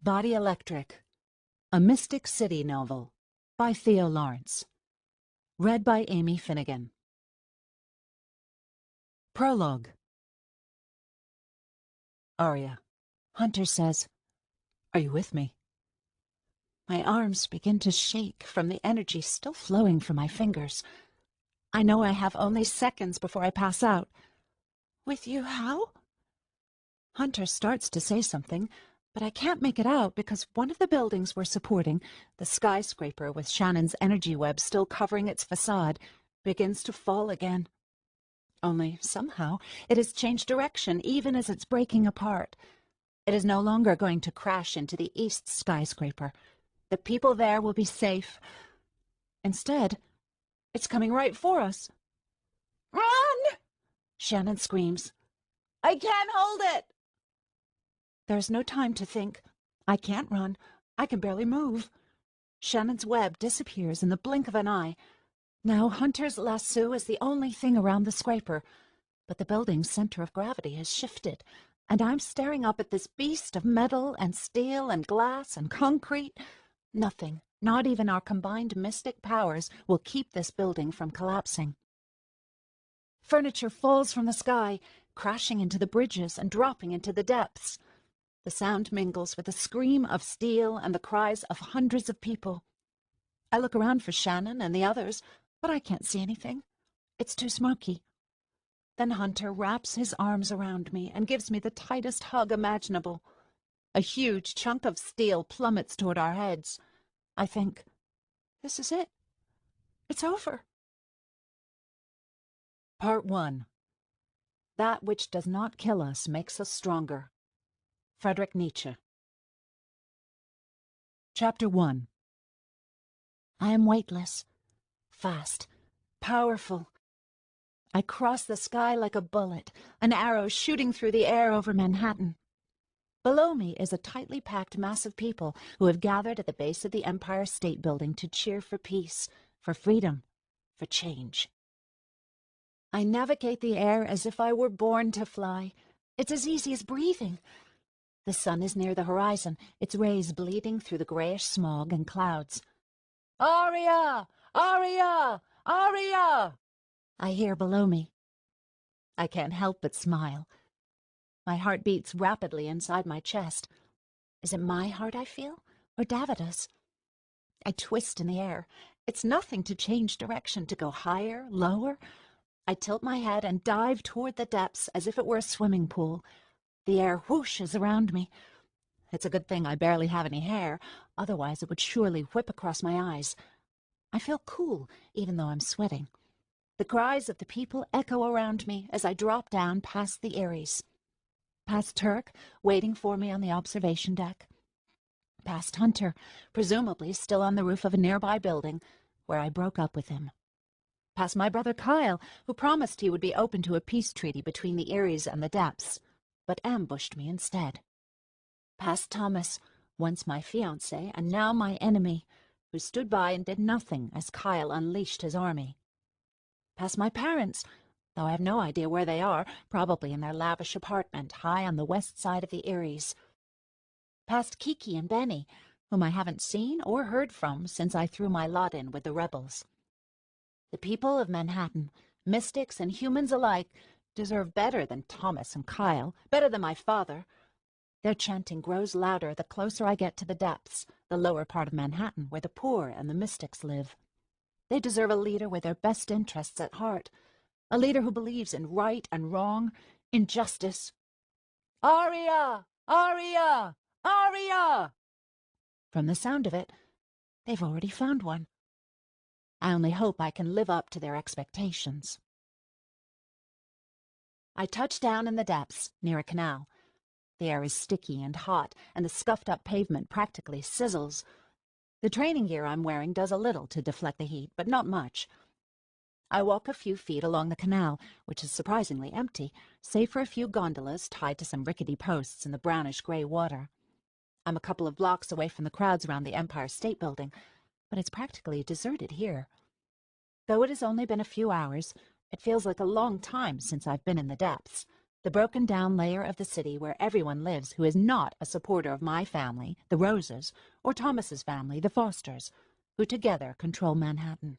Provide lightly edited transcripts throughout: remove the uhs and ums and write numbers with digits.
Body Electric, a Mystic City novel by Theo Lawrence. Read by Amy Finnegan. Prologue. Aria. Hunter says, "Are you with me?" My arms begin to shake from the energy still flowing from my fingers. I know I have only seconds before I pass out. "With you how?" Hunter starts to say something, but I can't make it out because one of the buildings we're supporting, the skyscraper with Shannon's energy web still covering its facade, begins to fall again. Only, somehow, it has changed direction even as it's breaking apart. It is no longer going to crash into the east skyscraper. The people there will be safe. Instead, it's coming right for us. "Run!" Shannon screams. "I can't hold it!" There's no time to think. I can't run. I can barely move. Shannon's web disappears in the blink of an eye. Now Hunter's lasso is the only thing around the scraper, but the building's center of gravity has shifted, and I'm staring up at this beast of metal and steel and glass and concrete. Nothing, not even our combined mystic powers, will keep this building from collapsing. Furniture falls from the sky, crashing into the bridges and dropping into the depths. The sound mingles with the scream of steel and the cries of hundreds of people. I look around for Shannon and the others, but I can't see anything. It's too smoky. Then Hunter wraps his arms around me and gives me the tightest hug imaginable. A huge chunk of steel plummets toward our heads. I think, this is it. It's over. Part 1. That which does not kill us makes us stronger. Friedrich Nietzsche. Chapter 1. I am weightless, fast, powerful. I cross the sky like a bullet, an arrow shooting through the air over Manhattan. Below me is a tightly packed mass of people who have gathered at the base of the Empire State Building to cheer for peace, for freedom, for change. I navigate the air as if I were born to fly. It's as easy as breathing. The sun is near the horizon, its rays bleeding through the grayish smog and clouds. "Aria! Aria! Aria!" I hear below me. I can't help but smile. My heart beats rapidly inside my chest. Is it my heart I feel, or Davida's? I twist in the air. It's nothing to change direction, to go higher, lower. I tilt my head and dive toward the depths as if it were a swimming pool. The air whooshes around me. It's a good thing I barely have any hair, otherwise it would surely whip across my eyes. I feel cool, even though I'm sweating. The cries of the people echo around me as I drop down past the Ares. Past Turk, waiting for me on the observation deck. Past Hunter, presumably still on the roof of a nearby building, where I broke up with him. Past my brother Kyle, who promised he would be open to a peace treaty between the Ares and the Depths, but ambushed me instead. Past Thomas, once my fiancé and now my enemy, who stood by and did nothing as Kyle unleashed his army. Past my parents, though I have no idea where they are, probably in their lavish apartment high on the west side of the Ares. Past Kiki and Benny, whom I haven't seen or heard from since I threw my lot in with the rebels. The people of Manhattan, mystics and humans alike, deserve better than Thomas and Kyle, better than my father. Their chanting grows louder the closer I get to the depths, the lower part of Manhattan, where the poor and the mystics live. They deserve a leader with their best interests at heart, a leader who believes in right and wrong, in justice. "Aria! Aria! Aria!" From the sound of it, they've already found one. I only hope I can live up to their expectations. I touch down in the depths, near a canal. The air is sticky and hot, and the scuffed-up pavement practically sizzles. The training gear I'm wearing does a little to deflect the heat, but not much. I walk a few feet along the canal, which is surprisingly empty, save for a few gondolas tied to some rickety posts in the brownish-gray water. I'm a couple of blocks away from the crowds around the Empire State Building, but it's practically deserted here. Though it has only been a few hours, it feels like a long time since I've been in the depths. the broken-down layer of the city where everyone lives who is not a supporter of my family, the Roses, or Thomas's family, the Fosters, who together control Manhattan.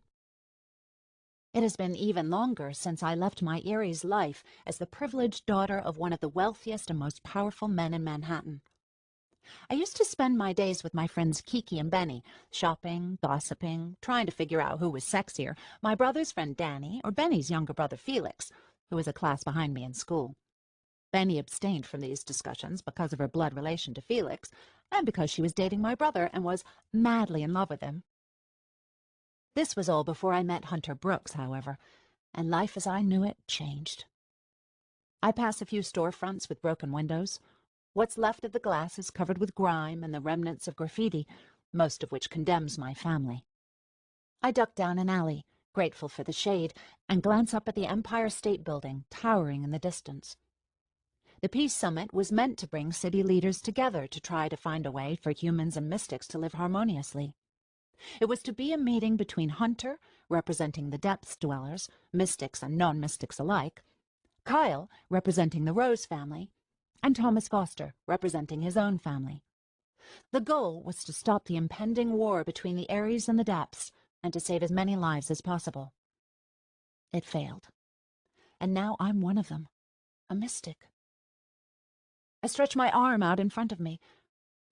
It has been even longer since I left my Erie's life as the privileged daughter of one of the wealthiest and most powerful men in Manhattan. I used to spend my days with my friends Kiki and Benny, shopping, gossiping, trying to figure out who was sexier, my brother's friend Danny or Benny's younger brother Felix, who was a class behind me in school. Benny abstained from these discussions because of her blood relation to Felix, and because she was dating my brother and was madly in love with him. This was all before I met Hunter Brooks, however, and life as I knew it changed. I pass a few storefronts with broken windows. What's left of the glass is covered with grime and the remnants of graffiti, most of which condemns my family. I duck down an alley, grateful for the shade, and glance up at the Empire State Building, towering in the distance. The Peace Summit was meant to bring city leaders together to try to find a way for humans and mystics to live harmoniously. It was to be a meeting between Hunter, representing the Depths dwellers, mystics and non-mystics alike, Kyle, representing the Rose family, and Thomas Foster, representing his own family. The goal was to stop the impending war between the Aries and the Depths, and to save as many lives as possible. It failed. And now I'm one of them, a mystic. I stretch my arm out in front of me.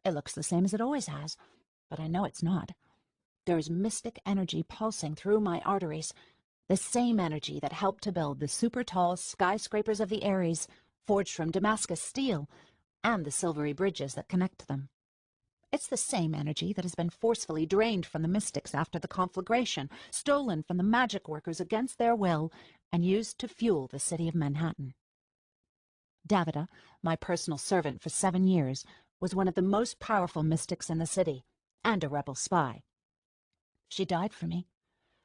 It looks the same as it always has, but I know it's not. There is mystic energy pulsing through my arteries, the same energy that helped to build the super-tall skyscrapers of the Aries, forged from Damascus steel, and the silvery bridges that connect them. It's the same energy that has been forcefully drained from the mystics after the conflagration, stolen from the magic workers against their will, and used to fuel the city of Manhattan. Davida, my personal servant for 7 years, was one of the most powerful mystics in the city, and a rebel spy. She died for me,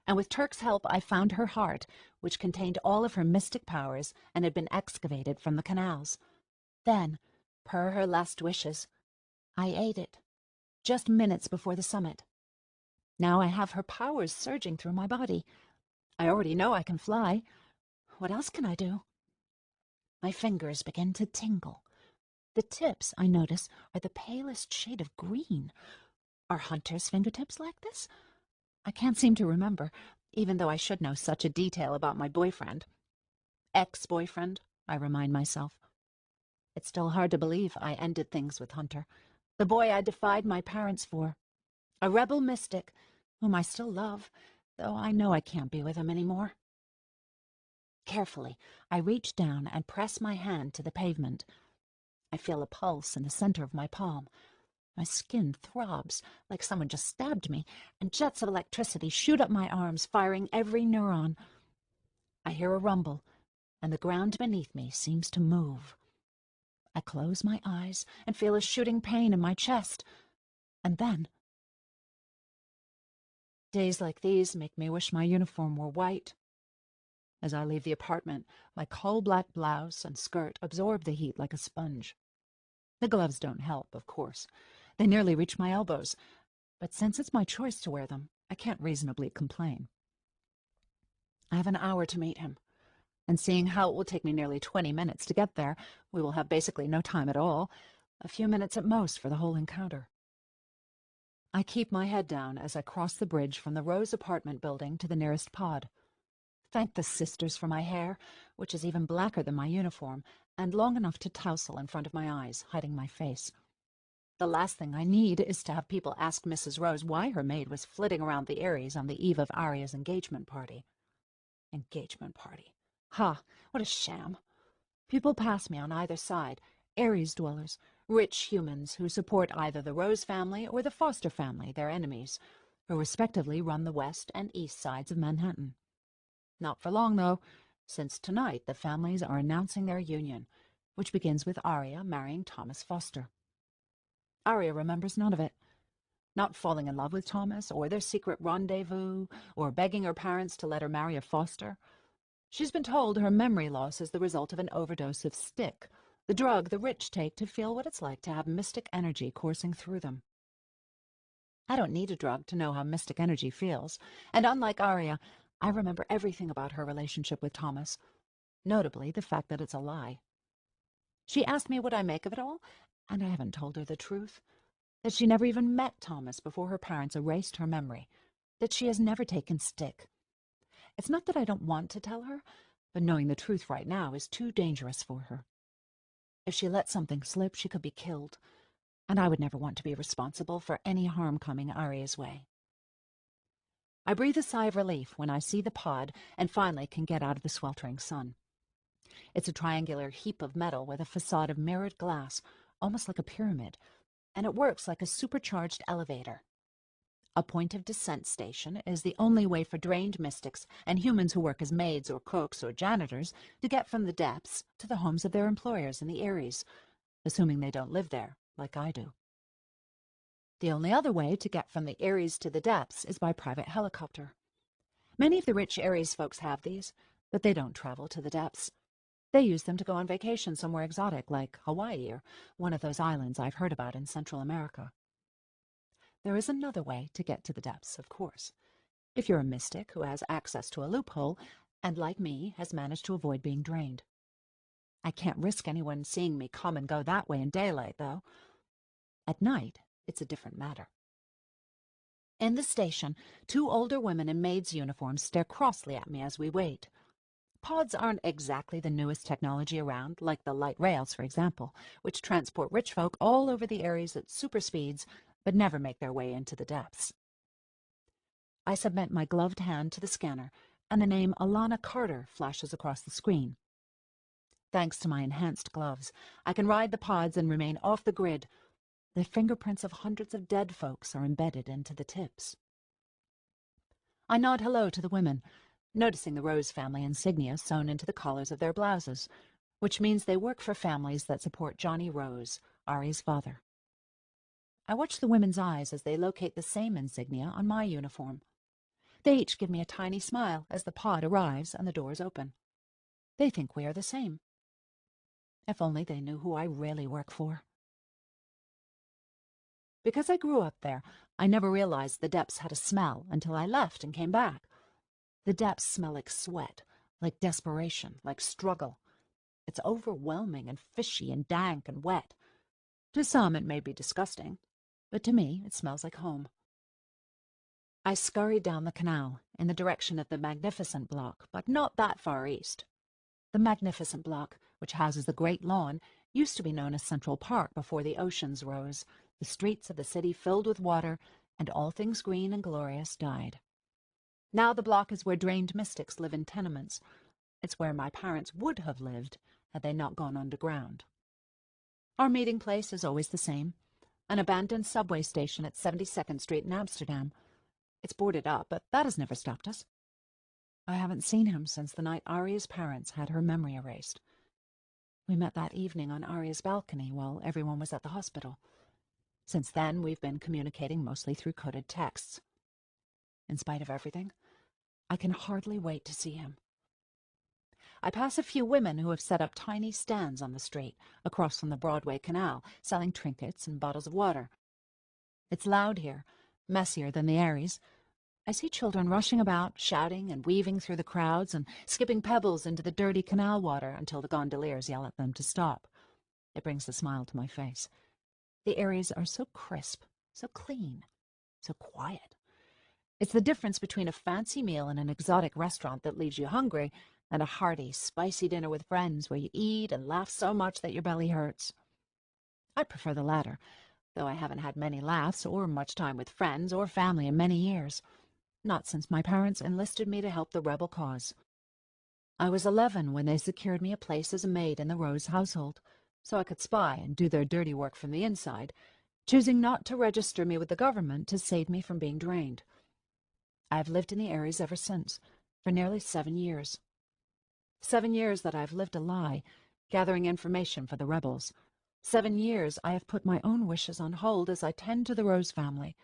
and with Turk's help I found her heart, which contained all of her mystic powers and had been excavated from the canals. Then, per her last wishes, I ate it, just minutes before the summit. Now I have her powers surging through my body. I already know I can fly. What else can I do? My fingers begin to tingle. The tips, I notice, are the palest shade of green. Are Hunter's fingertips like this? I can't seem to remember, even though I should know such a detail about my boyfriend. Ex-boyfriend, I remind myself. It's still hard to believe I ended things with Hunter, the boy I defied my parents for. A rebel mystic, whom I still love, though I know I can't be with him anymore. Carefully, I reach down and press my hand to the pavement. I feel a pulse in the center of my palm. My skin throbs like someone just stabbed me, and jets of electricity shoot up my arms, firing every neuron. I hear a rumble, and the ground beneath me seems to move. I close my eyes and feel a shooting pain in my chest. And then... Days like these make me wish my uniform were white. As I leave the apartment, my coal-black blouse and skirt absorb the heat like a sponge. The gloves don't help, of course. They nearly reach my elbows, but since it's my choice to wear them, I can't reasonably complain. I have an hour to meet him, and seeing how it will take me nearly 20 minutes to get there, we will have basically no time at all, a few minutes at most for the whole encounter. I keep my head down as I cross the bridge from the Rose apartment building to the nearest pod. Thank the sisters for my hair, which is even blacker than my uniform, and long enough to tousle in front of my eyes, hiding my face. The last thing I need is to have people ask Mrs. Rose why her maid was flitting around the Aries on the eve of Arya's engagement party. Engagement party. Ha! What a sham. People pass me on either side, Aries dwellers, rich humans who support either the Rose family or the Foster family, their enemies, who respectively run the west and east sides of Manhattan. Not for long, though, since tonight the families are announcing their union, which begins with Arya marrying Thomas Foster. Arya remembers none of it. Not falling in love with Thomas, or their secret rendezvous, or begging her parents to let her marry a Foster. She's been told her memory loss is the result of an overdose of stick, the drug the rich take to feel what it's like to have mystic energy coursing through them. I don't need a drug to know how mystic energy feels, and unlike Arya, I remember everything about her relationship with Thomas, notably the fact that it's a lie. She asked me what I make of it all, and I haven't told her the truth. That she never even met Thomas before her parents erased her memory. That she has never taken stick. It's not that I don't want to tell her, but knowing the truth right now is too dangerous for her. If she let something slip, she could be killed, and I would never want to be responsible for any harm coming Arya's way. I breathe a sigh of relief when I see the pod and finally can get out of the sweltering sun. It's a triangular heap of metal with a facade of mirrored glass, almost like a pyramid, and it works like a supercharged elevator. A point of descent station is the only way for drained mystics and humans who work as maids or cooks or janitors to get from the depths to the homes of their employers in the Ares, assuming they don't live there, like I do. The only other way to get from the Ares to the depths is by private helicopter. Many of the rich Ares folks have these, but they don't travel to the depths. They use them to go on vacation somewhere exotic, like Hawaii or one of those islands I've heard about in Central America. There is another way to get to the depths, of course. If you're a mystic who has access to a loophole, and like me, has managed to avoid being drained. I can't risk anyone seeing me come and go that way in daylight, though. At night, it's a different matter. In the station, 2 older women in maids' uniforms stare crossly at me as we wait. Pods aren't exactly the newest technology around, like the light rails, for example, which transport rich folk all over the Ares at super speeds, but never make their way into the depths. I submit my gloved hand to the scanner, and the name Alana Carter flashes across the screen. Thanks to my enhanced gloves, I can ride the pods and remain off the grid. The fingerprints of hundreds of dead folks are embedded into the tips. I nod hello to the women, noticing the Rose family insignia sewn into the collars of their blouses, which means they work for families that support Johnny Rose, Ari's father. I watch the women's eyes as they locate the same insignia on my uniform. They each give me a tiny smile as the pod arrives and the doors open. They think we are the same. If only they knew who I really work for. Because I grew up there, I never realized the depths had a smell until I left and came back. The depths smell like sweat, like desperation, like struggle. It's overwhelming and fishy and dank and wet. To some it may be disgusting, but to me it smells like home. I scurried down the canal in the direction of the Magnificent Block, but not that far east. The Magnificent Block, which houses the Great Lawn, used to be known as Central Park before the oceans rose, the streets of the city filled with water, and all things green and glorious died. Now the block is where drained mystics live in tenements. It's where my parents would have lived had they not gone underground. Our meeting place is always the same, an abandoned subway station at 72nd Street in Amsterdam. It's boarded up, but that has never stopped us. I haven't seen him since the night Arya's parents had her memory erased. We met that evening on Arya's balcony while everyone was at the hospital. Since then, we've been communicating mostly through coded texts. In spite of everything, I can hardly wait to see him. I pass a few women who have set up tiny stands on the street across from the Broadway Canal, selling trinkets and bottles of water. It's loud here, messier than the Ares. I see children rushing about, shouting and weaving through the crowds and skipping pebbles into the dirty canal water until the gondoliers yell at them to stop. It brings a smile to my face. The Ares are so crisp, so clean, so quiet. It's the difference between a fancy meal in an exotic restaurant that leaves you hungry and a hearty, spicy dinner with friends where you eat and laugh so much that your belly hurts. I prefer the latter, though I haven't had many laughs or much time with friends or family in many years. Not since my parents enlisted me to help the rebel cause. I was 11 when they secured me a place as a maid in the Rose household, so I could spy and do their dirty work from the inside, choosing not to register me with the government to save me from being drained. I've lived in the Ares ever since, for nearly 7 years. 7 years that I've lived a lie, gathering information for the rebels. 7 years I have put my own wishes on hold as I tend to the Rose family.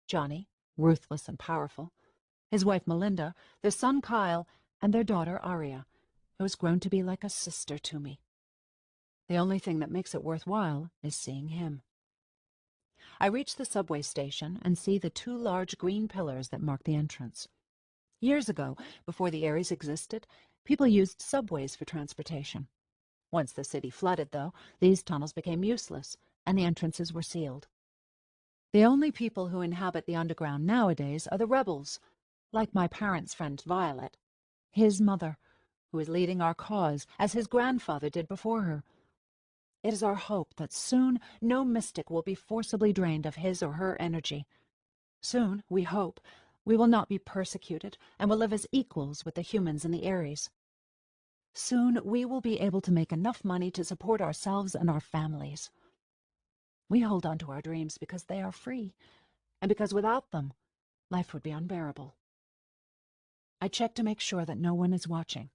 Johnny, ruthless and powerful, his wife Melinda, their son Kyle, and their daughter Arya, who has grown to be like a sister to me. The only thing that makes it worthwhile is seeing him. I reach the subway station and see the 2 large green pillars that mark the entrance. Years ago, before the Ares existed, people used subways for transportation. Once the city flooded, though, these tunnels became useless, and the entrances were sealed. The only people who inhabit the underground nowadays are the rebels, like my parents' friend Violet, his mother, who is leading our cause, as his grandfather did before her. It is our hope that soon no mystic will be forcibly drained of his or her energy. Soon, we hope, we will not be persecuted and will live as equals with the humans and the Aries. Soon, we will be able to make enough money to support ourselves and our families. We hold on to our dreams because they are free, and because without them, life would be unbearable. I check to make sure that no one is watching.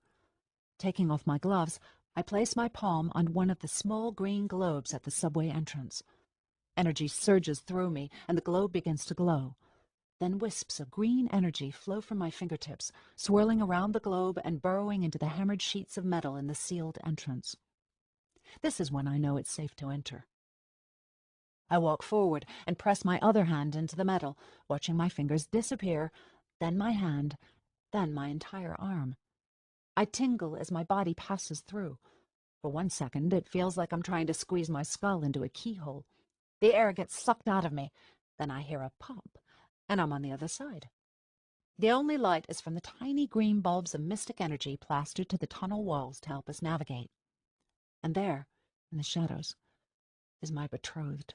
Taking off my gloves, I place my palm on one of the small green globes at the subway entrance. Energy surges through me, and the globe begins to glow. Then wisps of green energy flow from my fingertips, swirling around the globe and burrowing into the hammered sheets of metal in the sealed entrance. This is when I know it's safe to enter. I walk forward and press my other hand into the metal, watching my fingers disappear, then my hand, then my entire arm. I tingle as my body passes through. For 1 second, it feels like I'm trying to squeeze my skull into a keyhole. The air gets sucked out of me. Then I hear a pop, and I'm on the other side. The only light is from the tiny green bulbs of mystic energy plastered to the tunnel walls to help us navigate. And there, in the shadows, is my betrothed,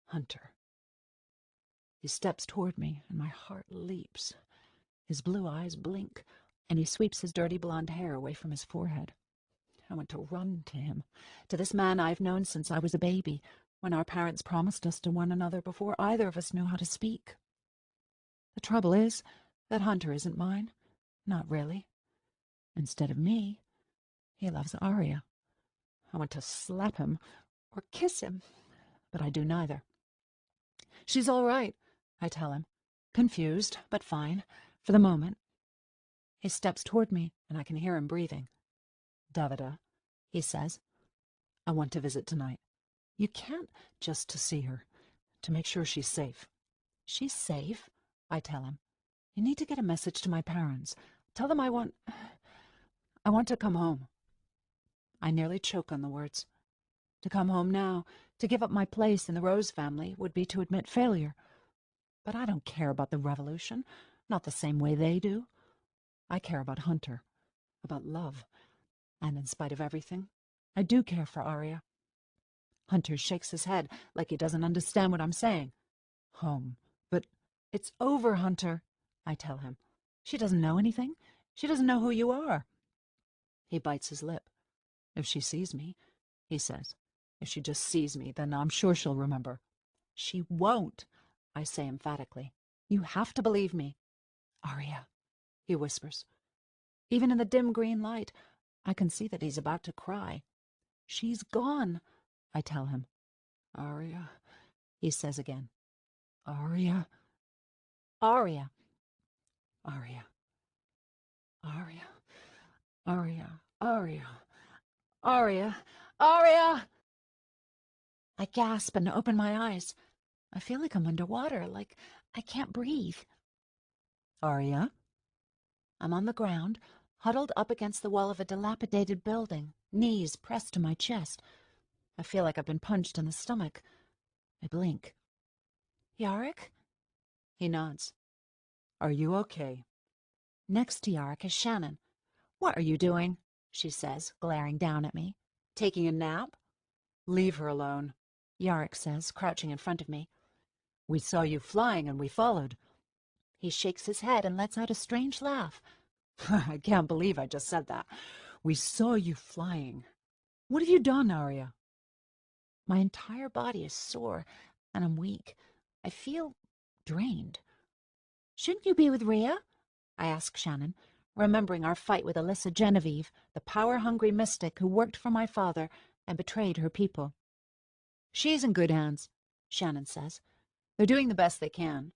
Hunter. He steps toward me, and my heart leaps. His blue eyes blink, and he sweeps his dirty blonde hair away from his forehead. I want to run to him, to this man I've known since I was a baby, when our parents promised us to one another before either of us knew how to speak. The trouble is that Hunter isn't mine. Not really. Instead of me, he loves Arya. I want to slap him or kiss him, but I do neither. She's all right, I tell him, confused, but fine, for the moment. He steps toward me, and I can hear him breathing. Davida, he says, I want to visit tonight. You can't just to see her, to make sure she's safe. She's safe, I tell him. You need to get a message to my parents. Tell them I want to come home. I nearly choke on the words. To come home now, to give up my place in the Rose family, would be to admit failure. But I don't care about the revolution, not the same way they do. I care about Hunter, about love, and in spite of everything, I do care for Arya. Hunter shakes his head like he doesn't understand what I'm saying. Home. But it's over, Hunter, I tell him. She doesn't know anything. She doesn't know who you are. He bites his lip. If she sees me, he says. If she just sees me, then I'm sure she'll remember. She won't, I say emphatically. You have to believe me. Arya, he whispers. Even in the dim green light, I can see that he's about to cry. She's gone, I tell him. Arya, he says again. Arya. Arya. Arya. Arya. Arya. Arya. Arya. Arya! I gasp and open my eyes. I feel like I'm underwater, like I can't breathe. Arya? I'm on the ground, huddled up against the wall of a dilapidated building, knees pressed to my chest. I feel like I've been punched in the stomach. I blink. Yarrick? He nods. Are you okay? Next to Yarrick is Shannon. What are you doing? She says, glaring down at me. Taking a nap? Leave her alone, Yarrick says, crouching in front of me. We saw you flying and we followed. He shakes his head and lets out a strange laugh. I can't believe I just said that. We saw you flying. What have you done, Arya? My entire body is sore, and I'm weak. I feel drained. Shouldn't you be with Rhea? I ask Shannon, remembering our fight with Alyssa Genevieve, the power-hungry mystic who worked for my father and betrayed her people. She's in good hands, Shannon says. They're doing the best they can.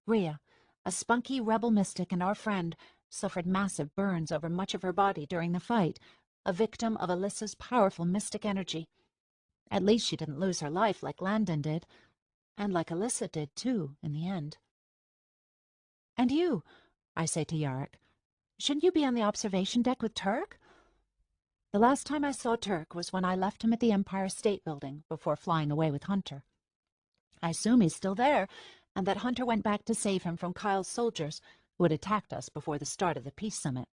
Rhea, a spunky rebel mystic and our friend, suffered massive burns over much of her body during the fight, a victim of Alyssa's powerful mystic energy. At least she didn't lose her life like Landon did, and like Alyssa did, too, in the end. And you, I say to Yarrick, shouldn't you be on the observation deck with Turk? The last time I saw Turk was when I left him at the Empire State Building before flying away with Hunter. I assume he's still there, and that Hunter went back to save him from Kyle's soldiers, who had attacked us before the start of the peace summit.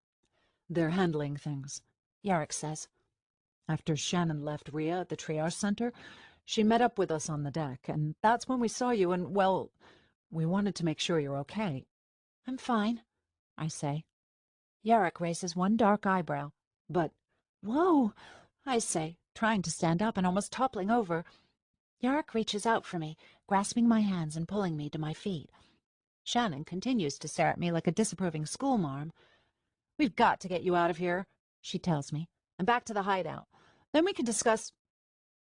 They're handling things, Yarrick says. After Shannon left Rhea at the triage center, she met up with us on the deck, and that's when we saw you, and, well, we wanted to make sure you're okay. I'm fine, I say. Yarrick raises one dark eyebrow. But, whoa, I say, trying to stand up and almost toppling over. Yarrick reaches out for me, grasping my hands and pulling me to my feet. Shannon continues to stare at me like a disapproving schoolmarm. "We've got to get you out of here," she tells me, "and back to the hideout. Then we can discuss—"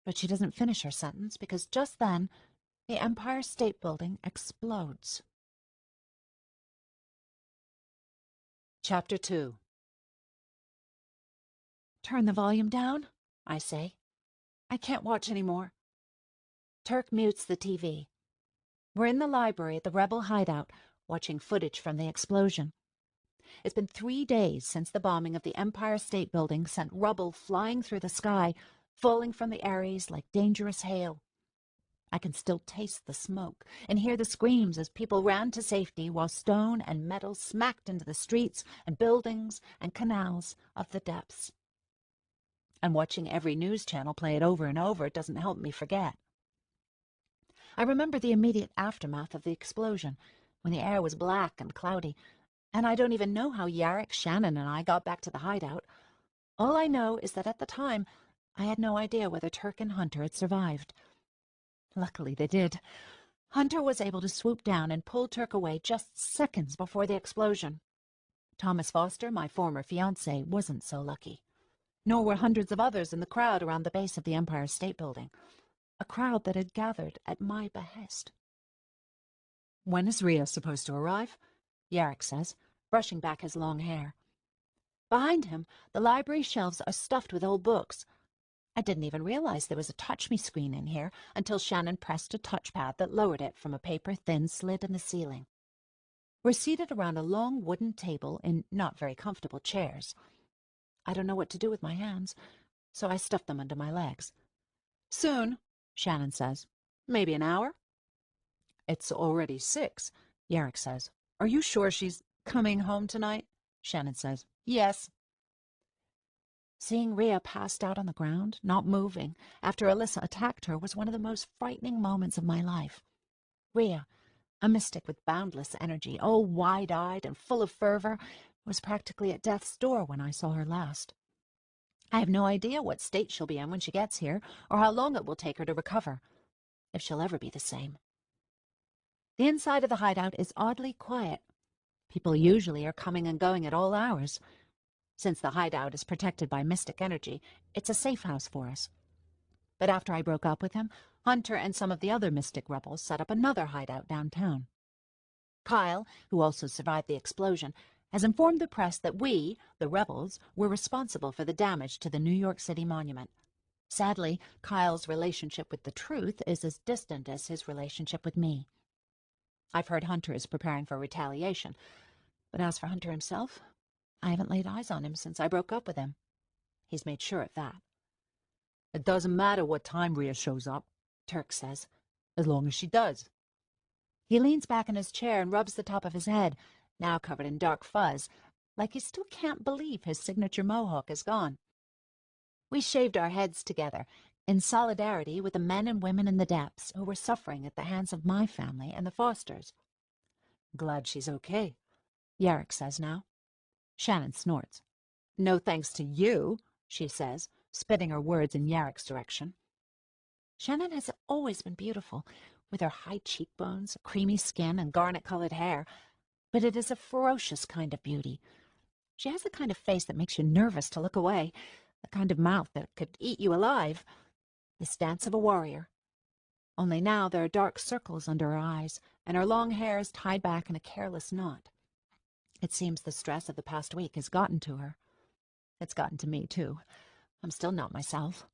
But she doesn't finish her sentence because just then the Empire State Building explodes. Chapter 2. Turn the volume down, I say. I can't watch anymore. Turk mutes the TV. We're in the library at the rebel hideout, watching footage from the explosion. It's been 3 days since the bombing of the Empire State Building sent rubble flying through the sky, falling from the Ares like dangerous hail. I can still taste the smoke and hear the screams as people ran to safety while stone and metal smacked into the streets and buildings and canals of the depths. And watching every news channel play it over and over doesn't help me forget. I remember the immediate aftermath of the explosion, when the air was black and cloudy, and I don't even know how Yarrick, Shannon, and I got back to the hideout. All I know is that at the time, I had no idea whether Turk and Hunter had survived. Luckily they did. Hunter was able to swoop down and pull Turk away just seconds before the explosion. Thomas Foster, my former fiancé, wasn't so lucky. Nor were hundreds of others in the crowd around the base of the Empire State Building, a crowd that had gathered at my behest. "When is Rhea supposed to arrive?" Yarrick says, brushing back his long hair. Behind him, the library shelves are stuffed with old books. I didn't even realize there was a touch-me screen in here until Shannon pressed a touchpad that lowered it from a paper-thin slit in the ceiling. We're seated around a long wooden table in not very comfortable chairs. I don't know what to do with my hands, so I stuff them under my legs. "Soon," Shannon says. "Maybe an hour." "It's already 6, Yarrick says. "Are you sure she's coming home tonight?" Shannon says. "Yes." Seeing Rhea passed out on the ground, not moving, after Alyssa attacked her was one of the most frightening moments of my life. Rhea, a mystic with boundless energy, all wide-eyed and full of fervor, was practically at death's door when I saw her last. I have no idea what state she'll be in when she gets here, or how long it will take her to recover, if she'll ever be the same. The inside of the hideout is oddly quiet. People usually are coming and going at all hours. Since the hideout is protected by mystic energy, it's a safe house for us. But after I broke up with him, Hunter and some of the other mystic rebels set up another hideout downtown. Kyle, who also survived the explosion, has informed the press that we, the rebels, were responsible for the damage to the New York City monument. Sadly, Kyle's relationship with the truth is as distant as his relationship with me. I've heard Hunter is preparing for retaliation, but as for Hunter himself, I haven't laid eyes on him since I broke up with him. He's made sure of that. "It doesn't matter what time Rhea shows up," Turk says, "as long as she does." He leans back in his chair and rubs the top of his head, now covered in dark fuzz, like he still can't believe his signature mohawk is gone. We shaved our heads together, in solidarity with the men and women in the depths who were suffering at the hands of my family and the Fosters. "Glad she's okay," Yarrick says now. Shannon snorts. "No thanks to you," she says, spitting her words in Yarrick's direction. Shannon has always been beautiful, with her high cheekbones, creamy skin, and garnet-colored hair, but it is a ferocious kind of beauty. She has the kind of face that makes you nervous to look away, the kind of mouth that could eat you alive, the stance of a warrior. Only now there are dark circles under her eyes, and her long hair is tied back in a careless knot. It seems the stress of the past week has gotten to her. It's gotten to me, too. I'm still not myself.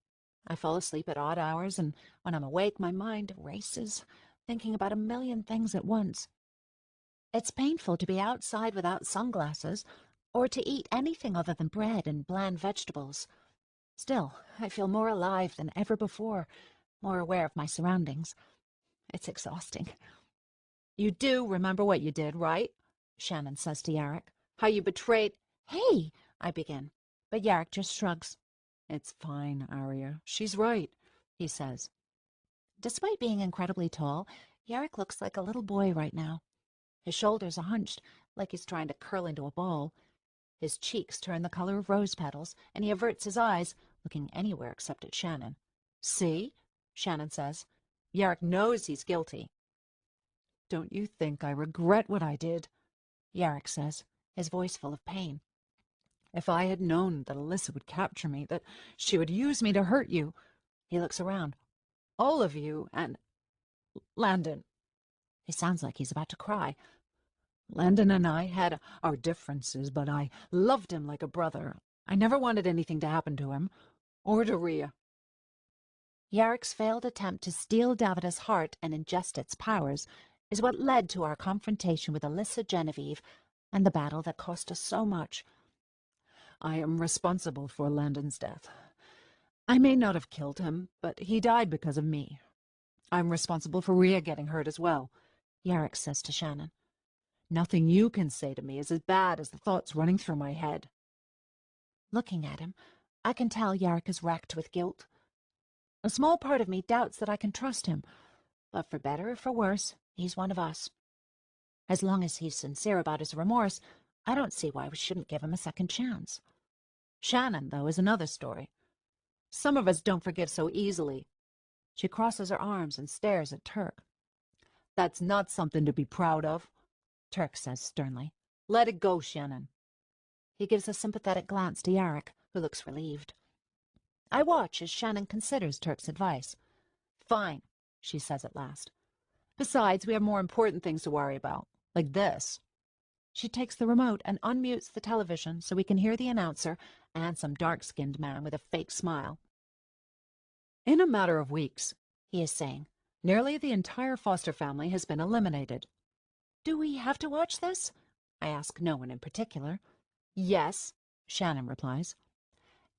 I fall asleep at odd hours, and when I'm awake, my mind races, thinking about a million things at once. It's painful to be outside without sunglasses, or to eat anything other than bread and bland vegetables. Still, I feel more alive than ever before, more aware of my surroundings. It's exhausting. You do remember what you did, right? Shannon says to Yarrick. How you betrayed... Hey, I begin, but Yarrick just shrugs. It's fine, Arya. She's right, he says. Despite being incredibly tall, Yarrick looks like a little boy right now. His shoulders are hunched, like he's trying to curl into a ball. His cheeks turn the color of rose petals, and he averts his eyes, looking anywhere except at Shannon. See? Shannon says. Yarrick knows he's guilty. Don't you think I regret what I did? Yarrick says, his voice full of pain. If I had known that Alyssa would capture me, that she would use me to hurt you... He looks around. All of you, and... Landon. He sounds like he's about to cry. Landon and I had our differences, but I loved him like a brother. I never wanted anything to happen to him, or to Rhea. Yarrick's failed attempt to steal Davida's heart and ingest its powers is what led to our confrontation with Alyssa Genevieve and the battle that cost us so much. I am responsible for Landon's death. I may not have killed him, but he died because of me. I'm responsible for Rhea getting hurt as well, Yarrick says to Shannon. Nothing you can say to me is as bad as the thoughts running through my head. Looking at him, I can tell Yarrick is racked with guilt. A small part of me doubts that I can trust him, but for better or for worse, he's one of us. As long as he's sincere about his remorse, I don't see why we shouldn't give him a second chance. Shannon, though, is another story. Some of us don't forgive so easily. She crosses her arms and stares at Turk. That's not something to be proud of, Turk says sternly. Let it go, Shannon. He gives a sympathetic glance to Yarrick, who looks relieved. I watch as Shannon considers Turk's advice. Fine, she says at last. Besides, we have more important things to worry about, like this. She takes the remote and unmutes the television so we can hear the announcer and some dark-skinned man with a fake smile. In a matter of weeks, he is saying, nearly the entire Foster family has been eliminated. Do we have to watch this? I ask no one in particular. Yes, Shannon replies.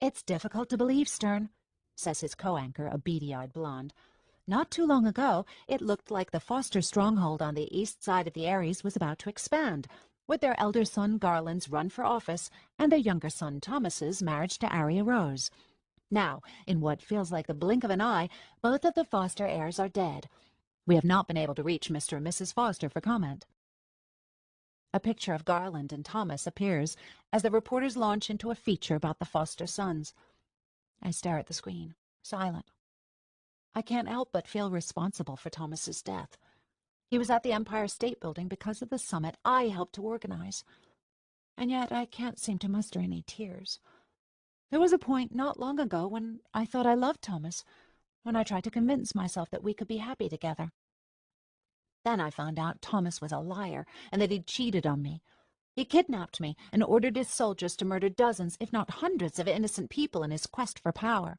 It's difficult to believe, Stern, says his co-anchor, a beady-eyed blonde. Not too long ago, it looked like the Foster stronghold on the east side of the Ares was about to expand, with their elder son Garland's run for office and their younger son Thomas's marriage to Arya Rose. Now, in what feels like the blink of an eye, both of the Foster heirs are dead. We have not been able to reach Mr. and Mrs. Foster for comment. A picture of Garland and Thomas appears as the reporters launch into a feature about the Foster sons. I stare at the screen, silent. I can't help but feel responsible for Thomas's death. He was at the Empire State Building because of the summit I helped to organize. And yet I can't seem to muster any tears. There was a point not long ago when I thought I loved Thomas, when I tried to convince myself that we could be happy together. Then I found out Thomas was a liar and that he'd cheated on me. He kidnapped me and ordered his soldiers to murder dozens, if not hundreds, of innocent people in his quest for power.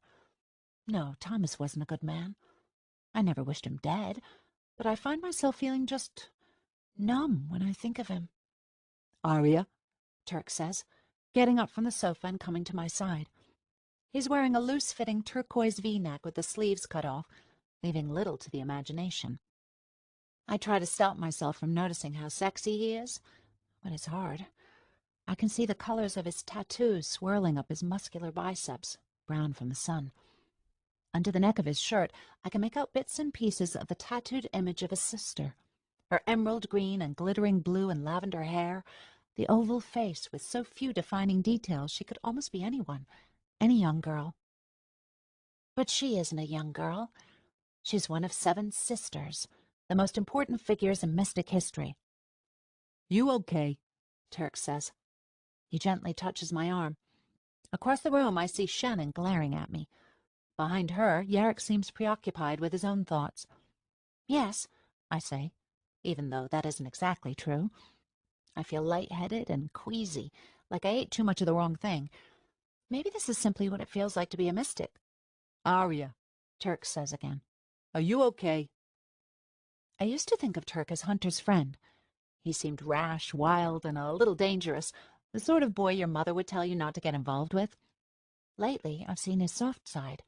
No, Thomas wasn't a good man. I never wished him dead, but I find myself feeling just numb when I think of him. Arya, Turk says, getting up from the sofa and coming to my side. He's wearing a loose-fitting turquoise V-neck with the sleeves cut off, leaving little to the imagination. I try to stop myself from noticing how sexy he is, but it's hard. I can see the colors of his tattoos swirling up his muscular biceps, brown from the sun. Under the neck of his shirt, I can make out bits and pieces of the tattooed image of his sister. Her emerald green and glittering blue and lavender hair, the oval face with so few defining details she could almost be anyone, any young girl. But she isn't a young girl. She's one of 7 sisters, the most important figures in mystic history. You okay? Turk says. He gently touches my arm. Across the room, I see Shannon glaring at me. Behind her, Yarrick seems preoccupied with his own thoughts. Yes, I say, even though that isn't exactly true. I feel lightheaded and queasy, like I ate too much of the wrong thing. Maybe this is simply what it feels like to be a mystic. Arya, Turk says again. Are you okay? I used to think of Turk as Hunter's friend. He seemed rash, wild, and a little dangerous, the sort of boy your mother would tell you not to get involved with. Lately, I've seen his soft side.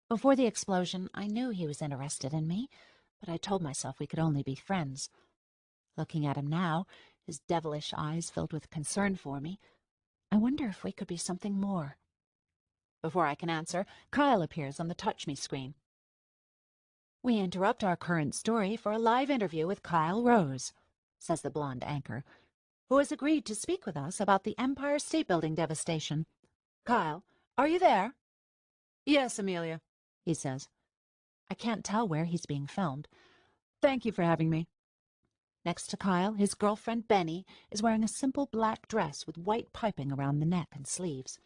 Before the explosion, I knew he was interested in me, but I told myself we could only be friends. Looking at him now, his devilish eyes filled with concern for me, I wonder if we could be something more. Before I can answer, Kyle appears on the Touch Me screen. We interrupt our current story for a live interview with Kyle Rose, says the blonde anchor, who has agreed to speak with us about the Empire State Building devastation. Kyle, are you there? Yes, Amelia, he says. I can't tell where he's being filmed. Thank you for having me. Next to Kyle, his girlfriend Benny is wearing a simple black dress with white piping around the neck and sleeves.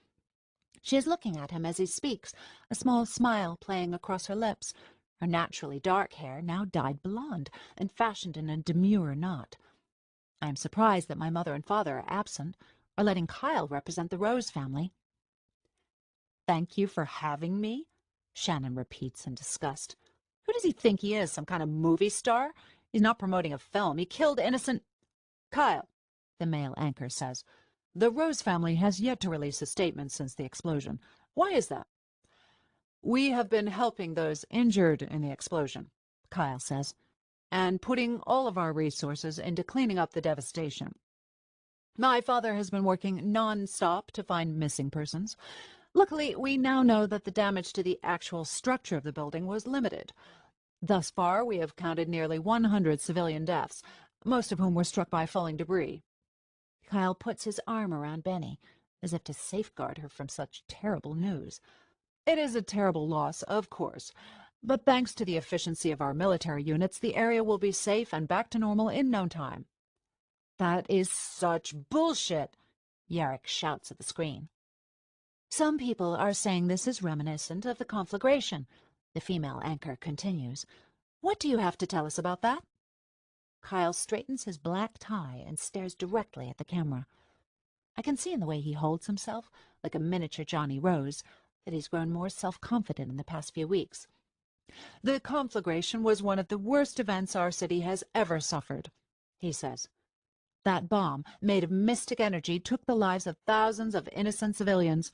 She is looking at him as he speaks, a small smile playing across her lips. Her naturally dark hair now dyed blonde and fashioned in a demure knot. I am surprised that my mother and father are absent, or letting Kyle represent the Rose family. Thank you for having me, Shannon repeats in disgust. Who does he think he is, some kind of movie star? He's not promoting a film. He killed innocent... Kyle, the male anchor says. The Rose family has yet to release a statement since the explosion. Why is that? We have been helping those injured in the explosion, Kyle says, and putting all of our resources into cleaning up the devastation. My father has been working non-stop to find missing persons. Luckily, we now know that the damage to the actual structure of the building was limited. Thus far, we have counted nearly 100 civilian deaths, most of whom were struck by falling debris. Kyle puts his arm around Benny, as if to safeguard her from such terrible news. It is a terrible loss, of course, but thanks to the efficiency of our military units, the area will be safe and back to normal in no time. That is such bullshit, Yarrick shouts at the screen. Some people are saying this is reminiscent of the conflagration, the female anchor continues. What do you have to tell us about that? Kyle straightens his black tie and stares directly at the camera. I can see in the way he holds himself, like a miniature Johnny Rose, that he's grown more self-confident in the past few weeks. The conflagration was one of the worst events our city has ever suffered, he says. That bomb, made of mystic energy, took the lives of thousands of innocent civilians.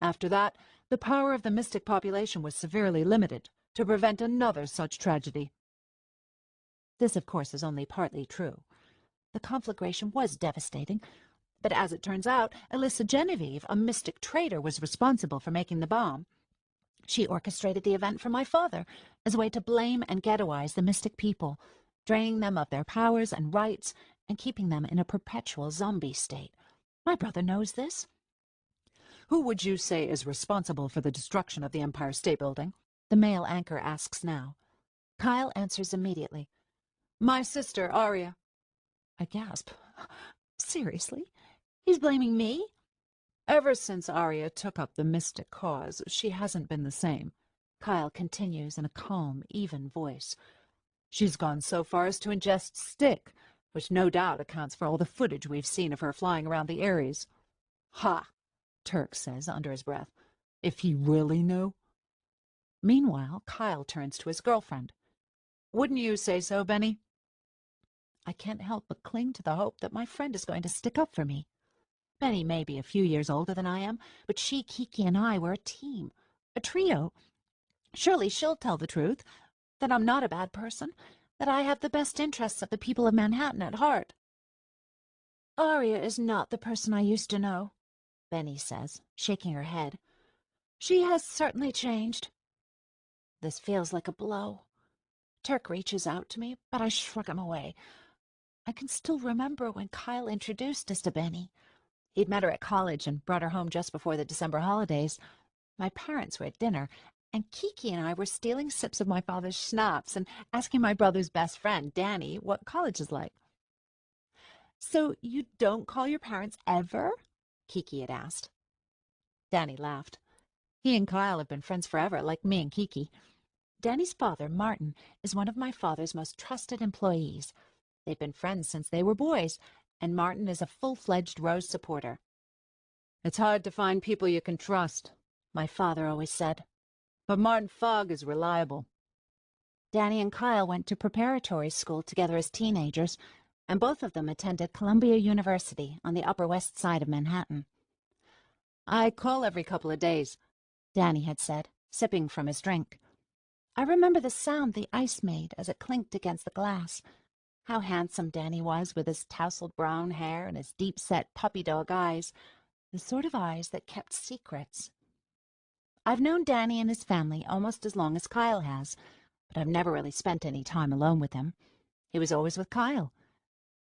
After that, the power of the mystic population was severely limited to prevent another such tragedy. This, of course, is only partly true. The conflagration was devastating, but as it turns out, Alyssa Genevieve, a mystic traitor, was responsible for making the bomb. She orchestrated the event for my father as a way to blame and ghettoize the mystic people, draining them of their powers and rights and keeping them in a perpetual zombie state. My brother knows this. Who would you say is responsible for the destruction of the Empire State Building? The male anchor asks now. Kyle answers immediately. My sister, Arya. I gasp. Seriously? He's blaming me? Ever since Arya took up the mystic cause, she hasn't been the same, Kyle continues in a calm, even voice. She's gone so far as to ingest stick, which no doubt accounts for all the footage we've seen of her flying around the Ares. Ha! Turk says under his breath. If he really knew. Meanwhile, Kyle turns to his girlfriend. Wouldn't you say so, Benny? I can't help but cling to the hope that my friend is going to stick up for me. Benny may be a few years older than I am, but she, Kiki, and I were a team, a trio. Surely she'll tell the truth, that I'm not a bad person, that I have the best interests of the people of Manhattan at heart. Arya is not the person I used to know, Benny says, shaking her head. She has certainly changed. This feels like a blow. Turk reaches out to me, but I shrug him away. I can still remember when Kyle introduced us to Benny. He'd met her at college and brought her home just before the December holidays. My parents were at dinner, and Kiki and I were stealing sips of my father's schnapps and asking my brother's best friend, Danny, what college is like. So you don't call your parents ever? Kiki had asked. Danny laughed. He and Kyle have been friends forever, like me and Kiki. Danny's father, Martin, is one of my father's most trusted employees. They've been friends since they were boys, and Martin is a full-fledged Rose supporter. It's hard to find people you can trust, my father always said. But Martin Fogg is reliable. Danny and Kyle went to preparatory school together as teenagers, and both of them attended Columbia University on the Upper West Side of Manhattan. I call every couple of days, Danny had said, sipping from his drink. I remember the sound the ice made as it clinked against the glass. How handsome Danny was with his tousled brown hair and his deep-set puppy-dog eyes, the sort of eyes that kept secrets. I've known Danny and his family almost as long as Kyle has, but I've never really spent any time alone with him. He was always with Kyle.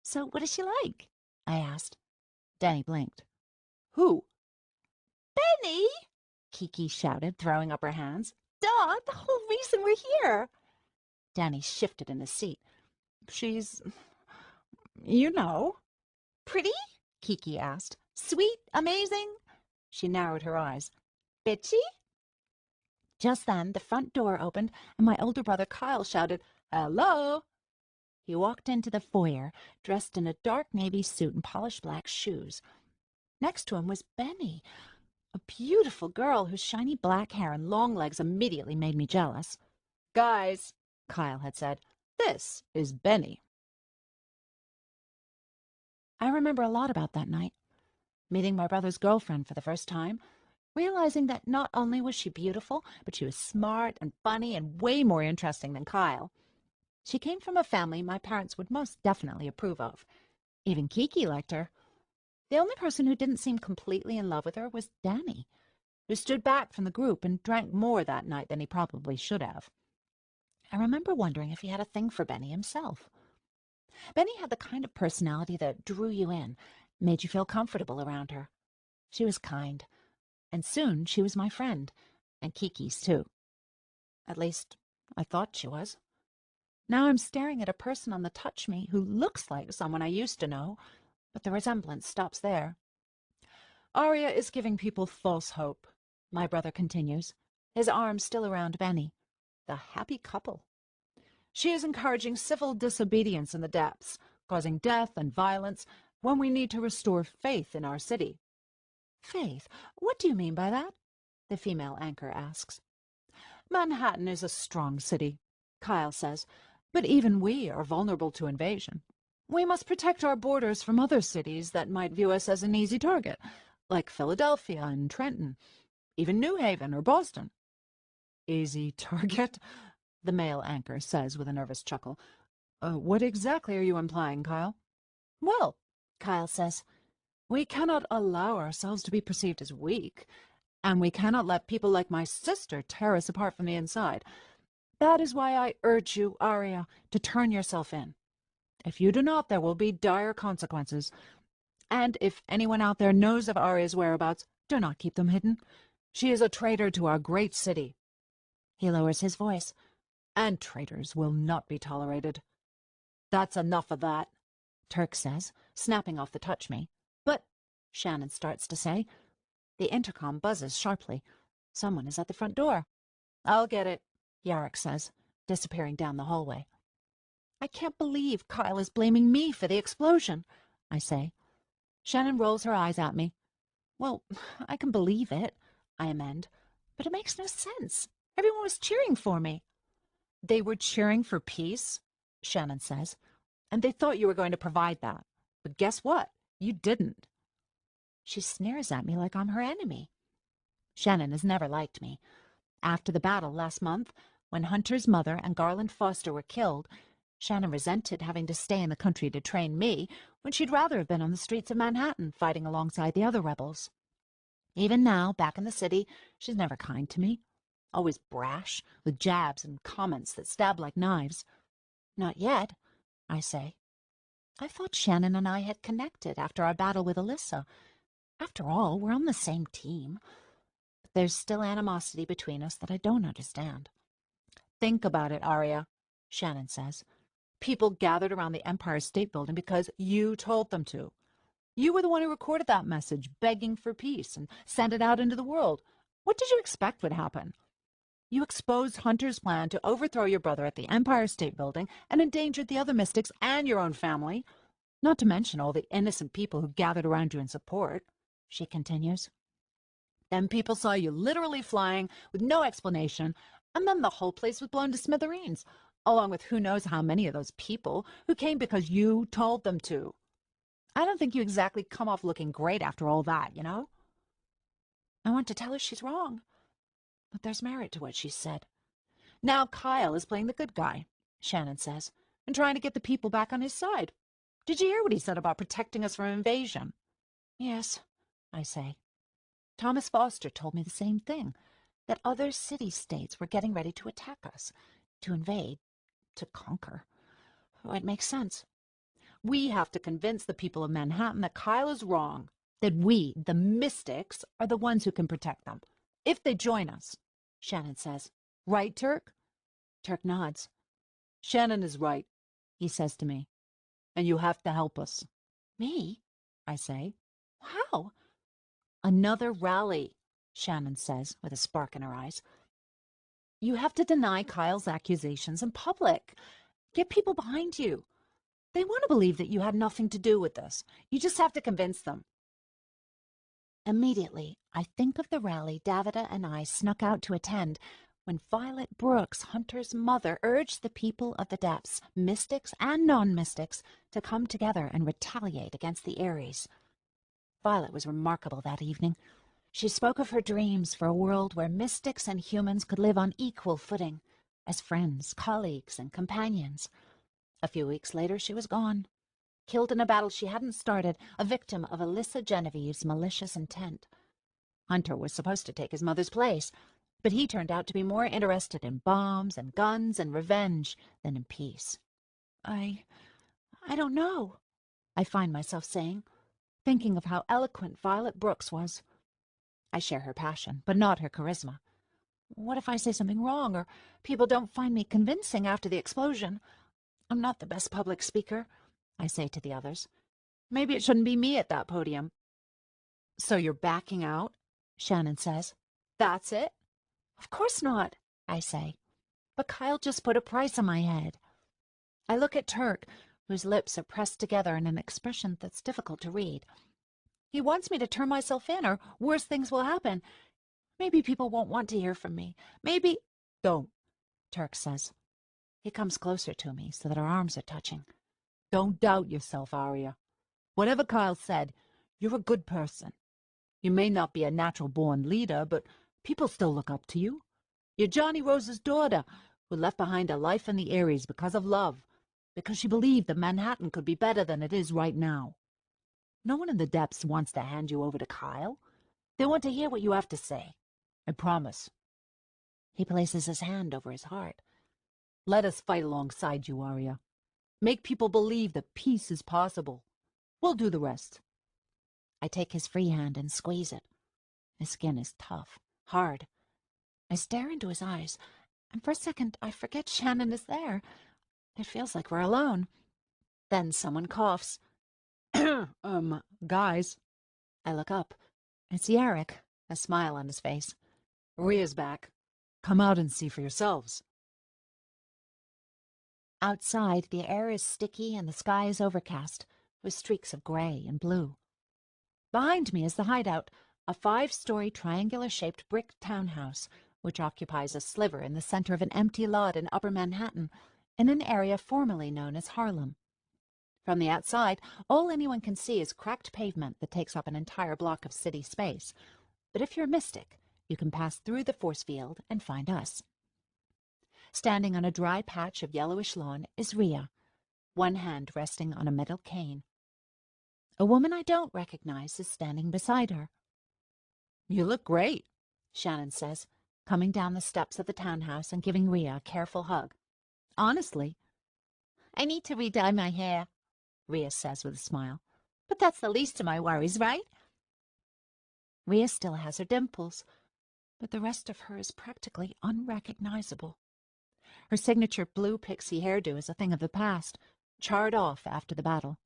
So what is she like? I asked. Danny blinked. Who? Benny! Kiki shouted, throwing up her hands. Duh, the whole reason we're here. Danny shifted in his seat. She's, you know. Pretty? Kiki asked. Sweet? Amazing? She narrowed her eyes. Bitchy? Just then, the front door opened, and my older brother Kyle shouted, Hello! He walked into the foyer, dressed in a dark navy suit and polished black shoes. Next to him was Benny, a beautiful girl whose shiny black hair and long legs immediately made me jealous. Guys, Kyle had said, this is Benny. I remember a lot about that night. Meeting my brother's girlfriend for the first time, realizing that not only was she beautiful, but she was smart and funny and way more interesting than Kyle. She came from a family my parents would most definitely approve of. Even Kiki liked her. The only person who didn't seem completely in love with her was Danny, who stood back from the group and drank more that night than he probably should have. I remember wondering if he had a thing for Benny himself. Benny had the kind of personality that drew you in, made you feel comfortable around her. She was kind, and soon she was my friend, and Kiki's too. At least, I thought she was. Now I'm staring at a person on the Touch Me who looks like someone I used to know, but the resemblance stops there. Arya is giving people false hope, my brother continues, his arm still around Benny. The happy couple. She is encouraging civil disobedience in the depths, causing death and violence when we need to restore faith in our city. Faith? What do you mean by that? The female anchor asks. Manhattan is a strong city, Kyle says, but even we are vulnerable to invasion. We must protect our borders from other cities that might view us as an easy target, like Philadelphia and Trenton, even New Haven or Boston. Easy target? The male anchor says with a nervous chuckle. What exactly are you implying, Kyle? Well, Kyle says, we cannot allow ourselves to be perceived as weak, and we cannot let people like my sister tear us apart from the inside. That is why I urge you, Arya, to turn yourself in. If you do not, there will be dire consequences. And if anyone out there knows of Arya's whereabouts, do not keep them hidden. She is a traitor to our great city. He lowers his voice. And traitors will not be tolerated. That's enough of that, Turk says, snapping off the Touch Me. But, Shannon starts to say. The intercom buzzes sharply. Someone is at the front door. I'll get it, Yarrick says, disappearing down the hallway. I can't believe Kyle is blaming me for the explosion, I say. Shannon rolls her eyes at me. Well, I can believe it, I amend, but it makes no sense. Everyone was cheering for me. They were cheering for peace, Shannon says, and they thought you were going to provide that. But guess what? You didn't. She sneers at me like I'm her enemy. Shannon has never liked me. After the battle last month, when Hunter's mother and Garland Foster were killed, Shannon resented having to stay in the country to train me when she'd rather have been on the streets of Manhattan fighting alongside the other rebels. Even now, back in the city, she's never kind to me. Always brash, with jabs and comments that stab like knives. Not yet, I say. I thought Shannon and I had connected after our battle with Alyssa. After all, we're on the same team. But there's still animosity between us that I don't understand. Think about it, Arya, Shannon says. People gathered around the Empire State Building because you told them to. You were the one who recorded that message, begging for peace, and sent it out into the world. What did you expect would happen? You exposed Hunter's plan to overthrow your brother at the Empire State Building and endangered the other mystics and your own family, not to mention all the innocent people who gathered around you in support, she continues. Then people saw you literally flying with no explanation, and then the whole place was blown to smithereens, along with who knows how many of those people who came because you told them to. I don't think you exactly come off looking great after all that, you know? I want to tell her she's wrong, but there's merit to what she said. Now Kyle is playing the good guy, Shannon says, and trying to get the people back on his side. Did you hear what he said about protecting us from invasion? Yes, I say. Thomas Foster told me the same thing, that other city-states were getting ready to attack us, to invade, to conquer. Oh, it makes sense. We have to convince the people of Manhattan that Kyle is wrong, that we, the Mystics, are the ones who can protect them. If they join us, Shannon says. Right, Turk? Turk nods. Shannon is right, he says to me. And you have to help us. Me? I say. How? Another rally, Shannon says, with a spark in her eyes. You have to deny Kyle's accusations in public. Get people behind you. They want to believe that you had nothing to do with this. You just have to convince them. Immediately, I think of the rally Davida and I snuck out to attend when Violet Brooks, Hunter's mother, urged the people of the depths, mystics and non-mystics, to come together and retaliate against the Ares. Violet was remarkable that evening. She spoke of her dreams for a world where mystics and humans could live on equal footing, as friends, colleagues, and companions. A few weeks later, she was gone, killed in a battle she hadn't started, a victim of Alyssa Genevieve's malicious intent. Hunter was supposed to take his mother's place, but he turned out to be more interested in bombs and guns and revenge than in peace. I don't know, I find myself saying, thinking of how eloquent Violet Brooks was. I share her passion, but not her charisma. What if I say something wrong, or people don't find me convincing after the explosion? I'm not the best public speaker, I say to the others. Maybe it shouldn't be me at that podium. So you're backing out? Shannon says. That's it? Of course not, I say. But Kyle just put a price on my head. I look at Turk, whose lips are pressed together in an expression that's difficult to read. He wants me to turn myself in, or worse things will happen. Maybe people won't want to hear from me. Maybe— Don't, Turk says. He comes closer to me so that our arms are touching. Don't doubt yourself, Arya. Whatever Kyle said, you're a good person. You may not be a natural-born leader, but people still look up to you. You're Johnny Rose's daughter, who left behind a life in the Ares because of love, because she believed that Manhattan could be better than it is right now. No one in the depths wants to hand you over to Kyle. They want to hear what you have to say. I promise. He places his hand over his heart. Let us fight alongside you, Arya. Make people believe that peace is possible. We'll do the rest. I take his free hand and squeeze it. His skin is tough, hard. I stare into his eyes, and for a second I forget Shannon is there. It feels like we're alone. Then someone coughs. Guys. I look up. It's Yarrick, a smile on his face. Rhea's back. Come out and see for yourselves. Outside, the air is sticky and the sky is overcast, with streaks of gray and blue. Behind me is the hideout, a 5-story triangular-shaped brick townhouse, which occupies a sliver in the center of an empty lot in Upper Manhattan, in an area formerly known as Harlem. From the outside, all anyone can see is cracked pavement that takes up an entire block of city space. But if you're a mystic, you can pass through the force field and find us. Standing on a dry patch of yellowish lawn is Rhea, one hand resting on a metal cane. A woman I don't recognize is standing beside her. You look great, Shannon says, coming down the steps of the townhouse and giving Rhea a careful hug. Honestly. I need to re-dye my hair, Rhea says with a smile. But that's the least of my worries, right? Rhea still has her dimples, but the rest of her is practically unrecognizable. Her signature blue pixie hairdo is a thing of the past, charred off after the battle.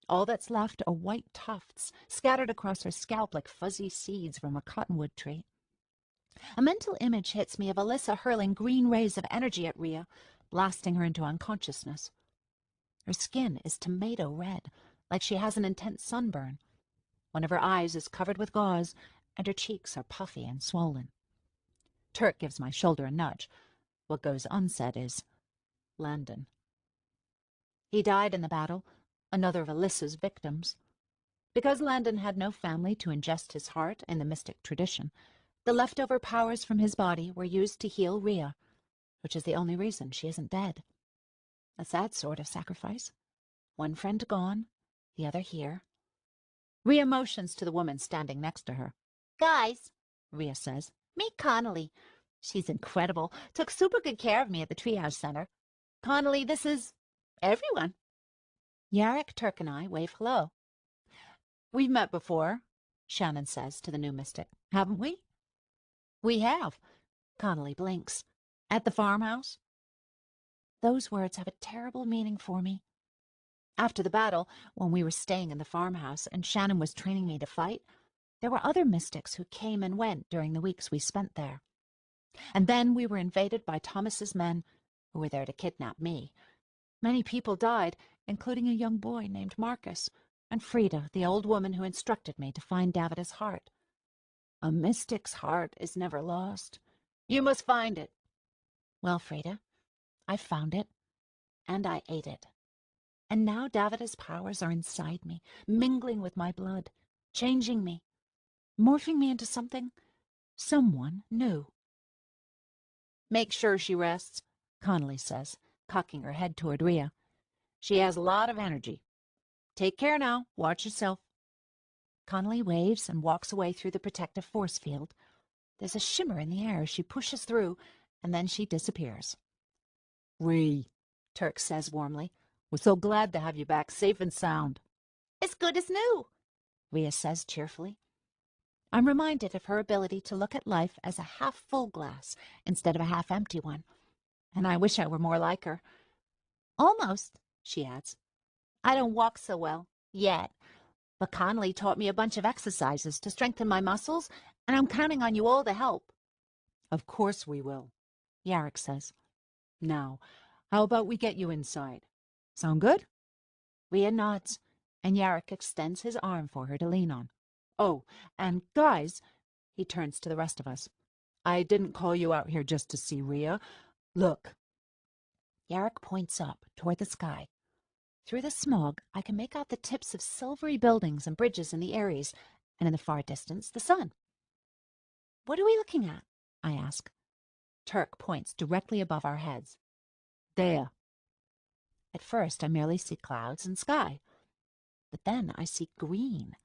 All that's left are white tufts scattered across her scalp like fuzzy seeds from a cottonwood tree. A mental image hits me of Alyssa hurling green rays of energy at Rhea, blasting her into unconsciousness. Her skin is tomato red, like she has an intense sunburn. One of her eyes is covered with gauze, and her cheeks are puffy and swollen. Turk gives my shoulder a nudge. What goes unsaid is, Landon. He died in the battle, another of Alyssa's victims. Because Landon had no family to ingest his heart in the mystic tradition, the leftover powers from his body were used to heal Rhea, which is the only reason she isn't dead. A sad sort of sacrifice. One friend gone, the other here. Rhea motions to the woman standing next to her. Guys, Rhea says. meet Connolly. She's incredible. Took super good care of me at the Treehouse Center. Connolly, this is everyone. Yarrick, Turk, and I wave hello. We've met before, Shannon says to the new mystic. Haven't we? We have. Connolly blinks. At the farmhouse? Those words have a terrible meaning for me. After the battle, when we were staying in the farmhouse and Shannon was training me to fight, there were other mystics who came and went during the weeks we spent there. And then we were invaded by Thomas's men, who were there to kidnap me. Many people died, including a young boy named Marcus, and Frida, the old woman who instructed me to find Davida's heart. A mystic's heart is never lost. You must find it. Well, Frida, I found it, and I ate it. And now Davida's powers are inside me, mingling with my blood, changing me, morphing me into someone new. Make sure she rests, Connolly says, cocking her head toward Rhea. She has a lot of energy. Take care now. Watch yourself. Connolly waves and walks away through the protective force field. There's a shimmer in the air as she pushes through, and then she disappears. Rhea, Turk says warmly. We're so glad to have you back safe and sound. As good as new, Rhea says cheerfully. I'm reminded of her ability to look at life as a half-full glass instead of a half-empty one, and I wish I were more like her. Almost, She adds. I don't walk so well, yet, but Connolly taught me a bunch of exercises to strengthen my muscles, and I'm counting on you all to help. Of course we will, Yarrick says. Now, how about we get you inside? Sound good? Rhea nods, and Yarrick extends his arm for her to lean on. Oh, and guys, he turns to the rest of us. I didn't call you out here just to see Rhea. Look. Yarrick points up toward the sky. Through the smog, I can make out the tips of silvery buildings and bridges in the Aries, and in the far distance, the sun. What are we looking at? I ask. Turk points directly above our heads. There. At first, I merely see clouds and sky. But then I see green.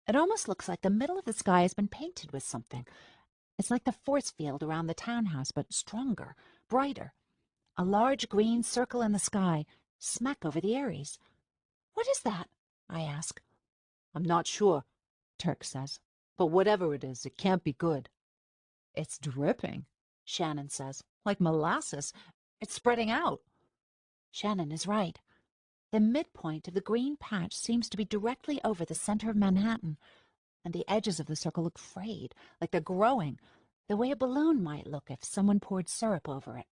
It almost looks like the middle of the sky has been painted with something. It's like the force field around the townhouse, but stronger, brighter. A large green circle in the sky, smack over the Aries. What is that? I ask. I'm not sure, Turk says. But whatever it is, it can't be good. It's dripping, Shannon says, like molasses. It's spreading out. Shannon is right. The midpoint of the green patch seems to be directly over the center of Manhattan, and the edges of the circle look frayed, like they're growing, the way a balloon might look if someone poured syrup over it.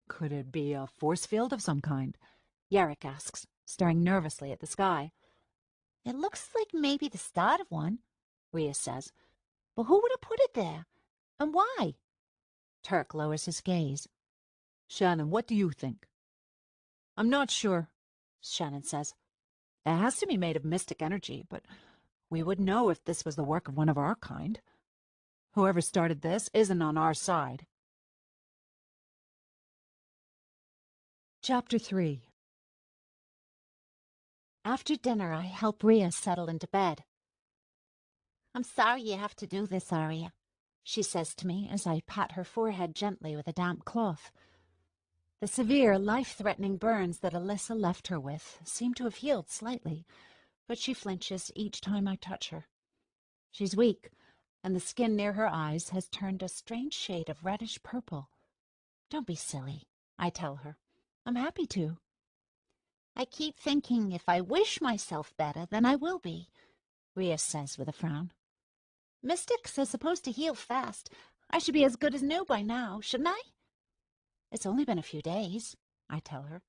Could it be a force field of some kind? Yarrick asks, staring nervously at the sky. It looks like maybe the start of one, Rhea says. But who would have put it there? And why? Turk lowers his gaze. Shannon, what do you think? I'm not sure, Shannon says. It has to be made of mystic energy, but we would know if this was the work of one of our kind. Whoever started this isn't on our side. Chapter 3. After dinner, I help Rhea settle into bed. I'm sorry you have to do this, Arya, she says to me as I pat her forehead gently with a damp cloth. The severe, life-threatening burns that Alyssa left her with seem to have healed slightly, but she flinches each time I touch her. She's weak, and the skin near her eyes has turned a strange shade of reddish purple. Don't be silly, I tell her. I'm happy to. I keep thinking if I wish myself better, then I will be, Rhea says with a frown. Mystics are supposed to heal fast. I should be as good as new by now, shouldn't I? It's only been a few days, I tell her.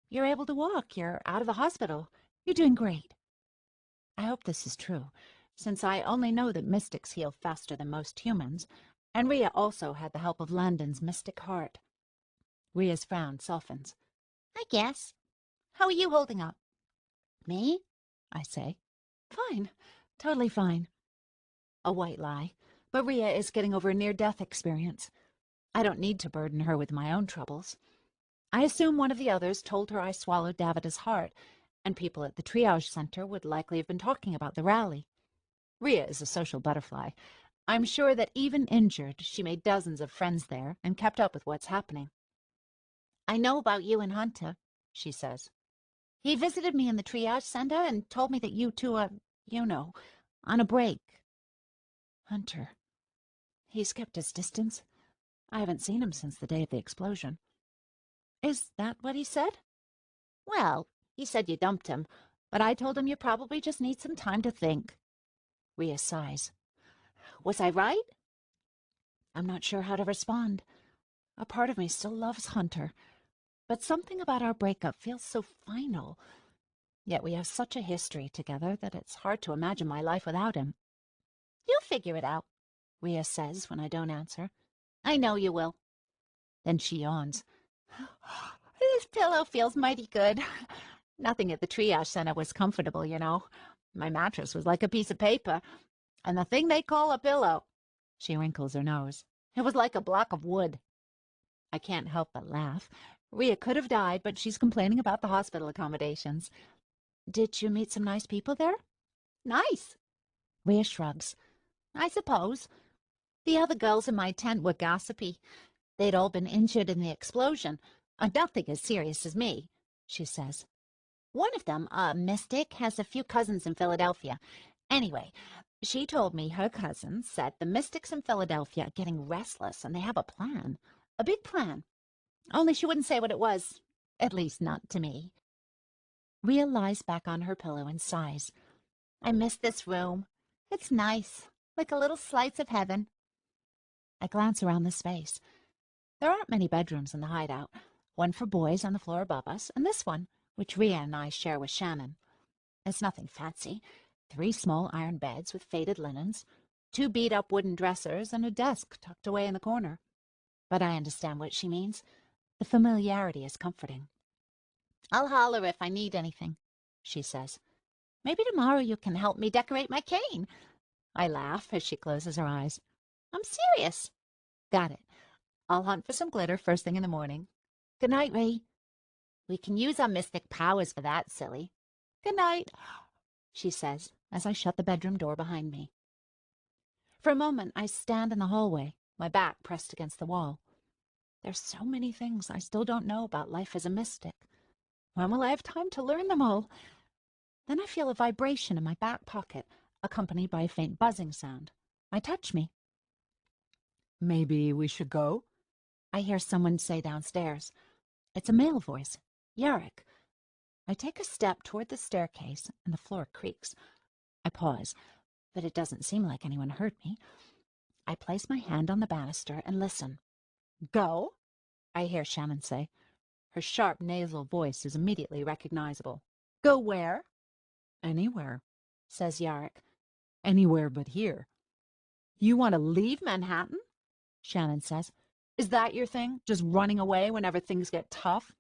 You're able to walk. You're out of the hospital. You're doing great. I hope this is true, since I only know that mystics heal faster than most humans, and Rhea also had the help of Landon's mystic heart. Rhea's frown softens. I guess. How are you holding up? Me? I say. Fine. Totally fine. A white lie. But Rhea is getting over a near-death experience. I don't need to burden her with my own troubles. I assume one of the others told her I swallowed Davida's heart, and people at the triage center would likely have been talking about the rally. Rhea is a social butterfly. I'm sure that even injured, she made dozens of friends there and kept up with what's happening. I know about you and Hunter, she says. He visited me in the triage center and told me that you two are, on a break. Hunter. He's kept his distance. I haven't seen him since the day of the explosion. Is that what he said? Well, he said you dumped him, but I told him you probably just need some time to think. Rhea sighs. Was I right? I'm not sure how to respond. A part of me still loves Hunter, but something about our breakup feels so final. Yet we have such a history together that it's hard to imagine my life without him. You'll figure it out, Rhea says when I don't answer. I know you will. Then she yawns. This pillow feels mighty good. Nothing at the triage center was comfortable, you know. My mattress was like a piece of paper, and the thing they call a pillow. She wrinkles her nose. It was like a block of wood. I can't help but laugh. Rhea could have died, but she's complaining about the hospital accommodations. Did you meet some nice people there? Nice. Rhea shrugs. I suppose. The other girls in my tent were gossipy. They'd all been injured in the explosion. Nothing as serious as me, she says. One of them, a mystic, has a few cousins in Philadelphia. Anyway, she told me her cousins said the mystics in Philadelphia are getting restless and they have a plan. A big plan. Only she wouldn't say what it was. At least not to me. Rhea lies back on her pillow and sighs. I miss this room. It's nice, like a little slice of heaven. I glance around the space. There aren't many bedrooms in the hideout. One for boys on the floor above us, and this one, which Rhea and I share with Shannon. It's nothing fancy. 3 small iron beds with faded linens, 2 beat-up wooden dressers, and a desk tucked away in the corner. But I understand what she means. The familiarity is comforting. I'll holler if I need anything, she says. Maybe tomorrow you can help me decorate my cane. I laugh as she closes her eyes. I'm serious. Got it. I'll hunt for some glitter first thing in the morning. Good night, Rhea. We can use our mystic powers for that, silly. Good night, she says as I shut the bedroom door behind me. For a moment, I stand in the hallway, my back pressed against the wall. There's so many things I still don't know about life as a mystic. When will I have time to learn them all? Then I feel a vibration in my back pocket, accompanied by a faint buzzing sound. I touch me. Maybe we should go? I hear someone say downstairs. It's a male voice, Yarrick. I take a step toward the staircase, and the floor creaks. I pause, but it doesn't seem like anyone heard me. I place my hand on the banister and listen. Go? I hear Shannon say. Her sharp nasal voice is immediately recognizable. Go where? Anywhere, says Yarrick. Anywhere but here. You want to leave Manhattan? Shannon says. Is that your thing? Just running away whenever things get tough?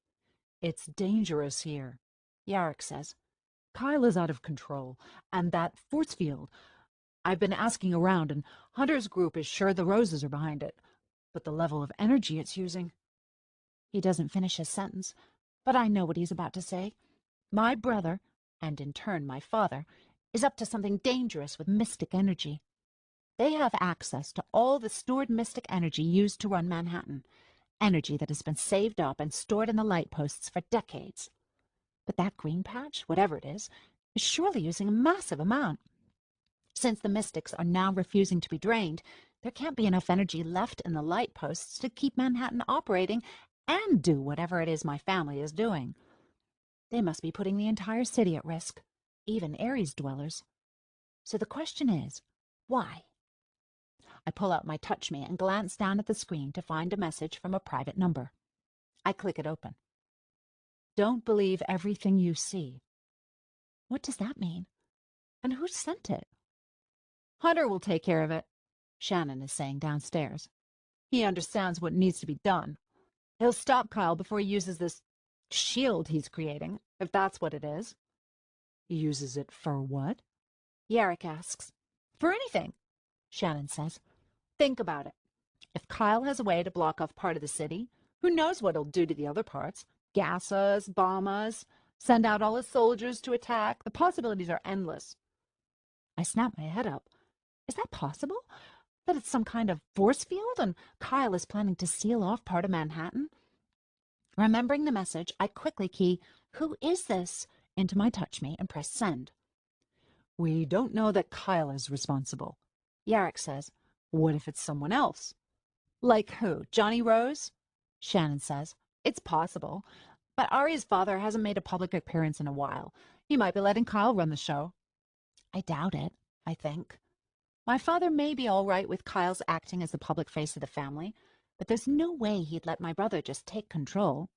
It's dangerous here, Yarrick says. Kyle is out of control, and that force field. I've been asking around, and Hunter's group is sure the Roses are behind it. But the level of energy it's using... He doesn't finish his sentence, but I know what he's about to say. My brother, and in turn my father, is up to something dangerous with mystic energy. They have access to all the stored mystic energy used to run Manhattan, energy that has been saved up and stored in the light posts for decades. But that green patch, whatever it is surely using a massive amount. Since the mystics are now refusing to be drained, there can't be enough energy left in the light posts to keep Manhattan operating and do whatever it is my family is doing. They must be putting the entire city at risk, even Ares dwellers. So the question is, why? I pull out my Touch Me and glance down at the screen to find a message from a private number. I click it open. Don't believe everything you see. What does that mean? And who sent it? Hunter will take care of it, Shannon is saying downstairs. He understands what needs to be done. He'll stop Kyle before he uses this shield he's creating, if that's what it is. He uses it for what? Yarrick asks. For anything, Shannon says. Think about it. If Kyle has a way to block off part of the city, who knows what he'll do to the other parts? Gas us, bomb us, send out all his soldiers to attack. The possibilities are endless. I snap my head up. Is that possible? That it's some kind of force field and Kyle is planning to seal off part of Manhattan? Remembering the message, I quickly key, "Who is this?" into my TouchMe and press send. We don't know that Kyle is responsible, Yarrick says. What if it's someone else? Like who? Johnny Rose? Shannon says. It's possible, but Ari's father hasn't made a public appearance in a while. He might be letting Kyle run the show. I doubt it, I think. My father may be all right with Kyle's acting as the public face of the family, but there's no way he'd let my brother just take control.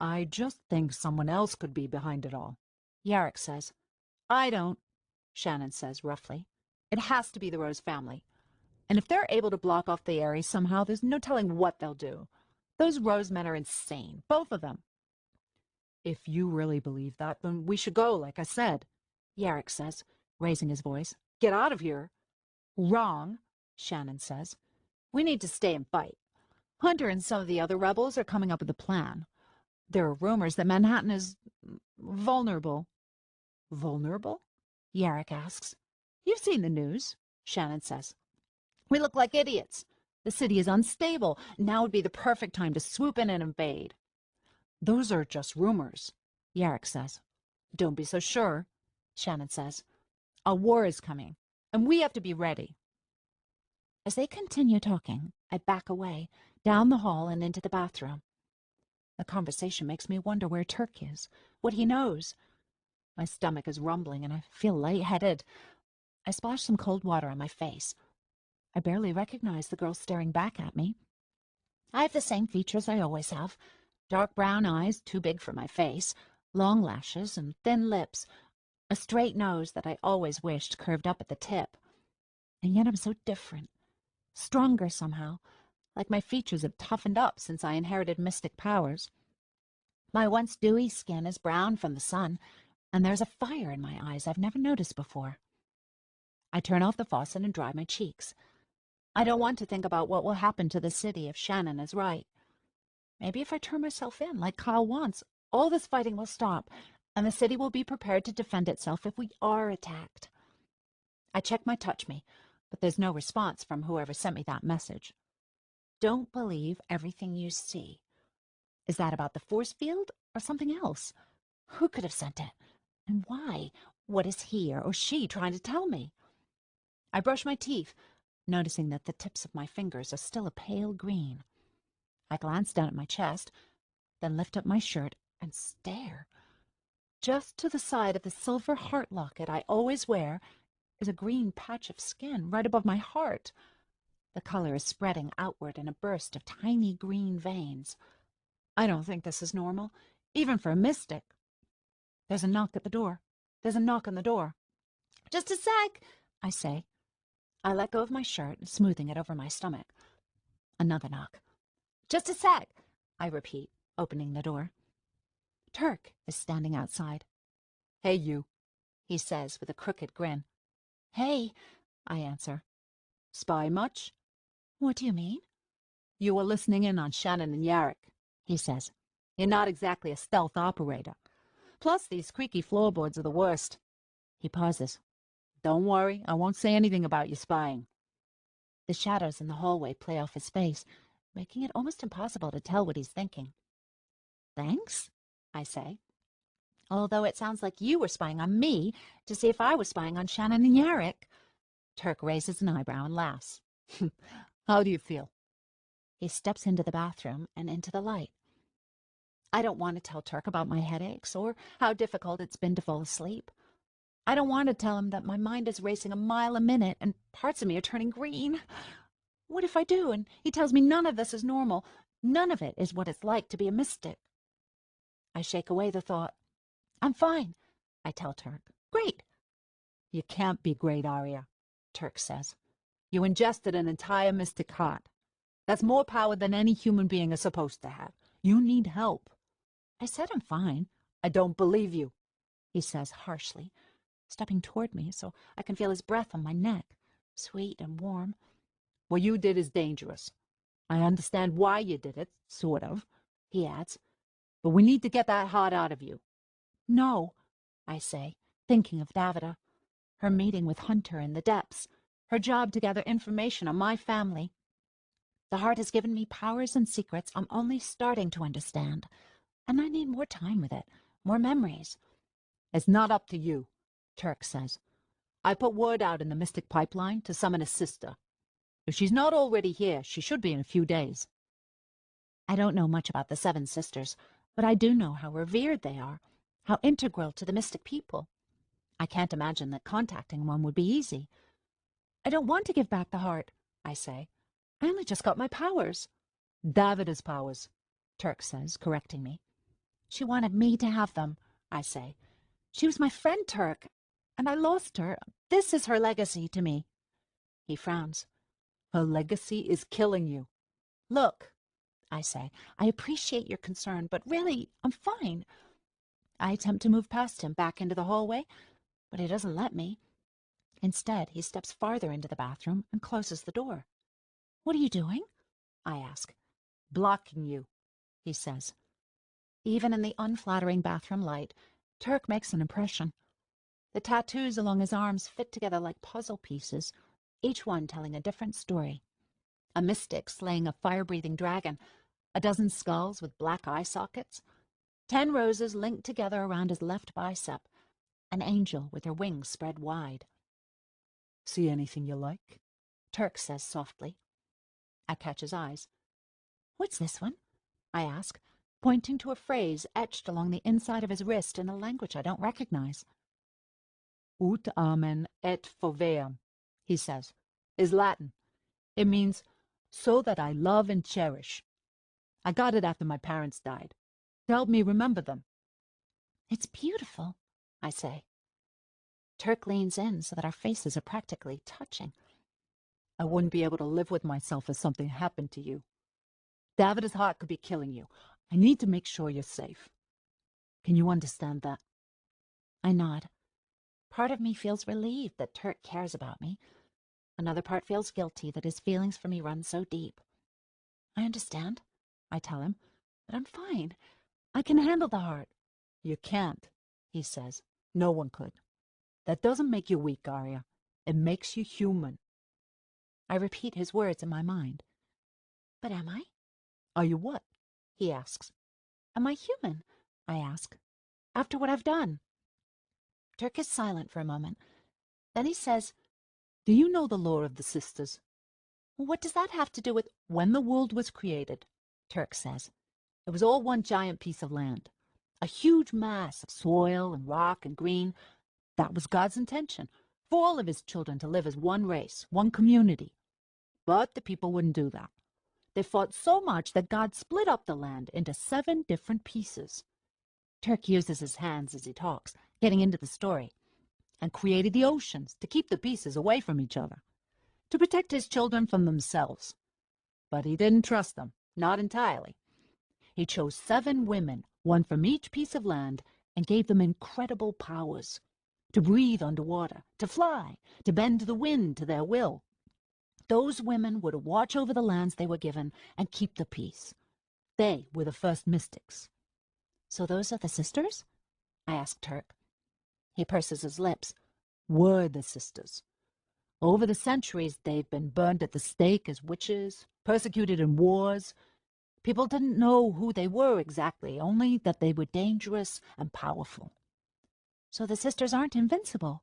I just think someone else could be behind it all, Yarrick says. I don't, Shannon says roughly. It has to be the Rose family. And if they're able to block off the area somehow, there's no telling what they'll do. Those Rose men are insane, both of them. If you really believe that, then we should go, like I said, Yarrick says, raising his voice. Get out of here. Wrong, Shannon says. We need to stay and fight. Hunter and some of the other rebels are coming up with a plan. There are rumors that Manhattan is vulnerable. Vulnerable? Yarrick asks. You've seen the news, Shannon says. We look like idiots. The city is unstable. Now would be the perfect time to swoop in and invade. Those are just rumors, Yarrick says. Don't be so sure, Shannon says. A war is coming, and we have to be ready. As they continue talking, I back away, down the hall and into the bathroom. The conversation makes me wonder where Turk is, what he knows. My stomach is rumbling, and I feel lightheaded. I splash some cold water on my face. I barely recognize the girl staring back at me. I have the same features I always have. Dark brown eyes, too big for my face, long lashes and thin lips, a straight nose that I always wished curved up at the tip. And yet I'm so different, stronger somehow, like my features have toughened up since I inherited mystic powers. My once dewy skin is brown from the sun, and there's a fire in my eyes I've never noticed before. I turn off the faucet and dry my cheeks. I don't want to think about what will happen to the city if Shannon is right. Maybe if I turn myself in, like Kyle wants, all this fighting will stop, and the city will be prepared to defend itself if we are attacked. I check my TouchMe, but there's no response from whoever sent me that message. Don't believe everything you see. Is that about the force field or something else? Who could have sent it? And why? What is he or she trying to tell me? I brush my teeth, noticing that the tips of my fingers are still a pale green. I glance down at my chest, then lift up my shirt and stare. Just to the side of the silver heart locket I always wear is a green patch of skin right above my heart. The color is spreading outward in a burst of tiny green veins. I don't think this is normal, even for a mystic. There's a knock at the door. There's a knock on the door. Just a sec, I say. I let go of my shirt, smoothing it over my stomach. Another knock. Just a sec, I repeat, opening the door. Turk is standing outside. Hey, you, he says with a crooked grin. Hey, I answer. Spy much? What do you mean? You were listening in on Shannon and Yarrick, he says. You're not exactly a stealth operator. Plus, these creaky floorboards are the worst. He pauses. Don't worry, I won't say anything about you spying. The shadows in the hallway play off his face, making it almost impossible to tell what he's thinking. Thanks, I say. Although it sounds like you were spying on me to see if I was spying on Shannon and Yarrick. Turk raises an eyebrow and laughs. How do you feel? He steps into the bathroom and into the light. I don't want to tell Turk about my headaches or how difficult it's been to fall asleep. I don't want to tell him that my mind is racing a mile a minute and parts of me are turning green. What if I do and he tells me none of this is normal? None of it is what it's like to be a mystic. I shake away the thought. I'm fine, I tell Turk. Great. You can't be great, Arya, Turk says. You ingested an entire mystic heart. That's more power than any human being is supposed to have. You need help. I said I'm fine. I don't believe you, he says harshly. stepping toward me so I can feel his breath on my neck, sweet and warm. What you did is dangerous. I understand why you did it, sort of, he adds. But we need to get that heart out of you. No, I say, thinking of Davida, her meeting with Hunter in the depths, her job to gather information on my family. The heart has given me powers and secrets I'm only starting to understand, and I need more time with it, more memories. It's not up to you, Turk says. I put word out in the Mystic Pipeline to summon his sister. If she's not already here, she should be in a few days. I don't know much about the Seven Sisters, but I do know how revered they are, how integral to the Mystic people. I can't imagine that contacting one would be easy. I don't want to give back the heart, I say. I only just got my powers. Davida's powers, Turk says, correcting me. She wanted me to have them, I say. She was my friend, Turk, and I lost her. This is her legacy to me. He frowns. Her legacy is killing you. Look, I say, I appreciate your concern, but really, I'm fine. I attempt to move past him back into the hallway, but he doesn't let me. Instead, he steps farther into the bathroom and closes the door. What are you doing? I ask. Blocking you, he says. Even in the unflattering bathroom light, Turk makes an impression. The tattoos along his arms fit together like puzzle pieces, each one telling a different story. A mystic slaying a fire-breathing dragon, a dozen skulls with black eye sockets, 10 roses linked together around his left bicep, an angel with her wings spread wide. See anything you like? Turk says softly. I catch his eyes. What's this one? I ask, pointing to a phrase etched along the inside of his wrist in a language I don't recognize. Ut amen et foveam, he says, is Latin. It means, so that I love and cherish. I got it after my parents died, to help me remember them. It's beautiful, I say. Turk leans in so that our faces are practically touching. I wouldn't be able to live with myself if something happened to you. Davida's heart could be killing you. I need to make sure you're safe. Can you understand that? I nod. Part of me feels relieved that Turk cares about me. Another part feels guilty that his feelings for me run so deep. I understand, I tell him, but I'm fine. I can handle the heart. You can't, he says. No one could. That doesn't make you weak, Arya. It makes you human. I repeat his words in my mind. But am I? Are you what? He asks. Am I human? I ask. After what I've done. Turk is silent for a moment. Then he says, Do you know the lore of the sisters? What does that have to do with... When the world was created, Turk says, it was all one giant piece of land. A huge mass of soil and rock and green. That was God's intention, for all of his children to live as one race, one community. But the people wouldn't do that. They fought so much that God split up the land into 7 different pieces. Turk uses his hands as he talks, getting into the story. And created the oceans to keep the pieces away from each other, to protect his children from themselves. But he didn't trust them, not entirely. He chose 7 women, one from each piece of land, and gave them incredible powers. To breathe underwater, to fly, to bend the wind to their will. Those women were to watch over the lands they were given and keep the peace. They were the first mystics. So those are the sisters? I ask Turk. He purses his lips. Were the sisters. Over the centuries, they've been burned at the stake as witches, persecuted in wars. People didn't know who they were exactly, only that they were dangerous and powerful. So the sisters aren't invincible?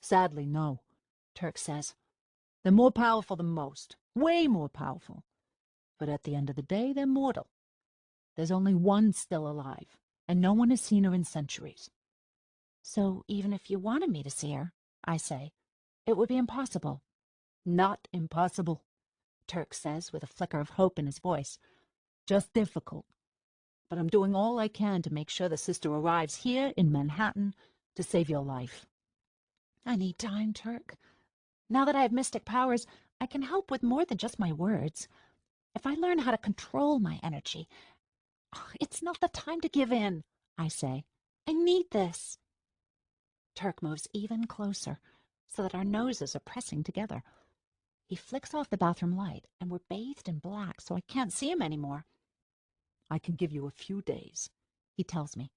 Sadly, no, Turk says. They're more powerful than most, way more powerful. But at the end of the day, they're mortal. There's only one still alive, and no one has seen her in centuries. So even if you wanted me to see her, I say, it would be impossible. Not impossible, Turk says with a flicker of hope in his voice. Just difficult. But I'm doing all I can to make sure the sister arrives here in Manhattan to save your life. I need time, Turk. Now that I have mystic powers, I can help with more than just my words. If I learn how to control my energy... It's not the time to give in, I say. I need this. Turk moves even closer, so that our noses are pressing together. He flicks off the bathroom light, and we're bathed in black, so I can't see him anymore. I can give you a few days, he tells me,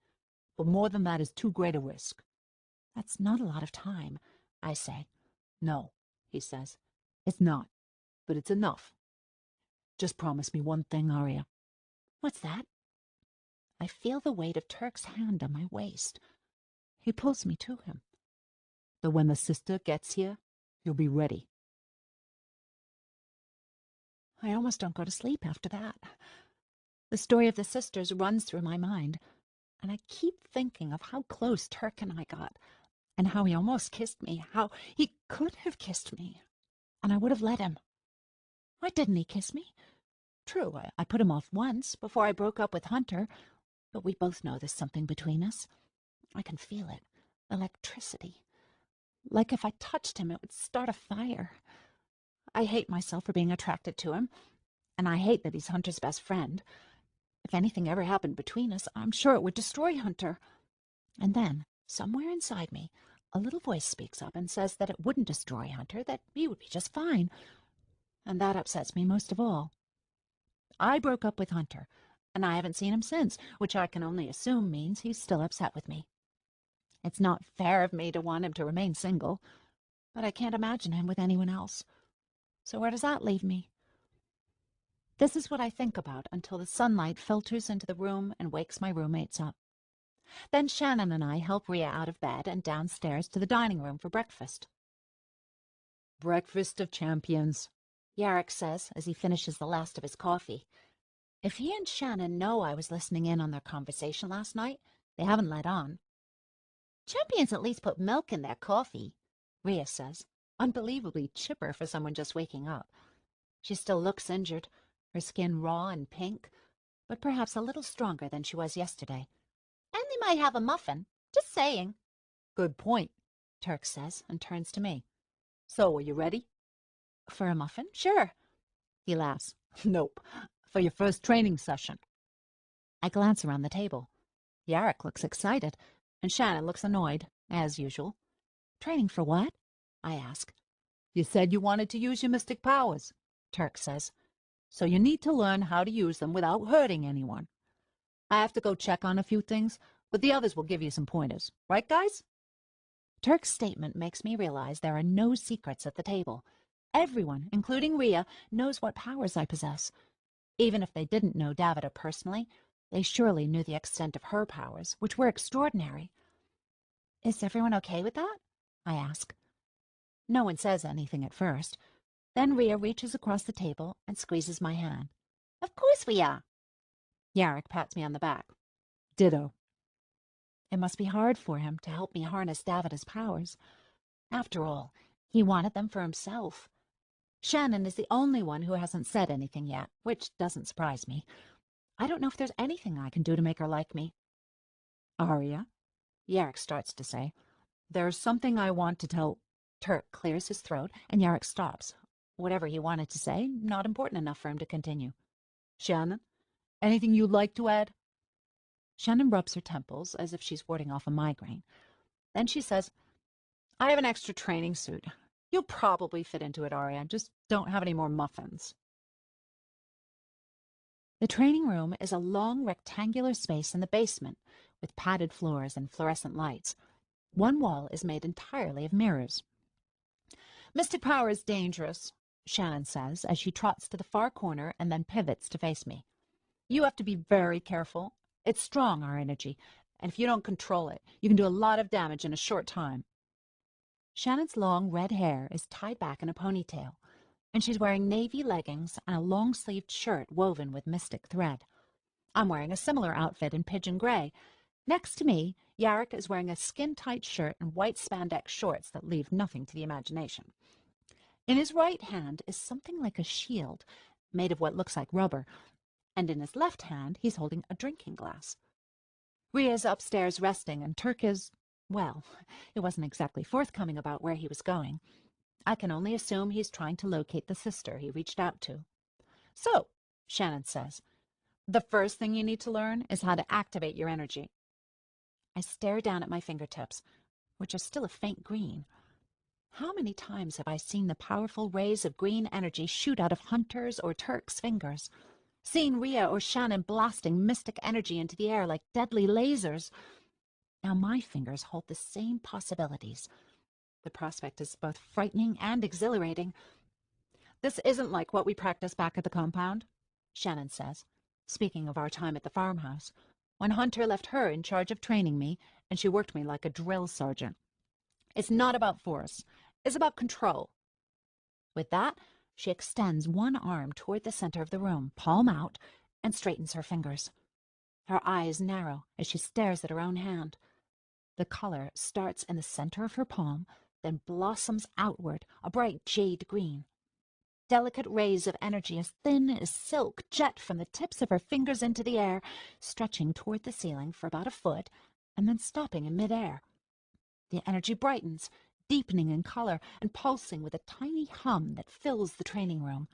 but more than that is too great a risk. That's not a lot of time, I say. No, he says. It's not, but it's enough. Just promise me one thing, Arya. What's that? I feel the weight of Turk's hand on my waist. He pulls me to him. That when the sister gets here, you'll be ready. I almost don't go to sleep after that. The story of the sisters runs through my mind, and I keep thinking of how close Turk and I got, and how he almost kissed me, how he could have kissed me, and I would have let him. Why didn't he kiss me? True, I put him off once, before I broke up with Hunter, but we both know there's something between us. I can feel it. Electricity. Like if I touched him, it would start a fire. I hate myself for being attracted to him, and I hate that he's Hunter's best friend. If anything ever happened between us, I'm sure it would destroy Hunter. And then, somewhere inside me, a little voice speaks up and says that it wouldn't destroy Hunter, that he would be just fine. And that upsets me most of all. I broke up with Hunter, and I haven't seen him since, which I can only assume means he's still upset with me. It's not fair of me to want him to remain single, but I can't imagine him with anyone else. So where does that leave me? This is what I think about until the sunlight filters into the room and wakes my roommates up. Then Shannon and I help Rhea out of bed and downstairs to the dining room for breakfast. Breakfast of champions, Yarrick says as he finishes the last of his coffee. If he and Shannon know I was listening in on their conversation last night, they haven't let on. Champions at least put milk in their coffee, Rhea says, unbelievably chipper for someone just waking up. She still looks injured, her skin raw and pink, but perhaps a little stronger than she was yesterday. And they might have a muffin, just saying. Good point, Turk says and turns to me. So, are you ready? For a muffin? Sure. He laughs. Nope, for your first training session. I glance around the table. Yarrick looks excited, and Shannon looks annoyed, as usual. Training for what? I ask. You said you wanted to use your mystic powers, Turk says. So you need to learn how to use them without hurting anyone. I have to go check on a few things, but the others will give you some pointers. Right, guys? Turk's statement makes me realize there are no secrets at the table. Everyone, including Rhea, knows what powers I possess. Even if they didn't know Davida personally, they surely knew the extent of her powers, which were extraordinary. Is everyone okay with that? I ask. No one says anything at first. Then Rhea reaches across the table and squeezes my hand. Of course we are. Yarrick pats me on the back. Ditto. It must be hard for him to help me harness Davida's powers. After all, he wanted them for himself. Shannon is the only one who hasn't said anything yet, which doesn't surprise me. I don't know if there's anything I can do to make her like me. Arya, Yarrick starts to say. there's something I want to tell. Turk clears his throat, and Yarrick stops. Whatever he wanted to say, not important enough for him to continue. Shannon, anything you'd like to add? Shannon rubs her temples as if she's warding off a migraine. Then she says, I have an extra training suit. You'll probably fit into it, Arya. Just don't have any more muffins. The training room is a long rectangular space in the basement with padded floors and fluorescent lights. One wall is made entirely of mirrors. Mystic power is dangerous, Shannon says as she trots to the far corner and then pivots to face me. You have to be very careful. It's strong, our energy, and if you don't control it, you can do a lot of damage in a short time. Shannon's long red hair is tied back in a ponytail, and she's wearing navy leggings and a long-sleeved shirt woven with mystic thread. I'm wearing a similar outfit in pigeon gray. Next to me, Yarrick is wearing a skin-tight shirt and white spandex shorts that leave nothing to the imagination. In his right hand is something like a shield, made of what looks like rubber, and in his left hand he's holding a drinking glass. Rhea's upstairs resting, and Turk is, well, he wasn't exactly forthcoming about where he was going. I can only assume he's trying to locate the sister he reached out to. So, Shannon says, the first thing you need to learn is how to activate your energy. I stare down at my fingertips. which are still a faint green. How many times have I seen the powerful rays of green energy shoot out of Hunter's or Turk's fingers? Seen Rhea or Shannon blasting mystic energy into the air like deadly lasers. Now my fingers hold the same possibilities. The prospect is both frightening and exhilarating. This isn't like what we practice back at the compound, Shannon says, speaking of our time at the farmhouse, when Hunter left her in charge of training me, and she worked me like a drill sergeant. It's not about force. It's about control. With that, she extends one arm toward the center of the room, palm out, and straightens her fingers. Her eyes narrow as she stares at her own hand. The color starts in the center of her palm, then blossoms outward, a bright jade green. Delicate rays of energy as thin as silk jet from the tips of her fingers into the air, stretching toward the ceiling for about a foot, and then stopping in midair. The energy brightens, deepening in color and pulsing with a tiny hum that fills the training room.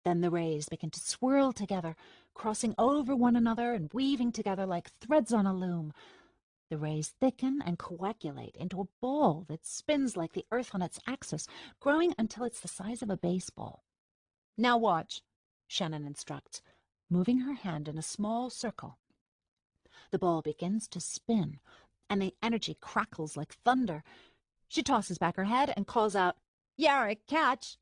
Then the rays begin to swirl together, crossing over one another and weaving together like threads on a loom. The rays thicken and coagulate into a ball that spins like the earth on its axis, growing until it's the size of a baseball. Now watch, Shannon instructs, moving her hand in a small circle. The ball begins to spin, and the energy crackles like thunder. She tosses back her head and calls out, "Yarrick, catch!"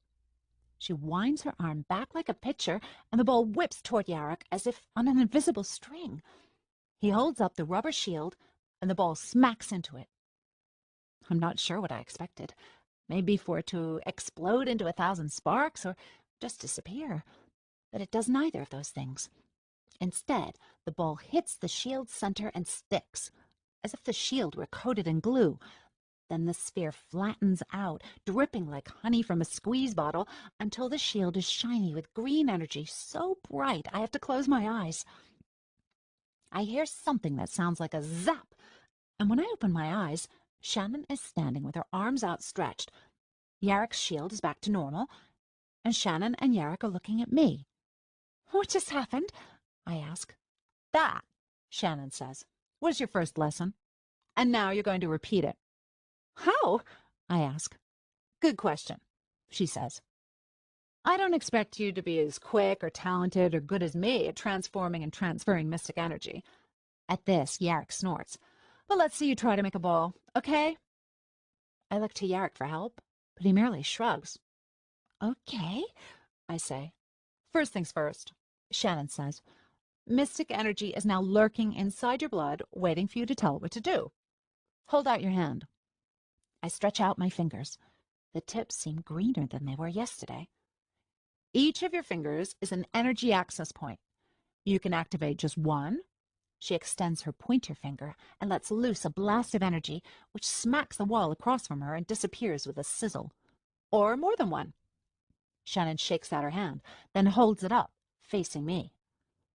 She winds her arm back like a pitcher, and the ball whips toward Yarrick as if on an invisible string. He holds up the rubber shield, and the ball smacks into it. I'm not sure what I expected. Maybe for it to explode into 1,000 sparks or just disappear. But it does neither of those things. Instead, the ball hits the shield's center and sticks, as if the shield were coated in glue. Then the sphere flattens out, dripping like honey from a squeeze bottle, until the shield is shiny with green energy so bright I have to close my eyes. I hear something that sounds like a zap, and when I open my eyes, Shannon is standing with her arms outstretched. Yarrick's shield is back to normal, and Shannon and Yarrick are looking at me. "What just happened?" I ask. "That," Shannon says, "was your first lesson, and now you're going to repeat it." "How?" I ask. "Good question," she says. "I don't expect you to be as quick or talented or good as me at transforming and transferring mystic energy." At this, Yarrick snorts. "But let's see you try to make a ball, okay?" I look to Yarrick for help, but he merely shrugs. "Okay," I say. "First things first," Shannon says. "Mystic energy is now lurking inside your blood, waiting for you to tell it what to do. Hold out your hand." I stretch out my fingers. The tips seem greener than they were yesterday. "Each of your fingers is an energy access point. You can activate just one." She extends her pointer finger and lets loose a blast of energy, which smacks the wall across from her and disappears with a sizzle. "Or more than one." Shannon shakes out her hand, then holds it up, facing me.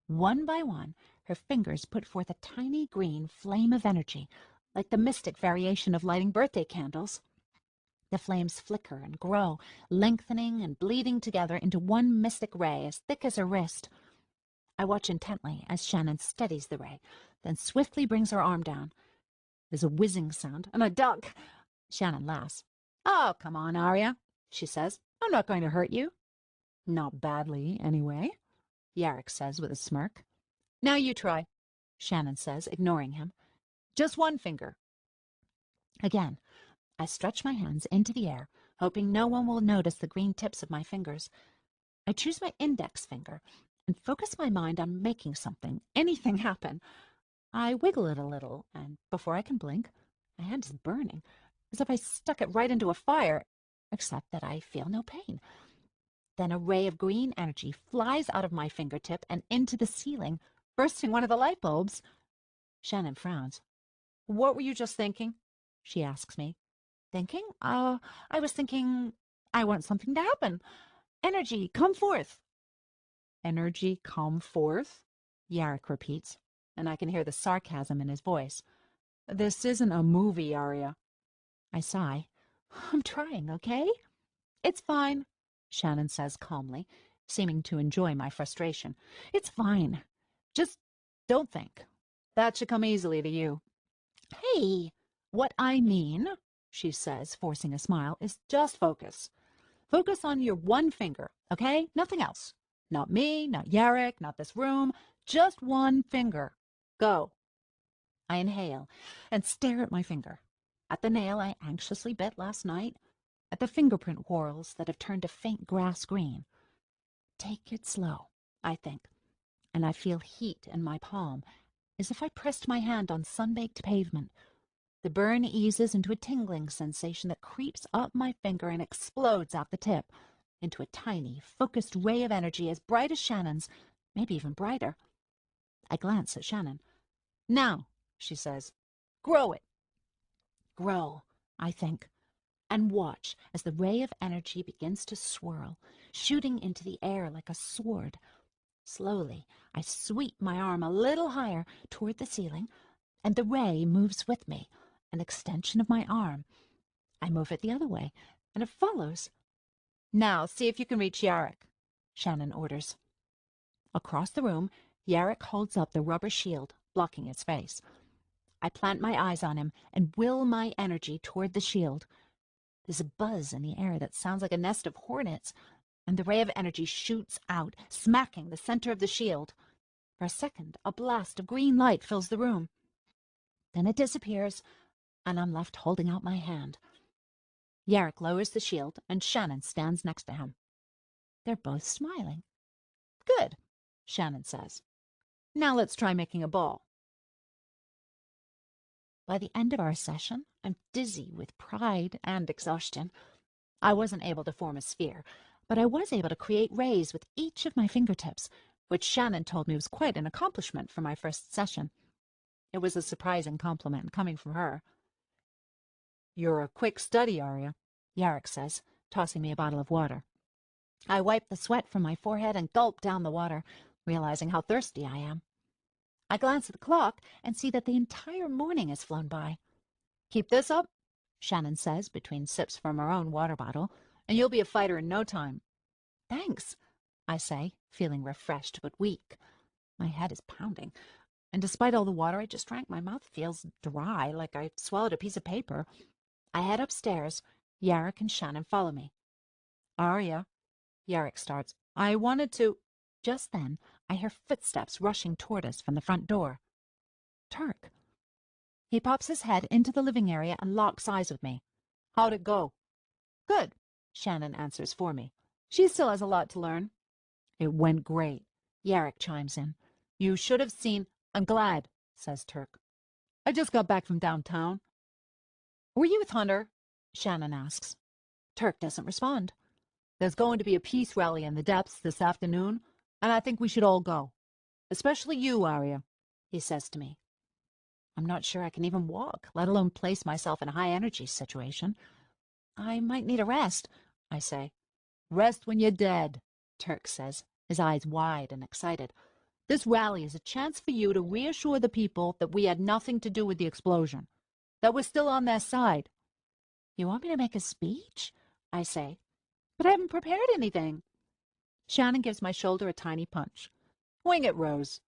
One by one, her fingers put forth a tiny green flame of energy, like the mystic variation of lighting birthday candles. The flames flicker and grow, lengthening and bleeding together into one mystic ray as thick as her wrist. I watch intently as Shannon steadies the ray, then swiftly brings her arm down. There's a whizzing sound, and I duck. Shannon laughs. "Oh, come on, Arya," she says. "I'm not going to hurt you." "Not badly, anyway," Yarrick says with a smirk. "Now you try," Shannon says, ignoring him. "Just one finger." Again, I stretch my hands into the air, hoping no one will notice the green tips of my fingers. I choose my index finger and focus my mind on making something, anything happen. I wiggle it a little, and before I can blink, my hand is burning, as if I stuck it right into a fire, except that I feel no pain. Then a ray of green energy flies out of my fingertip and into the ceiling, bursting one of the light bulbs. Shannon frowns. "What were you just thinking?" she asks me. "Thinking? I was thinking I want something to happen. Energy, come forth." "Energy, come forth?" Yarrick repeats, and I can hear the sarcasm in his voice. "This isn't a movie, Arya." I sigh. "I'm trying, okay?" "It's fine," Shannon says calmly, seeming to enjoy my frustration. "It's fine. Just don't think. That should come easily to you." "Hey, What I mean, she says, forcing a smile, is just focus. Focus on your one finger, okay? Nothing else. Not me, not Yarek, not this room. Just one finger. Go. I inhale and stare at my finger. At the nail I anxiously bit last night. At the fingerprint whorls that have turned a faint grass green. Take it slow, I think, and I feel heat in my palm, as if I pressed my hand on sun-baked pavement. The burn eases into a tingling sensation that creeps up my finger and explodes out the tip, into a tiny, focused ray of energy as bright as Shannon's, maybe even brighter. I glance at Shannon. Now, she says, grow it. Grow, I think, and watch as the ray of energy begins to swirl, shooting into the air like a sword. Slowly, I sweep my arm a little higher toward the ceiling, and the ray moves with me, an extension of my arm. I move it the other way, and it follows. Now, see if you can reach Yarek, Shannon orders. Across the room, Yarek holds up the rubber shield, blocking his face. I plant my eyes on him and will my energy toward the shield. There's a buzz in the air that sounds like a nest of hornets, and the ray of energy shoots out, smacking the center of the shield. For a second, a blast of green light fills the room. Then it disappears, and I'm left holding out my hand. Yarek lowers the shield, and Shannon stands next to him. They're both smiling. Good, Shannon says. Now let's try making a ball. By the end of our session, I'm dizzy with pride and exhaustion. I wasn't able to form a sphere, but I was able to create rays with each of my fingertips, which Shannon told me was quite an accomplishment for my first session. It was a surprising compliment coming from her. You're a quick study, Arya, Yarek says, tossing me a bottle of water. I wipe the sweat from my forehead and gulp down the water, realizing how thirsty I am. I glance at the clock and see that the entire morning has flown by. Keep this up, Shannon says between sips from her own water bottle, and you'll be a fighter in no time. Thanks, I say, feeling refreshed but weak. My head is pounding, and despite all the water I just drank, my mouth feels dry, like I swallowed a piece of paper. I head upstairs. Yarek and Shannon follow me. Arya, Yarek starts. I wanted to... Just then, I hear footsteps rushing toward us from the front door. Turk. He pops his head into the living area and locks eyes with me. How'd it go? Good, Shannon answers for me. She still has a lot to learn. It went great, Yarek chimes in. You should have seen... I'm glad, says Turk. I just got back from downtown. Were you with Hunter? Shannon asks. Turk doesn't respond. There's going to be a peace rally in the depths this afternoon, and I think we should all go. Especially you, Arya, he says to me. I'm not sure I can even walk, let alone place myself in a high-energy situation. I might need a rest, I say. Rest when you're dead, Turk says, his eyes wide and excited. This rally is a chance for you to reassure the people that we had nothing to do with the explosion, that we're still on their side. You want me to make a speech? I say. But I haven't prepared anything. Shannon gives my shoulder a tiny punch. Wing it, Rose.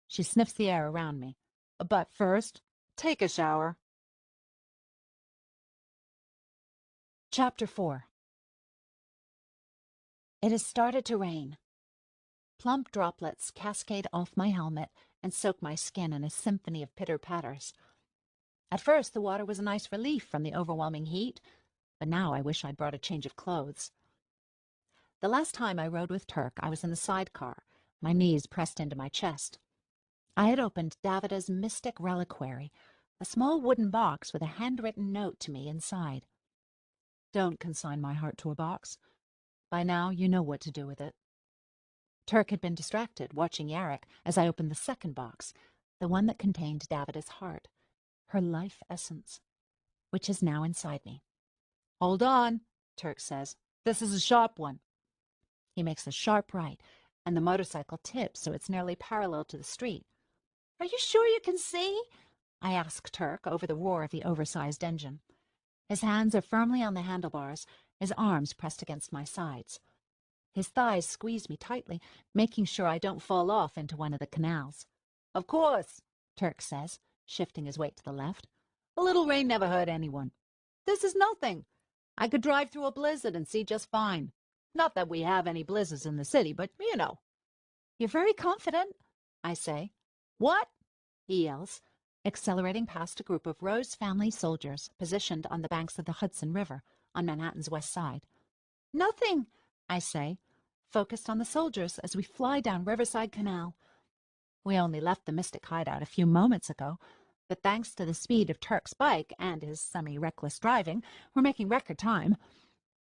She sniffs the air around me. But first, take a shower. Chapter 4. It has started to rain. Plump droplets cascade off my helmet and soak my skin in a symphony of pitter-patters. At first, the water was a nice relief from the overwhelming heat, but now I wish I'd brought a change of clothes. The last time I rode with Turk, I was in the sidecar, my knees pressed into my chest. I had opened Davida's mystic reliquary, a small wooden box with a handwritten note to me inside. Don't consign my heart to a box. By now, you know what to do with it. Turk had been distracted, watching Yarek as I opened the second box, the one that contained Davida's heart, her life essence, which is now inside me. Hold on, Turk says. This is a sharp one. He makes a sharp right, and the motorcycle tips so it's nearly parallel to the street. Are you sure you can see? I ask Turk over the roar of the oversized engine. His hands are firmly on the handlebars, his arms pressed against my sides. His thighs squeeze me tightly, making sure I don't fall off into one of the canals. Of course, Turk says, shifting his weight to the left. A little rain never hurt anyone. This is nothing. I could drive through a blizzard and see just fine. Not that we have any blizzards in the city, but you know." "You're very confident," I say. "What?" he yells, accelerating past a group of Rose family soldiers positioned on the banks of the Hudson River on Manhattan's west side. "Nothing," I say, focused on the soldiers as we fly down Riverside Canal. We only left the Mystic hideout a few moments ago, but thanks to the speed of Turk's bike and his semi-reckless driving, we're making record time.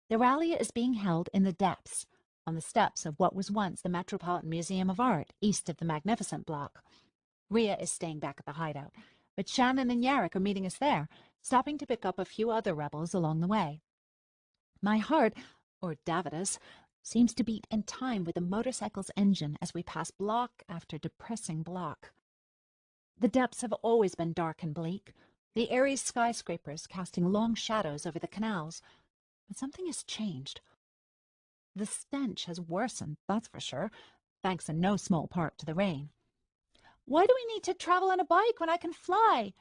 The rally is being held in the depths, on the steps of what was once the Metropolitan Museum of Art, east of the Magnificent Block. Rhea is staying back at the hideout, but Shannon and Yarrick are meeting us there, stopping to pick up a few other rebels along the way. My heart, or Davida's, seems to beat in time with the motorcycle's engine as we pass block after depressing block. The depths have always been dark and bleak, the airy skyscrapers casting long shadows over the canals, but something has changed. The stench has worsened, that's for sure, thanks in no small part to the rain. "Why do we need to travel on a bike when I can fly?"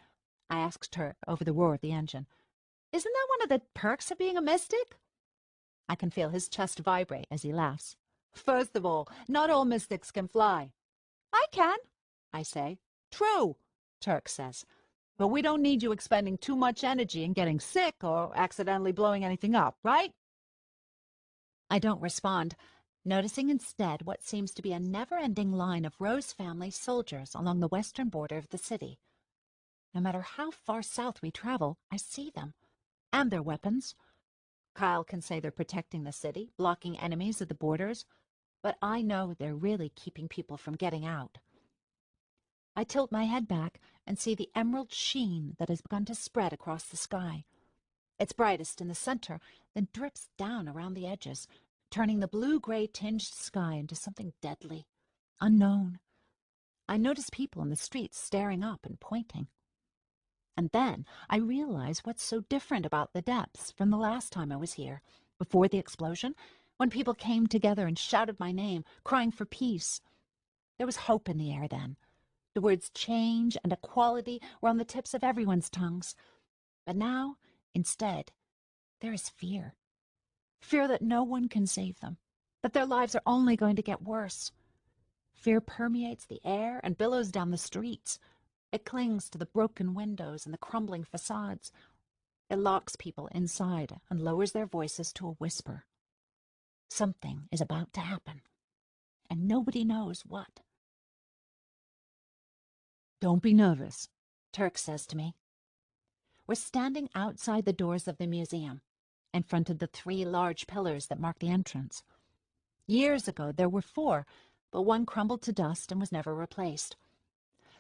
I asked Turk over the roar of the engine. "Isn't that one of the perks of being a mystic?" I can feel his chest vibrate as he laughs. "First of all, not all mystics can fly." "I can," I say. "True," Turk says. "But we don't need you expending too much energy and getting sick or accidentally blowing anything up, right?" I don't respond, noticing instead what seems to be a never-ending line of Rose family soldiers along the western border of the city. No matter how far south we travel, I see them, and their weapons. Kyle can say they're protecting the city, blocking enemies at the borders, but I know they're really keeping people from getting out. I tilt my head back and see the emerald sheen that has begun to spread across the sky. It's brightest in the center, then drips down around the edges, turning the blue-gray tinged sky into something deadly, unknown. I notice people in the streets staring up and pointing. And then I realize what's so different about the depths from the last time I was here, before the explosion, when people came together and shouted my name, crying for peace. There was hope in the air then. The words change and equality were on the tips of everyone's tongues. But now, instead, there is fear. Fear that no one can save them, that their lives are only going to get worse. Fear permeates the air and billows down the streets. It clings to the broken windows and the crumbling facades. It locks people inside and lowers their voices to a whisper. Something is about to happen, and nobody knows what. "Don't be nervous," Turk says to me. We're standing outside the doors of the museum, in front of the 3 large pillars that mark the entrance. Years ago there were 4, but one crumbled to dust and was never replaced.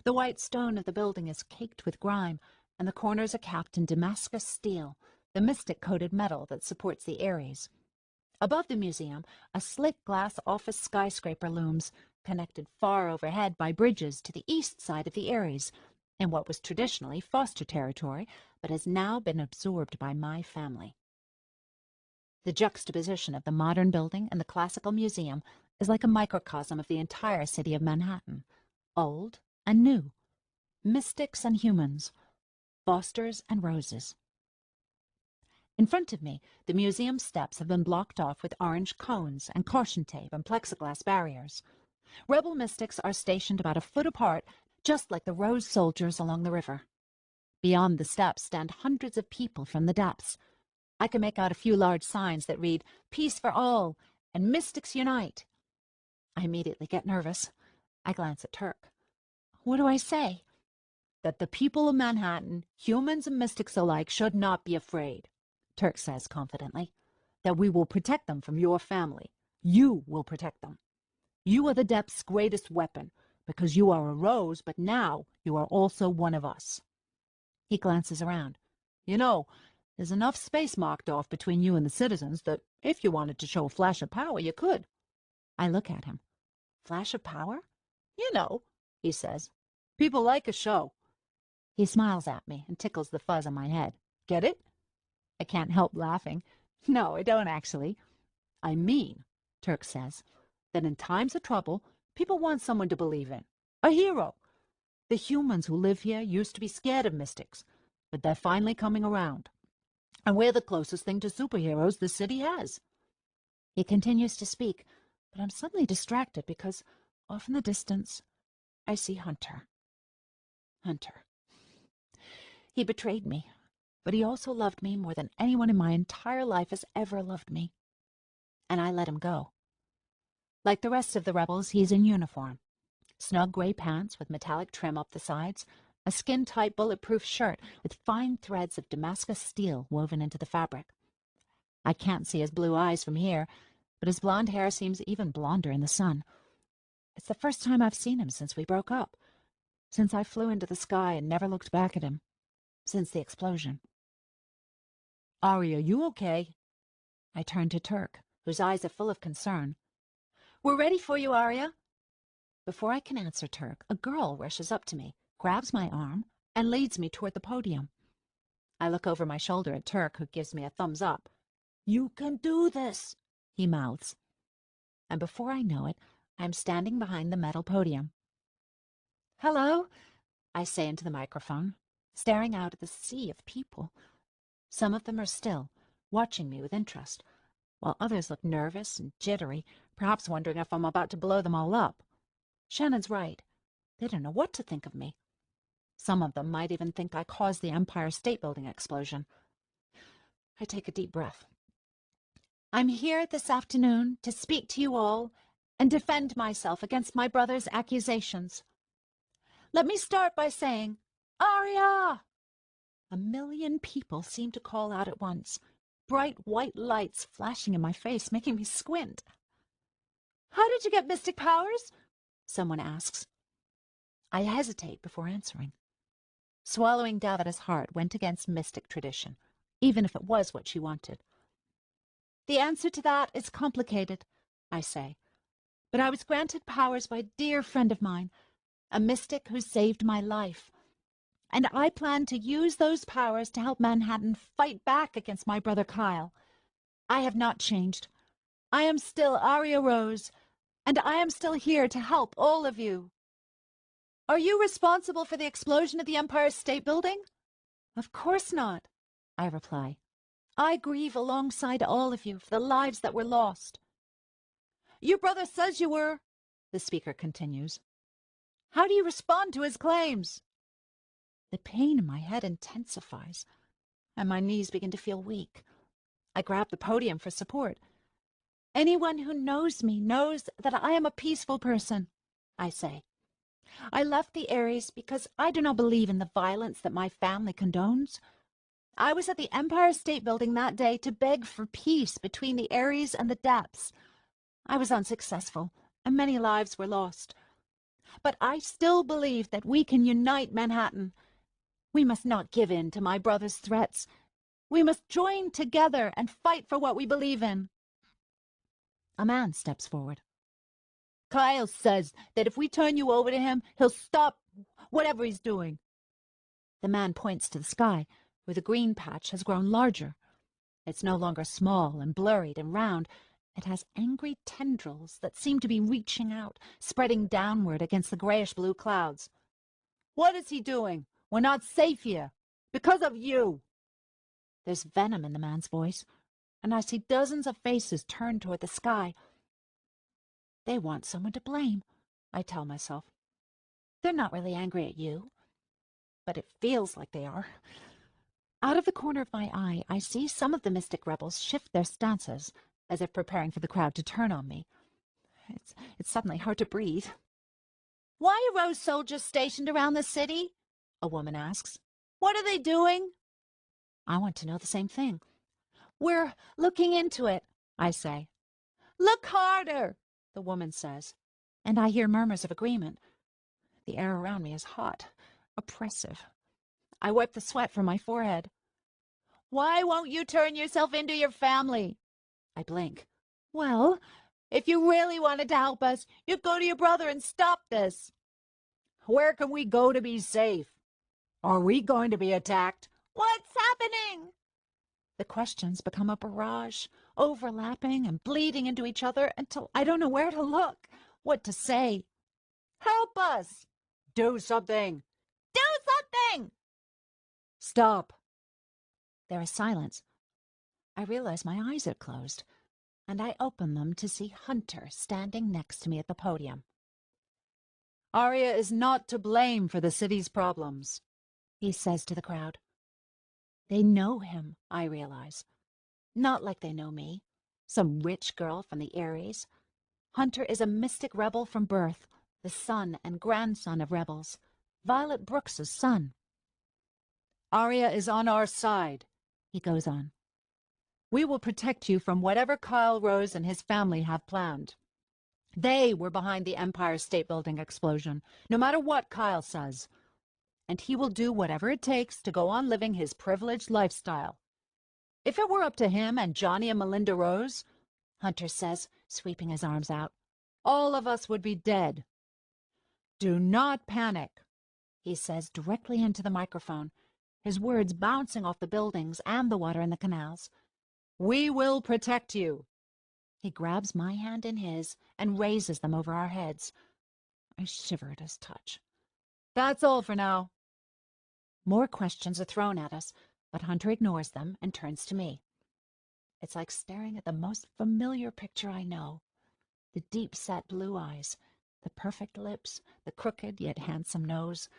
The white stone of the building is caked with grime, and the corners are capped in Damascus steel, the mystic-coated metal that supports the Aries. Above the museum, a slate-glass office skyscraper looms, connected far overhead by bridges to the east side of the Aries, in what was traditionally foster territory, but has now been absorbed by my family. The juxtaposition of the modern building and the classical museum is like a microcosm of the entire city of Manhattan, old and new, mystics and humans, Fosters and Roses. In front of me, the museum steps have been blocked off with orange cones and caution tape and plexiglass barriers. Rebel mystics are stationed about a foot apart, just like the Rose soldiers along the river. Beyond the steps stand hundreds of people from the depths. I can make out a few large signs that read, "Peace for all," and "Mystics Unite." I immediately get nervous. I glance at Turk. What do I say? "That the people of Manhattan, humans and mystics alike, should not be afraid," Turk says confidently. "That we will protect them from your family. You will protect them. You are the depth's greatest weapon, because you are a Rose, but now you are also one of us." He glances around. "You know, there's enough space marked off between you and the citizens that if you wanted to show a flash of power, you could." I look at him. "Flash of power?" "You know," he says. "People like a show." He smiles at me and tickles the fuzz on my head. "Get it?" I can't help laughing. "No, I don't actually." "I mean," Turk says, "that in times of trouble, people want someone to believe in. A hero. The humans who live here used to be scared of mystics. but they're finally coming around. And we're the closest thing to superheroes the city has. He continues to speak, but I'm suddenly distracted because off in the distance, I see Hunter. Hunter. He betrayed me, but he also loved me more than anyone in my entire life has ever loved me. And I let him go. Like the rest of the rebels, he's in uniform. Snug gray pants with metallic trim up the sides, a skin-tight bulletproof shirt with fine threads of Damascus steel woven into the fabric. I can't see his blue eyes from here, but his blonde hair seems even blonder in the sun. It's the first time I've seen him since we broke up, since I flew into the sky and never looked back at him, since the explosion. Arya, you okay? I turn to Turk, whose eyes are full of concern. We're ready for you, Arya. Before I can answer Turk, a girl rushes up to me, grabs my arm, and leads me toward the podium. I look over my shoulder at Turk, who gives me a thumbs up. You can do this, he mouths. And before I know it, I'm standing behind the metal podium. Hello, I say into the microphone, staring out at the sea of people. Some of them are still, watching me with interest, while others look nervous and jittery, perhaps wondering if I'm about to blow them all up. Shannon's right. They don't know what to think of me. Some of them might even think I caused the Empire State Building explosion. I take a deep breath. I'm here this afternoon to speak to you all and defend myself against my brother's accusations. Let me start by saying, Arya! 1,000,000 people seem to call out at once, bright white lights flashing in my face, making me squint. How did you get mystic powers? Someone asks. I hesitate before answering. Swallowing Davada's heart went against mystic tradition, even if it was what she wanted. The answer to that is complicated, I say, but I was granted powers by a dear friend of mine, a mystic who saved my life, and I plan to use those powers to help Manhattan fight back against my brother Kyle. I have not changed. I am still Arya Rose, and I am still here to help all of you. Are you responsible for the explosion of the Empire State Building? Of course not, I reply. I grieve alongside all of you for the lives that were lost. Your brother says you were, the speaker continues. How do you respond to his claims? The pain in my head intensifies, and my knees begin to feel weak. I grab the podium for support. Anyone who knows me knows that I am a peaceful person, I say. I left the Ares because I do not believe in the violence that my family condones. I was at the Empire State Building that day to beg for peace between the Ares and the Depths. I was unsuccessful, and many lives were lost. But I still believe that we can unite Manhattan. We must not give in to my brother's threats. We must join together and fight for what we believe in. A man steps forward. Kyle says that if we turn you over to him, he'll stop whatever he's doing. The man points to the sky, where the green patch has grown larger. It's no longer small and blurred and round. It has angry tendrils that seem to be reaching out, spreading downward against the grayish-blue clouds. What is he doing? We're not safe here. Because of you. There's venom in the man's voice, and I see dozens of faces turned toward the sky. They want someone to blame, I tell myself. They're not really angry at you, but it feels like they are. Out of the corner of my eye, I see some of the mystic rebels shift their stances, as if preparing for the crowd to turn on me. It's suddenly hard to breathe. Why are Rose soldiers stationed around the city? A woman asks. What are they doing? I want to know the same thing. We're looking into it, I say. Look harder, the woman says, and I hear murmurs of agreement. The air around me is hot, oppressive. I wipe the sweat from my forehead. Why won't you turn yourself into your family? I blink. Well, if you really wanted to help us, you'd go to your brother and stop this. Where can we go to be safe? Are we going to be attacked? What's happening? The questions become a barrage, overlapping and bleeding into each other until I don't know where to look, what to say. Help us! Do something! Do something! Stop. There is silence. I realize my eyes are closed, and I open them to see Hunter standing next to me at the podium. Arya is not to blame for the city's problems, He says to the crowd. They know him, I realize. Not like they know me, some rich girl from the Ares. Hunter is a mystic rebel from birth, the son and grandson of rebels. Violet Brooks's son. Arya is on our side, He goes on. We will protect you from whatever Kyle Rose and his family have planned. They were behind the Empire State Building explosion, no matter what Kyle says. And he will do whatever it takes to go on living his privileged lifestyle. If it were up to him and Johnny and Melinda Rose, Hunter says, sweeping his arms out, all of us would be dead. Do not panic, he says directly into the microphone, his words bouncing off the buildings and the water in the canals. We will protect you. He grabs my hand in his and raises them over our heads. I shiver at his touch. That's all for now. More questions are thrown at us, but Hunter ignores them and turns to me. It's like staring at the most familiar picture I know. The deep-set blue eyes, the perfect lips, the crooked yet handsome nose.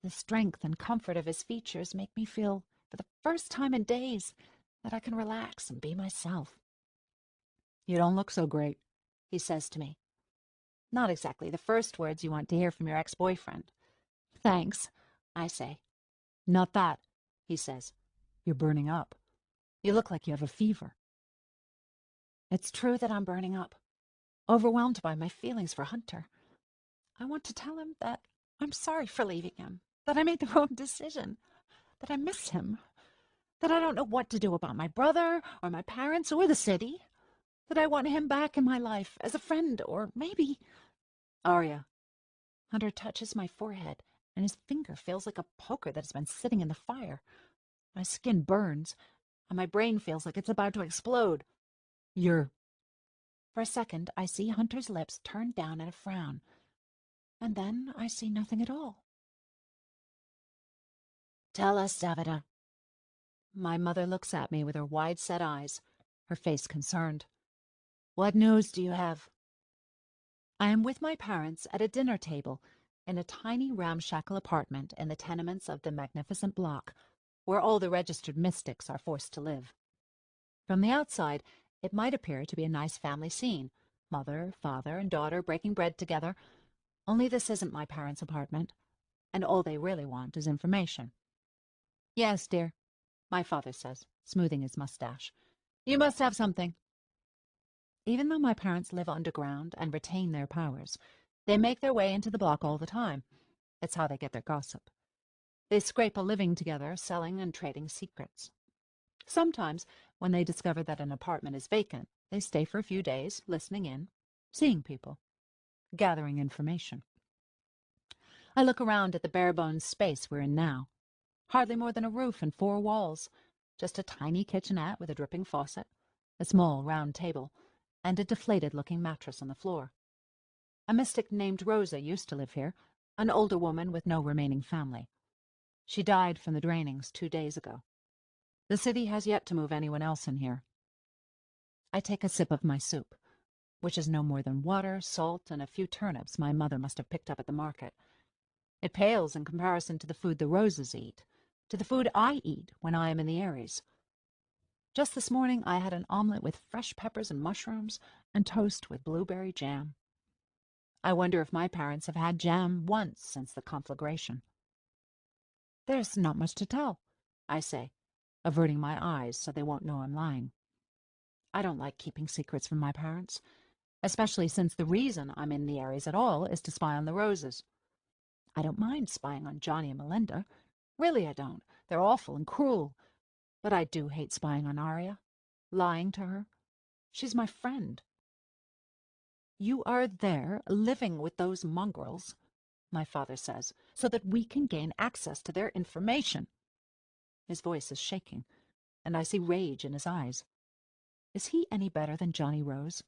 The strength and comfort of his features make me feel, for the first time in days, that I can relax and be myself. You don't look so great, he says to me. Not exactly the first words you want to hear from your ex-boyfriend. Thanks, I say. Not that, he says. You're burning up. You look like you have a fever. It's true that I'm burning up, overwhelmed by my feelings for Hunter. I want to tell him that I'm sorry for leaving him, that I made the wrong decision, that I miss him, that I don't know what to do about my brother or my parents or the city, that I want him back in my life as a friend or maybe... Arya. Hunter touches my forehead, and his finger feels like a poker that has been sitting in the fire. My skin burns, and my brain feels like it's about to explode. You're... For a second, I see Hunter's lips turn down in a frown, and then I see nothing at all. Tell us, Davida. My mother looks at me with her wide-set eyes, her face concerned. What news do you have? I am with my parents at a dinner table in a tiny ramshackle apartment in the tenements of the magnificent block, where all the registered mystics are forced to live. From the outside, it might appear to be a nice family scene, mother, father, and daughter breaking bread together, only this isn't my parents' apartment, and all they really want is information. Yes, dear, my father says, smoothing his mustache. You must have something. Even though my parents live underground and retain their powers, they make their way into the block all the time. It's how they get their gossip. They scrape a living together, selling and trading secrets. Sometimes, when they discover that an apartment is vacant, they stay for a few days, listening in, seeing people, gathering information. I look around at the bare-bones space we're in now. Hardly more than a roof and 4 walls, just a tiny kitchenette with a dripping faucet, a small round table, and a deflated-looking mattress on the floor. A mystic named Rosa used to live here, an older woman with no remaining family. She died from the drainings 2 days ago. The city has yet to move anyone else in here. I take a sip of my soup, which is no more than water, salt, and a few turnips my mother must have picked up at the market. It pales in comparison to the food the Roses eat, to the food I eat when I am in the Ares. Just this morning I had an omelet with fresh peppers and mushrooms and toast with blueberry jam. I wonder if my parents have had jam once since the conflagration. There's not much to tell, I say, averting my eyes so they won't know I'm lying. I don't like keeping secrets from my parents, especially since the reason I'm in the Ares at all is to spy on the Roses. I don't mind spying on Johnny and Melinda. Really, I don't. They're awful and cruel. But I do hate spying on Arya, lying to her. She's my friend. You are there, living with those mongrels, my father says, so that we can gain access to their information. His voice is shaking, and I see rage in his eyes. Is he any better than Johnny Rose?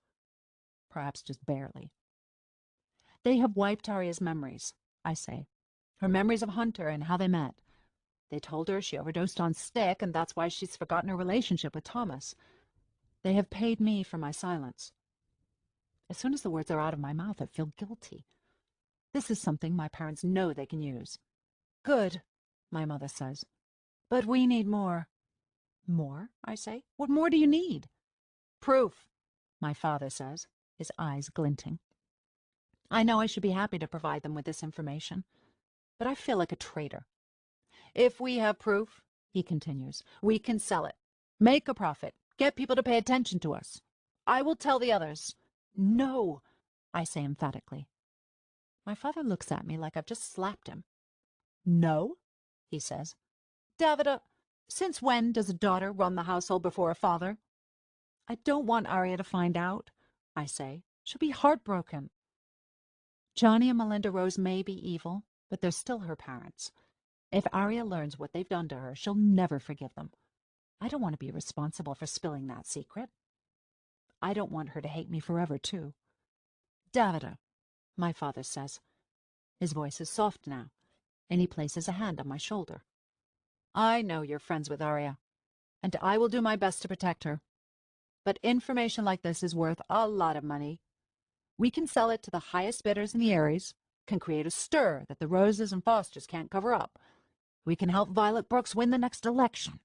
Perhaps just barely. They have wiped Arya's memories, I say. Her memories of Hunter and how they met. They told her she overdosed on stick, and that's why she's forgotten her relationship with Thomas. They have paid me for my silence. As soon as the words are out of my mouth, I feel guilty. This is something my parents know they can use. Good, my mother says. But we need more. More, I say. What more do you need? Proof, my father says, his eyes glinting. I know I should be happy to provide them with this information, but I feel like a traitor. If we have proof, he continues, we can sell it, make a profit, get people to pay attention to us. I will tell the others. No, I say emphatically. My father looks at me like I've just slapped him. No, he says. Davida, since when does a daughter run the household before a father? I don't want Arya to find out, I say. She'll be heartbroken. Johnny and Melinda Rose may be evil, but they're still her parents. If Arya learns what they've done to her, she'll never forgive them. I don't want to be responsible for spilling that secret. I don't want her to hate me forever, too. Davida, my father says. His voice is soft now, and he places a hand on my shoulder. I know you're friends with Arya, and I will do my best to protect her. But information like this is worth a lot of money. We can sell it to the highest bidders in the Ares, can create a stir that the Roses and Fosters can't cover up. We can help Violet Brooks win the next election.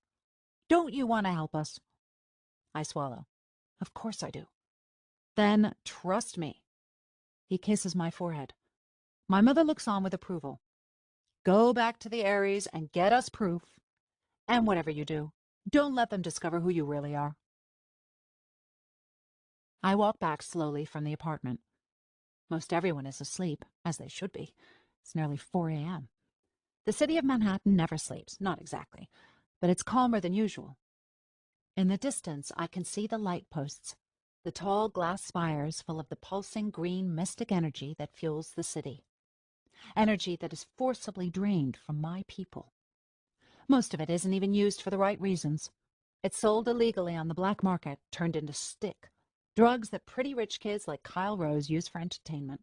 Don't you want to help us? I swallow. Of course I do. Then trust me. He kisses my forehead. My mother looks on with approval. Go back to the Ares and get us proof. And whatever you do, don't let them discover who you really are. I walk back slowly from the apartment. Most everyone is asleep, as they should be. It's nearly 4 a.m. The city of Manhattan never sleeps, not exactly, but it's calmer than usual. In the distance, I can see the light posts, the tall glass spires full of the pulsing green mystic energy that fuels the city. Energy that is forcibly drained from my people. Most of it isn't even used for the right reasons. It's sold illegally on the black market, turned into stick. Drugs that pretty rich kids like Kyle Rose use for entertainment.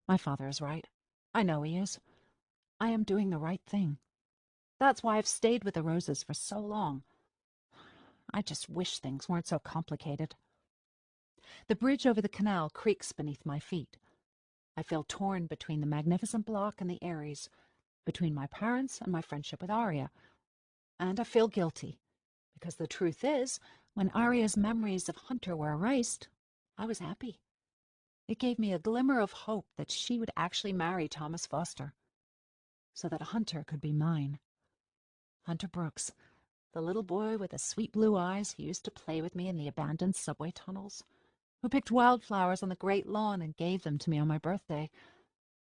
My father is right. I know he is. I am doing the right thing. That's why I've stayed with the Roses for so long. I just wish things weren't so complicated. The bridge over the canal creaks beneath my feet. I feel torn between the magnificent block and the Ares, between my parents and my friendship with Arya. And I feel guilty, because the truth is, when Arya's memories of Hunter were erased, I was happy. It gave me a glimmer of hope that she would actually marry Thomas Foster, so that Hunter could be mine. Hunter Brooks, the little boy with the sweet blue eyes who used to play with me in the abandoned subway tunnels, who picked wildflowers on the great lawn and gave them to me on my birthday,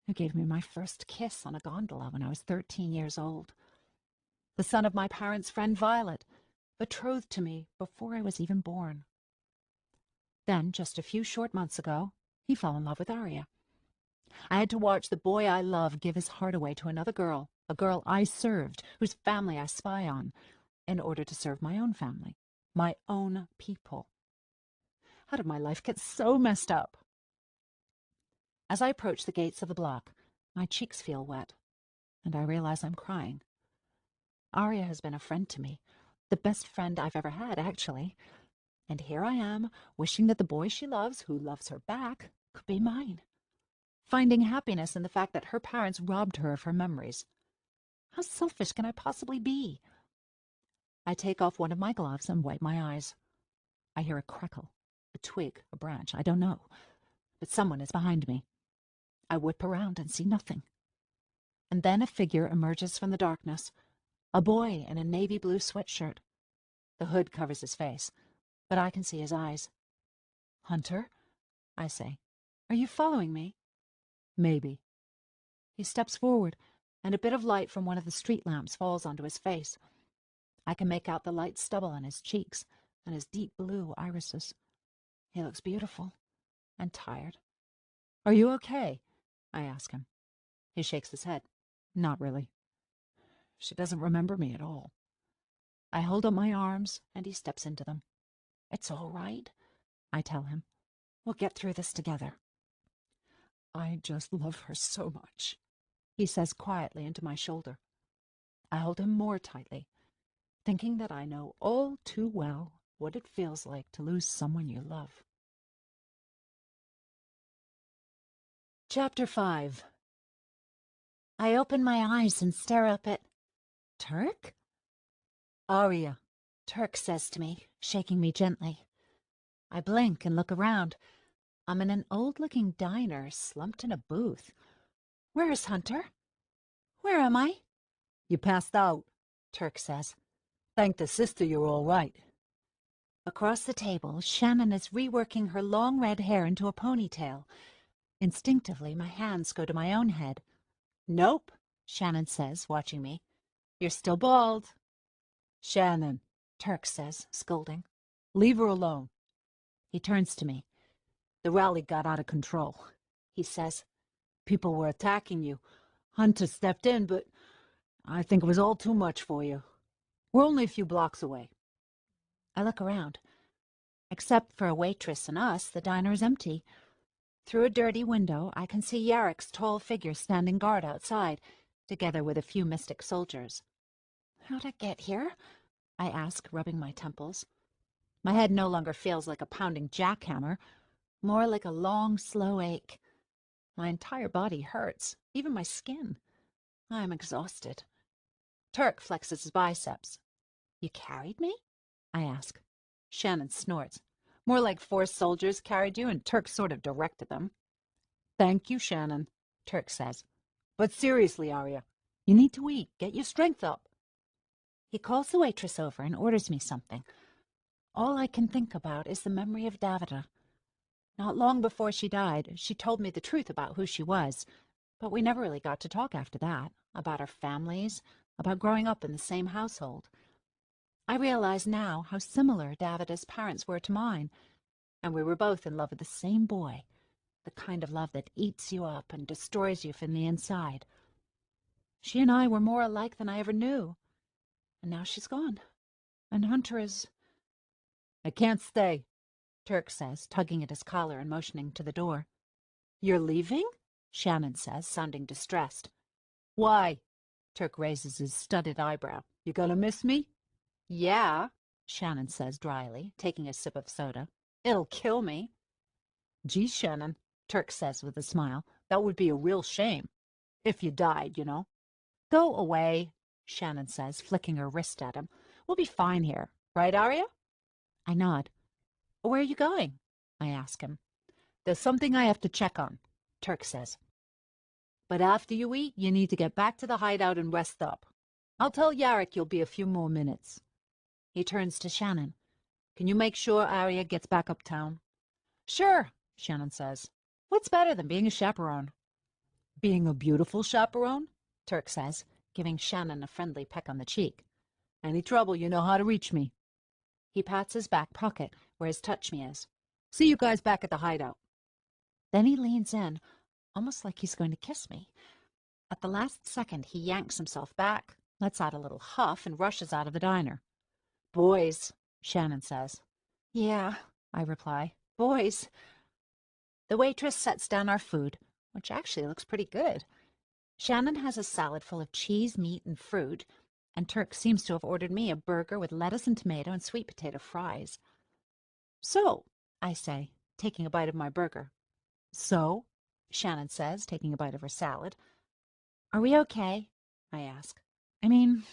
who gave me my first kiss on a gondola when I was 13 years old. The son of my parents' friend Violet, betrothed to me before I was even born. Then, just a few short months ago, he fell in love with Arya. I had to watch the boy I love give his heart away to another girl, a girl I served, whose family I spy on, in order to serve my own family, my own people. How did my life get so messed up? As I approach the gates of the block, my cheeks feel wet, and I realize I'm crying. Arya has been a friend to me, the best friend I've ever had, actually. And here I am, wishing that the boy she loves, who loves her back, could be mine. Finding happiness in the fact that her parents robbed her of her memories. How selfish can I possibly be? I take off one of my gloves and wipe my eyes. I hear a crackle, a twig, a branch, I don't know. But someone is behind me. I whip around and see nothing. And then a figure emerges from the darkness, a boy in a navy blue sweatshirt. The hood covers his face, but I can see his eyes. Hunter, I say, are you following me? Maybe. He steps forward, and a bit of light from one of the street lamps falls onto his face. I can make out the light stubble on his cheeks and his deep blue irises. He looks beautiful and tired. Are you okay? I ask him. He shakes his head. Not really. She doesn't remember me at all. I hold up my arms, and he steps into them. It's all right, I tell him. We'll get through this together. I just love her so much, he says quietly into my shoulder. I hold him more tightly, thinking that I know all too well what it feels like to lose someone you love. Chapter 5. I open my eyes and stare up at Turk? Arya. Turk says to me, shaking me gently. I blink and look around. I'm in an old-looking diner, slumped in a booth. Where is Hunter? Where am I? You passed out, Turk says. Thank the sister you're all right. Across the table, Shannon is reworking her long red hair into a ponytail. Instinctively, my hands go to my own head. Nope, Shannon says, watching me. You're still bald. Shannon, Turk says, scolding. leave her alone. He turns to me. The rally got out of control, He says. People were attacking you. Hunter stepped in, but I think it was all too much for you. We're only a few blocks away. I look around. Except for a waitress and us, the diner is empty. Through a dirty window, I can see Yarek's tall figure standing guard outside, together with a few mystic soldiers. How'd I get here? I ask, rubbing my temples. My head no longer feels like a pounding jackhammer, more like a long, slow ache. My entire body hurts, even my skin. I am exhausted. Turk flexes his biceps. You carried me? I ask. Shannon snorts. More like 4 soldiers carried you and Turk sort of directed them. Thank you, Shannon, Turk says. but seriously, Arya, you need to eat. Get your strength up. He calls the waitress over and orders me something. All I can think about is the memory of Davida. Not long before she died, she told me the truth about who she was, but we never really got to talk after that, about our families, about growing up in the same household. I realize now how similar Davida's parents were to mine, and we were both in love with the same boy, the kind of love that eats you up and destroys you from the inside. She and I were more alike than I ever knew, and now she's gone, and Hunter is... I can't stay. Turk says, tugging at his collar and motioning to the door. You're leaving? Shannon says, sounding distressed. Why? Turk raises his studded eyebrow. You gonna miss me? Yeah, Shannon says dryly, taking a sip of soda. It'll kill me. Gee, Shannon, Turk says with a smile. that would be a real shame. If you died, you know. Go away, Shannon says, flicking her wrist at him. We'll be fine here. Right, Arya? I nod. Where are you going? I ask him. There's something I have to check on, Turk says. but after you eat, you need to get back to the hideout and rest up. I'll tell Yarek you'll be a few more minutes. He turns to Shannon. Can you make sure Arya gets back uptown? Sure, Shannon says. What's better than being a chaperone? Being a beautiful chaperone? Turk says, giving Shannon a friendly peck on the cheek. Any trouble, you know how to reach me. He pats his back pocket, where his touch-me is. See you guys back at the hideout. Then he leans in, almost like he's going to kiss me. At the last second, he yanks himself back, lets out a little huff, and rushes out of the diner. Boys, Shannon says. Yeah, I reply. Boys. The waitress sets down our food, which actually looks pretty good. Shannon has a salad full of cheese, meat, and fruit, and Turk seems to have ordered me a burger with lettuce and tomato and sweet potato fries. So, I say, taking a bite of my burger. So? Shannon says, taking a bite of her salad. Are we okay? I ask. I mean,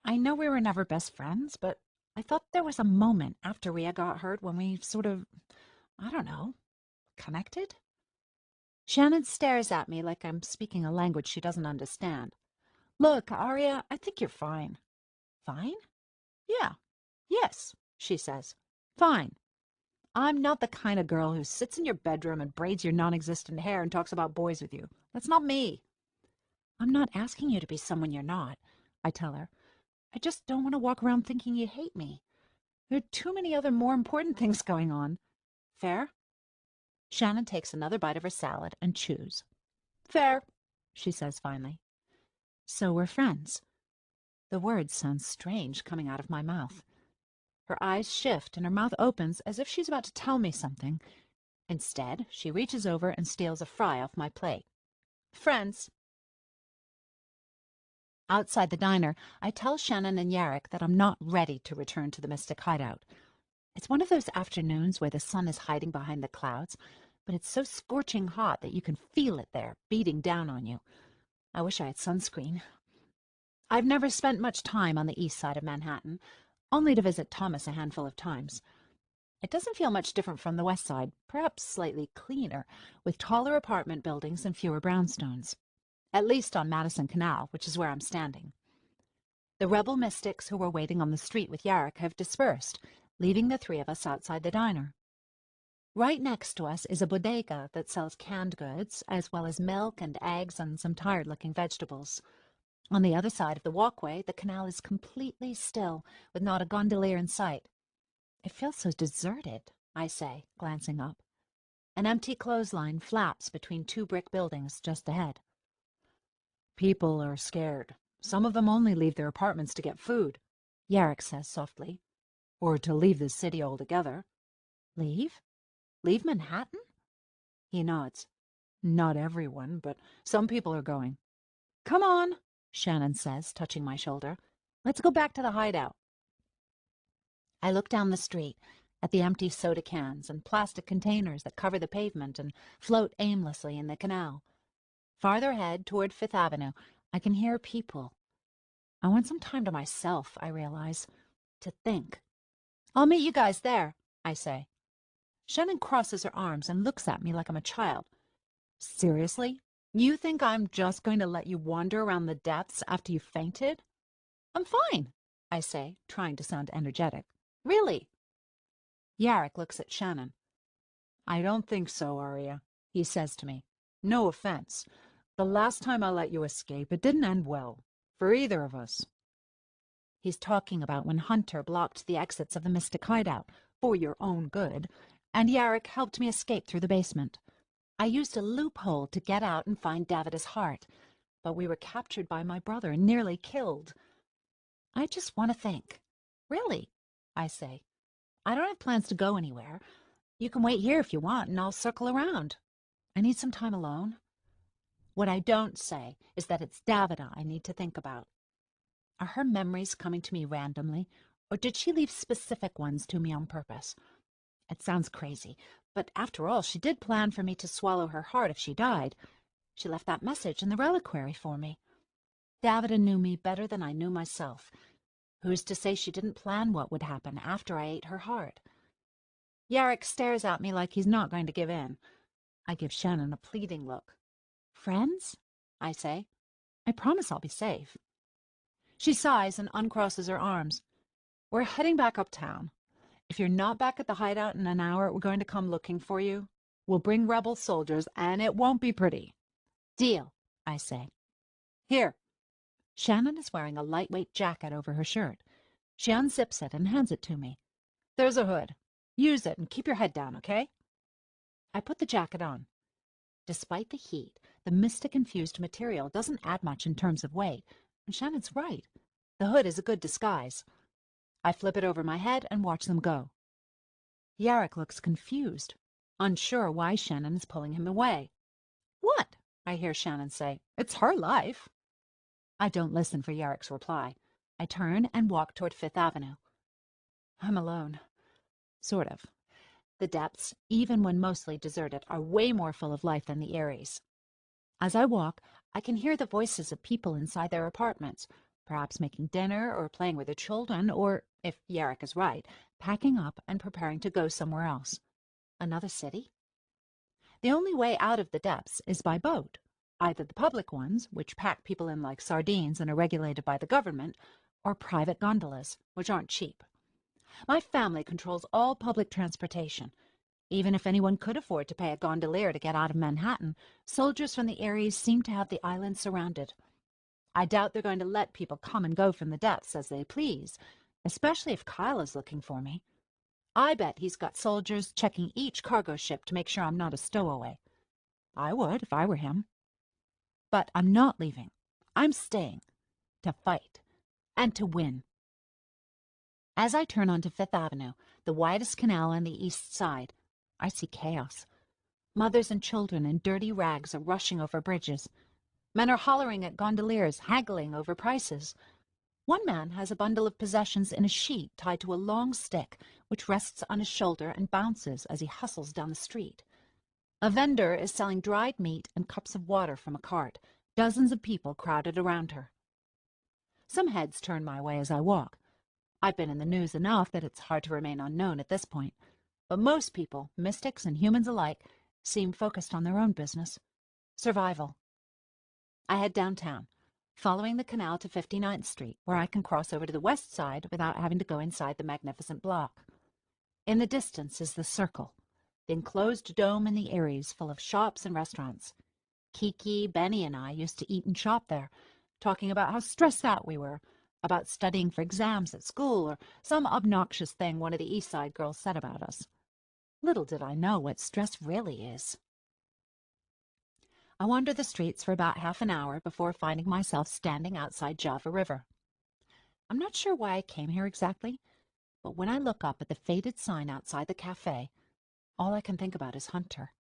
I know we were never best friends, but I thought there was a moment after Rhea got hurt when we sort of, I don't know, connected? Shannon stares at me like I'm speaking a language she doesn't understand. Look, Arya, I think you're fine. Fine? Yeah. Yes, she says. Fine. I'm not the kind of girl who sits in your bedroom and braids your non-existent hair and talks about boys with you. That's not me. I'm not asking you to be someone you're not, I tell her. I just don't want to walk around thinking you hate me. There are too many other more important things going on. Fair? Shannon takes another bite of her salad and chews. Fair, she says finally. So we're friends. The words sound strange coming out of my mouth. Her eyes shift and her mouth opens as if she's about to tell me something. Instead, she reaches over and steals a fry off my plate. Friends. Outside the diner, I tell Shannon and Yarrick that I'm not ready to return to the Mystic Hideout. It's one of those afternoons where the sun is hiding behind the clouds, but it's so scorching hot that you can feel it there, beating down on you. I wish I had sunscreen. I've never spent much time on the east side of Manhattan, only to visit Thomas a handful of times. It doesn't feel much different from the west side, perhaps slightly cleaner, with taller apartment buildings and fewer brownstones. At least on Madison Canal, which is where I'm standing. The rebel mystics who were waiting on the street with Yarrick have dispersed, leaving the three of us outside the diner. Right next to us is a bodega that sells canned goods, as well as milk and eggs and some tired-looking vegetables. On the other side of the walkway, the canal is completely still, with not a gondolier in sight. It feels so deserted, I say, glancing up. An empty clothesline flaps between two brick buildings just ahead. People are scared. Some of them only leave their apartments to get food, Yarrick says softly. Or to leave the city altogether. Leave? Leave Manhattan? He nods. Not everyone, but some people are going. Come on, Shannon says, touching my shoulder. Let's go back to the hideout. I look down the street at the empty soda cans and plastic containers that cover the pavement and float aimlessly in the canal. Farther ahead, toward Fifth Avenue, I can hear people. I want some time to myself, I realize, to think. I'll meet you guys there, I say. Shannon crosses her arms and looks at me like I'm a child. Seriously? You think I'm just going to let you wander around the depths after you fainted? I'm fine, I say, trying to sound energetic. Really? Yarrick looks at Shannon. I don't think so, Arya, he says to me. No offense. The last time I let you escape, it didn't end well, for either of us. He's talking about when Hunter blocked the exits of the Mystic Hideout, for your own good, and Yarrick helped me escape through the basement. I used a loophole to get out and find Davida's heart, but we were captured by my brother and nearly killed. I just want to think. Really, I say. I don't have plans to go anywhere. You can wait here if you want, and I'll circle around. I need some time alone. What I don't say is that it's Davida I need to think about. Are her memories coming to me randomly, or did she leave specific ones to me on purpose? It sounds crazy, but after all, she did plan for me to swallow her heart if she died. She left that message in the reliquary for me. Davida knew me better than I knew myself. Who's to say she didn't plan what would happen after I ate her heart? Yarrick stares at me like he's not going to give in. I give Shannon a pleading look. Friends? I say. I promise I'll be safe. She sighs and uncrosses her arms. We're heading back uptown. If you're not back at the hideout in an hour, we're going to come looking for you. We'll bring rebel soldiers, and it won't be pretty. Deal, I say. Here. Shannon is wearing a lightweight jacket over her shirt. She unzips it and hands it to me. There's a hood. Use it and keep your head down, okay? I put the jacket on. Despite the heat, the mystic-infused material doesn't add much in terms of weight, and Shannon's right. The hood is a good disguise. I flip it over my head and watch them go. Yarrick looks confused, unsure why Shannon is pulling him away. What? I hear Shannon say. It's her life. I don't listen for Yarrick's reply. I turn and walk toward Fifth Avenue. I'm alone. Sort of. The depths, even when mostly deserted, are way more full of life than the Aries. As I walk, I can hear the voices of people inside their apartments, perhaps making dinner or playing with their children, or, if Yarrick is right, packing up and preparing to go somewhere else. Another city? The only way out of the depths is by boat. Either the public ones, which pack people in like sardines and are regulated by the government, or private gondolas, which aren't cheap. My family controls all public transportation. Even if anyone could afford to pay a gondolier to get out of Manhattan, soldiers from the Aries seem to have the island surrounded. I doubt they're going to let people come and go from the depths as they please, especially if Kyle is looking for me. I bet he's got soldiers checking each cargo ship to make sure I'm not a stowaway. I would if I were him. But I'm not leaving. I'm staying. To fight. And to win. As I turn onto Fifth Avenue, the widest canal on the east side, I see chaos. Mothers and children in dirty rags are rushing over bridges. Men are hollering at gondoliers, haggling over prices. One man has a bundle of possessions in a sheet tied to a long stick, which rests on his shoulder and bounces as he hustles down the street. A vendor is selling dried meat and cups of water from a cart, dozens of people crowded around her. Some heads turn my way as I walk. I've been in the news enough that it's hard to remain unknown at this point. But most people, mystics and humans alike, seem focused on their own business. Survival. I head downtown, following the canal to 59th Street, where I can cross over to the west side without having to go inside the magnificent block. In the distance is the Circle, the enclosed dome in the Aries full of shops and restaurants. Kiki, Benny, and I used to eat and shop there, talking about how stressed out we were, about studying for exams at school, or some obnoxious thing one of the East Side girls said about us. Little did I know what stress really is. I wander the streets for about half an hour before finding myself standing outside Java River. I'm not sure why I came here exactly, but when I look up at the faded sign outside the cafe, all I can think about is Hunter.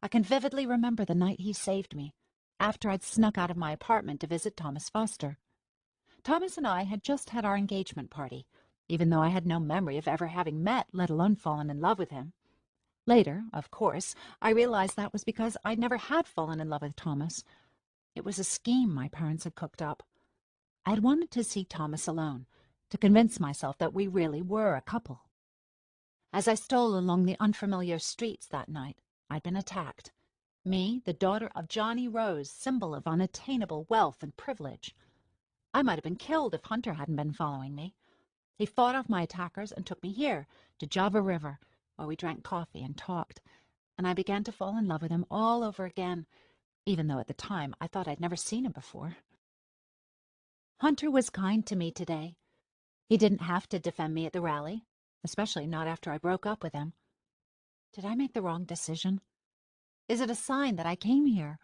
I can vividly remember the night he saved me, after I'd snuck out of my apartment to visit Thomas Foster. Thomas and I had just had our engagement party, even though I had no memory of ever having met, let alone fallen in love with him. Later, of course, I realized that was because I'd never had fallen in love with Thomas. It was a scheme my parents had cooked up. I had wanted to see Thomas alone, to convince myself that we really were a couple. As I stole along the unfamiliar streets that night, I'd been attacked. Me, the daughter of Johnny Rose, symbol of unattainable wealth and privilege. I might have been killed if Hunter hadn't been following me. He fought off my attackers and took me here, to Java River, where we drank coffee and talked, and I began to fall in love with him all over again, even though at the time I thought I'd never seen him before. Hunter was kind to me today. He didn't have to defend me at the rally, especially not after I broke up with him. Did I make the wrong decision? Is it a sign that I came here?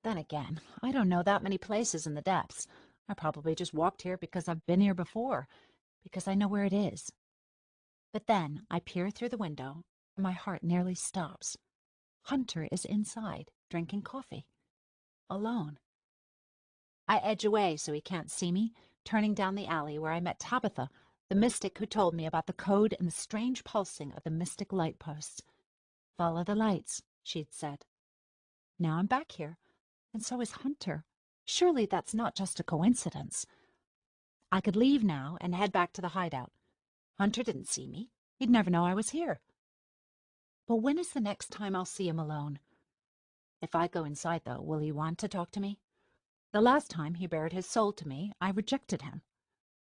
Then again, I don't know that many places in the depths. I probably just walked here because I've been here before, because I know where it is. But then I peer through the window, and my heart nearly stops. Hunter is inside, drinking coffee. Alone. I edge away so he can't see me, turning down the alley where I met Tabitha, the mystic who told me about the code and the strange pulsing of the mystic light posts. Follow the lights, she'd said. Now I'm back here, and so is Hunter. Surely that's not just a coincidence. I could leave now and head back to the hideout. Hunter didn't see me. He'd never know I was here. But when is the next time I'll see him alone? If I go inside, though, will he want to talk to me? The last time he bared his soul to me, I rejected him.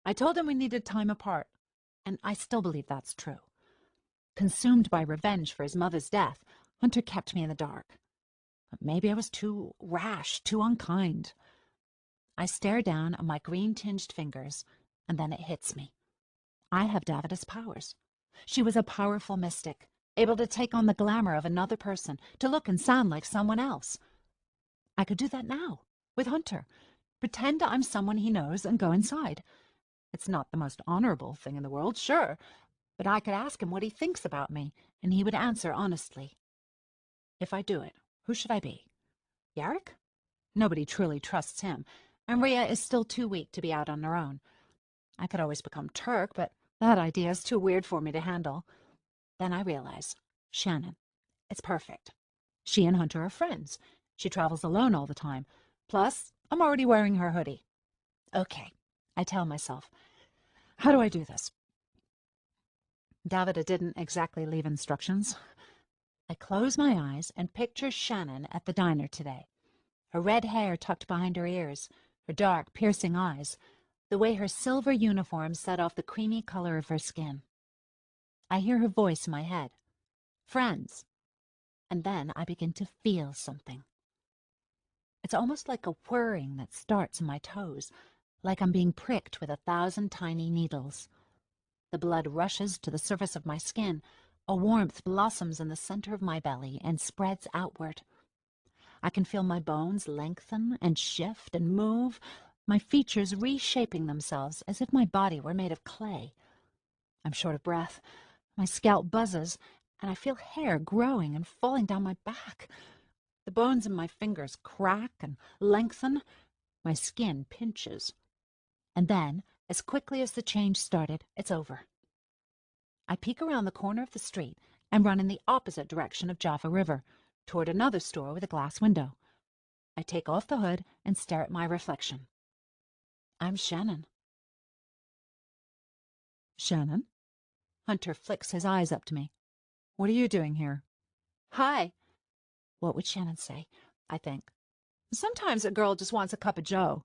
I told him we needed time apart, and I still believe that's true. Consumed by revenge for his mother's death, Hunter kept me in the dark. But maybe I was too rash, too unkind. I stare down at my green-tinged fingers, and then it hits me. I have Davida's powers. She was a powerful mystic, able to take on the glamour of another person, to look and sound like someone else. I could do that now, with Hunter. Pretend I'm someone he knows and go inside. It's not the most honorable thing in the world, sure, but I could ask him what he thinks about me, and he would answer honestly. If I do it, who should I be? Yarrick? Nobody truly trusts him, and Rhea is still too weak to be out on her own. I could always become Turk, but that idea is too weird for me to handle. Then I realize, Shannon. It's perfect. She and Hunter are friends. She travels alone all the time. Plus, I'm already wearing her hoodie. Okay, I tell myself. How do I do this? Davida didn't exactly leave instructions. I close my eyes and picture Shannon at the diner today. Her red hair tucked behind her ears, her dark, piercing eyes, the way her silver uniform set off the creamy color of her skin. I hear her voice in my head. Friends. And then I begin to feel something. It's almost like a whirring that starts in my toes, like I'm being pricked with 1,000 tiny needles. The blood rushes to the surface of my skin. A warmth blossoms in the center of my belly and spreads outward. I can feel my bones lengthen and shift and move, my features reshaping themselves as if my body were made of clay. I'm short of breath. My scalp buzzes, and I feel hair growing and falling down my back. The bones in my fingers crack and lengthen. My skin pinches. And then, as quickly as the change started, it's over. I peek around the corner of the street and run in the opposite direction of Java River, toward another store with a glass window. I take off the hood and stare at my reflection. I'm Shannon. Shannon? Hunter flicks his eyes up to me. What are you doing here? Hi. What would Shannon say? I think. Sometimes a girl just wants a cup of joe,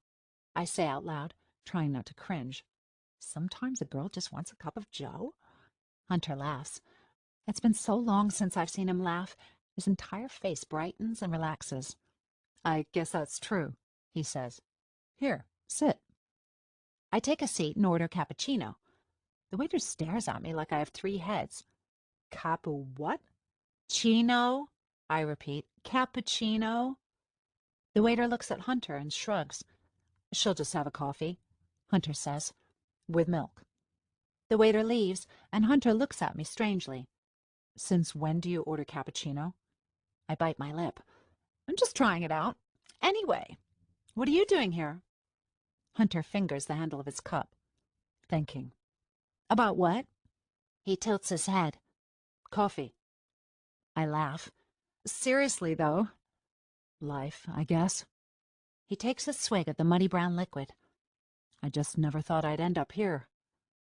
I say out loud, trying not to cringe. Sometimes a girl just wants a cup of joe? Hunter laughs. It's been so long since I've seen him laugh. His entire face brightens and relaxes. I guess that's true, he says. Here, sit. I take a seat and order cappuccino. The waiter stares at me like I have 3 heads. Capu what? Chino, I repeat. Cappuccino. The waiter looks at Hunter and shrugs. She'll just have a coffee, Hunter says, with milk. The waiter leaves, and Hunter looks at me strangely. Since when do you order cappuccino? I bite my lip. I'm just trying it out. Anyway, what are you doing here? Hunter fingers the handle of his cup. Thinking. About what? He tilts his head. Coffee. I laugh. Seriously, though. Life, I guess. He takes a swig at the muddy brown liquid. I just never thought I'd end up here.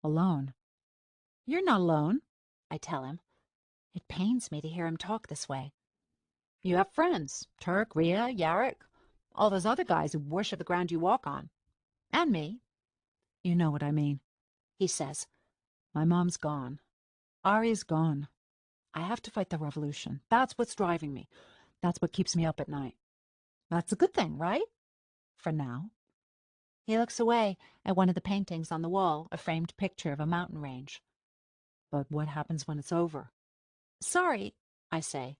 Alone. You're not alone, I tell him. It pains me to hear him talk this way. You have friends. Turk, Rhea, Yarrick. All those other guys who worship the ground you walk on. And me. You know what I mean, he says. My mom's gone. Ari's gone. I have to fight the revolution. That's what's driving me. That's what keeps me up at night. That's a good thing, right? For now. He looks away at one of the paintings on the wall, a framed picture of a mountain range. But what happens when it's over? Sorry, I say.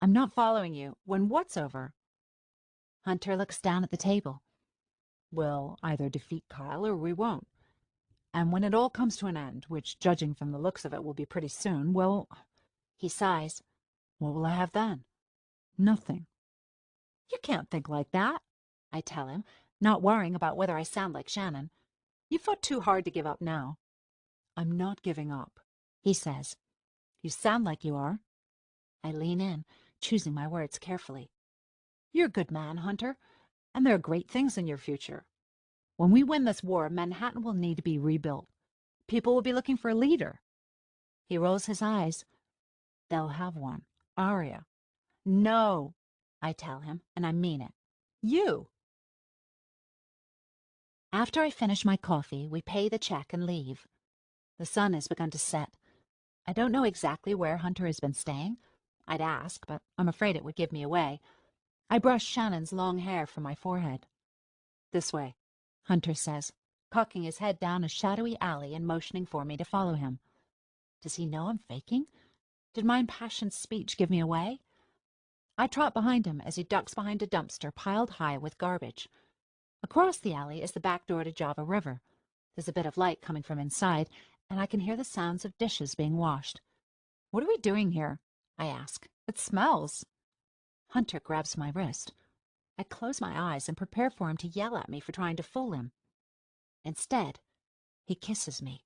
I'm not following you. When what's over? Hunter looks down at the table. We'll either defeat Kyle or we won't. And when it all comes to an end, which, judging from the looks of it, will be pretty soon, well, he sighs. What will I have then? Nothing. You can't think like that, I tell him, not worrying about whether I sound like Shannon. You fought too hard to give up now. I'm not giving up, he says. You sound like you are. I lean in, choosing my words carefully. You're a good man, Hunter, and there are great things in your future. When we win this war, Manhattan will need to be rebuilt. People will be looking for a leader. He rolls his eyes. They'll have one. Aria. No, I tell him, and I mean it. You. After I finish my coffee, we pay the check and leave. The sun has begun to set. I don't know exactly where Hunter has been staying. I'd ask, but I'm afraid it would give me away. I brush Shannon's long hair from my forehead. This way, Hunter says, cocking his head down a shadowy alley and motioning for me to follow him. Does he know I'm faking? Did my impassioned speech give me away? I trot behind him as he ducks behind a dumpster piled high with garbage. Across the alley is the back door to Java River. There's a bit of light coming from inside, and I can hear the sounds of dishes being washed. What are we doing here? I ask. It smells. Hunter grabs my wrist. I close my eyes and prepare for him to yell at me for trying to fool him. Instead, he kisses me.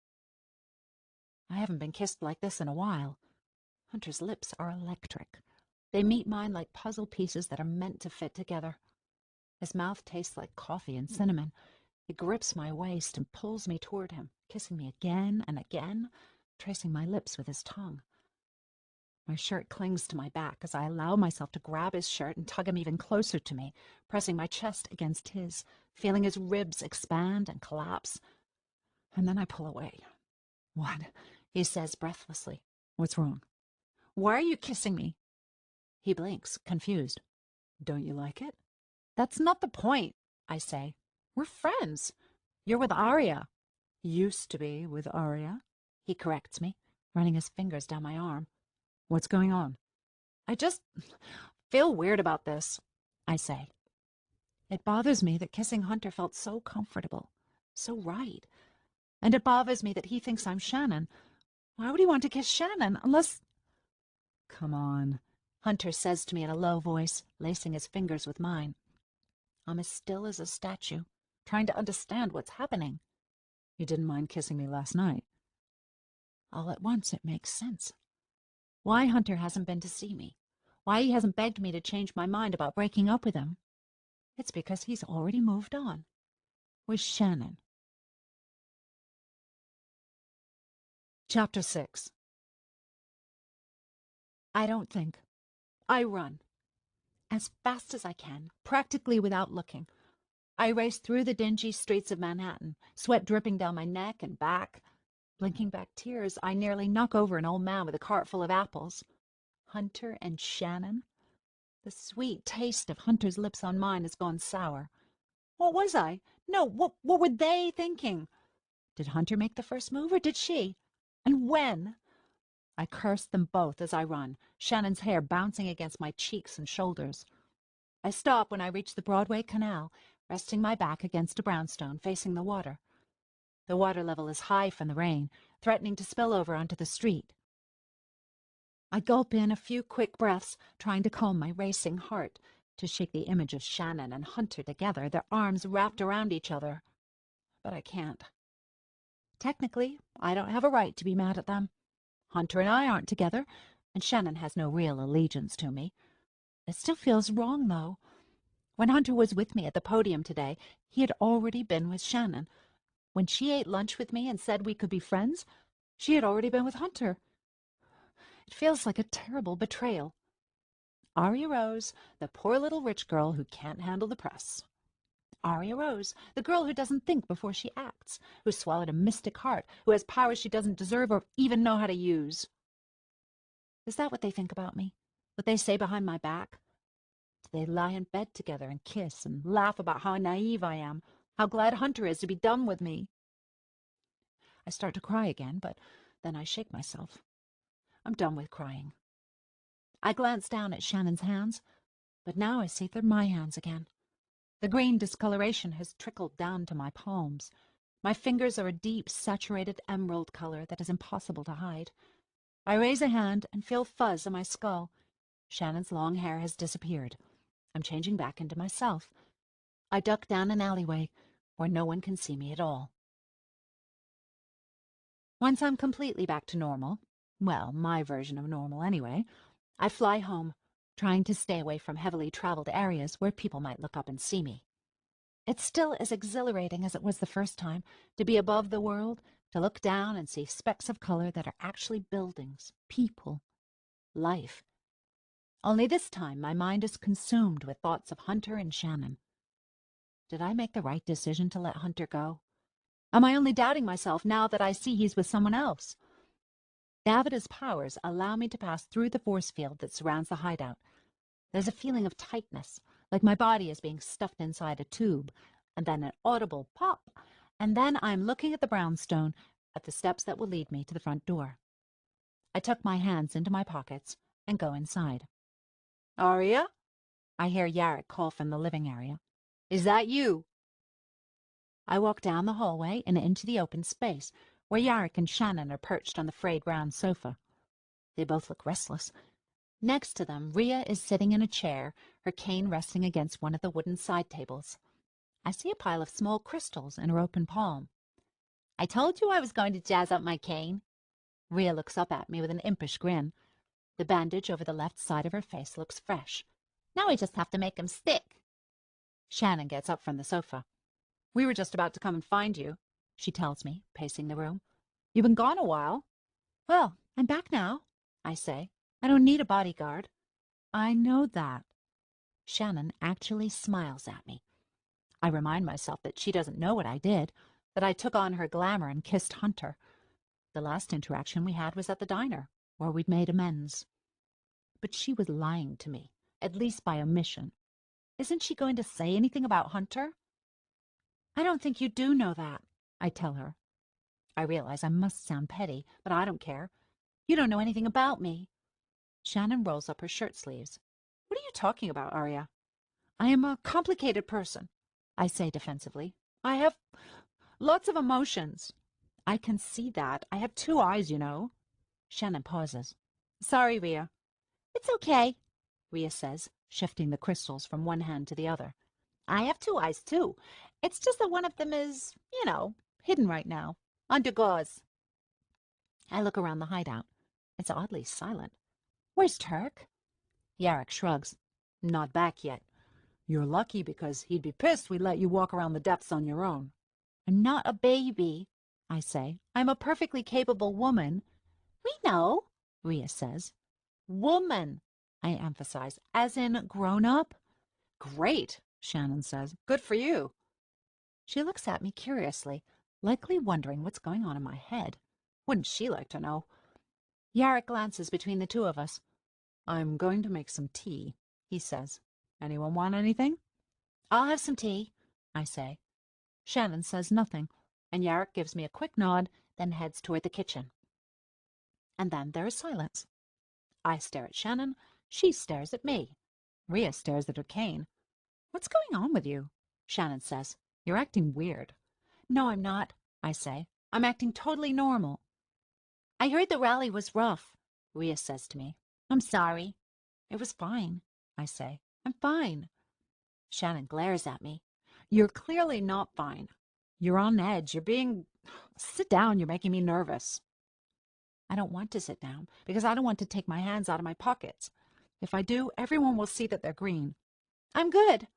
I haven't been kissed like this in a while. Hunter's lips are electric. They meet mine like puzzle pieces that are meant to fit together. His mouth tastes like coffee and cinnamon. He grips my waist and pulls me toward him, kissing me again and again, tracing my lips with his tongue. My shirt clings to my back as I allow myself to grab his shirt and tug him even closer to me, pressing my chest against his, feeling his ribs expand and collapse. And then I pull away. What? He says breathlessly. What's wrong? Why are you kissing me? He blinks, confused. Don't you like it? That's not the point, I say. We're friends. You're with Aria. Used to be with Aria, he corrects me, running his fingers down my arm. What's going on? I just feel weird about this, I say. It bothers me that kissing Hunter felt so comfortable, so right. And it bothers me that he thinks I'm Shannon. Why would he want to kiss Shannon unless... Come on, Hunter says to me in a low voice, lacing his fingers with mine. I'm as still as a statue, trying to understand what's happening. You didn't mind kissing me last night. All at once it makes sense. Why Hunter hasn't been to see me. Why he hasn't begged me to change my mind about breaking up with him. It's because he's already moved on. With Shannon. Chapter 6. I don't think. I run. As fast as I can, practically without looking. I race through the dingy streets of Manhattan, sweat dripping down my neck and back. Blinking back tears, I nearly knock over an old man with a cart full of apples. Hunter and Shannon? The sweet taste of Hunter's lips on mine has gone sour. What was I? No, what were they thinking? Did Hunter make the first move, or did she? And when? I curse them both as I run, Shannon's hair bouncing against my cheeks and shoulders. I stop when I reach the Broadway Canal, resting my back against a brownstone facing the water. The water level is high from the rain, threatening to spill over onto the street. I gulp in a few quick breaths, trying to calm my racing heart, to shake the image of Shannon and Hunter together, their arms wrapped around each other. But I can't. Technically, I don't have a right to be mad at them. Hunter and I aren't together, and Shannon has no real allegiance to me. It still feels wrong, though. When Hunter was with me at the podium today, he had already been with Shannon. When she ate lunch with me and said we could be friends, she had already been with Hunter. It feels like a terrible betrayal. Aria Rose, the poor little rich girl who can't handle the press. Aria Rose, the girl who doesn't think before she acts, who swallowed a mystic heart, who has powers she doesn't deserve or even know how to use. Is that what they think about me? What they say behind my back? Do they lie in bed together and kiss and laugh about how naive I am, how glad Hunter is to be done with me? I start to cry again, but then I shake myself. I'm done with crying. I glance down at Shannon's hands, but now I see they're my hands again. The green discoloration has trickled down to my palms. My fingers are a deep, saturated emerald color that is impossible to hide. I raise a hand and feel fuzz on my skull. Shannon's long hair has disappeared. I'm changing back into myself. I duck down an alleyway where no one can see me at all. Once I'm completely back to normal, well, my version of normal anyway, I fly home, trying to stay away from heavily traveled areas where people might look up and see me. It's still as exhilarating as it was the first time, to be above the world, to look down and see specks of color that are actually buildings, people, life. Only this time my mind is consumed with thoughts of Hunter and Shannon. Did I make the right decision to let Hunter go? Am I only doubting myself now that I see he's with someone else? Davida's powers allow me to pass through the force field that surrounds the hideout. There's a feeling of tightness, like my body is being stuffed inside a tube, and then an audible pop, and then I'm looking at the brownstone, at the steps that will lead me to the front door. I tuck my hands into my pockets and go inside. Aria? I hear Yarrick call from the living area. Is that you? I walk down the hallway and into the open space, where Yarrick and Shannon are perched on the frayed brown sofa. They both look restless. Next to them, Rhea is sitting in a chair, her cane resting against one of the wooden side tables. I see a pile of small crystals in her open palm. I told you I was going to jazz up my cane. Rhea looks up at me with an impish grin. The bandage over the left side of her face looks fresh. Now we just have to make him stick. Shannon gets up from the sofa. We were just about to come and find you, she tells me, pacing the room. You've been gone a while. Well, I'm back now, I say. I don't need a bodyguard. I know that. Shannon actually smiles at me. I remind myself that she doesn't know what I did, that I took on her glamour and kissed Hunter. The last interaction we had was at the diner, where we'd made amends. But she was lying to me, at least by omission. Isn't she going to say anything about Hunter? I don't think you do know that, I tell her. I realize I must sound petty, but I don't care. You don't know anything about me. Shannon rolls up her shirt sleeves. What are you talking about, Aria? I am a complicated person, I say defensively. I have lots of emotions. I can see that. I have two eyes, you know. Shannon pauses. Sorry, Rhea. It's okay, Rhea says, shifting the crystals from one hand to the other. I have 2 eyes, too. It's just that one of them is, hidden right now, under gauze. I look around the hideout. It's oddly silent. Where's Turk? Yarrick shrugs. Not back yet. You're lucky because he'd be pissed we let you walk around the depths on your own. I'm not a baby, I say. I'm a perfectly capable woman. We know, Rhea says. Woman, I emphasize, as in grown up. Great, Shannon says. Good for you. She looks at me curiously, likely wondering what's going on in my head. Wouldn't she like to know? Yarrick glances between the two of us. I'm going to make some tea, he says. Anyone want anything? I'll have some tea, I say. Shannon says nothing, and Yarrick gives me a quick nod, then heads toward the kitchen. And then there is silence. I stare at Shannon. She stares at me. Rhea stares at her cane. What's going on with you? Shannon says. You're acting weird. No, I'm not, I say. I'm acting totally normal. I heard the rally was rough, Rhea says to me. I'm sorry. It was fine, I say. I'm fine. Shannon glares at me. You're clearly not fine. You're on edge. You're being... Sit down. You're making me nervous. I don't want to sit down because I don't want to take my hands out of my pockets. If I do, everyone will see that they're green. I'm good.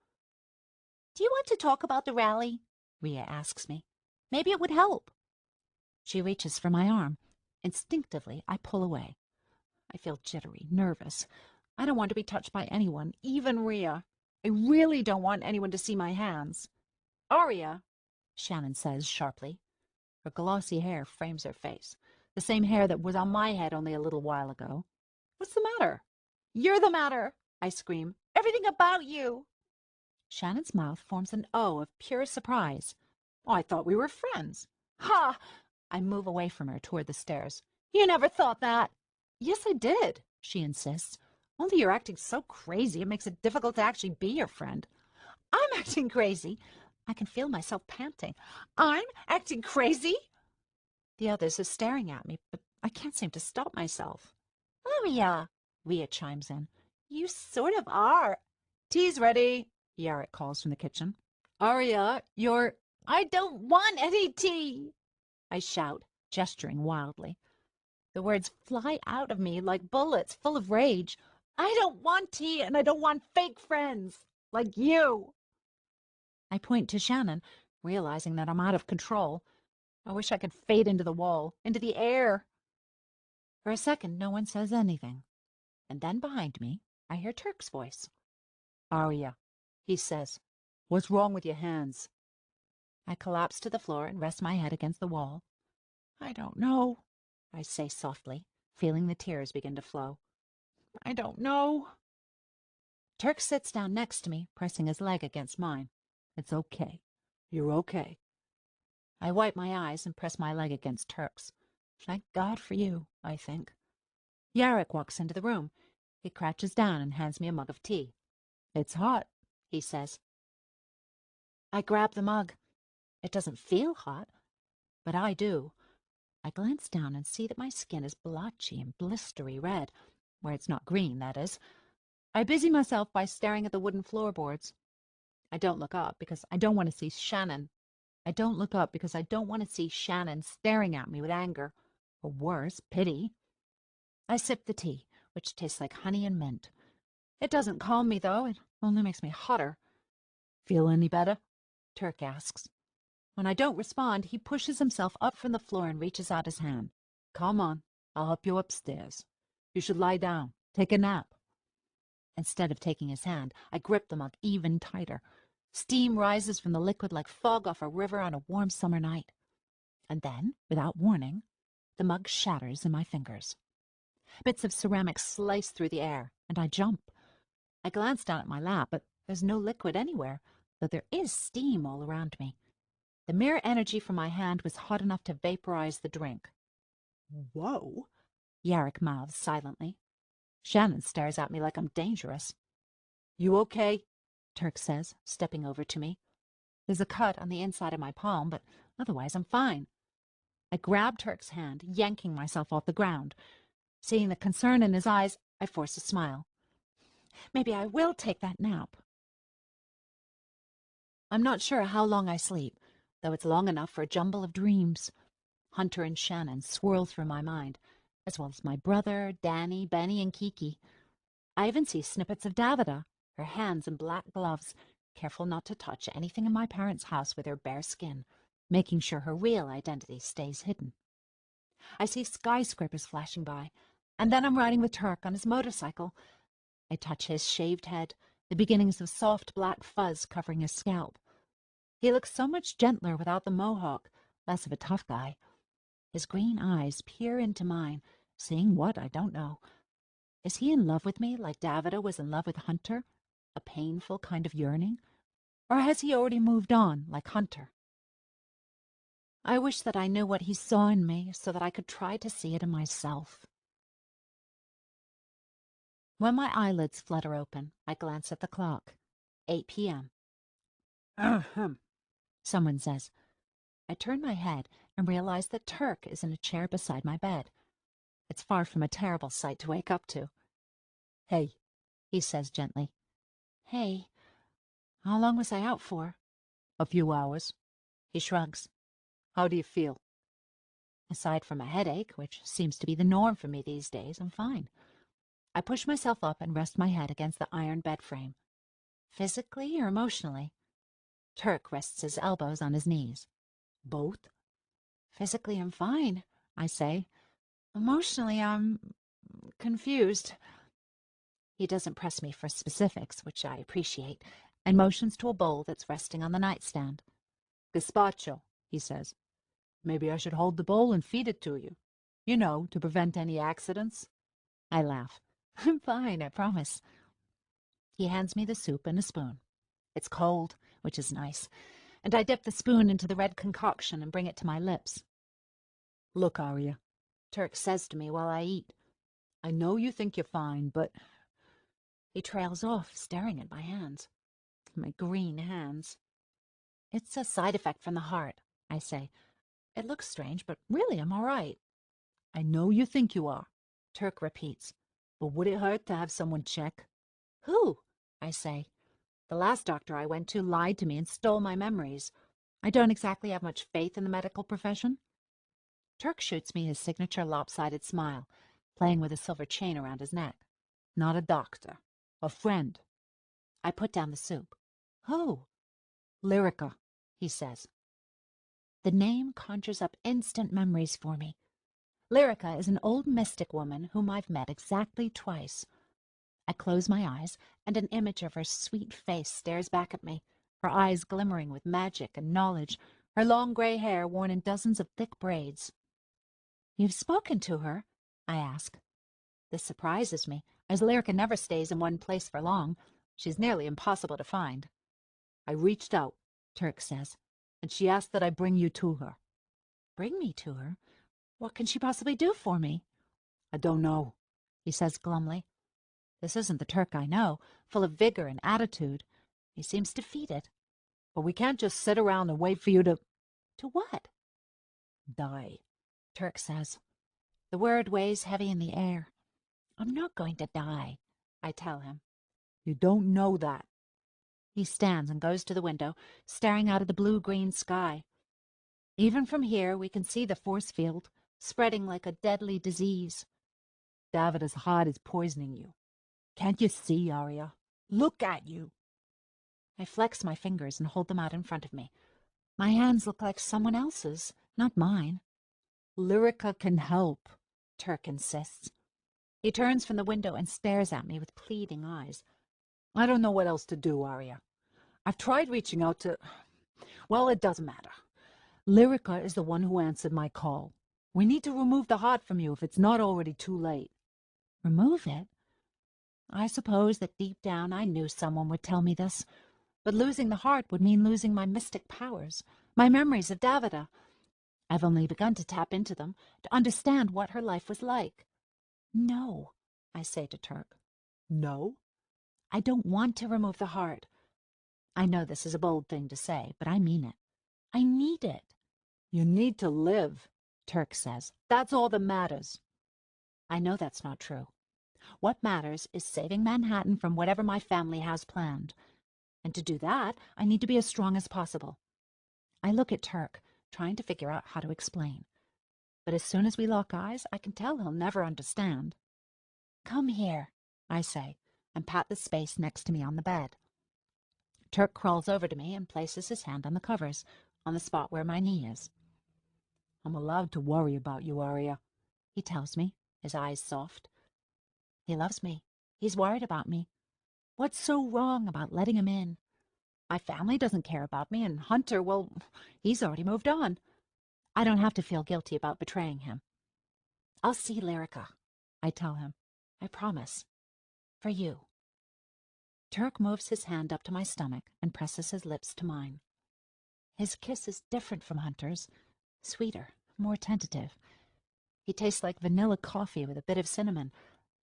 Do you want to talk about the rally? Rhea asks me. Maybe it would help. She reaches for my arm. Instinctively, I pull away. I feel jittery, nervous. I don't want to be touched by anyone, even Rhea. I really don't want anyone to see my hands. Aria, Shannon says sharply. Her glossy hair frames her face, the same hair that was on my head only a little while ago. What's the matter? You're the matter, I scream. Everything about you. Shannon's mouth forms an O of pure surprise. Oh, I thought we were friends. Ha! I move away from her toward the stairs. You never thought that. Yes, I did, she insists. Only you're acting so crazy it makes it difficult to actually be your friend. I'm acting crazy. I can feel myself panting. I'm acting crazy? The others are staring at me, but I can't seem to stop myself. Aria, Rhea chimes in. You sort of are. Tea's ready, Yarrick calls from the kitchen. Aria, you're... I don't want any tea, I shout, gesturing wildly. The words fly out of me like bullets, full of rage. I don't want tea, and I don't want fake friends, like you. I point to Shannon, realizing that I'm out of control. I wish I could fade into the wall, into the air. For a second, no one says anything. And then behind me, I hear Turk's voice. Aria, he says, what's wrong with your hands? I collapse to the floor and rest my head against the wall. I don't know, I say softly, feeling the tears begin to flow. I don't know. Turk sits down next to me, pressing his leg against mine. It's okay. You're okay. I wipe my eyes and press my leg against Turk's. Thank God for you, I think. Yarrick walks into the room. He crouches down and hands me a mug of tea. It's hot, he says. I grab the mug. It doesn't feel hot, but I do. I glance down and see that my skin is blotchy and blistery red, where it's not green, that is. I busy myself by staring at the wooden floorboards. I don't look up because I don't want to see Shannon. I don't look up because I don't want to see Shannon staring at me with anger, or worse, pity. I sip the tea, which tastes like honey and mint. It doesn't calm me, though. It only makes me hotter. Feel any better? Turk asks. When I don't respond, he pushes himself up from the floor and reaches out his hand. Come on, I'll help you upstairs. You should lie down, take a nap. Instead of taking his hand, I grip the mug even tighter. Steam rises from the liquid like fog off a river on a warm summer night. And then, without warning, the mug shatters in my fingers. Bits of ceramic slice through the air, and I jump. I glance down at my lap, but there's no liquid anywhere, though there is steam all around me. The mere energy from my hand was hot enough to vaporize the drink. Whoa, Yarrick mouths silently. Shannon stares at me like I'm dangerous. You okay? Turk says, stepping over to me. There's a cut on the inside of my palm, but otherwise I'm fine. I grab Turk's hand, yanking myself off the ground. Seeing the concern in his eyes, I force a smile. Maybe I will take that nap. I'm not sure how long I sleep, though it's long enough for a jumble of dreams. Hunter and Shannon swirl through my mind, as well as my brother, Danny, Benny, and Kiki. I even see snippets of Davida, her hands in black gloves, careful not to touch anything in my parents' house with her bare skin, making sure her real identity stays hidden. I see skyscrapers flashing by, and then I'm riding with Turk on his motorcycle. I touch his shaved head, the beginnings of soft black fuzz covering his scalp. He looks so much gentler without the mohawk, less of a tough guy. His green eyes peer into mine, seeing what I don't know. Is he in love with me like Davida was in love with Hunter? A painful kind of yearning? Or has he already moved on like Hunter? I wish that I knew what he saw in me so that I could try to see it in myself. When my eyelids flutter open, I glance at the clock. 8 p.m. Ahem, someone says. I turn my head and realize that Turk is in a chair beside my bed. It's far from a terrible sight to wake up to. Hey, he says gently. Hey, how long was I out for? A few hours. He shrugs. How do you feel? Aside from a headache, which seems to be the norm for me these days, I'm fine. I push myself up and rest my head against the iron bed frame. Physically or emotionally? Turk rests his elbows on his knees. Both? Physically, I'm fine, I say. Emotionally, I'm confused. He doesn't press me for specifics, which I appreciate, and motions to a bowl that's resting on the nightstand. Gazpacho, he says. Maybe I should hold the bowl and feed it to you. You know, to prevent any accidents. I laugh. I'm fine, I promise. He hands me the soup and a spoon. It's cold, which is nice, and I dip the spoon into the red concoction and bring it to my lips. Look, Arya, Turk says to me while I eat. I know you think you're fine, but... He trails off, staring at my hands. My green hands. It's a side effect from the heart, I say. It looks strange, but really I'm all right. I know you think you are, Turk repeats. But would it hurt to have someone check? Who? I say. The last doctor I went to lied to me and stole my memories. I don't exactly have much faith in the medical profession. Turk shoots me his signature lopsided smile, playing with a silver chain around his neck. Not a doctor. A friend. I put down the soup. Who? Lyrica, he says. The name conjures up instant memories for me. Lyrica is an old mystic woman whom I've met exactly twice. I close my eyes, and an image of her sweet face stares back at me, her eyes glimmering with magic and knowledge, her long gray hair worn in dozens of thick braids. You've spoken to her? I ask. This surprises me, as Lyrica never stays in one place for long. She's nearly impossible to find. I reached out, Turk says, and she asked that I bring you to her. Bring me to her? What can she possibly do for me? I don't know, he says glumly. This isn't the Turk I know, full of vigor and attitude. He seems defeated. But we can't just sit around and wait for you to... To what? Die, Turk says. The word weighs heavy in the air. I'm not going to die, I tell him. You don't know that. He stands and goes to the window, staring out at the blue-green sky. Even from here, we can see the force field, spreading like a deadly disease. Davida's heart is poisoning you. Can't you see, Arya? Look at you. I flex my fingers and hold them out in front of me. My hands look like someone else's, not mine. Lyrica can help, Turk insists. He turns from the window and stares at me with pleading eyes. I don't know what else to do, Arya. I've tried reaching out to... Well, it doesn't matter. Lyrica is the one who answered my call. We need to remove the heart from you if it's not already too late. Remove it? I suppose that deep down I knew someone would tell me this, but losing the heart would mean losing my mystic powers, my memories of Davida. I've only begun to tap into them, to understand what her life was like. No, I say to Turk. No? I don't want to remove the heart. I know this is a bold thing to say, but I mean it. I need it. You need to live, Turk says. That's all that matters. I know that's not true. What matters is saving Manhattan from whatever my family has planned. And to do that, I need to be as strong as possible. I look at Turk, trying to figure out how to explain. But as soon as we lock eyes, I can tell he'll never understand. "Come here," I say, and pat the space next to me on the bed. Turk crawls over to me and places his hand on the covers, on the spot where my knee is. "I'm allowed to worry about you, Arya," he tells me, his eyes soft. He loves me. He's worried about me. What's so wrong about letting him in? My family doesn't care about me, and Hunter, well, he's already moved on. I don't have to feel guilty about betraying him. "I'll see Lyrica," I tell him. "I promise. For you." Turk moves his hand up to my stomach and presses his lips to mine. His kiss is different from Hunter's, sweeter, more tentative. He tastes like vanilla coffee with a bit of cinnamon,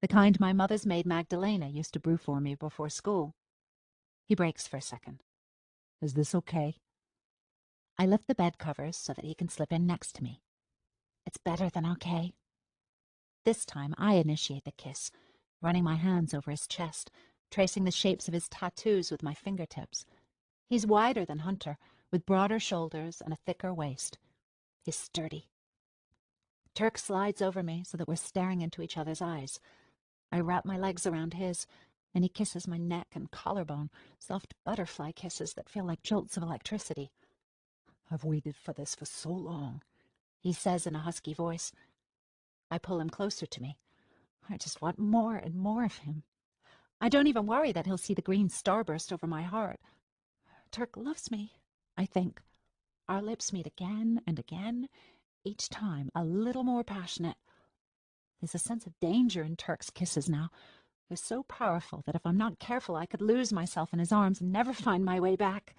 the kind my mother's maid Magdalena used to brew for me before school. He breaks for a second. "Is this okay?" I lift the bed covers so that he can slip in next to me. It's better than okay. This time I initiate the kiss, running my hands over his chest, tracing the shapes of his tattoos with my fingertips. He's wider than Hunter, with broader shoulders and a thicker waist. He's sturdy. Turk slides over me so that we're staring into each other's eyes. I wrap my legs around his, and he kisses my neck and collarbone, soft butterfly kisses that feel like jolts of electricity. "I've waited for this for so long," he says in a husky voice. I pull him closer to me. I just want more and more of him. I don't even worry that he'll see the green starburst over my heart. Turk loves me, I think. Our lips meet again and again, each time a little more passionate. There's a sense of danger in Turk's kisses now. They're so powerful that if I'm not careful, I could lose myself in his arms and never find my way back.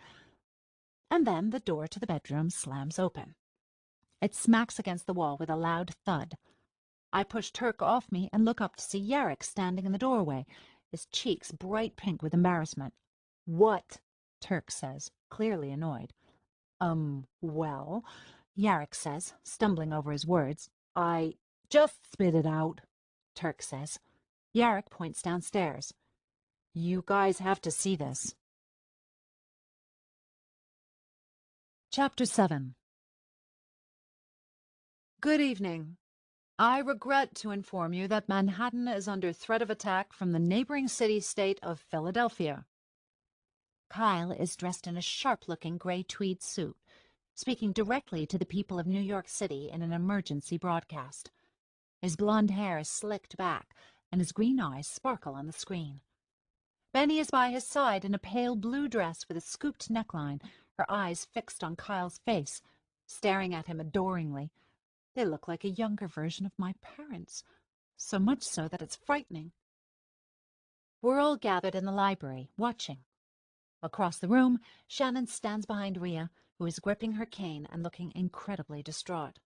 And then the door to the bedroom slams open. It smacks against the wall with a loud thud. I push Turk off me and look up to see Yarrick standing in the doorway, his cheeks bright pink with embarrassment. "What?" Turk says, clearly annoyed. Well," Yarrick says, stumbling over his words. "I "Just spit it out," Turk says. Yarrick points downstairs. "You guys have to see this." Chapter 7. Good evening. I regret to inform you that Manhattan is under threat of attack from the neighboring city-state of Philadelphia. Kyle is dressed in a sharp-looking gray tweed suit, speaking directly to the people of New York City in an emergency broadcast. His blonde hair is slicked back, and his green eyes sparkle on the screen. Benny is by his side in a pale blue dress with a scooped neckline, her eyes fixed on Kyle's face, staring at him adoringly. They look like a younger version of my parents, so much so that it's frightening. We're all gathered in the library, watching. Across the room, Shannon stands behind Rhea, who is gripping her cane and looking incredibly distraught.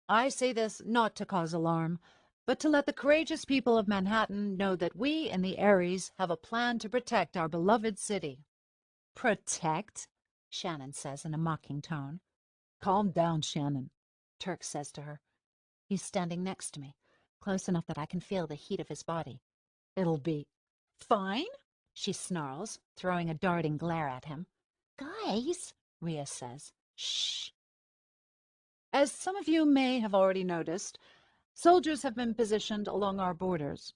I say this not to cause alarm, but to let the courageous people of Manhattan know that we in the Ares have a plan to protect our beloved city. "Protect?" Shannon says in a mocking tone. "Calm down, Shannon," Turk says to her. He's standing next to me, close enough that I can feel the heat of his body. "It'll be fine," she snarls, throwing a darting glare at him. "Guys," Rhea says. "Shh." As some of you may have already noticed, soldiers have been positioned along our borders.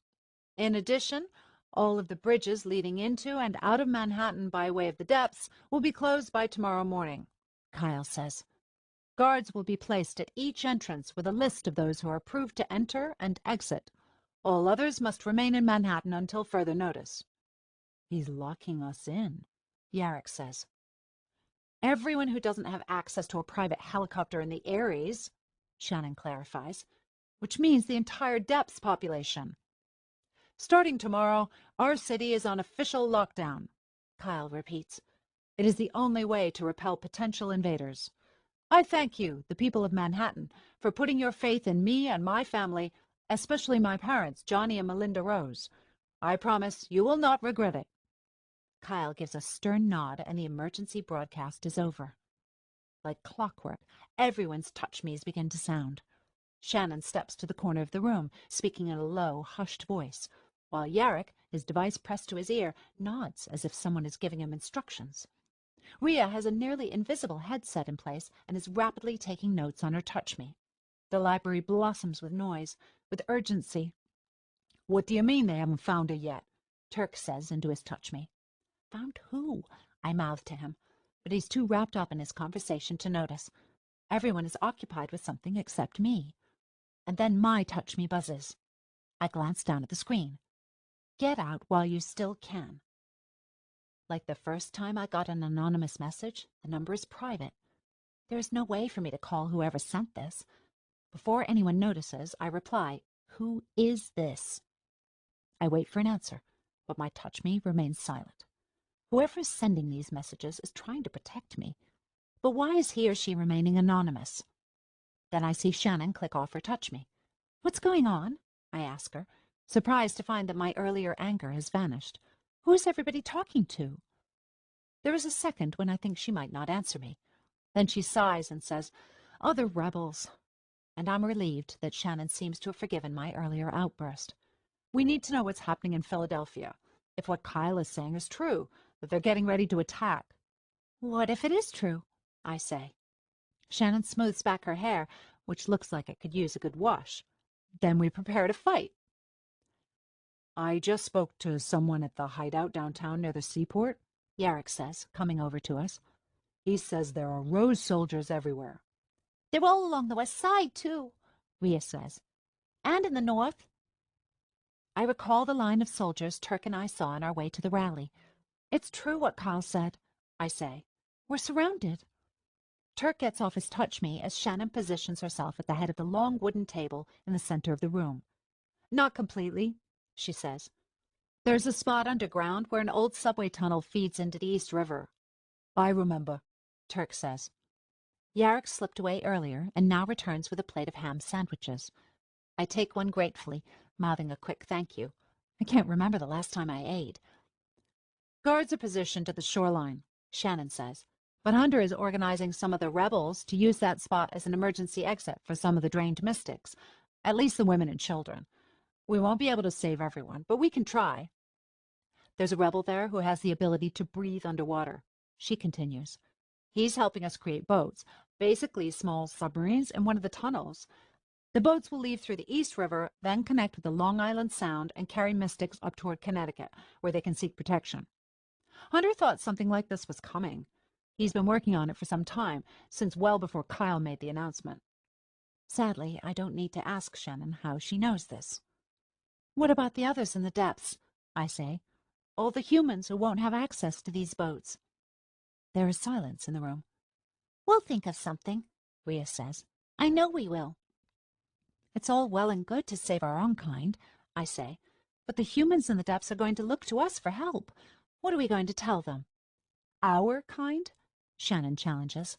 In addition, all of the bridges leading into and out of Manhattan by way of the depths will be closed by tomorrow morning, Kyle says. Guards will be placed at each entrance with a list of those who are approved to enter and exit. All others must remain in Manhattan until further notice. "He's locking us in," Yarrick says. "Everyone who doesn't have access to a private helicopter in the Ares," Shannon clarifies, "which means the entire depths population. Starting tomorrow, our city is on official lockdown," Kyle repeats. "It is the only way to repel potential invaders. I thank you, the people of Manhattan, for putting your faith in me and my family, especially my parents, Johnny and Melinda Rose. I promise you will not regret it." Kyle gives a stern nod and the emergency broadcast is over. Like clockwork, everyone's touch-me's begin to sound. Shannon steps to the corner of the room, speaking in a low, hushed voice, while Yarrick, his device pressed to his ear, nods as if someone is giving him instructions. Rhea has a nearly invisible headset in place and is rapidly taking notes on her TouchMe. The library blossoms with noise, with urgency. "What do you mean they haven't found her yet?" Turk says into his TouchMe. "Found who?" I mouth to him, but he's too wrapped up in his conversation to notice. Everyone is occupied with something except me. And then my TouchMe buzzes. I glance down at the screen. "Get out while you still can." Like the first time I got an anonymous message, the number is private. There is no way for me to call whoever sent this. Before anyone notices, I reply, "Who is this?" I wait for an answer, but my TouchMe remains silent. Whoever is sending these messages is trying to protect me. But why is he or she remaining anonymous? Then I see Shannon click off her TouchMe. "What's going on?" I ask her, surprised to find that my earlier anger has vanished. Who is everybody talking to? There is a second when I think she might not answer me. Then she sighs and says, "Other rebels." And I'm relieved that Shannon seems to have forgiven my earlier outburst. We need to know what's happening in Philadelphia. If what Kyle is saying is true, that they're getting ready to attack. "What if it is true?" I say. Shannon smooths back her hair, which looks like it could use a good wash. Then we prepare to fight. "I just spoke to someone at the hideout downtown near the seaport," Yarrick says, coming over to us. "He says there are Rose soldiers everywhere." "They're all along the west side, too," Rhea says. "And in the north." I recall the line of soldiers Turk and I saw on our way to the rally. "It's true what Kyle said," I say. "We're surrounded." Turk gets off his TouchMe as Shannon positions herself at the head of the long wooden table in the center of the room. "Not completely," she says. "There's a spot underground where an old subway tunnel feeds into the East River." "I remember," Turk says. Yarrick slipped away earlier and now returns with a plate of ham sandwiches. I take one gratefully, mouthing a quick thank you. I can't remember the last time I ate. "Guards are positioned at the shoreline," Shannon says. "But Hunter is organizing some of the rebels to use that spot as an emergency exit for some of the drained mystics, at least the women and children. We won't be able to save everyone, but we can try. There's a rebel there who has the ability to breathe underwater," she continues. "He's helping us create boats, basically small submarines in one of the tunnels. The boats will leave through the East River, then connect with the Long Island Sound and carry mystics up toward Connecticut, where they can seek protection. Hunter thought something like this was coming. He's been working on it for some time, since well before Kyle made the announcement." Sadly, I don't need to ask Shannon how she knows this. "What about the others in the depths?" I say. "All the humans who won't have access to these boats." There is silence in the room. "We'll think of something," Rhea says. "I know we will." "It's all well and good to save our own kind," I say, "but the humans in the depths are going to look to us for help. What are we going to tell them?" "Our kind?" Shannon challenges.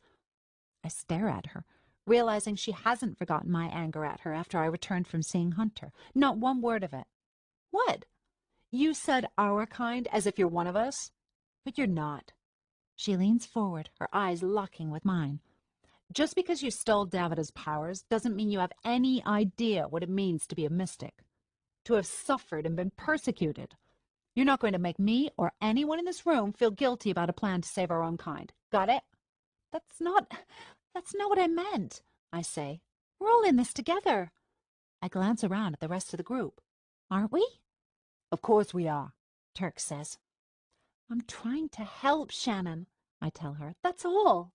I stare at her, realizing she hasn't forgotten my anger at her after I returned from seeing Hunter. Not one word of it. "What? You said our kind as if you're one of us? But you're not." She leans forward, her eyes locking with mine. "Just because you stole Davida's powers doesn't mean you have any idea what it means to be a mystic. To have suffered and been persecuted. You're not going to make me or anyone in this room feel guilty about a plan to save our own kind. Got it?" That's not what I meant," I say. "We're all in this together." I glance around at the rest of the group. "Aren't we?" "Of course we are," Turk says. "I'm trying to help, Shannon," I tell her. "That's all."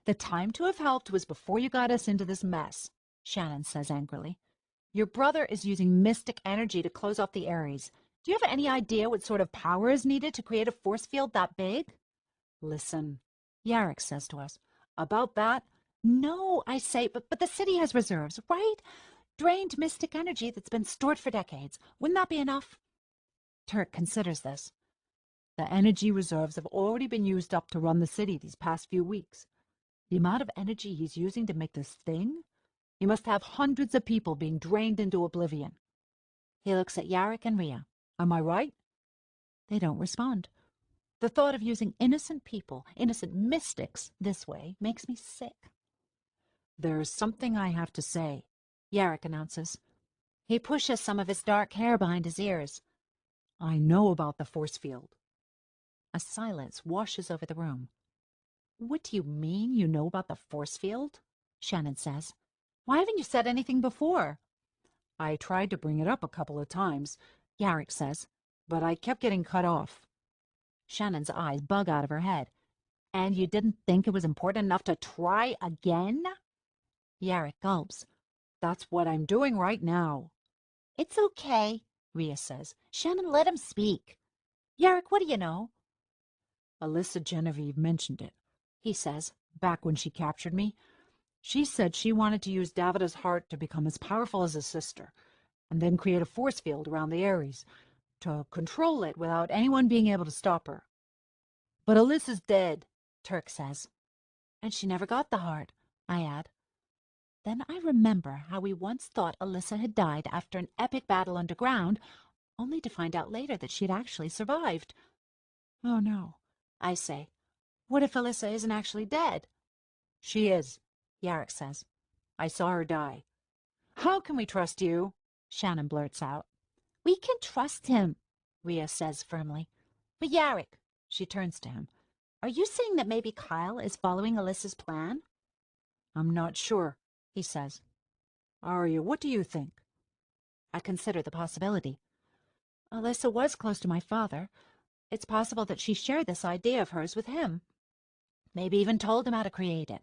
"The time to have helped was before you got us into this mess," Shannon says angrily. "Your brother is using mystic energy to close off the Ares. Do you have any idea what sort of power is needed to create a force field that big?" "Listen," Yarrick says to us. "About that—" "No," I say, but the city has reserves, right? Drained mystic energy that's been stored for decades. Wouldn't that be enough?" Turk considers this. "The energy reserves have already been used up to run the city these past few weeks. The amount of energy he's using to make this thing, he must have hundreds of people being drained into oblivion." He looks at Yarrick and Rhea. "Am I right?" They don't respond. The thought of using innocent people, innocent mystics, this way makes me sick. "There's something I have to say," Yarrick announces. He pushes some of his dark hair behind his ears. I know about the force field. A silence washes over the room. What do you mean you know about the force field? Shannon says. Why haven't you said anything before? I tried to bring it up a couple of times, Yarrick says, but I kept getting cut off. Shannon's eyes bug out of her head. And you didn't think it was important enough to try again? Yarrick gulps. That's what I'm doing right now. It's okay, Rhea says. Shannon, let him speak. Yarrick, what do you know? Alyssa Genevieve mentioned it, He says. back when she captured me. She said she wanted to use Davida's heart to become as powerful as his sister, and then create a force field around the Ares, to control it without anyone being able to stop her. But Alyssa's dead, Turk says. And she never got the heart, I add. Then I remember how we once thought Alyssa had died after an epic battle underground, only to find out later that she'd actually survived. Oh no, I say. What if Alyssa isn't actually dead? She is, Yarrick says. I saw her die. How can we trust you? Shannon blurts out. We can trust him, Rhea says firmly. But Yarrick, she turns to him, are you saying that maybe Kyle is following Alyssa's plan? I'm not sure, He says. Arya, what do you think? I consider the possibility. Alyssa was close to my father. It's possible that she shared this idea of hers with him. Maybe even told him how to create it.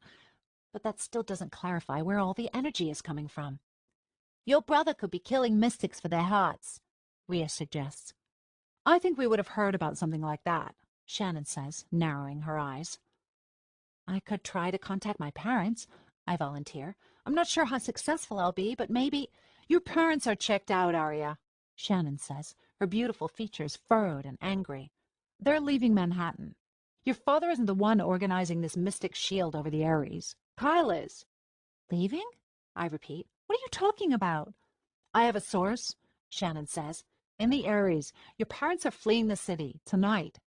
But that still doesn't clarify where all the energy is coming from. Your brother could be killing mystics for their hearts, Rhea suggests. I think we would have heard about something like that, Shannon says, narrowing her eyes. I could try to contact my parents, I volunteer. I'm not sure how successful I'll be, but maybe... Your parents are checked out, Arya, Shannon says, her beautiful features furrowed and angry. They're leaving Manhattan. Your father isn't the one organizing this mystic shield over the Ares. Kyle is. Leaving? I repeat. What are you talking about? I have a source, Shannon says. In the Ares, your parents are fleeing the city tonight.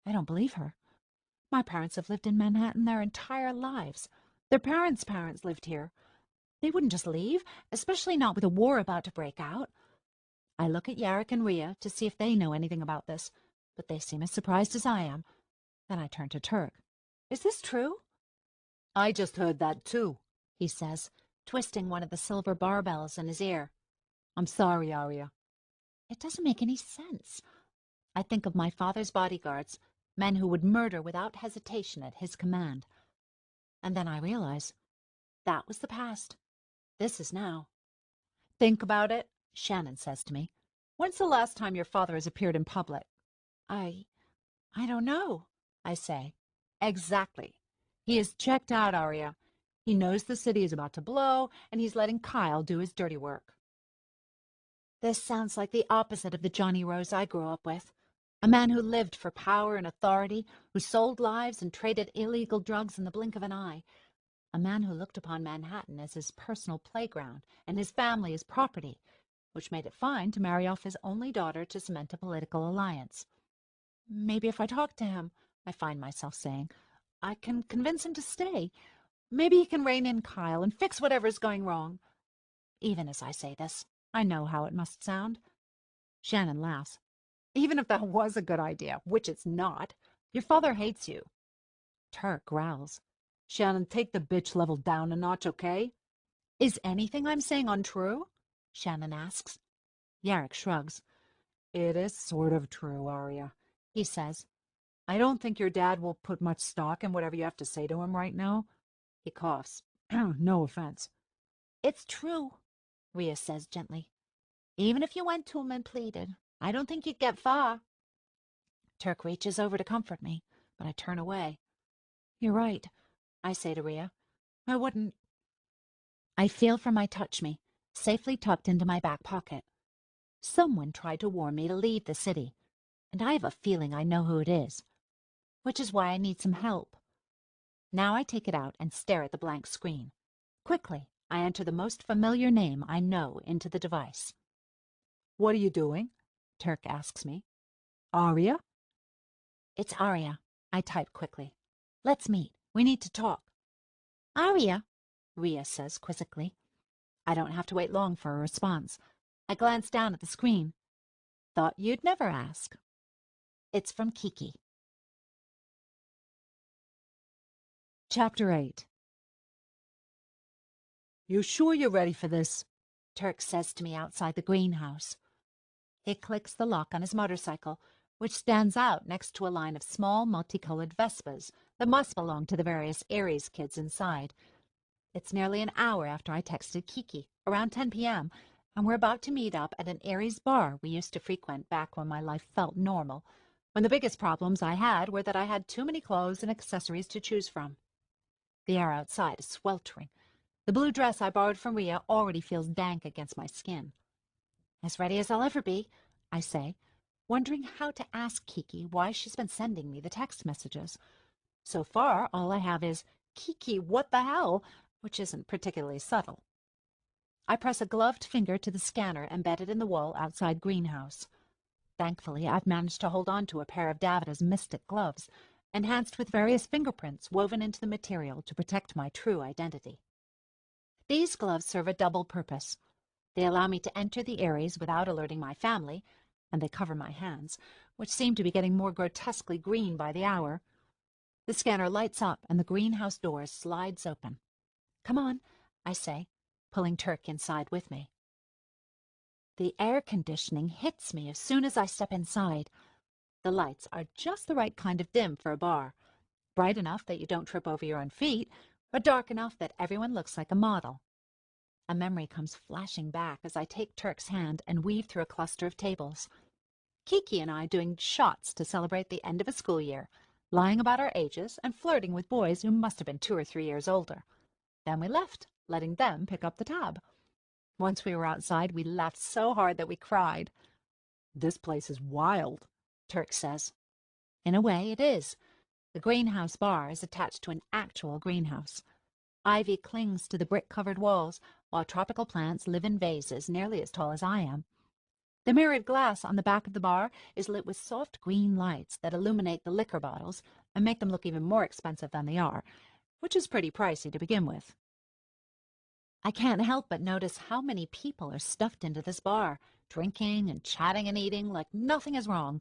I don't believe her. My parents have lived in Manhattan their entire lives. Their parents' parents lived here. They wouldn't just leave, especially not with a war about to break out. I look at Yarrick and Rhea to see if they know anything about this, but they seem as surprised as I am. Then I turn to Turk. Is this true? I just heard that too, he says, twisting one of the silver barbells in his ear. I'm sorry, Arya. It doesn't make any sense. I think of my father's bodyguards, men who would murder without hesitation at his command. And then I realize that was the past. This is now. Think about it, Shannon says to me. When's the last time your father has appeared in public? I don't know, I say. Exactly. He is checked out, Arya. He knows the city is about to blow, and he's letting Kyle do his dirty work. This sounds like the opposite of the Johnny Rose I grew up with. A man who lived for power and authority, who sold lives and traded illegal drugs in the blink of an eye. A man who looked upon Manhattan as his personal playground and his family as property, which made it fine to marry off his only daughter to cement a political alliance. Maybe if I talk to him, I find myself saying, I can convince him to stay. Maybe he can rein in Kyle and fix whatever's going wrong. Even as I say this, I know how it must sound. Shannon laughs. Even if that was a good idea, which it's not, your father hates you. Turk growls. Shannon, take the bitch level down a notch, okay? Is anything I'm saying untrue? Shannon asks. Yarrick shrugs. It is sort of true, Arya, he says. I don't think your dad will put much stock in whatever you have to say to him right now. He coughs. No offense. It's true, Rhea says gently. Even if you went to him and pleaded, I don't think you'd get far. Turk reaches over to comfort me, but I turn away. You're right, I say to Rhea. I wouldn't. I feel for my touch me, safely tucked into my back pocket. Someone tried to warn me to leave the city, and I have a feeling I know who it is, which is why I need some help. Now I take it out and stare at the blank screen. Quickly, I enter the most familiar name I know into the device. What are you doing? Turk asks me. Arya? It's Arya, I type quickly. Let's meet. We need to talk. Arya, Rhea says quizzically. I don't have to wait long for a response. I glance down at the screen. Thought you'd never ask. It's from Kiki. Chapter 8. You sure you're ready for this? Turk says to me outside the greenhouse. He clicks the lock on his motorcycle, which stands out next to a line of small, multicolored Vespas that must belong to the various Aries kids inside. It's nearly an hour after I texted Kiki, around 10 p.m., and we're about to meet up at an Aries bar we used to frequent back when my life felt normal, when the biggest problems I had were that I had too many clothes and accessories to choose from. The air outside is sweltering. The blue dress I borrowed from Rhea already feels dank against my skin. As ready as I'll ever be, I say, wondering how to ask Kiki why she's been sending me the text messages. So far, all I have is, Kiki, what the hell? Which isn't particularly subtle. I press a gloved finger to the scanner embedded in the wall outside greenhouse. Thankfully, I've managed to hold on to a pair of Davida's mystic gloves, enhanced with various fingerprints woven into the material to protect my true identity. These gloves serve a double purpose. They allow me to enter the Aries without alerting my family, and they cover my hands, which seem to be getting more grotesquely green by the hour. The scanner lights up and the greenhouse door slides open. Come on, I say, pulling Turk inside with me. The air conditioning hits me as soon as I step inside. The lights are just the right kind of dim for a bar, bright enough that you don't trip over your own feet, but dark enough that everyone looks like a model. A memory comes flashing back as I take Turk's hand and weave through a cluster of tables. Kiki and I doing shots to celebrate the end of a school year, lying about our ages and flirting with boys who must have been 2 or 3 years older. Then we left, letting them pick up the tab. Once we were outside, we laughed so hard that we cried. This place is wild, Turk says. In a way, it is. The greenhouse bar is attached to an actual greenhouse. Ivy clings to the brick-covered walls, while tropical plants live in vases nearly as tall as I am. The mirrored glass on the back of the bar is lit with soft green lights that illuminate the liquor bottles and make them look even more expensive than they are, which is pretty pricey to begin with. I can't help but notice how many people are stuffed into this bar, drinking and chatting and eating like nothing is wrong,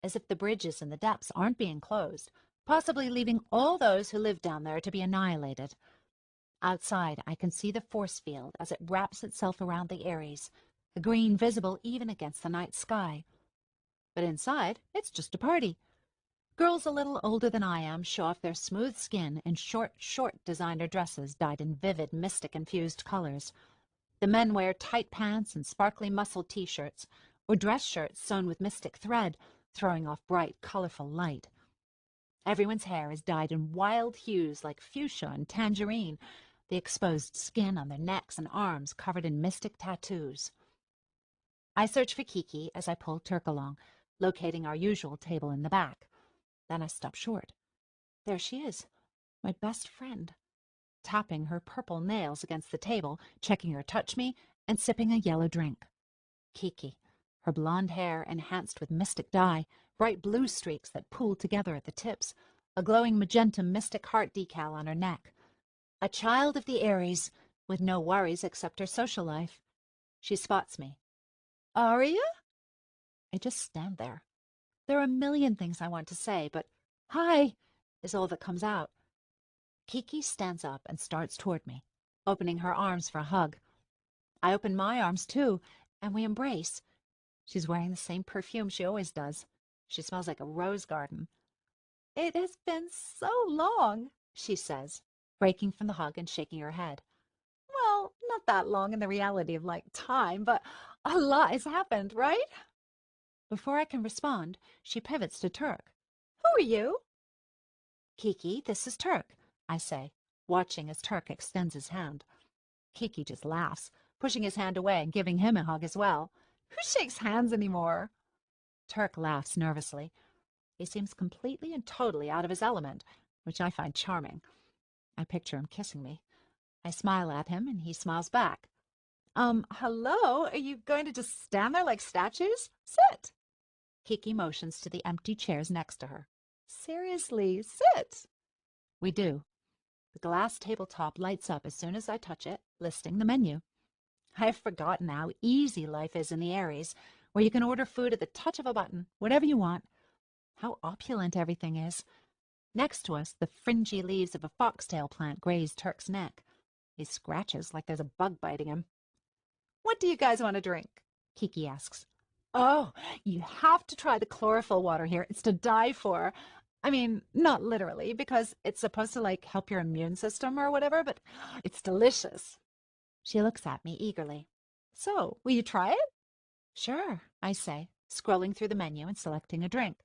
as if the bridges in the depths aren't being closed, possibly leaving all those who live down there to be annihilated. Outside, I can see the force field as it wraps itself around the Aries, the green visible even against the night sky. But inside, it's just a party. Girls a little older than I am show off their smooth skin in short designer dresses dyed in vivid, mystic-infused colors. The men wear tight pants and sparkly muscled T-shirts, or dress shirts sewn with mystic thread, throwing off bright, colorful light. Everyone's hair is dyed in wild hues like fuchsia and tangerine, the exposed skin on their necks and arms covered in mystic tattoos. I search for Kiki as I pull Turk along, locating our usual table in the back. Then I stop short. There she is, my best friend, tapping her purple nails against the table, checking her touch me, and sipping a yellow drink. Kiki, her blonde hair enhanced with mystic dye, bright blue streaks that pool together at the tips, a glowing magenta mystic heart decal on her neck. A child of the Aries, with no worries except her social life. She spots me. Aria? I just stand there. There are a million things I want to say, but hi is all that comes out. Kiki stands up and starts toward me, opening her arms for a hug. I open my arms too, and we embrace. She's wearing the same perfume she always does. She smells like a rose garden. It has been so long, she says, breaking from the hug and shaking her head. Well, not that long in the reality of, time, but a lot has happened, right? Before I can respond, she pivots to Turk. Who are you? Kiki, this is Turk, I say, watching as Turk extends his hand. Kiki just laughs, pushing his hand away and giving him a hug as well. Who shakes hands anymore? Turk laughs nervously. He seems completely and totally out of his element, which I find charming. I picture him kissing me. I smile at him, and he smiles back. Hello? Are you going to just stand there like statues? Sit. Kiki motions to the empty chairs next to her. Seriously, sit. We do. The glass tabletop lights up as soon as I touch it, listing the menu. I've forgotten how easy life is in the Aries, where you can order food at the touch of a button, whatever you want. How opulent everything is. Next to us, the fringy leaves of a foxtail plant graze Turk's neck. He scratches like there's a bug biting him. "What do you guys want to drink?" Kiki asks. "Oh, you have to try the chlorophyll water here. It's to die for. I mean, not literally, because it's supposed to, help your immune system or whatever, but it's delicious." She looks at me eagerly. "So, will you try it?" "Sure," I say, scrolling through the menu and selecting a drink.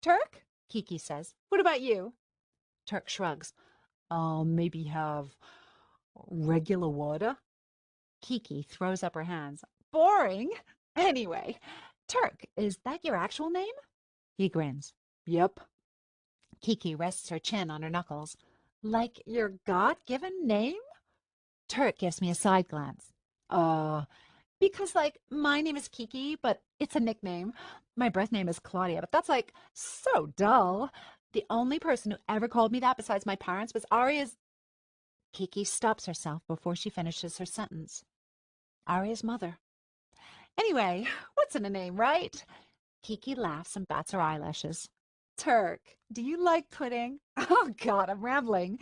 "Turk?" Kiki says. "What about you?" Turk shrugs. "I'll maybe have regular water." Kiki throws up her hands. "Boring. Anyway, Turk, is that your actual name?" He grins. "Yep." Kiki rests her chin on her knuckles. "Like your God-given name?" Turk gives me a side glance. Because, my name is Kiki, but it's a nickname. My birth name is Claudia, but that's, so dull. The only person who ever called me that besides my parents was Aria's—" Kiki stops herself before she finishes her sentence. "Aria's mother. Anyway, what's in a name, right?" Kiki laughs and bats her eyelashes. "Turk, do you like pudding?" "Oh, God, I'm rambling."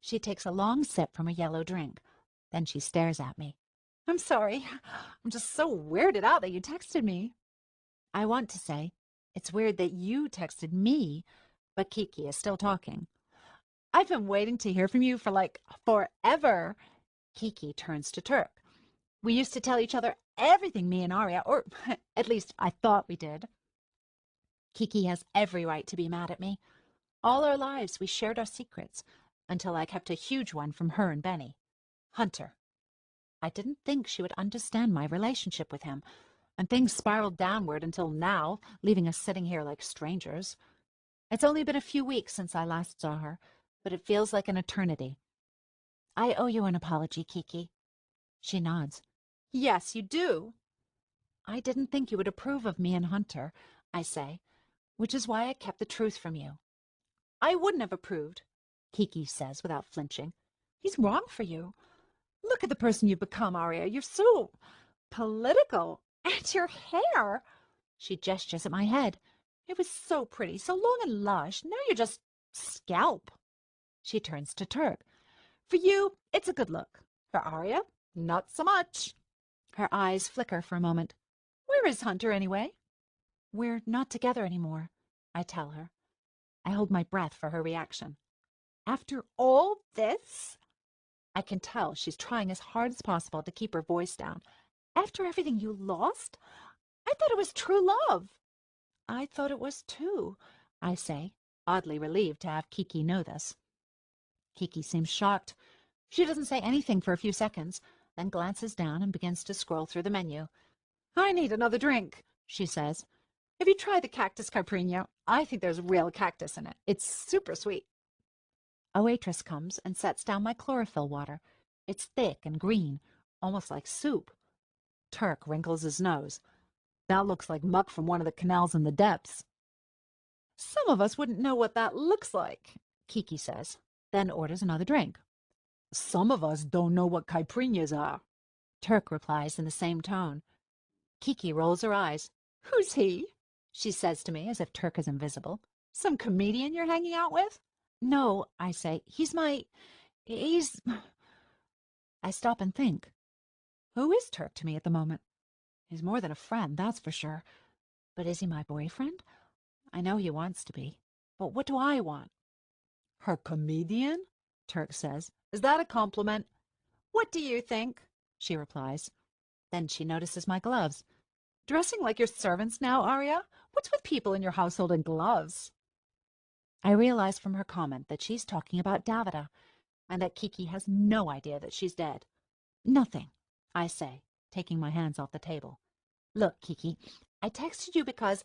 She takes a long sip from a yellow drink. Then she stares at me. "I'm sorry. I'm just so weirded out that you texted me." I want to say, "It's weird that you texted me," but Kiki is still talking. "I've been waiting to hear from you for, forever." Kiki turns to Turk. "We used to tell each other everything, me and Aria, or at least I thought we did." Kiki has every right to be mad at me. All our lives we shared our secrets, until I kept a huge one from her and Benny. Hunter. I didn't think she would understand my relationship with him, and things spiraled downward until now, leaving us sitting here like strangers. It's only been a few weeks since I last saw her, but it feels like an eternity. "I owe you an apology, Kiki." She nods. "Yes, you do." "I didn't think you would approve of me and Hunter," I say, "which is why I kept the truth from you." "I wouldn't have approved," Kiki says without flinching. "He's wrong for you. Look at the person you've become, Aria. You're so political. And your hair." She gestures at my head. "It was so pretty, so long and lush. Now you're just scalp." She turns to Turk. "For you, it's a good look. For Aria, not so much." Her eyes flicker for a moment. "Where is Hunter, anyway?" "We're not together anymore," I tell her. I hold my breath for her reaction. "After all this?" I can tell she's trying as hard as possible to keep her voice down. "After everything you lost? I thought it was true love." "I thought it was too," I say, oddly relieved to have Kiki know this. Kiki seems shocked. She doesn't say anything for a few seconds, then glances down and begins to scroll through the menu. "I need another drink," she says. "Have you tried the cactus caipirinha? I think there's real cactus in it. It's super sweet." A waitress comes and sets down my chlorophyll water. It's thick and green, almost like soup. Turk wrinkles his nose. "That looks like muck from one of the canals in the depths." "Some of us wouldn't know what that looks like," Kiki says, then orders another drink. "Some of us don't know what caipirinhas are," Turk replies in the same tone. Kiki rolls her eyes. "Who's he?" she says to me as if Turk is invisible. "Some comedian you're hanging out with?" "No," I say. He's... I stop and think. Who is Turk to me at the moment? He's more than a friend, that's for sure. But is he my boyfriend? I know he wants to be. But what do I want? "Her comedian?" Turk says. "Is that a compliment?" "What do you think?" she replies. Then she notices my gloves. "Dressing like your servants now, Aria? What's with people in your household and gloves?" I realize from her comment that she's talking about Davida, and that Kiki has no idea that she's dead. "Nothing," I say, taking my hands off the table. "Look, Kiki, I texted you because—"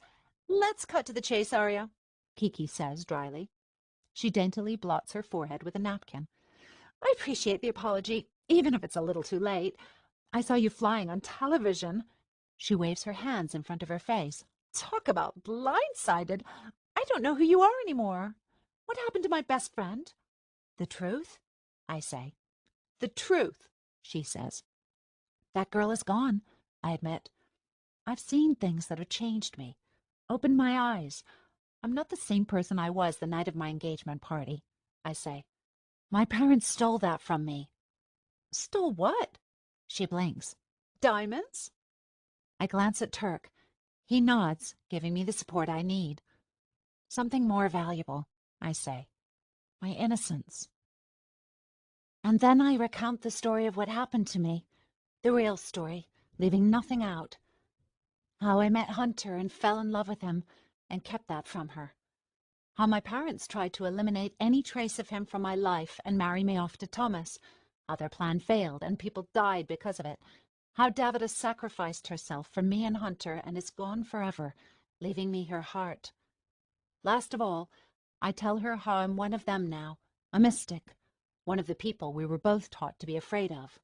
"Let's cut to the chase, Aria," Kiki says dryly. She daintily blots her forehead with a napkin. "I appreciate the apology, even if it's a little too late. I saw you flying on television." She waves her hands in front of her face. "Talk about blindsided. I don't know who you are anymore. What happened to my best friend?" "The truth?" I say. "The truth," she says. That girl is gone, I admit. I've seen things that have changed me, opened my eyes. I'm not the same person I was the night of my engagement party, I say. My parents stole that from me. Stole what? She blinks. Diamonds? I glance at Turk. He nods, giving me the support I need. Something more valuable, I say. My innocence. And then I recount the story of what happened to me. The real story, leaving nothing out. How I met Hunter and fell in love with him and kept that from her. How my parents tried to eliminate any trace of him from my life and marry me off to Thomas. How their plan failed and people died because of it. How Davida sacrificed herself for me and Hunter and is gone forever, leaving me her heart. Last of all, I tell her how I'm one of them now, a mystic, one of the people we were both taught to be afraid of.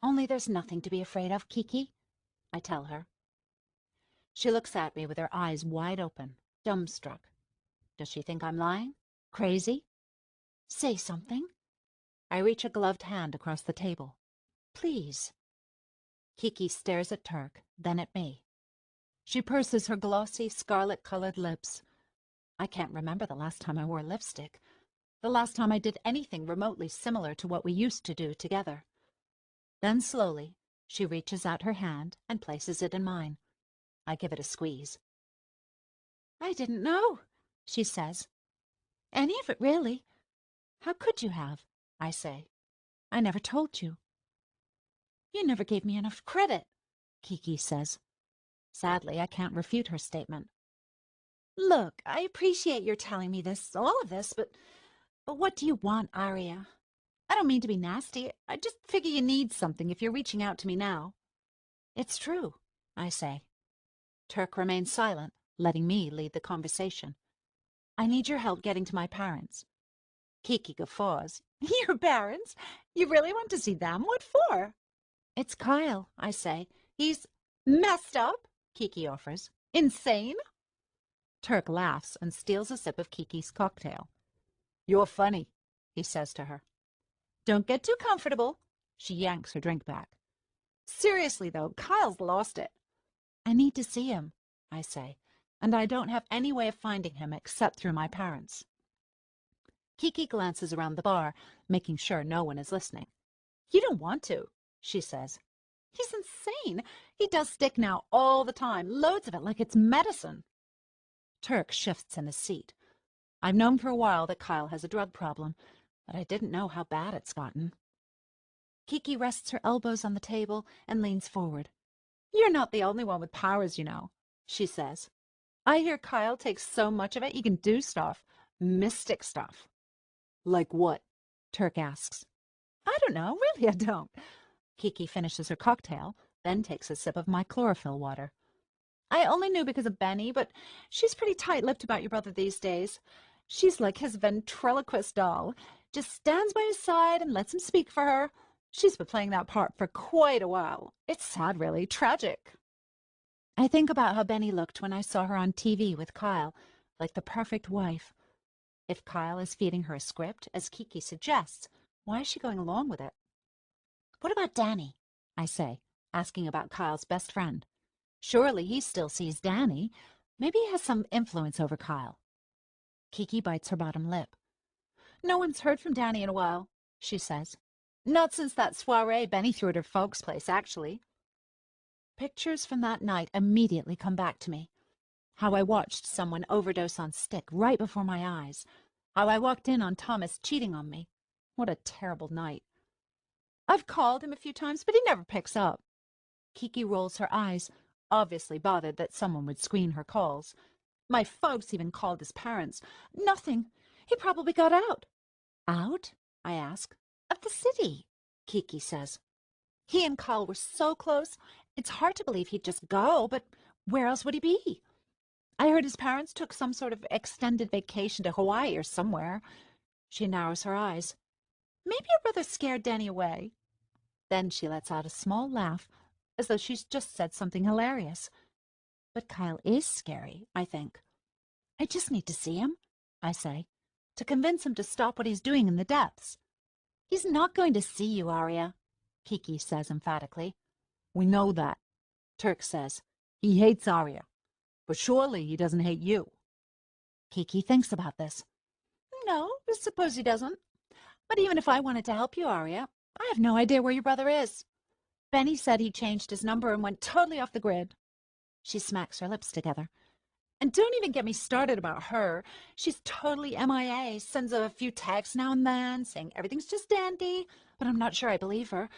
Only there's nothing to be afraid of, Kiki, I tell her. She looks at me with her eyes wide open, dumbstruck. Does she think I'm lying? Crazy? Say something. I reach a gloved hand across the table. Please. Kiki stares at Turk, then at me. She purses her glossy, scarlet-colored lips. I can't remember the last time I wore lipstick, the last time I did anything remotely similar to what we used to do together. Then slowly, she reaches out her hand and places it in mine. I give it a squeeze. I didn't know, she says. Any of it, really. How could you have? I say. I never told you. You never gave me enough credit, Kiki says. Sadly, I can't refute her statement. Look, I appreciate your telling me this, all of this, but what do you want, Arya? I don't mean to be nasty. I just figure you need something if you're reaching out to me now. It's true, I say. Turk remains silent, letting me lead the conversation. I need your help getting to my parents. Kiki guffaws. Your parents? You really want to see them? What for? It's Kyle, I say. He's messed up, Kiki offers. Insane? Turk laughs and steals a sip of Kiki's cocktail. You're funny, he says to her. Don't get too comfortable. She yanks her drink back. Seriously, though, Kyle's lost it. I need to see him, I say, and I don't have any way of finding him except through my parents. Kiki glances around the bar, making sure no one is listening. You don't want to, she says. He's insane. He does stick now all the time, loads of it, like it's medicine. Turk shifts in his seat. I've known for a while that Kyle has a drug problem, but I didn't know how bad it's gotten. Kiki rests her elbows on the table and leans forward. You're not the only one with powers, you know, she says. I hear Kyle takes so much of it he can do stuff. Mystic stuff. Like what? Turk asks. I don't know, really I don't. Kiki finishes her cocktail, then takes a sip of my chlorophyll water. I only knew because of Benny, but she's pretty tight-lipped about your brother these days. She's like his ventriloquist doll. Just stands by his side and lets him speak for her. She's been playing that part for quite a while. It's sad, really. Tragic. I think about how Benny looked when I saw her on TV with Kyle, like the perfect wife. If Kyle is feeding her a script, as Kiki suggests, why is she going along with it? What about Danny? I say, asking about Kyle's best friend. Surely he still sees Danny. Maybe he has some influence over Kyle. Kiki bites her bottom lip. No one's heard from Danny in a while, she says. Not since that soiree Benny threw at her folks' place, actually. Pictures from that night immediately come back to me. How I watched someone overdose on stick right before my eyes. How I walked in on Thomas cheating on me. What a terrible night. I've called him a few times, but he never picks up. Kiki rolls her eyes, obviously bothered that someone would screen her calls. My folks even called his parents. Nothing. He probably got out. Out? I ask. Of the city, Kiki says. He and Kyle were so close, it's hard to believe he'd just go, but where else would he be? I heard his parents took some sort of extended vacation to Hawaii or somewhere. She narrows her eyes. Maybe your brother scared Danny away. Then she lets out a small laugh, as though she's just said something hilarious. But Kyle is scary, I think. I just need to see him, I say, to convince him to stop what he's doing in the depths. He's not going to see you, Arya, Kiki says emphatically. We know that, Turk says. He hates Arya, but surely he doesn't hate you. Kiki thinks about this. No, I suppose he doesn't. But even if I wanted to help you, Arya, I have no idea where your brother is. Benny said he changed his number and went totally off the grid. She smacks her lips together. And don't even get me started about her. She's totally MIA, sends a few texts now and then, saying everything's just dandy, but I'm not sure I believe her.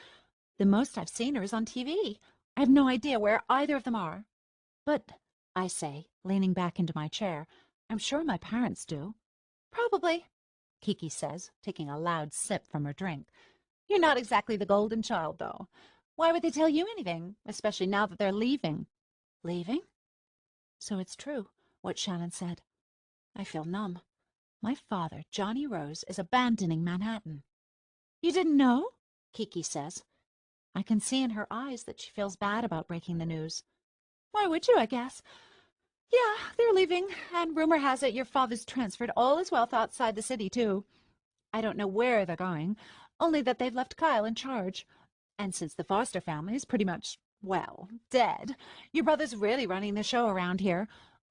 The most I've seen her is on TV. I have no idea where either of them are. But, I say, leaning back into my chair, I'm sure my parents do. Probably, Kiki says, taking a loud sip from her drink. You're not exactly the golden child, though. Why would they tell you anything, especially now that they're leaving? Leaving? So it's true, what Shannon said. I feel numb. My father, Johnny Rose, is abandoning Manhattan. You didn't know? Kiki says. I can see in her eyes that she feels bad about breaking the news. Why would you, I guess? Yeah, they're leaving, and rumor has it your father's transferred all his wealth outside the city, too. I don't know where they're going, only that they've left Kyle in charge. And since the Foster family is pretty much, well, dead, your brother's really running the show around here.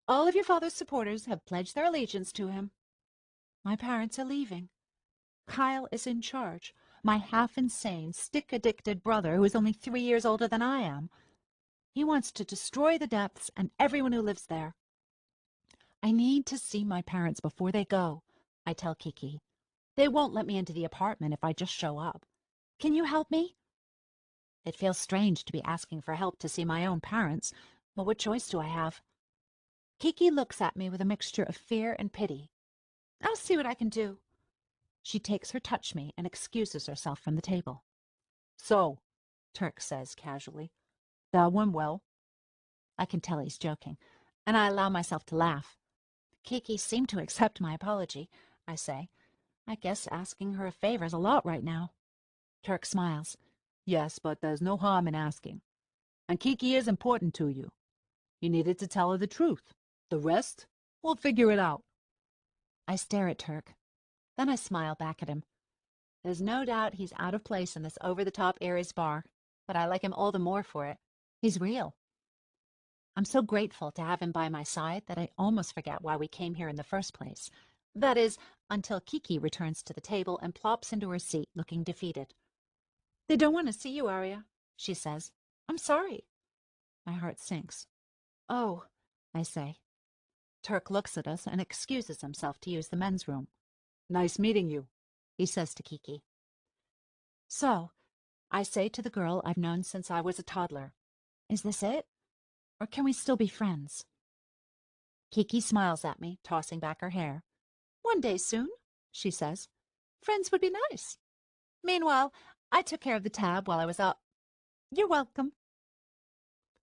All of your father's supporters have pledged their allegiance to him. My parents are leaving. Kyle is in charge, my half-insane, stick-addicted brother who is only 3 years older than I am. He wants to destroy the depths and everyone who lives there. I need to see my parents before they go, I tell Kiki. They won't let me into the apartment if I just show up. Can you help me? It feels strange to be asking for help to see my own parents, but what choice do I have? Kiki looks at me with a mixture of fear and pity. I'll see what I can do. She takes her touch me and excuses herself from the table. So, Turk says casually, that went well. I can tell he's joking, and I allow myself to laugh. Kiki seemed to accept my apology, I say. I guess asking her a favor's a lot right now. Turk smiles. Yes, but there's no harm in asking. And Kiki is important to you. You needed to tell her the truth. The rest, we'll figure it out. I stare at Turk. Then I smile back at him. There's no doubt he's out of place in this over-the-top Aries bar, but I like him all the more for it. He's real. I'm so grateful to have him by my side that I almost forget why we came here in the first place. That is, until Kiki returns to the table and plops into her seat, looking defeated. They don't want to see you, Arya, she says. I'm sorry. My heart sinks. Oh, I say. Turk looks at us and excuses himself to use the men's room. Nice meeting you, he says to Kiki. So, I say to the girl I've known since I was a toddler, is this it? Or can we still be friends? Kiki smiles at me, tossing back her hair. One day soon, she says. Friends would be nice. Meanwhile, I took care of the tab while I was up. You're welcome.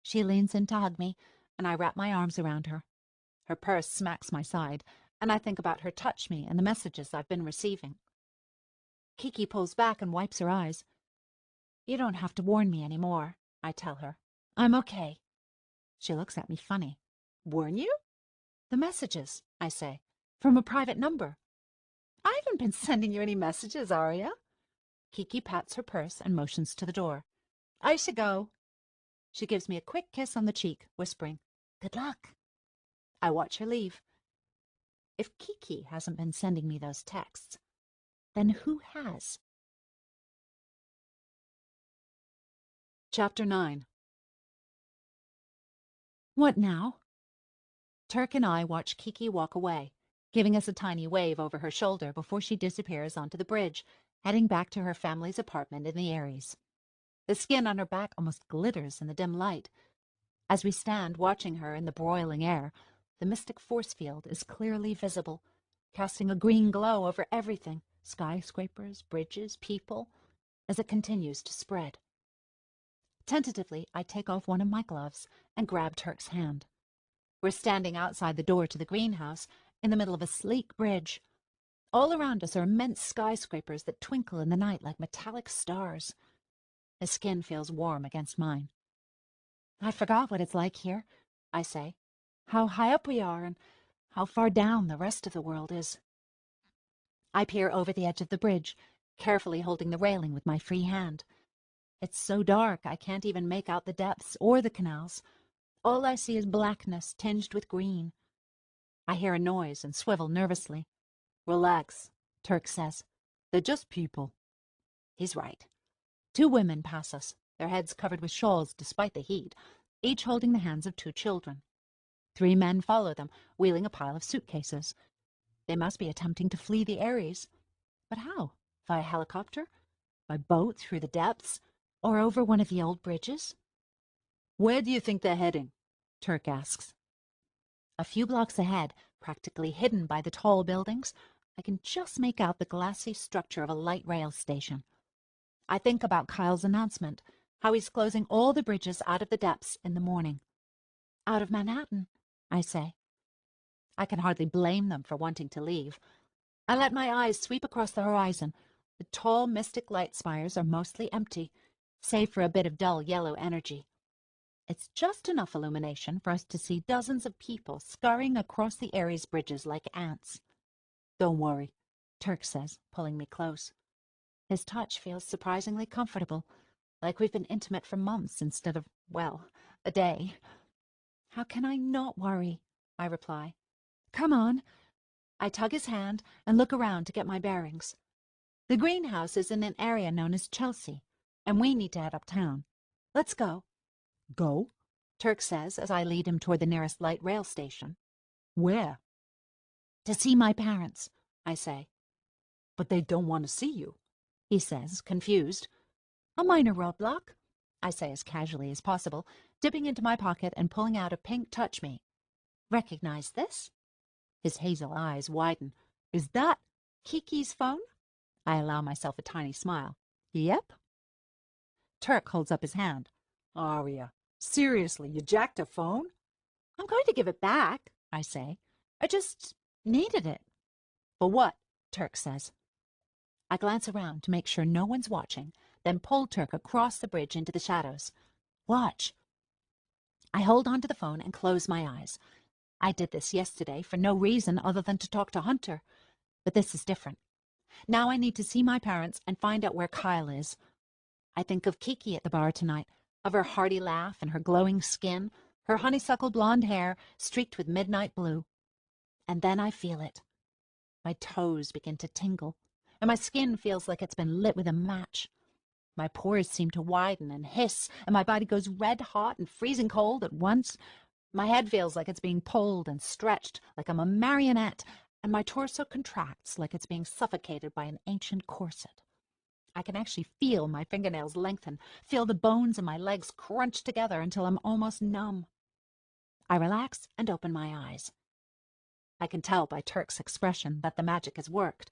She leans in to hug me, and I wrap my arms around her. Her purse smacks my side, and I think about her touch me and the messages I've been receiving. Kiki pulls back and wipes her eyes. You don't have to warn me anymore, I tell her. I'm okay. She looks at me funny. Warn you? The messages, I say, from a private number. I haven't been sending you any messages, Arya. Kiki pats her purse and motions to the door. I should go. She gives me a quick kiss on the cheek, whispering, Good luck. I watch her leave. If Kiki hasn't been sending me those texts, then who has? Chapter 9. What now? Turk and I watch Kiki walk away, giving us a tiny wave over her shoulder before she disappears onto the bridge, heading back to her family's apartment in the Aries. The skin on her back almost glitters in the dim light. As we stand watching her in the broiling air, the mystic force field is clearly visible, casting a green glow over everything, skyscrapers, bridges, people, as it continues to spread. Tentatively, I take off one of my gloves and grab Turk's hand. We're standing outside the door to the greenhouse, in the middle of a sleek bridge. All around us are immense skyscrapers that twinkle in the night like metallic stars. His skin feels warm against mine. I forgot what it's like here, I say. How high up we are and how far down the rest of the world is. I peer over the edge of the bridge, carefully holding the railing with my free hand. It's so dark I can't even make out the depths or the canals. All I see is blackness tinged with green. I hear a noise and swivel nervously. Relax, Turk says. They're just people. He's right. 2 women pass us, their heads covered with shawls despite the heat, each holding the hands of 2 children. 3 men follow them, wheeling a pile of suitcases. They must be attempting to flee the Ares. But how? Via helicopter? By boat through the depths? Or over one of the old bridges? Where do you think they're heading? Turk asks. A few blocks ahead, practically hidden by the tall buildings, I can just make out the glassy structure of a light rail station. I think about Kyle's announcement, how he's closing all the bridges out of the depths in the morning. Out of Manhattan, I say. I can hardly blame them for wanting to leave. I let my eyes sweep across the horizon. The tall, mystic light spires are mostly empty, save for a bit of dull yellow energy. It's just enough illumination for us to see dozens of people scurrying across the Ares bridges like ants. Don't worry, Turk says, pulling me close. His touch feels surprisingly comfortable, like we've been intimate for months instead of, well, a day. How can I not worry? I reply. Come on. I tug his hand and look around to get my bearings. The greenhouse is in an area known as Chelsea, and we need to head uptown. Let's go. Go? Turk says as I lead him toward the nearest light rail station. Where? To see my parents, I say. But they don't want to see you, he says, confused. A minor roadblock, I say as casually as possible, dipping into my pocket and pulling out a pink Touch Me. Recognize this? His hazel eyes widen. Is that Kiki's phone? I allow myself a tiny smile. Yep. Turk holds up his hand. Aria, seriously, you jacked a phone? I'm going to give it back, I say. I just needed it. For what? Turk says. I glance around to make sure no one's watching, then pull Turk across the bridge into the shadows. Watch. I hold onto the phone and close my eyes. I did this yesterday for no reason other than to talk to Hunter. But this is different. Now I need to see my parents and find out where Kyle is. I think of Kiki at the bar tonight, of her hearty laugh and her glowing skin, her honeysuckle blonde hair streaked with midnight blue. And then I feel it. My toes begin to tingle, and my skin feels like it's been lit with a match. My pores seem to widen and hiss, and my body goes red hot and freezing cold at once. My head feels like it's being pulled and stretched like I'm a marionette, and my torso contracts like it's being suffocated by an ancient corset. I can actually feel my fingernails lengthen, feel the bones in my legs crunch together until I'm almost numb. I relax and open my eyes. I can tell by Turk's expression that the magic has worked.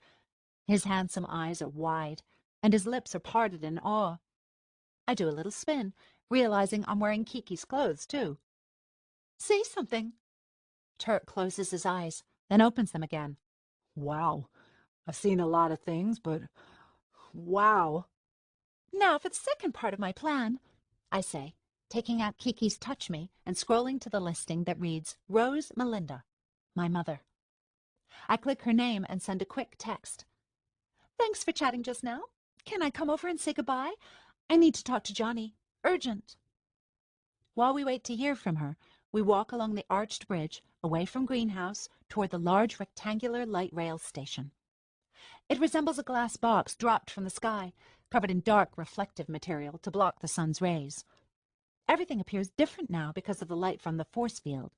His handsome eyes are wide, and his lips are parted in awe. I do a little spin, realizing I'm wearing Kiki's clothes, too. Say something. Turk closes his eyes, then opens them again. Wow, I've seen a lot of things, but wow. Now for the second part of my plan, I say, taking out Kiki's Touch Me and scrolling to the listing that reads Rose Melinda, my mother. I click her name and send a quick text. Thanks for chatting just now. Can I come over and say goodbye? I need to talk to Johnny. Urgent. While we wait to hear from her, we walk along the arched bridge, away from Greenhouse, toward the large rectangular light rail station. It resembles a glass box dropped from the sky, covered in dark, reflective material to block the sun's rays. Everything appears different now because of the light from the force field,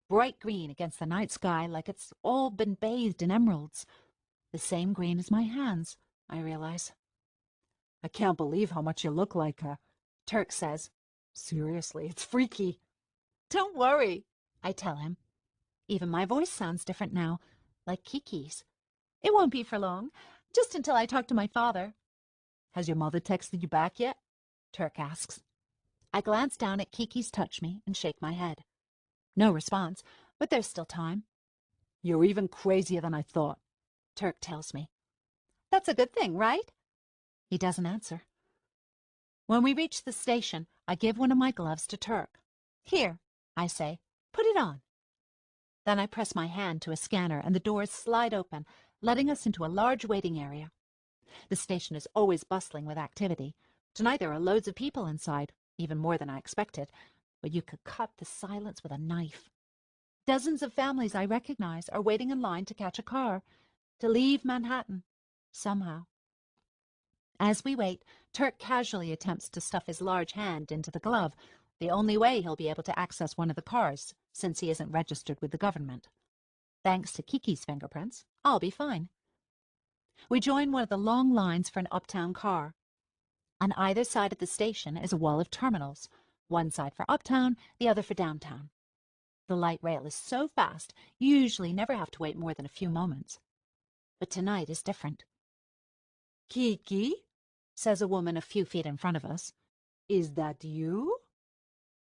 bright green against the night sky like it's all been bathed in emeralds. The same green as my hands, I realize. I can't believe how much you look like her, Turk says. Seriously, it's freaky. Don't worry, I tell him. Even my voice sounds different now, like Kiki's. It won't be for long, just until I talk to my father. Has your mother texted you back yet? Turk asks. I glance down at Kiki's Touch Me and shake my head. No response, but there's still time. You're even crazier than I thought, Turk tells me. That's a good thing, right? He doesn't answer. When we reach the station, I give one of my gloves to Turk. Here, I say, put it on. Then I press my hand to a scanner and the doors slide open, letting us into a large waiting area. The station is always bustling with activity. Tonight there are loads of people inside, even more than I expected, but you could cut the silence with a knife. Dozens of families I recognize are waiting in line to catch a car, to leave Manhattan, somehow. As we wait, Turk casually attempts to stuff his large hand into the glove, the only way he'll be able to access one of the cars, since he isn't registered with the government. Thanks to Kiki's fingerprints, I'll be fine. We join one of the long lines for an uptown car. On either side of the station is a wall of terminals, one side for uptown, the other for downtown. The light rail is so fast, you usually never have to wait more than a few moments. But tonight is different. "Kiki," says a woman a few feet in front of us. "Is that you?"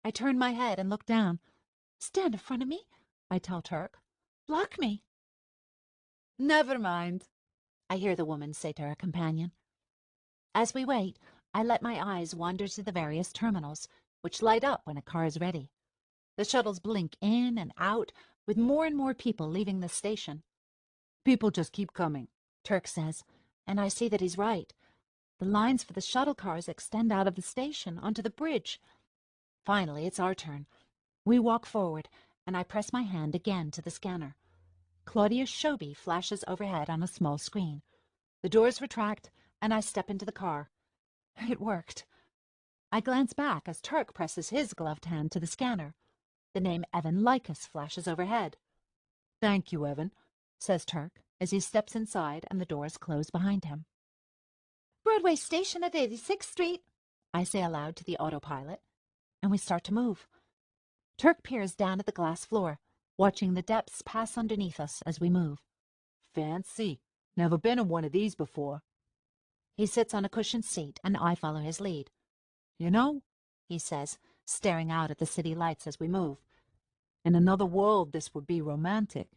I turn my head and look down. "Stand in front of me," I tell Turk. "Block me." "Never mind," I hear the woman say to her companion. As we wait, I let my eyes wander to the various terminals, which light up when a car is ready. The shuttles blink in and out, with more and more people leaving the station. "People just keep coming," Turk says, and I see that he's right. The lines for the shuttle cars extend out of the station onto the bridge. Finally, it's our turn. We walk forward, and I press my hand again to the scanner. Claudia's Shobi flashes overhead on a small screen. The doors retract, and I step into the car. It worked. I glance back as Turk presses his gloved hand to the scanner. The name Evan Lycus flashes overhead. "Thank you, Evan," says Turk as he steps inside and the doors close behind him. "Broadway station at 86th Street, I say aloud to the autopilot, and we start to move. Turk peers down at the glass floor, watching the depths pass underneath us as we move. "Fancy. Never been in one of these before." He sits on a cushioned seat, and I follow his lead. "You know," he says, staring out at the city lights as we move, "in another world this would be romantic.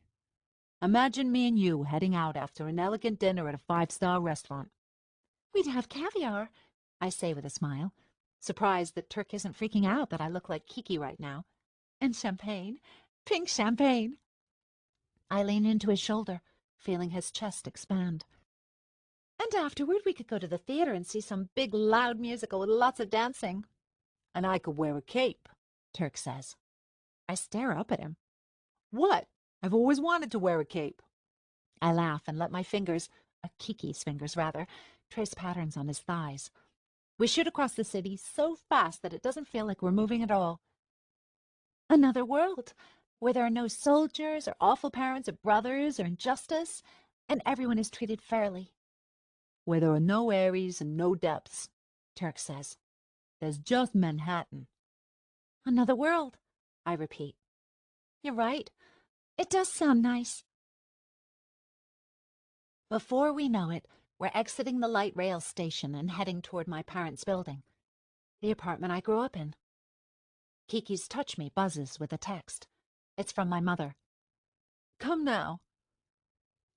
Imagine me and you heading out after an elegant dinner at a five-star restaurant." "We'd have caviar," I say with a smile, surprised that Turk isn't freaking out that I look like Kiki right now. "And champagne. Pink champagne." I lean into his shoulder, feeling his chest expand. "And afterward we could go to the theater and see some big, loud musical with lots of dancing." "And I could wear a cape," Turk says. I stare up at him. "What? I've always wanted to wear a cape." I laugh and let my fingers, Kiki's fingers rather, trace patterns on his thighs. We shoot across the city so fast that it doesn't feel like we're moving at all. Another world, where there are no soldiers or awful parents or brothers or injustice, and everyone is treated fairly. "Where there are no Aries and no depths," Turk says. "There's just Manhattan." "Another world," I repeat. "You're right. It does sound nice." Before we know it, we're exiting the light rail station and heading toward my parents' building, the apartment I grew up in. Kiki's Touch Me buzzes with a text. It's from my mother. "Come now."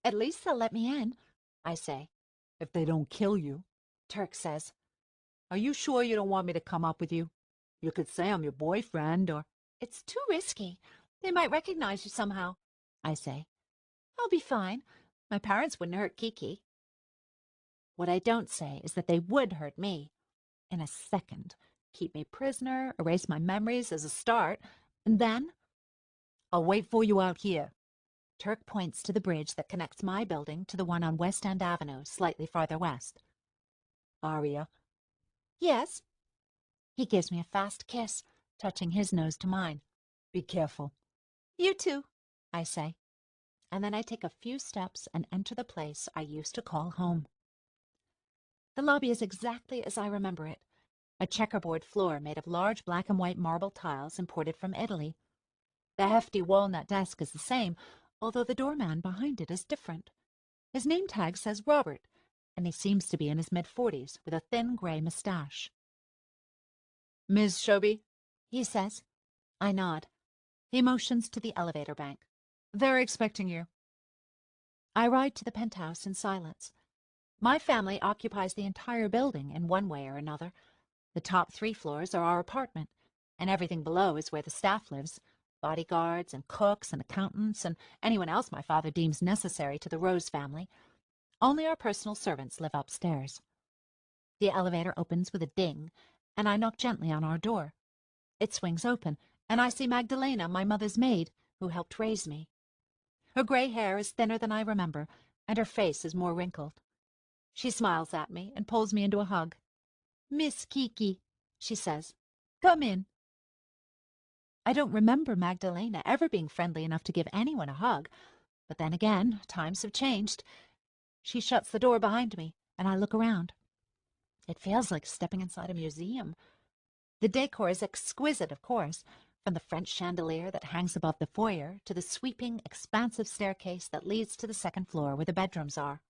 "At least they'll let me in," I say. "If they don't kill you," Turk says. "Are you sure you don't want me to come up with you? You could say I'm your boyfriend, or—" "It's too risky. They might recognize you somehow," I say. "I'll be fine. My parents wouldn't hurt Kiki." What I don't say is that they would hurt me. In a second. Keep me prisoner, erase my memories as a start, and then— "I'll wait for you out here." Turk points to the bridge that connects my building to the one on West End Avenue, slightly farther west. "Aria." "Yes." He gives me a fast kiss, touching his nose to mine. "Be careful." "You too," I say. And then I take a few steps and enter the place I used to call home. The lobby is exactly as I remember it. A checkerboard floor made of large black and white marble tiles imported from Italy. The hefty walnut desk is the same, although the doorman behind it is different. His name tag says Robert, and he seems to be in his mid-40s with a thin gray mustache. "Ms. Shobi?" he says. I nod. He motions to the elevator bank. "They're expecting you." I ride to the penthouse in silence. My family occupies the entire building in one way or another. The top 3 floors are our apartment, and everything below is where the staff lives, bodyguards and cooks and accountants and anyone else my father deems necessary to the Rose family. Only our personal servants live upstairs. The elevator opens with a ding, and I knock gently on our door. It swings open, and I see Magdalena, my mother's maid, who helped raise me. Her gray hair is thinner than I remember, and her face is more wrinkled. She smiles at me and pulls me into a hug. "Miss Kiki," she says. "Come in." I don't remember Magdalena ever being friendly enough to give anyone a hug, but then again, times have changed. She shuts the door behind me, and I look around. It feels like stepping inside a museum. The decor is exquisite, of course, from the French chandelier that hangs above the foyer to the sweeping, expansive staircase that leads to the second floor where the bedrooms are.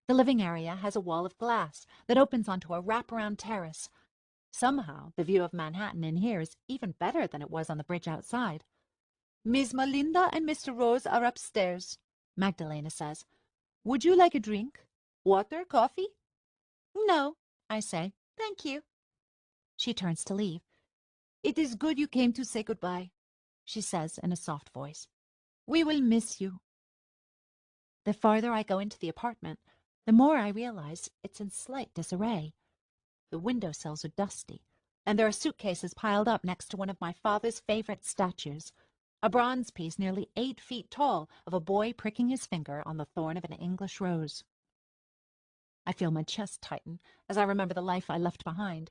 The living area has a wall of glass that opens onto a wraparound terrace. Somehow, the view of Manhattan in here is even better than it was on the bridge outside. "Miss Melinda and Mr. Rose are upstairs," Magdalena says. "Would you like a drink? Water, coffee?" "No," I say. "Thank you." She turns to leave. "It is good you came to say goodbye," she says in a soft voice. "We will miss you." The farther I go into the apartment, the more I realize it's in slight disarray. The windowsills are dusty, and there are suitcases piled up next to one of my father's favorite statues, a bronze piece nearly 8 feet tall of a boy pricking his finger on the thorn of an English rose. I feel my chest tighten as I remember the life I left behind.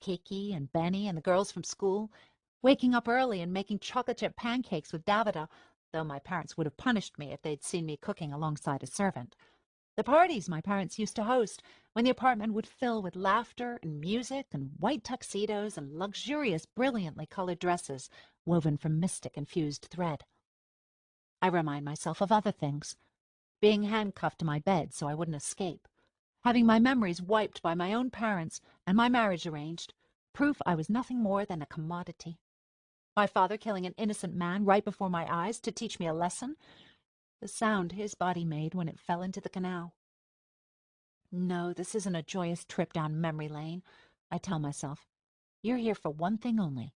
Kiki and Benny and the girls from school, waking up early and making chocolate chip pancakes with Davida, though my parents would have punished me if they'd seen me cooking alongside a servant. The parties my parents used to host, when the apartment would fill with laughter and music and white tuxedos and luxurious, brilliantly colored dresses woven from mystic-infused thread. I remind myself of other things. Being handcuffed to my bed so I wouldn't escape. Having my memories wiped by my own parents and my marriage arranged. Proof I was nothing more than a commodity. My father killing an innocent man right before my eyes to teach me a lesson. The sound his body made when it fell into the canal. No, this isn't a joyous trip down memory lane, I tell myself. You're here for one thing only.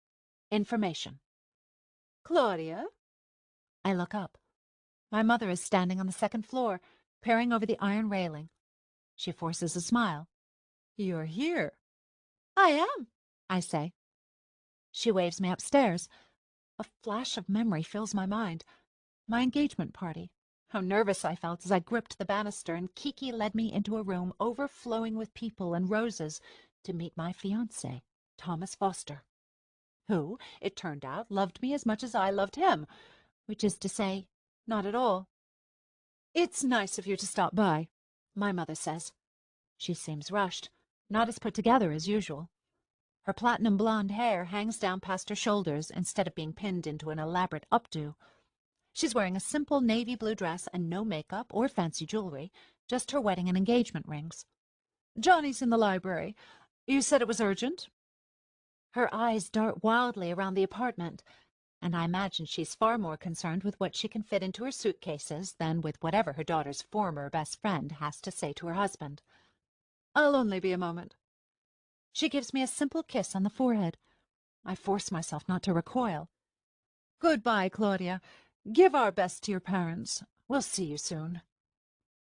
Information. "Claudia?" I look up. My mother is standing on the second floor, peering over the iron railing. She forces a smile. "You're here." "I am," I say. She waves me upstairs. A flash of memory fills my mind. My engagement party. How nervous I felt as I gripped the banister and Kiki led me into a room overflowing with people and roses to meet my fiancé, Thomas Foster, who, it turned out, loved me as much as I loved him, which is to say, not at all. "It's nice of you to stop by," my mother says. She seems rushed, not as put together as usual. Her platinum blonde hair hangs down past her shoulders instead of being pinned into an elaborate updo. She's wearing a simple navy blue dress and no makeup or fancy jewelry, just her wedding and engagement rings. "Johnny's in the library. You said it was urgent?" Her eyes dart wildly around the apartment, and I imagine she's far more concerned with what she can fit into her suitcases than with whatever her daughter's former best friend has to say to her husband. "I'll only be a moment." She gives me a simple kiss on the forehead. I force myself not to recoil. "Goodbye, Claudia. Give our best to your parents. We'll see you soon."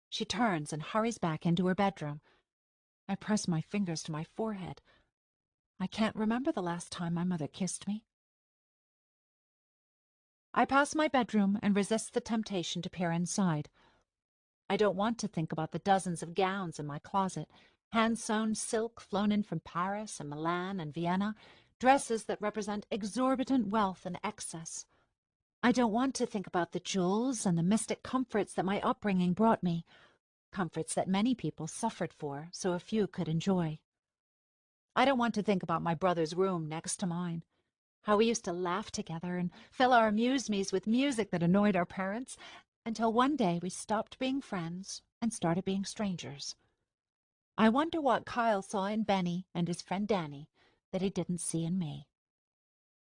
She turns and hurries back into her bedroom. I press my fingers to my forehead. I can't remember the last time my mother kissed me. I pass my bedroom and resist the temptation to peer inside. I don't want to think about the dozens of gowns in my closet, hand-sewn silk flown in from Paris and Milan and Vienna, dresses that represent exorbitant wealth and excess. I don't want to think about the jewels and the mystic comforts that my upbringing brought me, comforts that many people suffered for so a few could enjoy. I don't want to think about my brother's room next to mine, how we used to laugh together and fill our amuse-me's with music that annoyed our parents, until one day we stopped being friends and started being strangers. I wonder what Kyle saw in Benny and his friend Danny that he didn't see in me.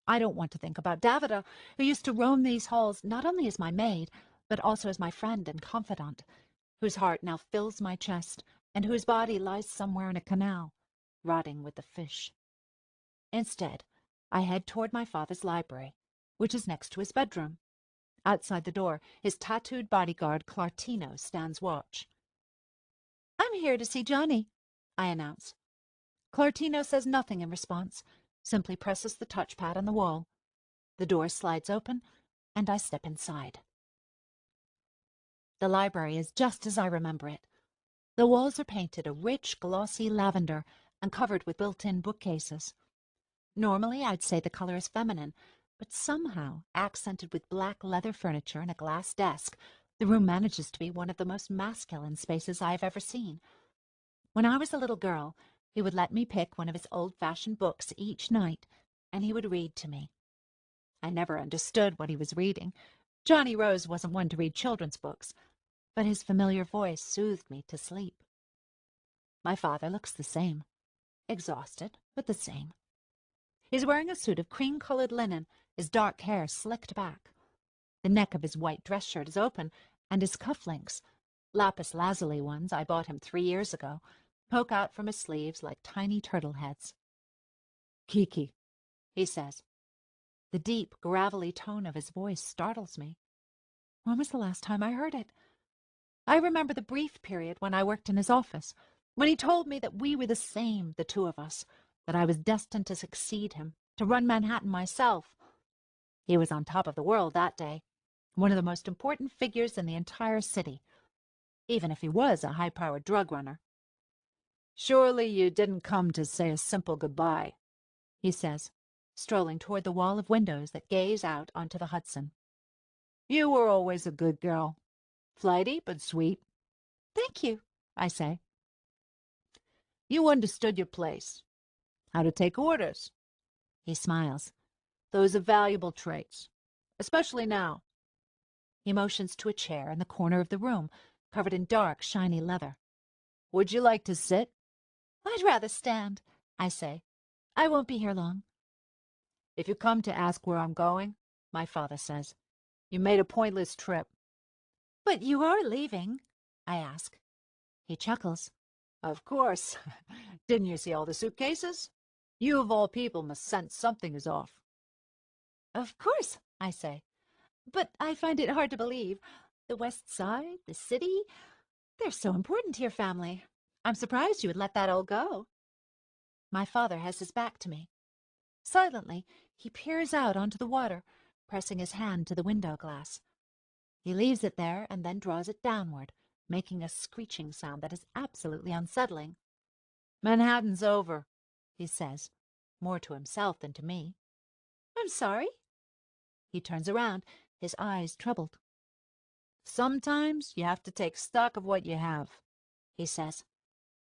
I don't want to think about Davida, who used to roam these halls not only as my maid, but also as my friend and confidant, whose heart now fills my chest and whose body lies somewhere in a canal, rotting with the fish. Instead, I head toward my father's library, which is next to his bedroom. Outside the door, his tattooed bodyguard Clartino stands watch. "I'm here to see Johnny," I announce. Clartino says nothing in response, simply presses the touchpad on the wall. The door slides open, and I step inside. The library is just as I remember it. The walls are painted a rich, glossy lavender and covered with built-in bookcases. Normally, I'd say the color is feminine, but somehow, accented with black leather furniture and a glass desk, the room manages to be one of the most masculine spaces I have ever seen. When I was a little girl, he would let me pick one of his old-fashioned books each night, and he would read to me. I never understood what he was reading. Johnny Rose wasn't one to read children's books, but his familiar voice soothed me to sleep. My father looks the same. Exhausted, but the same. He's wearing a suit of cream-colored linen, his dark hair slicked back. The neck of his white dress shirt is open, and his cufflinks, lapis lazuli ones I bought him 3 years ago, poke out from his sleeves like tiny turtle heads. "Kiki," he says. The deep, gravelly tone of his voice startles me. When was the last time I heard it? I remember the brief period when I worked in his office, when he told me that we were the same, the two of us, that I was destined to succeed him, to run Manhattan myself. He was on top of the world that day, one of the most important figures in the entire city, even if he was a high-powered drug runner. "Surely you didn't come to say a simple goodbye," he says, strolling toward the wall of windows that gaze out onto the Hudson. "You were always a good girl. Flighty, but sweet." "Thank you," I say. "You understood your place. How to take orders." He smiles. "Those are valuable traits, especially now." He motions to a chair in the corner of the room, covered in dark, shiny leather. "Would you like to sit?" "I'd rather stand," I say. "I won't be here long." "If you come to ask where I'm going," my father says, "you made a pointless trip." "But you are leaving?" I ask. He chuckles. "Of course. Didn't you see all the suitcases? You of all people must sense something is off." "Of course," I say. "But I find it hard to believe. The West Side, the city, they're so important to your family. I'm surprised you would let that all go." My father has his back to me. Silently, he peers out onto the water, pressing his hand to the window glass. He leaves it there and then draws it downward, making a screeching sound that is absolutely unsettling. "Manhattan's over," he says, more to himself than to me. "I'm sorry." He turns around, his eyes troubled. "Sometimes you have to take stock of what you have," he says.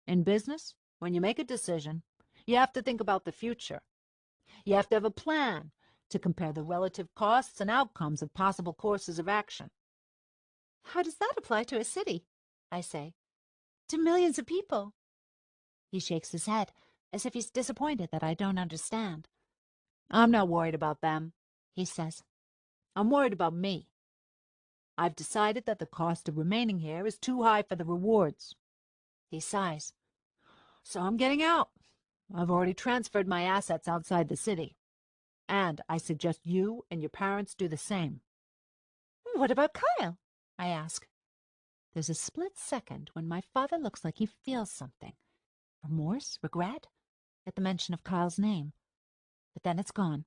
"In business, when you make a decision, you have to think about the future. You have to have a plan to compare the relative costs and outcomes of possible courses of action." "How does that apply to a city?" I say. "To millions of people?" He shakes his head, as if he's disappointed that I don't understand. "I'm not worried about them," he says. "I'm worried about me. I've decided that the cost of remaining here is too high for the rewards." He sighs. "So I'm getting out. I've already transferred my assets outside the city. And I suggest you and your parents do the same." "What about Kyle?" I ask. There's a split second when my father looks like he feels something. Remorse? Regret? At the mention of Kyle's name. But then it's gone.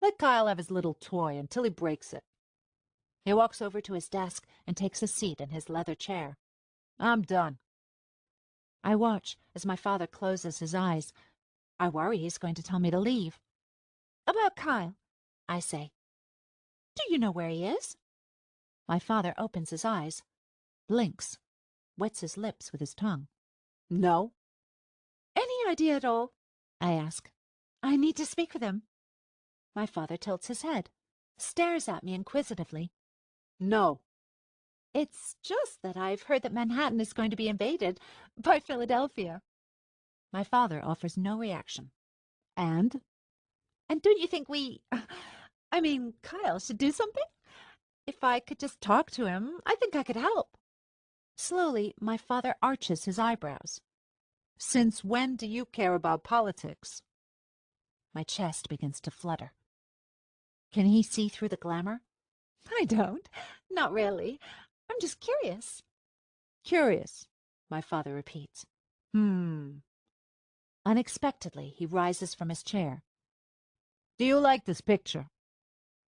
"Let Kyle have his little toy until he breaks it." He walks over to his desk and takes a seat in his leather chair. "I'm done." I watch as my father closes his eyes. I worry he's going to tell me to leave. "About Kyle," I say. "Do you know where he is?" My father opens his eyes, blinks, wets his lips with his tongue. "No." "Any idea at all?" I ask. "I need to speak with him." My father tilts his head, stares at me inquisitively. "No." "It's just that I've heard that Manhattan is going to be invaded by Philadelphia." My father offers no reaction. "And?" "And don't you think Kyle should do something? If I could just talk to him, I think I could help." Slowly, my father arches his eyebrows. "Since when do you care about politics?" My chest begins to flutter. Can he see through the glamour? "I don't. Not really. I'm just curious." "Curious," my father repeats. Unexpectedly, he rises from his chair. Do you like this picture?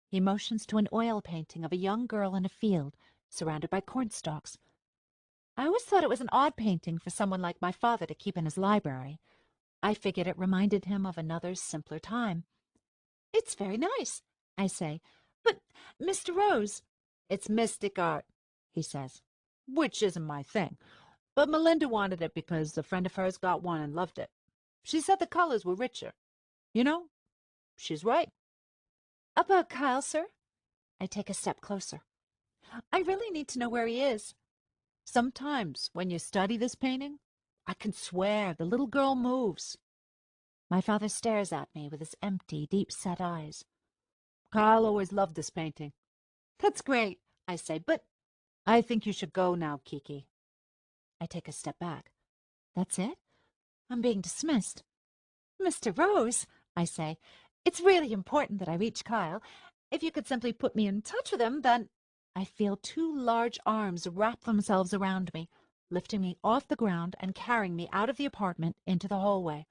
He motions to an oil painting of a young girl in a field, surrounded by cornstalks. I always thought it was an odd painting for someone like my father to keep in his library. I figured it reminded him of another simpler time. It's very nice, I say. But, Mr. Rose— It's mystic art, he says, which isn't my thing. But Melinda wanted it because a friend of hers got one and loved it. She said the colors were richer. You know, she's right. About Kyle, sir? I take a step closer. I really need to know where he is. Sometimes, when you study this painting, I can swear the little girl moves. My father stares at me with his empty, deep-set eyes. Kyle always loved this painting. That's great, I say, but I think you should go now, Kiki. I take a step back. That's it? I'm being dismissed. Mr. Rose, I say, it's really important that I reach Kyle. If you could simply put me in touch with him, then— I feel two large arms wrap themselves around me, lifting me off the ground and carrying me out of the apartment into the hallway.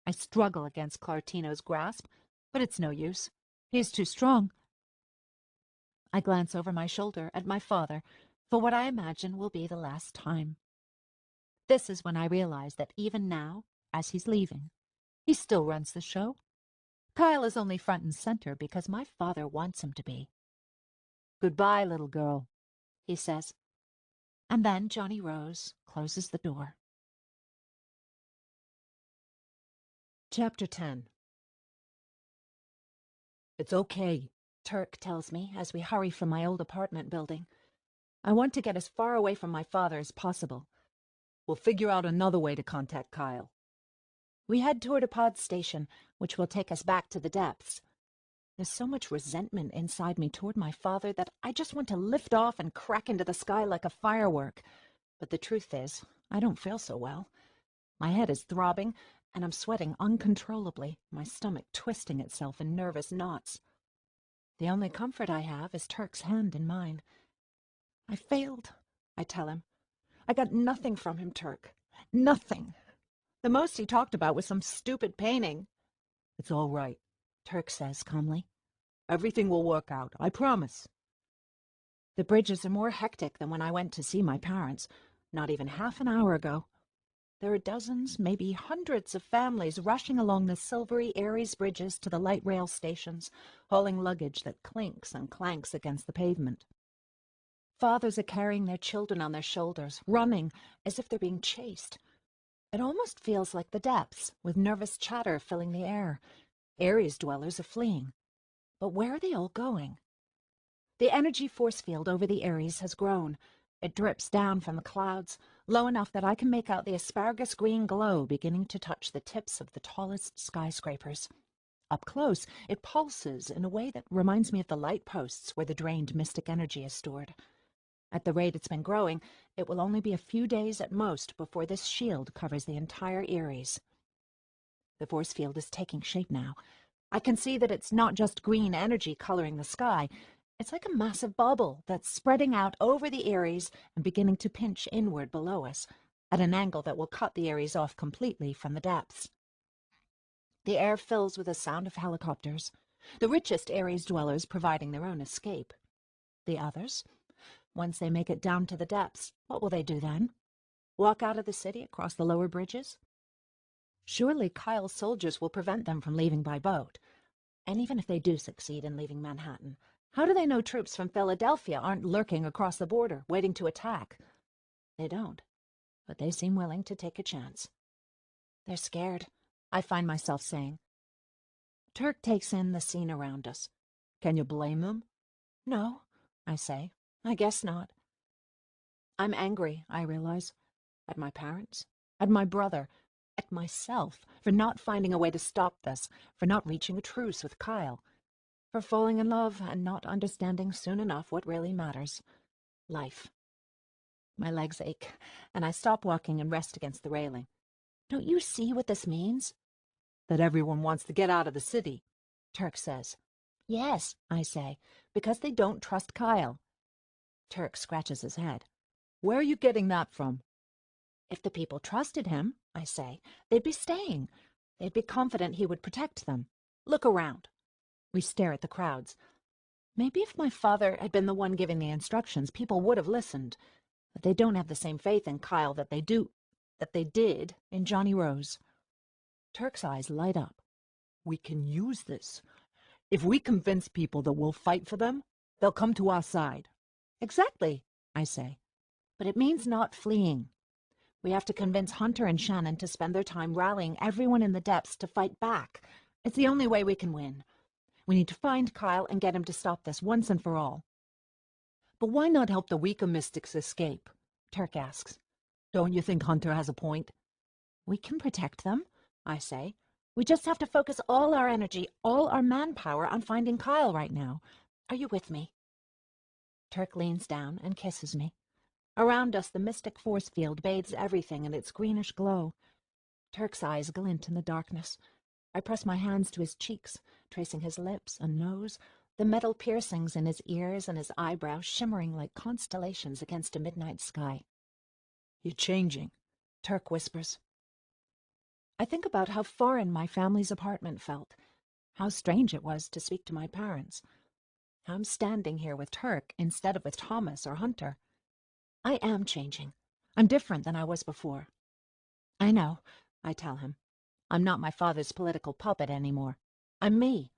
I struggle against Clartino's grasp, but it's no use. He's too strong. I glance over my shoulder at my father for what I imagine will be the last time. This is when I realize that even now, as he's leaving, he still runs the show. Kyle is only front and center because my father wants him to be. Goodbye, little girl, he says. And then Johnny Rose closes the door. Chapter 10. It's okay, Turk tells me as we hurry from my old apartment building. I want to get as far away from my father as possible. We'll figure out another way to contact Kyle. We head toward a pod station, which will take us back to the depths. There's so much resentment inside me toward my father that I just want to lift off and crack into the sky like a firework. But the truth is, I don't feel so well. My head is throbbing, and I'm sweating uncontrollably, my stomach twisting itself in nervous knots. The only comfort I have is Turk's hand in mine. I failed, I tell him. I got nothing from him, Turk. Nothing. The most he talked about was some stupid painting. It's all right, Turk says calmly. Everything will work out, I promise. The bridges are more hectic than when I went to see my parents, not even half an hour ago. There are dozens, maybe hundreds of families rushing along the silvery Aries bridges to the light rail stations, hauling luggage that clinks and clanks against the pavement. Fathers are carrying their children on their shoulders, running as if they're being chased. It almost feels like the depths, with nervous chatter filling the air. Aries dwellers are fleeing. But where are they all going? The energy force field over the Aries has grown. It drips down from the clouds, low enough that I can make out the asparagus-green glow beginning to touch the tips of the tallest skyscrapers. Up close, it pulses in a way that reminds me of the light posts where the drained mystic energy is stored. At the rate it's been growing, it will only be a few days at most before this shield covers the entire Aries. The force field is taking shape now. I can see that it's not just green energy coloring the sky. It's like a massive bubble that's spreading out over the Aries and beginning to pinch inward below us, at an angle that will cut the Aries off completely from the depths. The air fills with the sound of helicopters, the richest Aries dwellers providing their own escape. The others? Once they make it down to the depths, what will they do then? Walk out of the city across the lower bridges? Surely Kyle's soldiers will prevent them from leaving by boat. And even if they do succeed in leaving Manhattan, how do they know troops from Philadelphia aren't lurking across the border, waiting to attack? They don't, but they seem willing to take a chance. They're scared, I find myself saying. Turk takes in the scene around us. Can you blame them? No, I say. I guess not. I'm angry, I realize, at my parents, at my brother, at myself, for not finding a way to stop this, for not reaching a truce with Kyle, for falling in love and not understanding soon enough what really matters. Life. My legs ache, and I stop walking and rest against the railing. Don't you see what this means? That everyone wants to get out of the city, Turk says. Yes, I say, because they don't trust Kyle. Turk scratches his head. Where are you getting that from? If the people trusted him, I say, they'd be staying. They'd be confident he would protect them. Look around. We stare at the crowds. Maybe if my father had been the one giving the instructions, people would have listened. But they don't have the same faith in Kyle that they did in Johnny Rose. Turk's eyes light up. We can use this. If we convince people that we'll fight for them, they'll come to our side. Exactly, I say. But it means not fleeing. We have to convince Hunter and Shannon to spend their time rallying everyone in the depths to fight back. It's the only way we can win. We need to find Kyle and get him to stop this once and for all. But why not help the weaker mystics escape? Turk asks. Don't you think Hunter has a point? We can protect them, I say. We just have to focus all our energy, all our manpower on finding Kyle right now. Are you with me? Turk leans down and kisses me. Around us, the mystic force field bathes everything in its greenish glow. Turk's eyes glint in the darkness. I press my hands to his cheeks, tracing his lips and nose, the metal piercings in his ears and his eyebrows shimmering like constellations against a midnight sky. You're changing, Turk whispers. I think about how foreign my family's apartment felt, how strange it was to speak to my parents. I'm standing here with Turk instead of with Thomas or Hunter. I am changing. I'm different than I was before. I know, I tell him. I'm not my father's political puppet anymore. I'm me.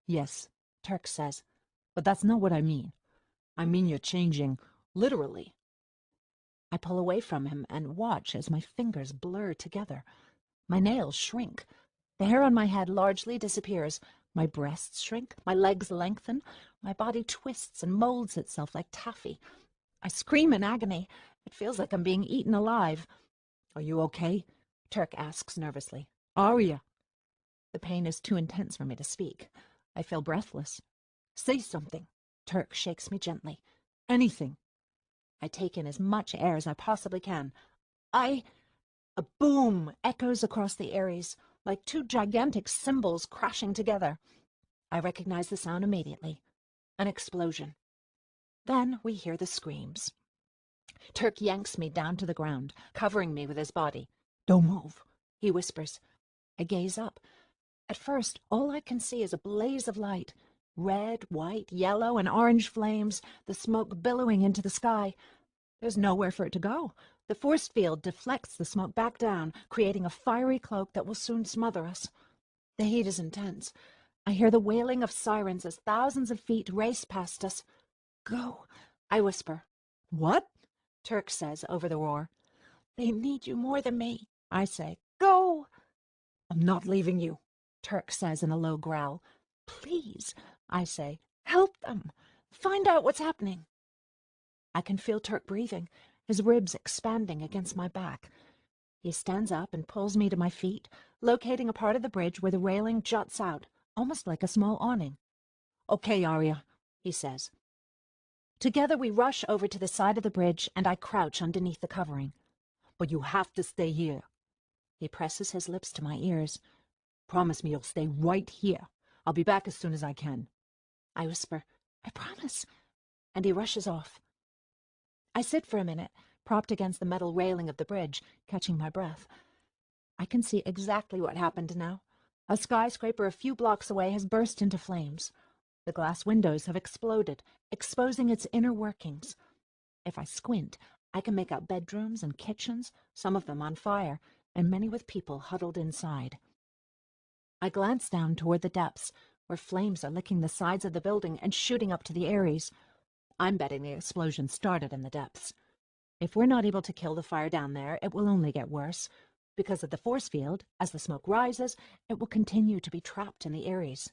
Yes, Turk says, but that's not what I mean. I mean you're changing, literally. I pull away from him and watch as my fingers blur together. My nails shrink. The hair on my head largely disappears. My breasts shrink, my legs lengthen, my body twists and molds itself like taffy. I scream in agony. It feels like I'm being eaten alive. Are you okay? Turk asks nervously. Arya. The pain is too intense for me to speak. I feel breathless. Say something. Turk shakes me gently. Anything. I take in as much air as I possibly can. A boom echoes across the Ares, like two gigantic cymbals crashing together. I recognize the sound immediately. An explosion. Then we hear the screams. Turk yanks me down to the ground, covering me with his body. Don't move, he whispers. I gaze up. At first, all I can see is a blaze of light. Red, white, yellow, and orange flames, the smoke billowing into the sky. There's nowhere for it to go. The force field deflects the smoke back down, creating a fiery cloak that will soon smother us. The heat is intense. I hear the wailing of sirens as thousands of feet race past us. Go, I whisper. What? Turk says over the roar. They need you more than me, I say. Go! I'm not leaving you, Turk says in a low growl. Please, I say. Help them. Find out what's happening. I can feel Turk breathing, his ribs expanding against my back. He stands up and pulls me to my feet, locating a part of the bridge where the railing juts out, almost like a small awning. Okay, Arya, he says. Together we rush over to the side of the bridge, and I crouch underneath the covering. But you have to stay here. He presses his lips to my ears. Promise me you'll stay right here. I'll be back as soon as I can. I whisper, I promise. And he rushes off. I sit for a minute, propped against the metal railing of the bridge, catching my breath. I can see exactly what happened now. A skyscraper a few blocks away has burst into flames. The glass windows have exploded, exposing its inner workings. If I squint, I can make out bedrooms and kitchens, some of them on fire, and many with people huddled inside. I glance down toward the depths, where flames are licking the sides of the building and shooting up to the Ares. I'm betting the explosion started in the depths. If we're not able to kill the fire down there, it will only get worse. Because of the force field, as the smoke rises, it will continue to be trapped in the Ares.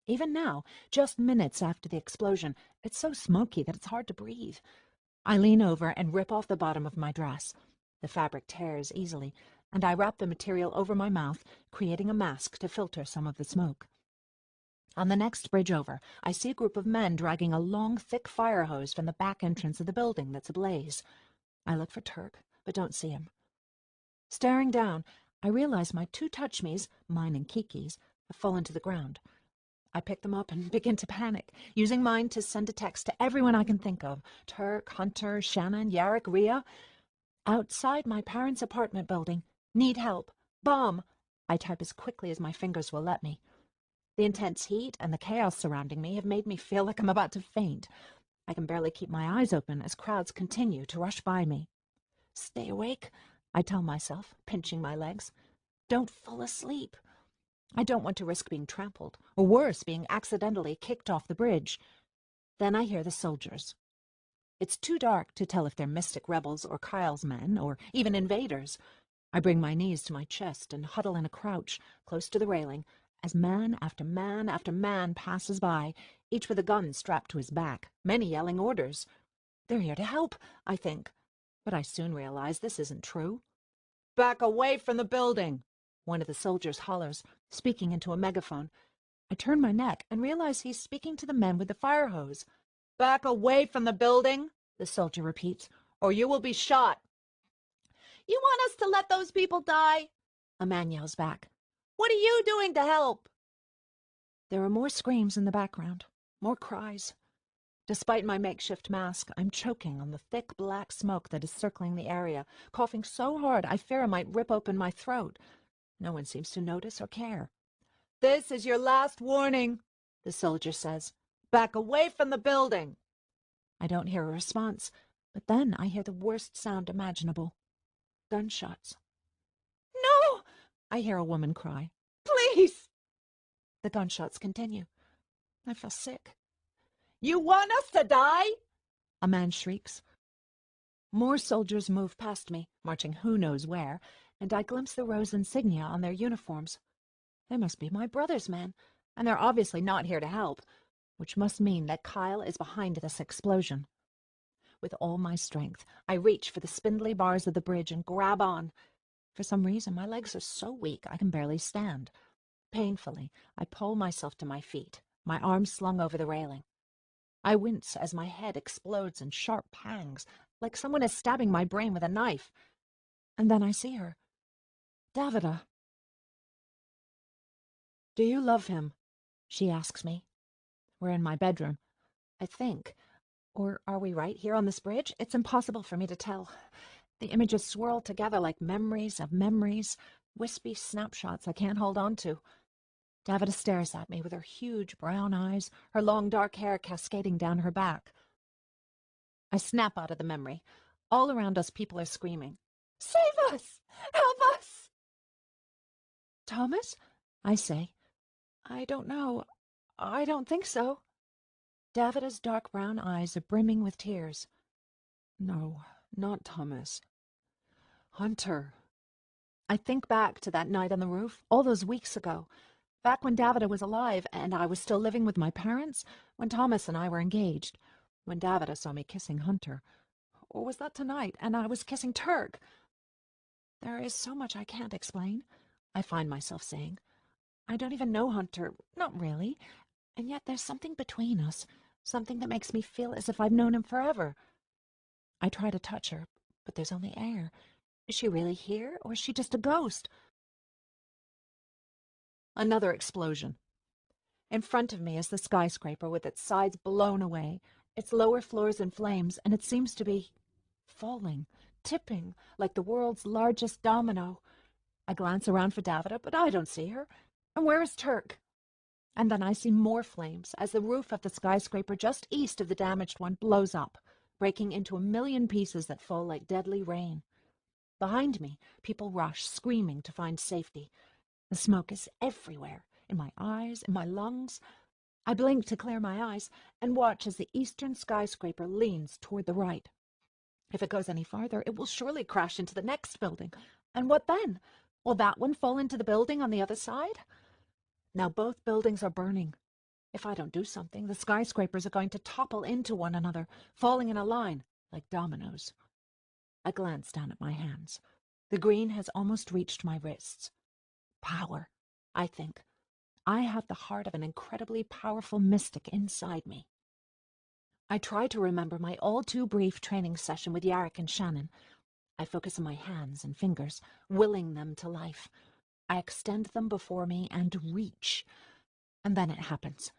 Even now, just minutes after the explosion, it's so smoky that it's hard to breathe. I lean over and rip off the bottom of my dress. The fabric tears easily, and I wrap the material over my mouth, creating a mask to filter some of the smoke. On the next bridge over, I see a group of men dragging a long, thick fire hose from the back entrance of the building that's ablaze. I look for Turk, but don't see him. Staring down, I realize my two touch-me's, mine and Kiki's, have fallen to the ground. I pick them up and begin to panic, using mine to send a text to everyone I can think of. Turk, Hunter, Shannon, Yarrick, Rhea. Outside my parents' apartment building. Need help. Bomb. I type as quickly as my fingers will let me. The intense heat and the chaos surrounding me have made me feel like I'm about to faint. I can barely keep my eyes open as crowds continue to rush by me. Stay awake, I tell myself, pinching my legs. Don't fall asleep. I don't want to risk being trampled, or worse, being accidentally kicked off the bridge. Then I hear the soldiers. It's too dark to tell if they're Mystic rebels or Kyle's men, or even invaders. I bring my knees to my chest and huddle in a crouch, close to the railing, as man after man after man passes by, each with a gun strapped to his back, many yelling orders. They're here to help, I think, but I soon realize this isn't true. Back away from the building, one of the soldiers hollers, speaking into a megaphone. I turn my neck and realize he's speaking to the men with the fire hose. Back away from the building, the soldier repeats, or you will be shot. You want us to let those people die? A man yells back. What are you doing to help? There are more screams in the background, more cries. Despite my makeshift mask, I'm choking on the thick black smoke that is circling the area, coughing so hard I fear I might rip open my throat. No one seems to notice or care. This is your last warning, the soldier says. Back away from the building. I don't hear a response, but then I hear the worst sound imaginable. Gunshots. No! I hear a woman cry. Please! The gunshots continue. I feel sick. You want us to die? A man shrieks. More soldiers move past me, marching who knows where, and I glimpse the rose insignia on their uniforms. They must be my brother's men, and they're obviously not here to help, which must mean that Kyle is behind this explosion. With all my strength, I reach for the spindly bars of the bridge and grab on. For some reason, my legs are so weak I can barely stand. Painfully, I pull myself to my feet, my arms slung over the railing. I wince as my head explodes in sharp pangs, like someone is stabbing my brain with a knife. And then I see her. Davida. Do you love him? She asks me. We're in my bedroom, I think. Or are we right here on this bridge? It's impossible for me to tell. The images swirl together like memories of memories, wispy snapshots I can't hold on to. Davida stares at me with her huge brown eyes, her long dark hair cascading down her back. I snap out of the memory. All around us, people are screaming. Save us! Help us! Thomas? I say. I don't know. I don't think so. Davida's dark brown eyes are brimming with tears. No, not Thomas. Hunter. I think back to that night on the roof, all those weeks ago. Back when Davida was alive and I was still living with my parents, when Thomas and I were engaged, when Davida saw me kissing Hunter. Or was that tonight, and I was kissing Turk? There is so much I can't explain, I find myself saying. I don't even know Hunter, not really, and yet there's something between us, something that makes me feel as if I've known him forever. I try to touch her, but there's only air. Is she really here, or is she just a ghost? Another explosion. In front of me is the skyscraper with its sides blown away, its lower floors in flames, and it seems to be falling, tipping, like the world's largest domino. I glance around for Davida, but I don't see her. And where is Turk? And then I see more flames as the roof of the skyscraper just east of the damaged one blows up, breaking into a million pieces that fall like deadly rain. Behind me, people rush, screaming to find safety. The smoke is everywhere, in my eyes, in my lungs. I blink to clear my eyes and watch as the eastern skyscraper leans toward the right. If it goes any farther, it will surely crash into the next building. And what then? Will that one fall into the building on the other side? Now both buildings are burning. If I don't do something, the skyscrapers are going to topple into one another, falling in a line, like dominoes. I glance down at my hands. The green has almost reached my wrists. Power, I think. I have the heart of an incredibly powerful mystic inside me. I try to remember my all-too-brief training session with Yarrick and Shannon. I focus on my hands and fingers, willing them to life. I extend them before me and reach. And then it happens.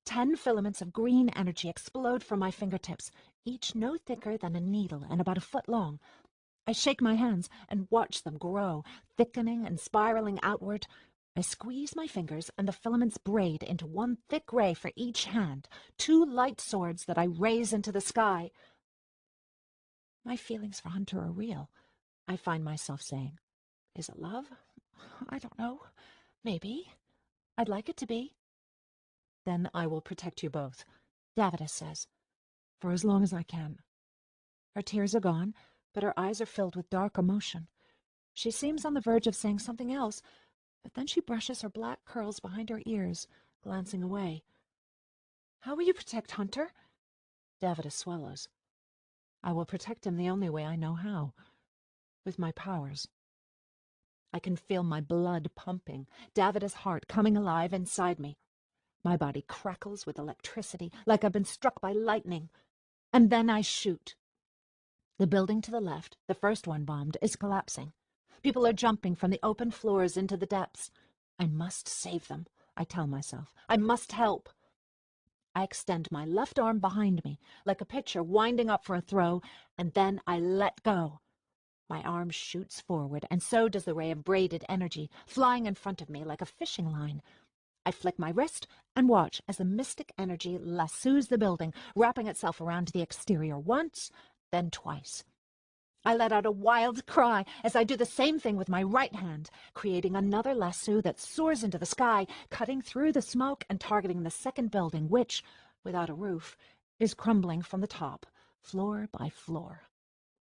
10 filaments of green energy explode from my fingertips, each no thicker than a needle and about a foot long. I shake my hands and watch them grow, thickening and spiraling outward. I squeeze my fingers and the filaments braid into one thick ray for each hand, 2 light swords that I raise into the sky. My feelings for Hunter are real, I find myself saying. Is it love? I don't know. Maybe. I'd like it to be. Then I will protect you both, Davidus says. for as long as I can. Her tears are gone, but her eyes are filled with dark emotion. She seems on the verge of saying something else, but then she brushes her black curls behind her ears, glancing away. How will you protect Hunter? Davidus swallows. I will protect him the only way I know how, with my powers. I can feel my blood pumping, Davidus' heart coming alive inside me. My body crackles with electricity, like I've been struck by lightning. And then I shoot. The building to the left, the first one bombed, is collapsing. People are jumping from the open floors into the depths. I must save them, I tell myself. I must help. I extend my left arm behind me, like a pitcher winding up for a throw, and then I let go. My arm shoots forward, and so does the ray of braided energy, flying in front of me like a fishing line. I flick my wrist and watch as the mystic energy lassoes the building, wrapping itself around the exterior once, then twice. I let out a wild cry as I do the same thing with my right hand, creating another lasso that soars into the sky, cutting through the smoke and targeting the second building, which, without a roof, is crumbling from the top, floor by floor.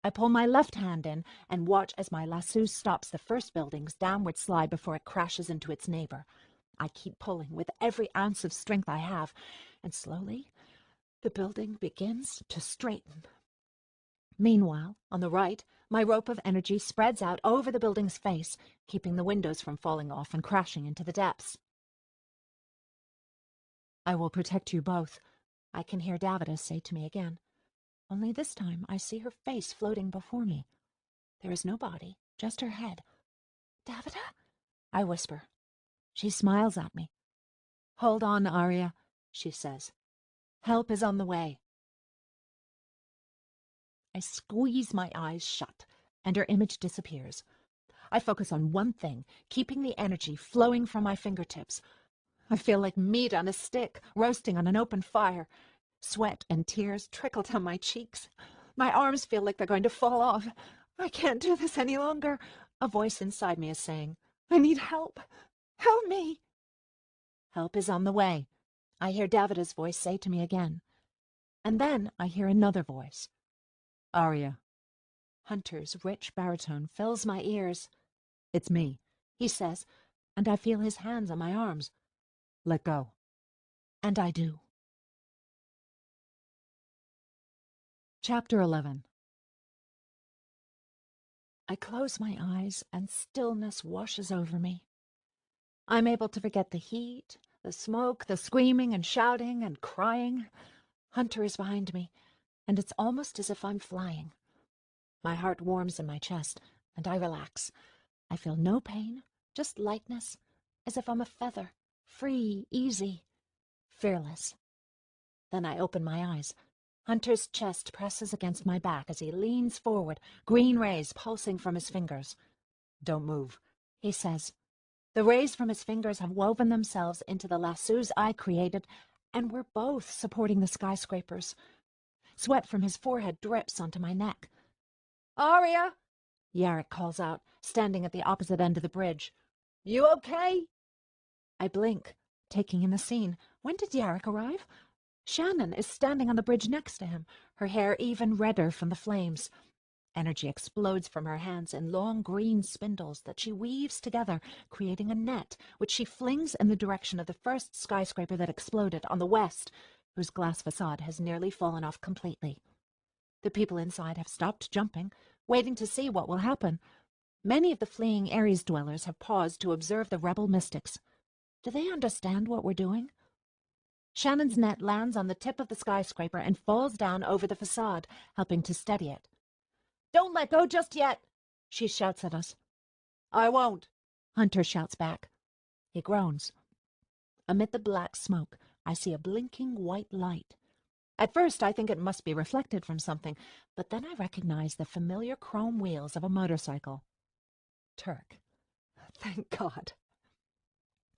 I pull my left hand in and watch as my lasso stops the first building's downward slide before it crashes into its neighbor. I keep pulling with every ounce of strength I have, and slowly the building begins to straighten. Meanwhile, on the right, my rope of energy spreads out over the building's face, keeping the windows from falling off and crashing into the depths. I will protect you both, I can hear Davidus say to me again. Only this time I see her face floating before me. There is no body, just her head. Davida? I whisper. She smiles at me. Hold on, Arya, she says. Help is on the way. I squeeze my eyes shut, and her image disappears. I focus on one thing, keeping the energy flowing from my fingertips. I feel like meat on a stick, roasting on an open fire. Sweat and tears trickle down my cheeks. My arms feel like they're going to fall off. I can't do this any longer. A voice inside me is saying, I need help. Help me. Help is on the way, I hear Davida's voice say to me again. And then I hear another voice. Arya. Hunter's rich baritone fills my ears. It's me, he says, and I feel his hands on my arms. Let go. And I do. Chapter 11. I close my eyes and stillness washes over me. I'm able to forget the heat, the smoke, the screaming and shouting and crying. Hunter is behind me, and it's almost as if I'm flying. My heart warms in my chest, and I relax. I feel no pain, just lightness, as if I'm a feather, free, easy, fearless. Then I open my eyes. Hunter's chest presses against my back as he leans forward, green rays pulsing from his fingers. Don't move, he says. The rays from his fingers have woven themselves into the lassos I created, and we're both supporting the skyscrapers. Sweat from his forehead drips onto my neck. Arya, Yarrick calls out, standing at the opposite end of the bridge. You okay? I blink, taking in the scene. When did Yarrick arrive? Shannon is standing on the bridge next to him, her hair even redder from the flames. Energy explodes from her hands in long green spindles that she weaves together, creating a net, which she flings in the direction of the first skyscraper that exploded on the west, whose glass facade has nearly fallen off completely. The people inside have stopped jumping, waiting to see what will happen. Many of the fleeing Ares dwellers have paused to observe the rebel mystics. Do they understand what we're doing? Shannon's net lands on the tip of the skyscraper and falls down over the facade, helping to steady it. Don't let go just yet, she shouts at us. I won't, Hunter shouts back. He groans. Amid the black smoke, I see a blinking white light. At first, I think it must be reflected from something, but then I recognize the familiar chrome wheels of a motorcycle. Turk. Thank God.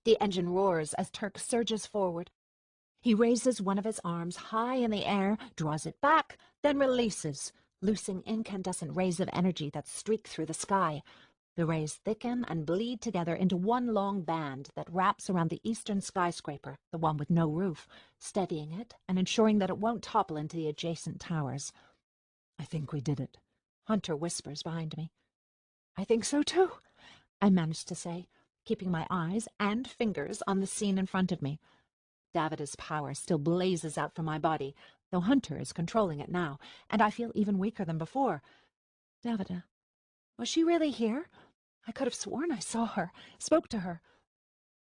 The engine roars as Turk surges forward. He raises one of his arms high in the air, draws it back, then releases, loosing incandescent rays of energy that streak through the sky. The rays thicken and bleed together into one long band that wraps around the eastern skyscraper, the one with no roof, steadying it and ensuring that it won't topple into the adjacent towers. I think we did it, Hunter whispers behind me. I think so too, I manage to say, keeping my eyes and fingers on the scene in front of me. Davida's power still blazes out from my body, though Hunter is controlling it now, and I feel even weaker than before. Davida, was she really here? I could have sworn I saw her, spoke to her.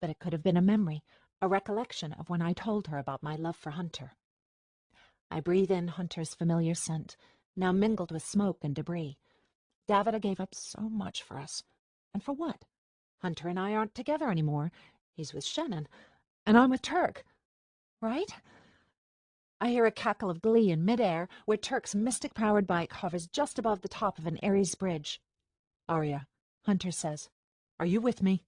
But it could have been a memory, a recollection of when I told her about my love for Hunter. I breathe in Hunter's familiar scent, now mingled with smoke and debris. Davida gave up so much for us. And for what? Hunter and I aren't together anymore. He's with Shannon, and I'm with Turk. Right? I hear a cackle of glee in midair where Turk's mystic-powered bike hovers just above the top of an Ares bridge. Arya, Hunter says, are you with me?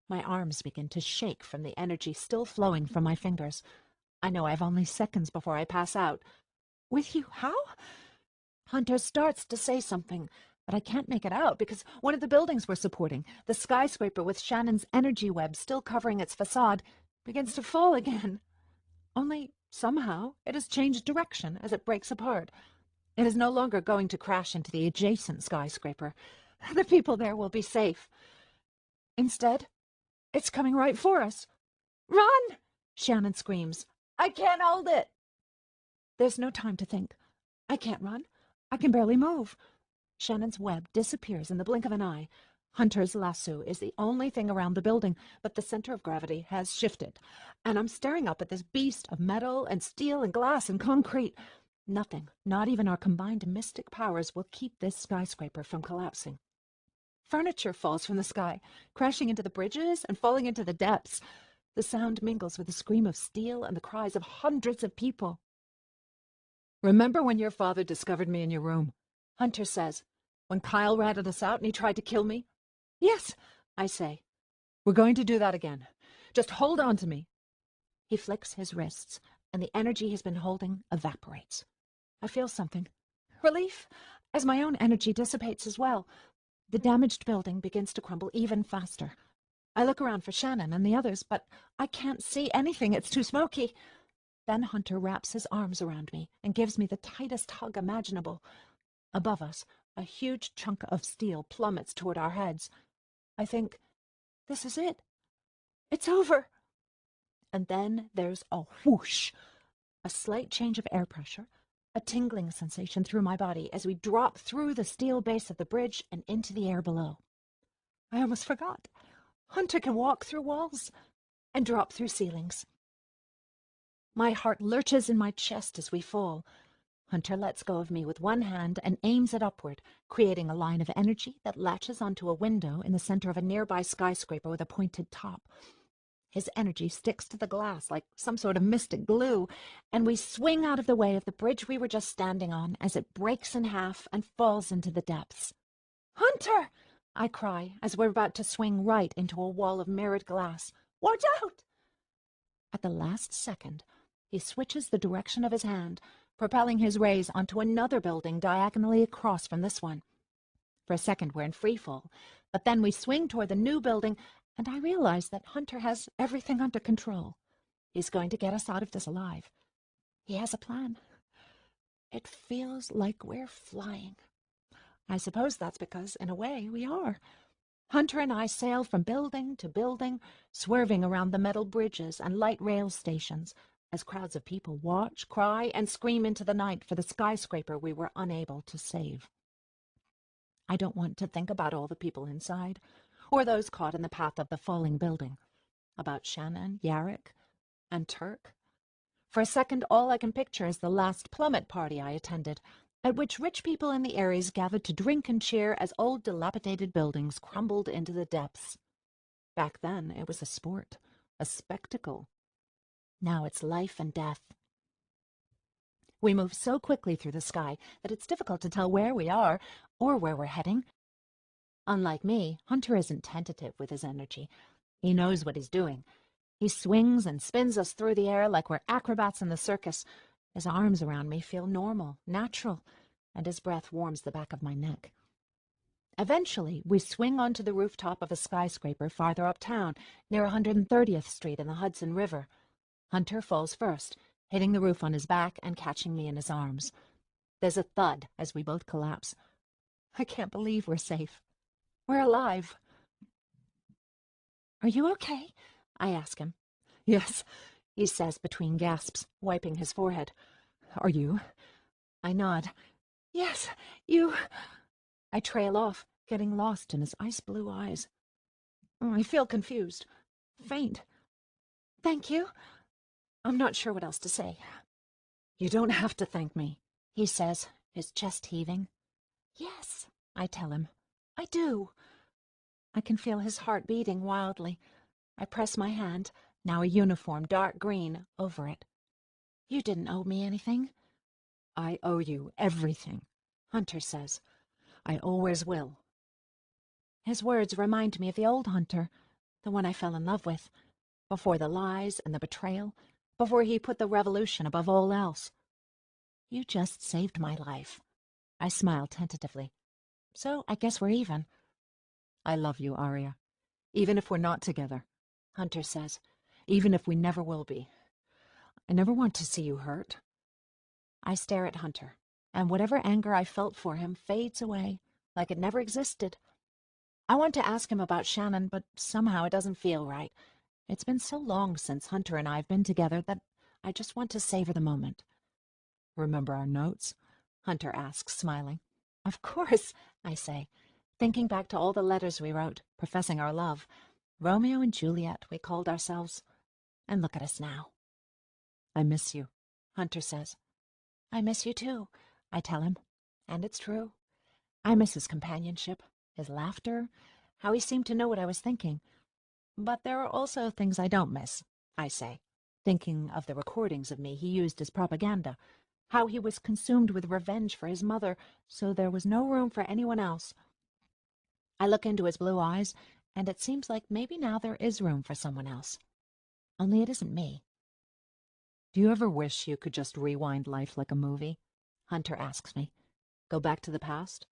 My arms begin to shake from the energy still flowing from my fingers. I know I have only seconds before I pass out. With you? How? Hunter starts to say something, but I can't make it out because one of the buildings we're supporting, the skyscraper with Shannon's energy web still covering its facade, begins to fall again. Only, somehow, it has changed direction as it breaks apart. It is no longer going to crash into the adjacent skyscraper. The people there will be safe. Instead, it's coming right for us. Run! Shannon screams. I can't hold it! There's no time to think. I can't run. I can barely move. Shannon's web disappears in the blink of an eye. Hunter's lasso is the only thing around the building, but the center of gravity has shifted, and I'm staring up at this beast of metal and steel and glass and concrete. Nothing, not even our combined mystic powers, will keep this skyscraper from collapsing. Furniture falls from the sky, crashing into the bridges and falling into the depths. The sound mingles with the scream of steel and the cries of hundreds of people. Remember when your father discovered me in your room? Hunter says. When Kyle ratted us out and he tried to kill me? Yes, I say. We're going to do that again. Just hold on to me. He flicks his wrists, and the energy he's been holding evaporates. I feel something. Relief, as my own energy dissipates as well. The damaged building begins to crumble even faster. I look around for Shannon and the others, but I can't see anything. It's too smoky. Then Hunter wraps his arms around me and gives me the tightest hug imaginable. Above us, a huge chunk of steel plummets toward our heads. I think, this is it. It's over. And then there's a whoosh, a slight change of air pressure, a tingling sensation through my body as we drop through the steel base of the bridge and into the air below. I almost forgot. Hunter can walk through walls and drop through ceilings. My heart lurches in my chest as we fall. Hunter lets go of me with one hand and aims it upward, creating a line of energy that latches onto a window in the center of a nearby skyscraper with a pointed top. His energy sticks to the glass like some sort of mystic glue, and we swing out of the way of the bridge we were just standing on as it breaks in half and falls into the depths. Hunter! I cry as we're about to swing right into a wall of mirrored glass. Watch out! At the last second, he switches the direction of his hand, propelling his rays onto another building diagonally across from this one. For a second, we're in free fall, but then we swing toward the new building, and I realize that Hunter has everything under control. He's going to get us out of this alive. He has a plan. It feels like we're flying. I suppose that's because, in a way, we are. Hunter and I sail from building to building, swerving around the metal bridges and light rail stations, as crowds of people watch, cry, and scream into the night for the skyscraper we were unable to save. I don't want to think about all the people inside, or those caught in the path of the falling building, about Shannon, Yarrick, and Turk. For a second, all I can picture is the last plummet party I attended, at which rich people in the areas gathered to drink and cheer as old dilapidated buildings crumbled into the depths. Back then, it was a sport, a spectacle. Now it's life and death. We move so quickly through the sky that it's difficult to tell where we are or where we're heading. Unlike me, Hunter isn't tentative with his energy. He knows what he's doing. He swings and spins us through the air like we're acrobats in the circus. His arms around me feel normal, natural, and his breath warms the back of my neck. Eventually, we swing onto the rooftop of a skyscraper farther uptown, near 130th Street in the Hudson River. Hunter falls first, hitting the roof on his back and catching me in his arms. There's a thud as we both collapse. I can't believe we're safe. We're alive. Are you okay? I ask him. Yes, he says between gasps, wiping his forehead. Are you? I nod. Yes, you. I trail off, getting lost in his ice-blue eyes. I feel confused, faint. Thank you. I'm not sure what else to say. You don't have to thank me, he says, his chest heaving. Yes, I tell him. I do. I can feel his heart beating wildly. I press my hand, now a uniform dark green, over it. You didn't owe me anything. I owe you everything, Hunter says. I always will. His words remind me of the old Hunter, the one I fell in love with, before the lies and the betrayal, before he put the revolution above all else. You just saved my life. I smile tentatively. So I guess we're even. I love you, Arya. Even if we're not together, Hunter says. Even if we never will be. I never want to see you hurt. I stare at Hunter, and whatever anger I felt for him fades away, like it never existed. I want to ask him about Shannon, but somehow it doesn't feel right. It's been so long since Hunter and I have been together that I just want to savor the moment. Remember our notes? Hunter asks, smiling. Of course, I say, thinking back to all the letters we wrote, professing our love. Romeo and Juliet, we called ourselves. And look at us now. I miss you, Hunter says. I miss you too, I tell him. And it's true. I miss his companionship, his laughter, how he seemed to know what I was thinking. But there are also things I don't miss, I say, thinking of the recordings of me he used as propaganda, how he was consumed with revenge for his mother, so there was no room for anyone else. I look into his blue eyes, and it seems like maybe now there is room for someone else. Only it isn't me. Do you ever wish you could just rewind life like a movie? Hunter asks me. Go back to the past?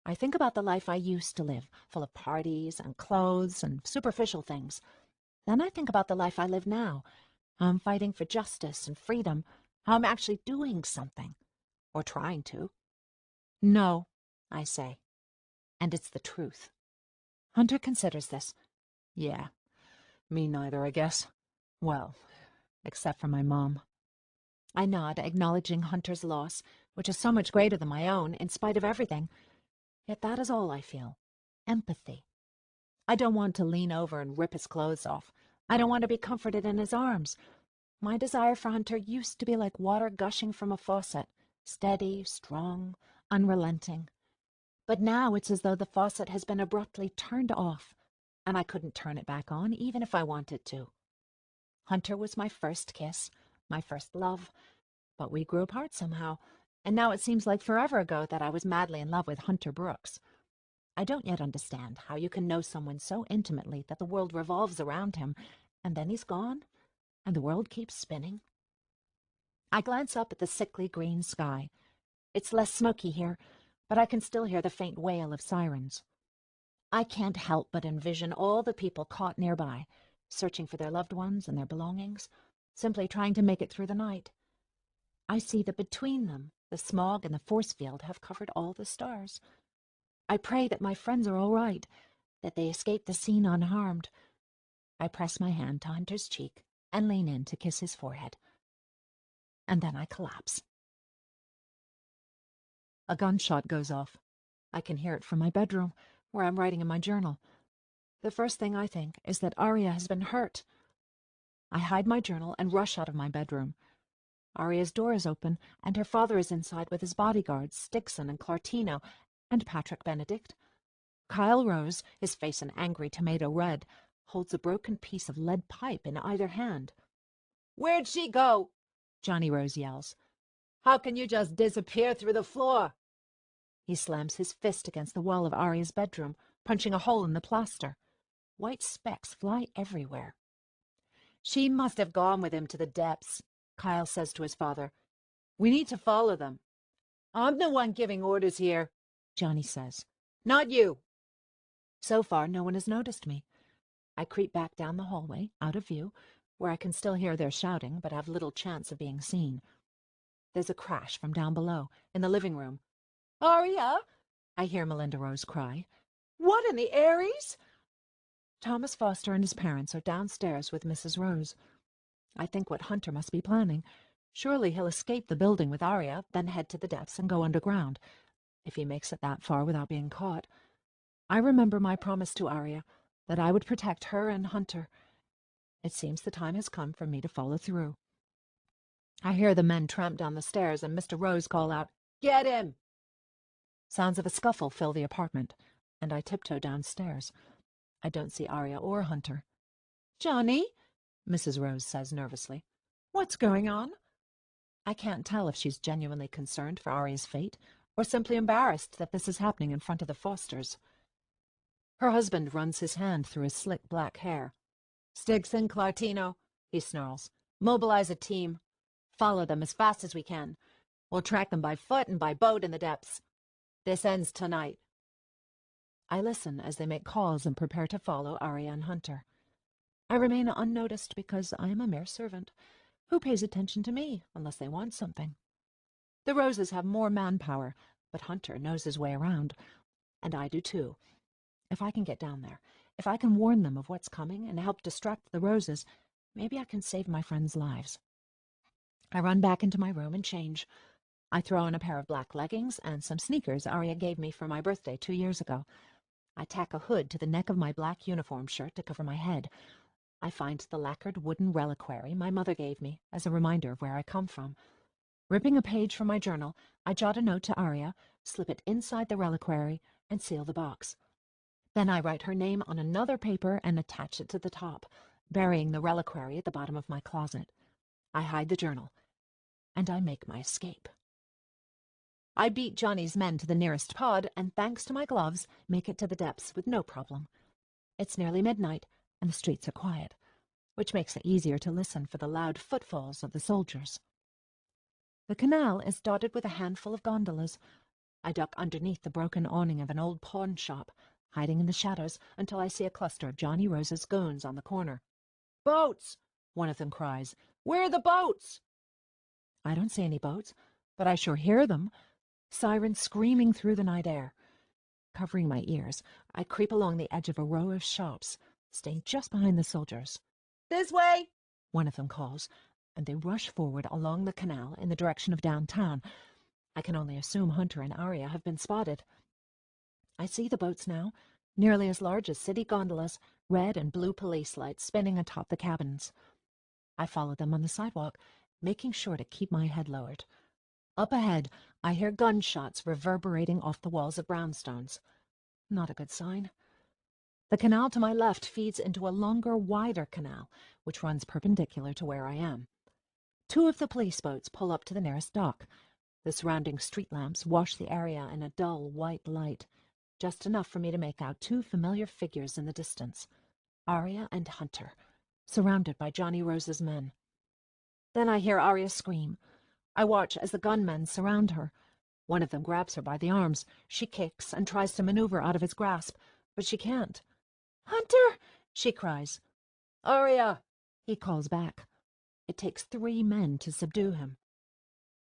I think about the life I used to live, full of parties and clothes and superficial things. Then I think about the life I live now, how I'm fighting for justice and freedom, how I'm actually doing something, or trying to. No, I say, and it's the truth. Hunter considers this. Yeah, me neither, I guess. Well, except for my mom. I nod, acknowledging Hunter's loss, which is so much greater than my own, in spite of everything. Yet that is all I feel. Empathy. I don't want to lean over and rip his clothes off. I don't want to be comforted in his arms. My desire for Hunter used to be like water gushing from a faucet, steady, strong, unrelenting. But now it's as though the faucet has been abruptly turned off, and I couldn't turn it back on even if I wanted to. Hunter was my first kiss, my first love, but we grew apart somehow, and now it seems like forever ago that I was madly in love with Hunter Brooks. I don't yet understand how you can know someone so intimately that the world revolves around him, and then he's gone, and the world keeps spinning. I glance up at the sickly green sky. It's less smoky here, but I can still hear the faint wail of sirens. I can't help but envision all the people caught nearby, searching for their loved ones and their belongings, simply trying to make it through the night. I see that between them, the smog and the force field have covered all the stars. I pray that my friends are all right, that they escaped the scene unharmed. I press my hand to Hunter's cheek and lean in to kiss his forehead. And then I collapse. A gunshot goes off. I can hear it from my bedroom, where I'm writing in my journal. The first thing I think is that Arya has been hurt. I hide my journal and rush out of my bedroom. Arya's door is open, and her father is inside with his bodyguards, Stixon and Clartino, and Patrick Benedict. Kyle Rose, his face an angry tomato red, holds a broken piece of lead pipe in either hand. "Where'd she go?" Johnny Rose yells. How can you just disappear through the floor? He slams his fist against the wall of Arya's bedroom, punching a hole in the plaster. White specks fly everywhere. She must have gone with him to the depths, Kyle says to his father. We need to follow them. I'm the one giving orders here, Johnny says. Not you. So far, no one has noticed me. I creep back down the hallway, out of view, where I can still hear their shouting, but have little chance of being seen. There's a crash from down below, in the living room. Arya! I hear Melinda Rose cry. What in the Aries? Thomas Foster and his parents are downstairs with Mrs. Rose. I think what Hunter must be planning. Surely he'll escape the building with Arya, then head to the depths and go underground, if he makes it that far without being caught. I remember my promise to Arya, that I would protect her and Hunter. It seems the time has come for me to follow through. I hear the men tramp down the stairs and Mr. Rose call out, Get him! Sounds of a scuffle fill the apartment, and I tiptoe downstairs. I don't see Arya or Hunter. Johnny, Mrs. Rose says nervously. What's going on? I can't tell if she's genuinely concerned for Arya's fate or simply embarrassed that this is happening in front of the Fosters. Her husband runs his hand through his slick black hair. Sticks and Clartino, he snarls. Mobilize a team. Follow them as fast as we can. We'll track them by foot and by boat in the depths. This ends tonight. I listen as they make calls and prepare to follow Arya and Hunter. I remain unnoticed because I am a mere servant. Who pays attention to me unless they want something? The Roses have more manpower, but Hunter knows his way around, and I do too. If I can get down there, if I can warn them of what's coming and help distract the Roses, maybe I can save my friends' lives. I run back into my room and change. I throw on a pair of black leggings and some sneakers Arya gave me for my birthday 2 years ago. I tack a hood to the neck of my black uniform shirt to cover my head. I find the lacquered wooden reliquary my mother gave me as a reminder of where I come from. Ripping a page from my journal, I jot a note to Arya, slip it inside the reliquary, and seal the box. Then I write her name on another paper and attach it to the top, burying the reliquary at the bottom of my closet. I hide the journal, and I make my escape. I beat Johnny's men to the nearest pod, and thanks to my gloves, make it to the depths with no problem. It's nearly midnight, and the streets are quiet, which makes it easier to listen for the loud footfalls of the soldiers. The canal is dotted with a handful of gondolas. I duck underneath the broken awning of an old pawn shop, hiding in the shadows until I see a cluster of Johnny Rose's goons on the corner. Boats! One of them cries. Where are the boats? I don't see any boats, but I sure hear them. Sirens screaming through the night air. Covering my ears, I creep along the edge of a row of shops, staying just behind the soldiers. This way! One of them calls, and they rush forward along the canal in the direction of downtown. I can only assume Hunter and Arya have been spotted. I see the boats now, nearly as large as city gondolas, red and blue police lights spinning atop the cabins. I follow them on the sidewalk, making sure to keep my head lowered. Up ahead, I hear gunshots reverberating off the walls of brownstones. Not a good sign. The canal to my left feeds into a longer, wider canal, which runs perpendicular to where I am. 2 of the police boats pull up to the nearest dock. The surrounding street lamps wash the area in a dull white light, just enough for me to make out 2 familiar figures in the distance, Arya and Hunter, surrounded by Johnny Rose's men. Then I hear Arya scream. I watch as the gunmen surround her. One of them grabs her by the arms. She kicks and tries to maneuver out of his grasp, but she can't. Hunter! She cries. Arya! He calls back. It takes 3 men to subdue him.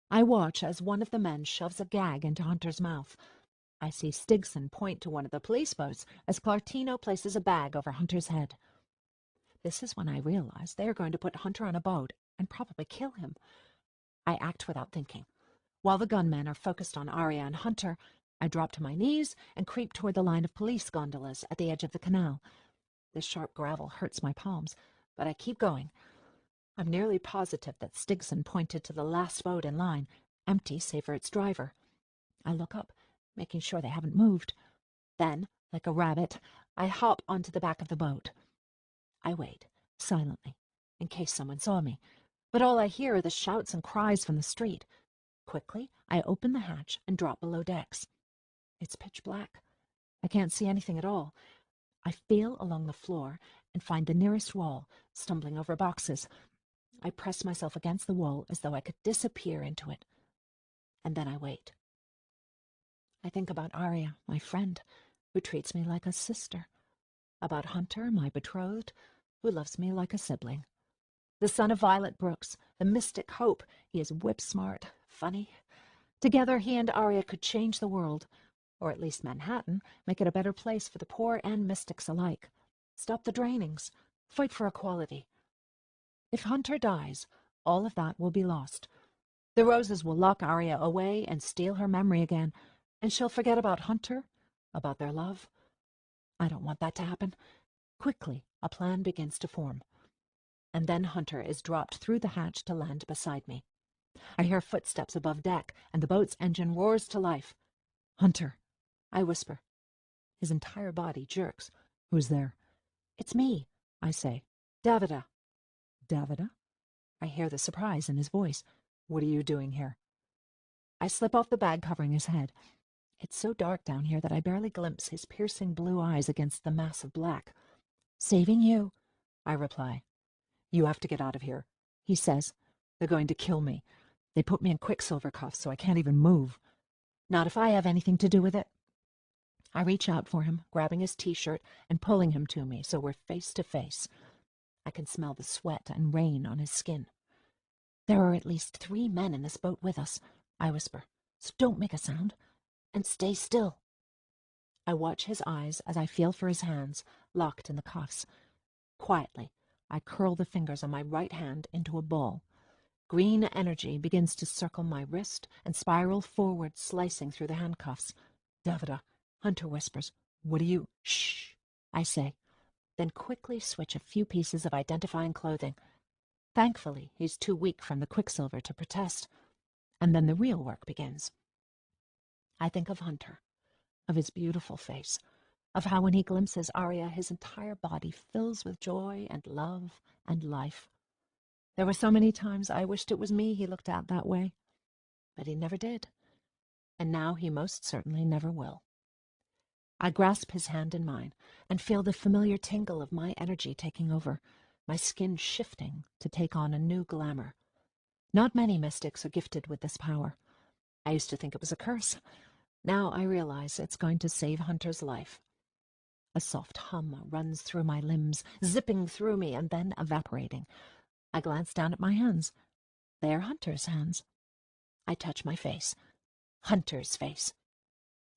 I watch as one of the men shoves a gag into Hunter's mouth. I see Stigson point to one of the police boats as Clartino places a bag over Hunter's head. This is when I realize they are going to put Hunter on a boat and probably kill him. I act without thinking. While the gunmen are focused on Arya and Hunter, I drop to my knees and creep toward the line of police gondolas at the edge of the canal. The sharp gravel hurts my palms, but I keep going. I'm nearly positive that Stigson pointed to the last boat in line, empty save for its driver. I look up, making sure they haven't moved. Then, like a rabbit, I hop onto the back of the boat. I wait, silently, in case someone saw me, but all I hear are the shouts and cries from the street. Quickly, I open the hatch and drop below decks. It's pitch black. I can't see anything at all. I feel along the floor and find the nearest wall, stumbling over boxes. I press myself against the wall as though I could disappear into it. And then I wait. I think about Arya, my friend, who treats me like a sister. About Hunter, my betrothed, who loves me like a sibling. The son of Violet Brooks, the mystic hope. He is whip-smart, funny. Together, he and Arya could change the world, or at least Manhattan, make it a better place for the poor and mystics alike. Stop the drainings, fight for equality. If Hunter dies, all of that will be lost. The roses will lock Arya away and steal her memory again, and she'll forget about Hunter, about their love. I don't want that to happen. Quickly, a plan begins to form. And then Hunter is dropped through the hatch to land beside me. I hear footsteps above deck, and the boat's engine roars to life. "Hunter," I whisper. His entire body jerks. "Who's there?" "It's me," I say. "Davida." "Davida?" I hear the surprise in his voice. "What are you doing here?" I slip off the bag covering his head. It's so dark down here that I barely glimpse his piercing blue eyes against the mass of black. "Saving you," I reply. "You have to get out of here," he says. "They're going to kill me. They put me in quicksilver cuffs so I can't even move." "Not if I have anything to do with it." I reach out for him, grabbing his t-shirt and pulling him to me so we're face to face. I can smell the sweat and rain on his skin. "There are at least 3 men in this boat with us," I whisper, "so don't make a sound, and stay still." I watch his eyes as I feel for his hands, locked in the cuffs. Quietly, I curl the fingers on my right hand into a ball. Green energy begins to circle my wrist and spiral forward, slicing through the handcuffs. "Davida," Hunter whispers. "What are you—" "Shh," I say, then quickly switch a few pieces of identifying clothing. Thankfully, he's too weak from the quicksilver to protest. And then the real work begins. I think of Hunter, of his beautiful face, of how when he glimpses Arya, his entire body fills with joy and love and life. There were so many times I wished it was me he looked at that way, but he never did, and now he most certainly never will. I grasp his hand in mine and feel the familiar tingle of my energy taking over, my skin shifting to take on a new glamour. Not many mystics are gifted with this power. I used to think it was a curse. Now I realize it's going to save Hunter's life. A soft hum runs through my limbs, zipping through me and then evaporating. I glance down at my hands. They are Hunter's hands. I touch my face. Hunter's face.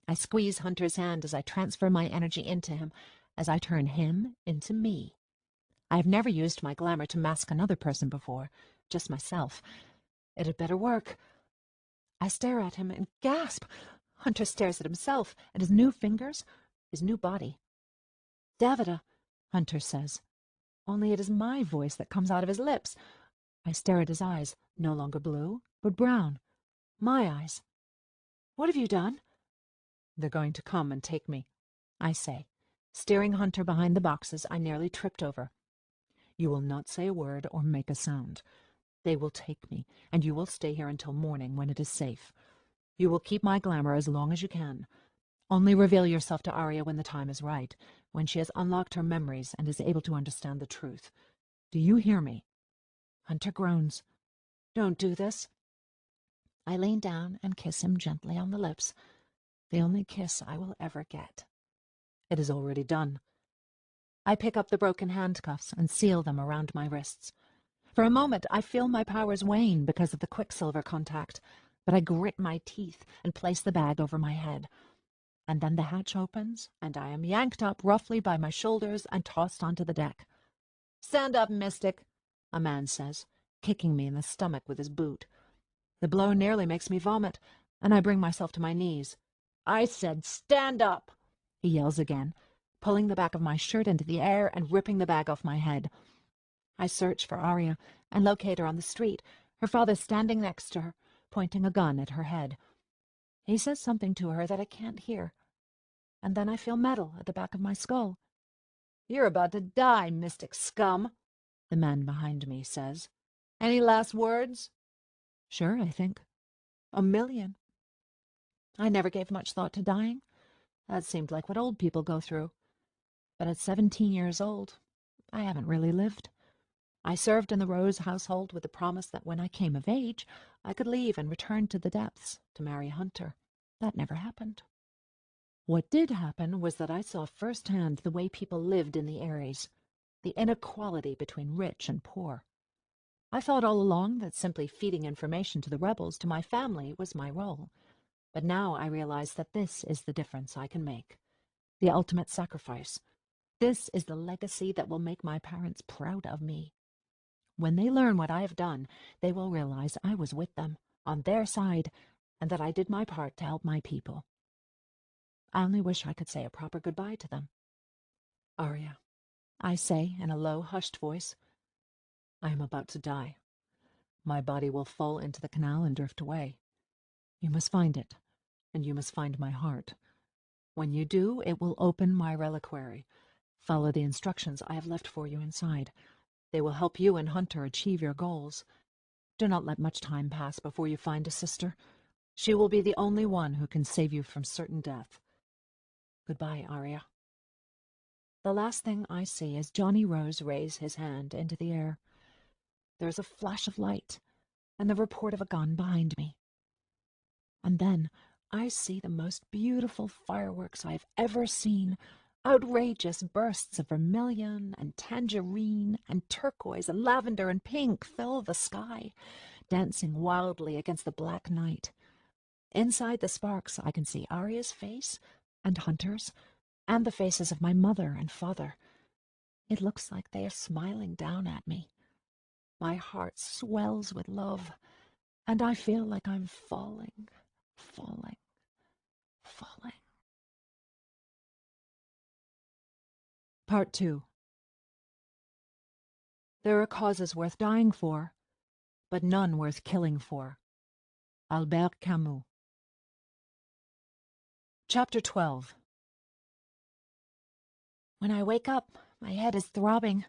I squeeze Hunter's hand as I transfer my energy into him, as I turn him into me. I have never used my glamour to mask another person before, just myself. It had better work. I stare at him and gasp. Hunter stares at himself, at his new fingers, his new body. "Davida," Hunter says. Only it is my voice that comes out of his lips. I stare at his eyes, no longer blue, but brown. My eyes. "What have you done?" "They're going to come and take me," I say. Steering Hunter behind the boxes I nearly tripped over. "You will not say a word or make a sound. They will take me, and you will stay here until morning when it is safe. You will keep my glamour as long as you can. Only reveal yourself to Arya when the time is right, when she has unlocked her memories and is able to understand the truth. Do you hear me?" Hunter groans. "Don't do this." I lean down and kiss him gently on the lips, the only kiss I will ever get. It is already done. I pick up the broken handcuffs and seal them around my wrists. For a moment, I feel my powers wane because of the quicksilver contact, but I grit my teeth and place the bag over my head. And then the hatch opens, and I am yanked up roughly by my shoulders and tossed onto the deck. "Stand up, Mystic," a man says, kicking me in the stomach with his boot. The blow nearly makes me vomit, and I bring myself to my knees. "I said stand up," he yells again, pulling the back of my shirt into the air and ripping the bag off my head. I search for Arya and locate her on the street, her father standing next to her, pointing a gun at her head. He says something to her that I can't hear, and then I feel metal at the back of my skull. "You're about to die, mystic scum," the man behind me says. "Any last words?" "Sure, I think." 1 million. I never gave much thought to dying. That seemed like what old people go through. But at 17 years old, I haven't really lived. I served in the Rose household with the promise that when I came of age, I could leave and return to the depths to marry Hunter. That never happened. What did happen was that I saw firsthand the way people lived in the Ares, the inequality between rich and poor. I thought all along that simply feeding information to the rebels, to my family, was my role. But now I realize that this is the difference I can make, the ultimate sacrifice. This is the legacy that will make my parents proud of me. When they learn what I have done, they will realize I was with them, on their side, and that I did my part to help my people. I only wish I could say a proper goodbye to them. Arya, I say in a low, hushed voice, I am about to die. My body will fall into the canal and drift away. You must find it, and you must find my heart. When you do, it will open my reliquary. Follow the instructions I have left for you inside. They will help you and Hunter achieve your goals. Do not let much time pass before you find a sister. She will be the only one who can save you from certain death. Goodbye, Arya. The last thing I see is Johnny Rose raise his hand into the air. There is a flash of light and the report of a gun behind me. And then I see the most beautiful fireworks I have ever seen. Outrageous bursts of vermilion and tangerine and turquoise and lavender and pink fill the sky, dancing wildly against the black night. Inside the sparks, I can see Arya's face and Hunter's and the faces of my mother and father. It looks like they are smiling down at me. My heart swells with love, and I feel like I'm falling, falling, falling. Part 2. There are causes worth dying for, but none worth killing for. Albert Camus. Chapter 12. When I wake up, my head is throbbing,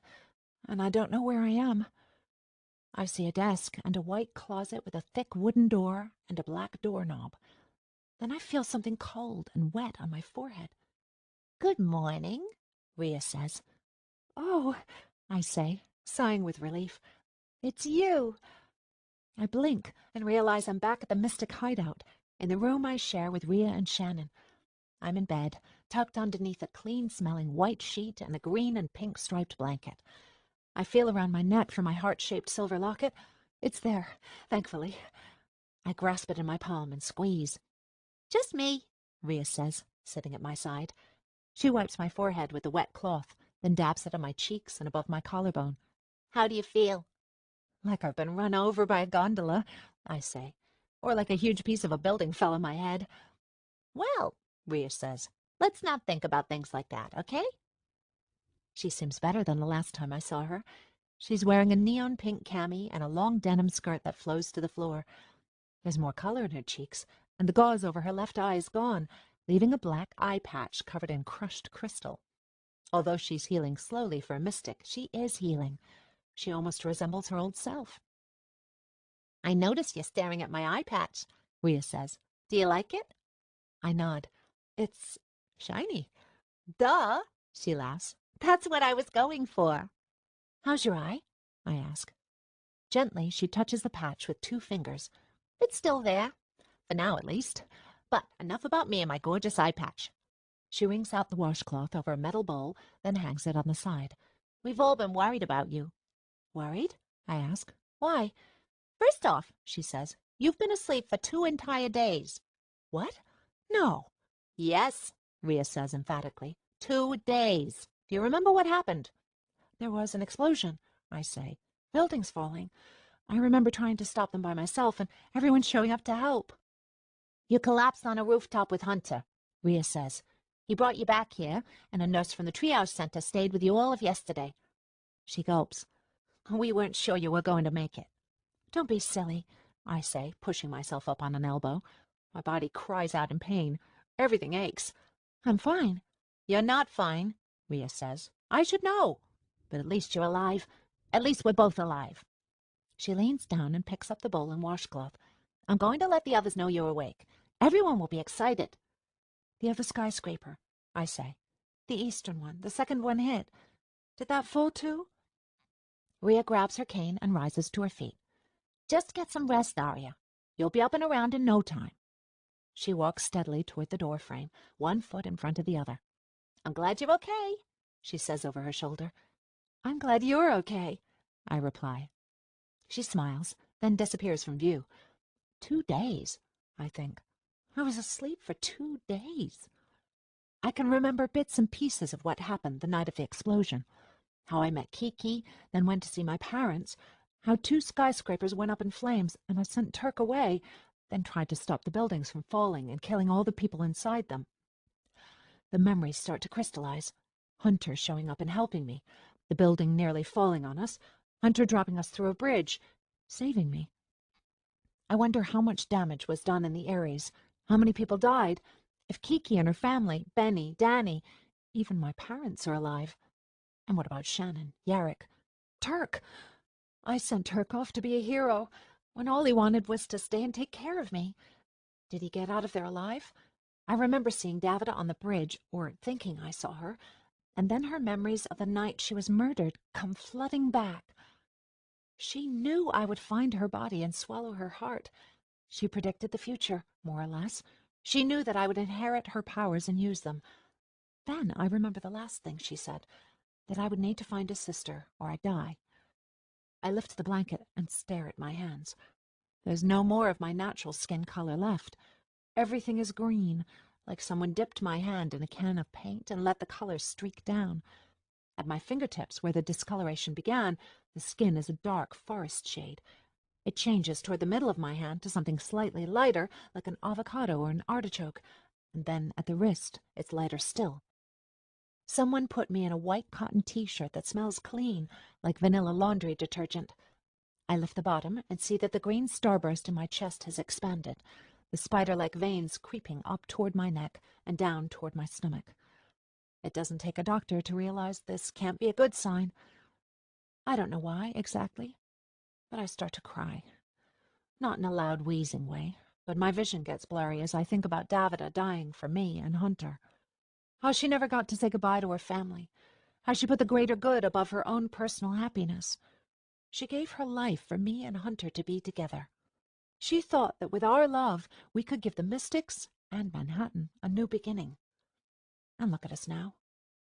and I don't know where I am. I see a desk and a white closet with a thick wooden door and a black doorknob. Then I feel something cold and wet on my forehead. "Good morning," Rhea says. "Oh," I say, sighing with relief. "It's you." I blink and realize I'm back at the Mystic hideout, in the room I share with Rhea and Shannon. I'm in bed, tucked underneath a clean-smelling white sheet and a green and pink striped blanket. I feel around my neck for my heart-shaped silver locket. It's there, thankfully. I grasp it in my palm and squeeze. "Just me," Rhea says, sitting at my side. She wipes my forehead with the wet cloth, then dabs it on my cheeks and above my collarbone. "How do you feel?" "Like I've been run over by a gondola," I say, "or like a huge piece of a building fell on my head." "Well," Rhea says, "let's not think about things like that, okay?" She seems better than the last time I saw her. She's wearing a neon pink cami and a long denim skirt that flows to the floor. There's more color in her cheeks, and the gauze over her left eye is gone, leaving a black eye patch covered in crushed crystal. Although she's healing slowly for a mystic, she is healing. She almost resembles her old self. "I noticed you staring at my eye patch," Rhea says. "Do you like it?" I nod. "It's shiny." "Duh," she laughs. "That's what I was going for." "How's your eye?" I ask. Gently, she touches the patch with 2 fingers. "It's still there, for now at least. But enough about me and my gorgeous eye patch." She wrings out the washcloth over a metal bowl, then hangs it on the side. "We've all been worried about you." "Worried?" I ask. "Why?" "First off," she says, "you've been asleep for 2 entire days." "What? No." "Yes," Rhea says emphatically. 2 days. Do you remember what happened?" "There was an explosion," I say. "Buildings falling. I remember trying to stop them by myself and everyone showing up to help." "You collapsed on a rooftop with Hunter," Rhea says. "He brought you back here, and a nurse from the triage center stayed with you all of yesterday." She gulps. "We weren't sure you were going to make it." "Don't be silly," I say, pushing myself up on an elbow. My body cries out in pain. Everything aches. "I'm fine." "You're not fine," Rhea says. "I should know. But at least you're alive. At least we're both alive." She leans down and picks up the bowl and washcloth. I'm going to let the others know you're awake. Everyone will be excited. The other skyscraper, I say. The eastern one, the second one hit. Did that fall too? Rhea grabs her cane and rises to her feet. Just get some rest, Arya. You'll be up and around in no time. She walks steadily toward the door frame, one foot in front of the other. I'm glad you're okay, she says over her shoulder. I'm glad you're okay, I reply. She smiles, then disappears from view. 2 days, I think. I was asleep for 2 days. I can remember bits and pieces of what happened the night of the explosion. How I met Kiki, then went to see my parents. How 2 skyscrapers went up in flames and I sent Turk away, then tried to stop the buildings from falling and killing all the people inside them. The memories start to crystallize. Hunter showing up and helping me. The building nearly falling on us. Hunter dropping us through a bridge, saving me. I wonder how much damage was done in the Ares, how many people died, if Kiki and her family, Benny, Danny, even my parents are alive. And what about Shannon, Yarrick, Turk? I sent Turk off to be a hero when all he wanted was to stay and take care of me. Did he get out of there alive? I remember seeing Davida on the bridge, or thinking I saw her, and then her memories of the night she was murdered come flooding back. She knew I would find her body and swallow her heart. She predicted the future, more or less. She knew that I would inherit her powers and use them. Then I remember the last thing she said, that I would need to find a sister or I'd die. I lift the blanket and stare at my hands. There's no more of my natural skin color left. Everything is green, like someone dipped my hand in a can of paint and let the color streak down. At my fingertips, where the discoloration began, the skin is a dark forest shade. It changes toward the middle of my hand to something slightly lighter, like an avocado or an artichoke, and then at the wrist, it's lighter still. Someone put me in a white cotton t-shirt that smells clean, like vanilla laundry detergent. I lift the bottom and see that the green starburst in my chest has expanded, the spider-like veins creeping up toward my neck and down toward my stomach. It doesn't take a doctor to realize this can't be a good sign. I don't know why exactly, but I start to cry. Not in a loud wheezing way, but my vision gets blurry as I think about Davida dying for me and Hunter. How she never got to say goodbye to her family. How she put the greater good above her own personal happiness. She gave her life for me and Hunter to be together. She thought that with our love, we could give the Mystics and Manhattan a new beginning. And look at us now.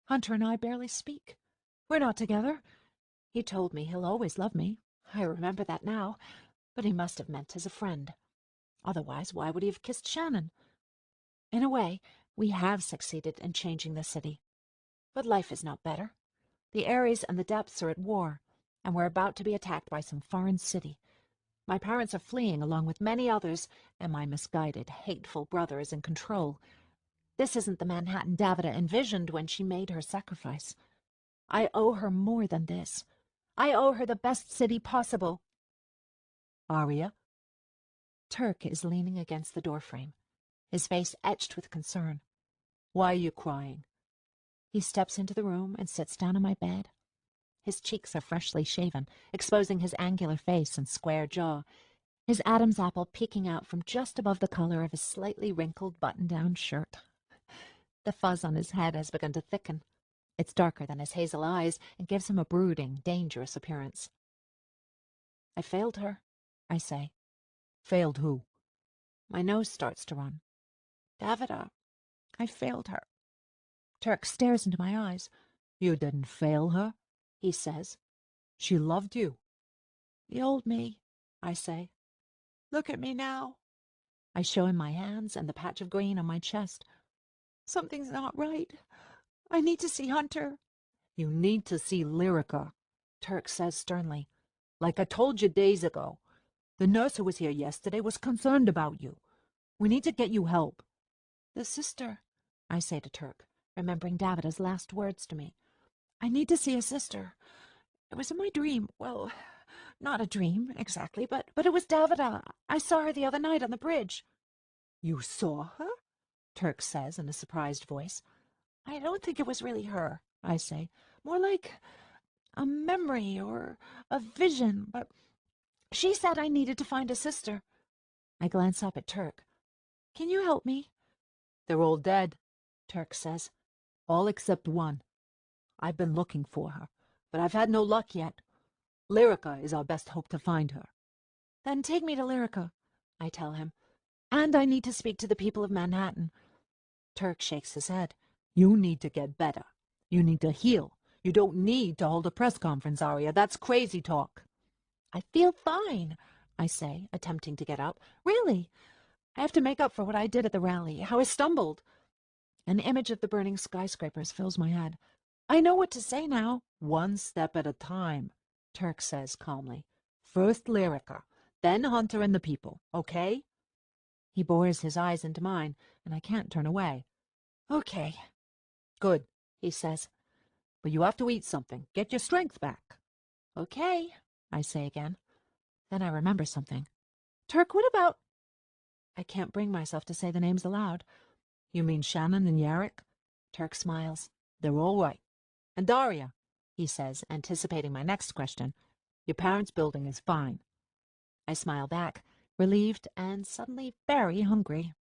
Hunter and I barely speak. We're not together. He told me he'll always love me. I remember that now. But he must have meant as a friend. Otherwise, why would he have kissed Shannon? In a way, we have succeeded in changing the city. But life is not better. The Ares and the Depths are at war, and we're about to be attacked by some foreign city. My parents are fleeing along with many others, and my misguided, hateful brother is in control. This isn't the Manhattan Davida envisioned when she made her sacrifice. I owe her more than this. I owe her the best city possible. Arya? Turk is leaning against the doorframe, his face etched with concern. Why are you crying? He steps into the room and sits down on my bed. His cheeks are freshly shaven, exposing his angular face and square jaw, his Adam's apple peeking out from just above the collar of his slightly wrinkled button-down shirt. The fuzz on his head has begun to thicken. It's darker than his hazel eyes and gives him a brooding, dangerous appearance. I failed her, I say. Failed who? My nose starts to run. Davida, I failed her. Turk stares into my eyes. You didn't fail her, he says. She loved you. The old me, I say. Look at me now. I show him my hands and the patch of green on my chest. Something's not right. I need to see Hunter. You need to see Lyrica, Turk says sternly. Like I told you days ago. The nurse who was here yesterday was concerned about you. We need to get you help. The sister, I say to Turk, remembering Davida's last words to me. I need to see a sister. It was in my dream. Well, not a dream, exactly, but it was Davida. I saw her the other night on the bridge. You saw her? Turk says in a surprised voice. I don't think it was really her, I say. More like a memory or a vision, but she said I needed to find a sister. I glance up at Turk. Can you help me? They're all dead, Turk says. All except one. I've been looking for her, but I've had no luck yet. Lyrica is our best hope to find her. Then take me to Lyrica, I tell him. And I need to speak to the people of Manhattan. Turk shakes his head. You need to get better. You need to heal. You don't need to hold a press conference, Arya. That's crazy talk. I feel fine, I say, attempting to get up. Really? I have to make up for what I did at the rally, how I stumbled. An image of the burning skyscrapers fills my head. I know what to say now. One step at a time, Turk says calmly. First Lyrica, then Hunter and the people, okay? He bores his eyes into mine, and I can't turn away. Okay. Good, he says. But you have to eat something. Get your strength back. Okay, I say again. Then I remember something. Turk, what about... I can't bring myself to say the names aloud. You mean Shannon and Yarrick? Turk smiles. They're all right. And Daria, he says, anticipating my next question. Your parents' building is fine. I smile back, relieved and suddenly very hungry.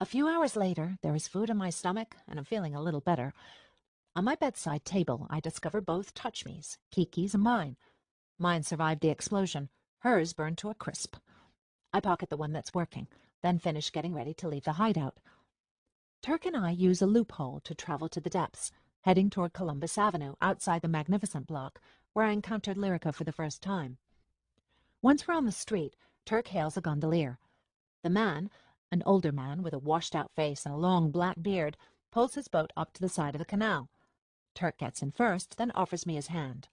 A few hours later, there is food in my stomach, and I'm feeling a little better. On my bedside table, I discover both touch-me's, Kiki's and mine. Mine survived the explosion. Hers burned to a crisp. I pocket the one that's working, then finish getting ready to leave the hideout. Turk and I use a loophole to travel to the depths, heading toward Columbus Avenue, outside the Magnificent block, where I encountered Lyrica for the first time. Once we're on the street, Turk hails a gondolier. The man, an older man with a washed-out face and a long black beard, pulls his boat up to the side of the canal. Turk gets in first, then offers me his hand.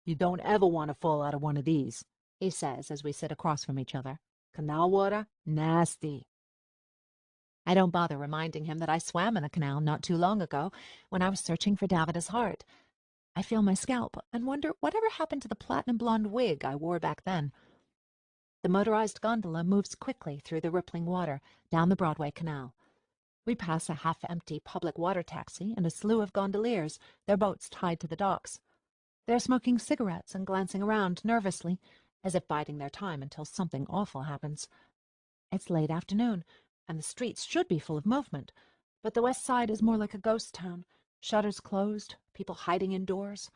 You don't ever want to fall out of one of these, he says as we sit across from each other. Canal water? Nasty. I don't bother reminding him that I swam in the canal not too long ago when I was searching for Davida's heart. I feel my scalp and wonder whatever happened to the platinum blonde wig I wore back then. The motorized gondola moves quickly through the rippling water down the Broadway Canal. We pass a half-empty public water taxi and a slew of gondoliers, their boats tied to the docks. They're smoking cigarettes and glancing around nervously, as if biding their time until something awful happens. It's late afternoon, and the streets should be full of movement, but the West Side is more like a ghost town. Shutters closed, people hiding indoors.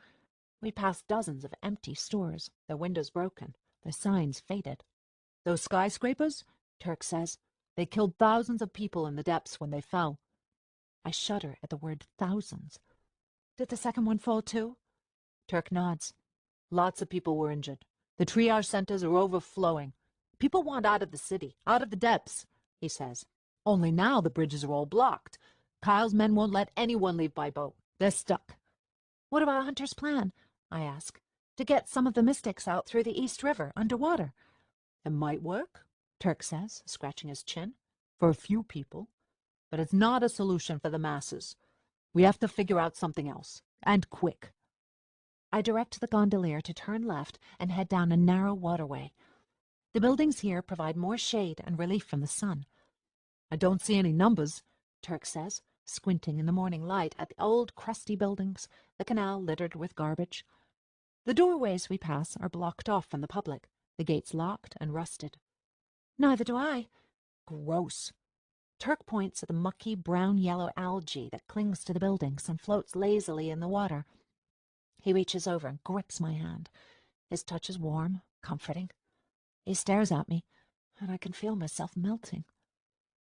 We pass dozens of empty stores, their windows broken, their signs faded. Those skyscrapers, Turk says, they killed thousands of people in the depths when they fell. I shudder at the word thousands. Did the second one fall too? Turk nods. Lots of people were injured. The triage centers are overflowing. People want out of the city, out of the depths, he says. Only now the bridges are all blocked. Kyle's men won't let anyone leave by boat. They're stuck. What about Hunter's plan? I ask. To get some of the mystics out through the East River underwater. It might work, Turk says, scratching his chin. For a few people. But it's not a solution for the masses. We have to figure out something else. And quick. I direct the gondolier to turn left and head down a narrow waterway. The buildings here provide more shade and relief from the sun. I don't see any numbers, Turk says, squinting in the morning light at the old crusty buildings, the canal littered with garbage. The doorways we pass are blocked off from the public, the gates locked and rusted. Neither do I. Gross. Turk points at the mucky brown-yellow algae that clings to the buildings and floats lazily in the water. He reaches over and grips my hand. His touch is warm, comforting. He stares at me, and I can feel myself melting.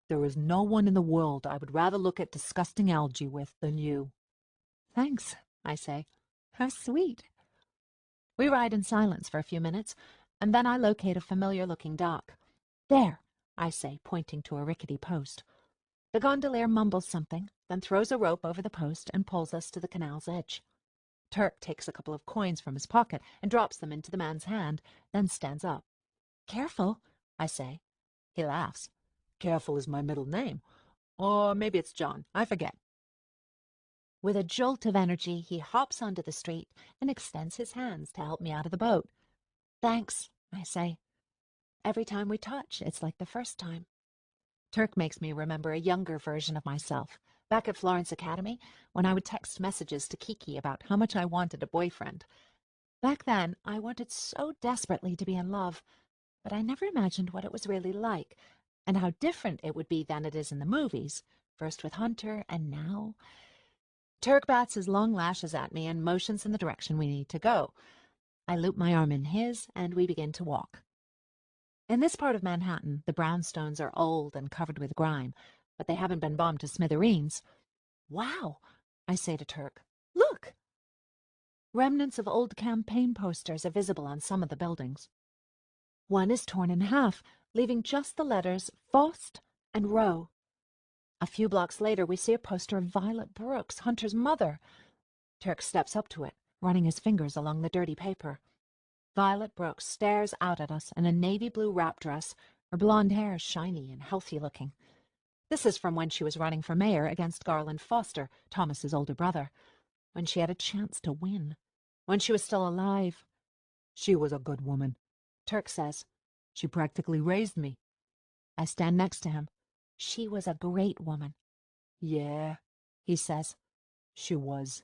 There is no one in the world I would rather look at disgusting algae with than you. Thanks, I say. How sweet. We ride in silence for a few minutes, and then I locate a familiar-looking dock. There, I say, pointing to a rickety post. The gondolier mumbles something, then throws a rope over the post and pulls us to the canal's edge. Turk takes a couple of coins from his pocket and drops them into the man's hand, then stands up. Careful, I say. He laughs. Careful is my middle name. Or maybe it's John. I forget. With a jolt of energy, he hops onto the street and extends his hands to help me out of the boat. Thanks, I say. Every time we touch, it's like the first time. Turk makes me remember a younger version of myself, back at Florence Academy, when I would text messages to Kiki about how much I wanted a boyfriend. Back then, I wanted so desperately to be in love. but I never imagined what it was really like, and how different it would be than it is in the movies, first with Hunter and now. Turk bats his long lashes at me and motions in the direction we need to go. I loop my arm in his, and we begin to walk. In this part of Manhattan, the brownstones are old and covered with grime, but they haven't been bombed to smithereens. Wow, I say to Turk. Look! Remnants of old campaign posters are visible on some of the buildings. One is torn in half, leaving just the letters Faust and Roe. A few blocks later, we see a poster of Violet Brooks, Hunter's mother. Turk steps up to it, running his fingers along the dirty paper. Violet Brooks stares out at us in a navy blue wrap dress, her blonde hair shiny and healthy-looking. This is from when she was running for mayor against Garland Foster, Thomas's older brother, when she had a chance to win, when she was still alive. She was a good woman, Turk says. She practically raised me. I stand next to him. She was a great woman. Yeah, he says. She was.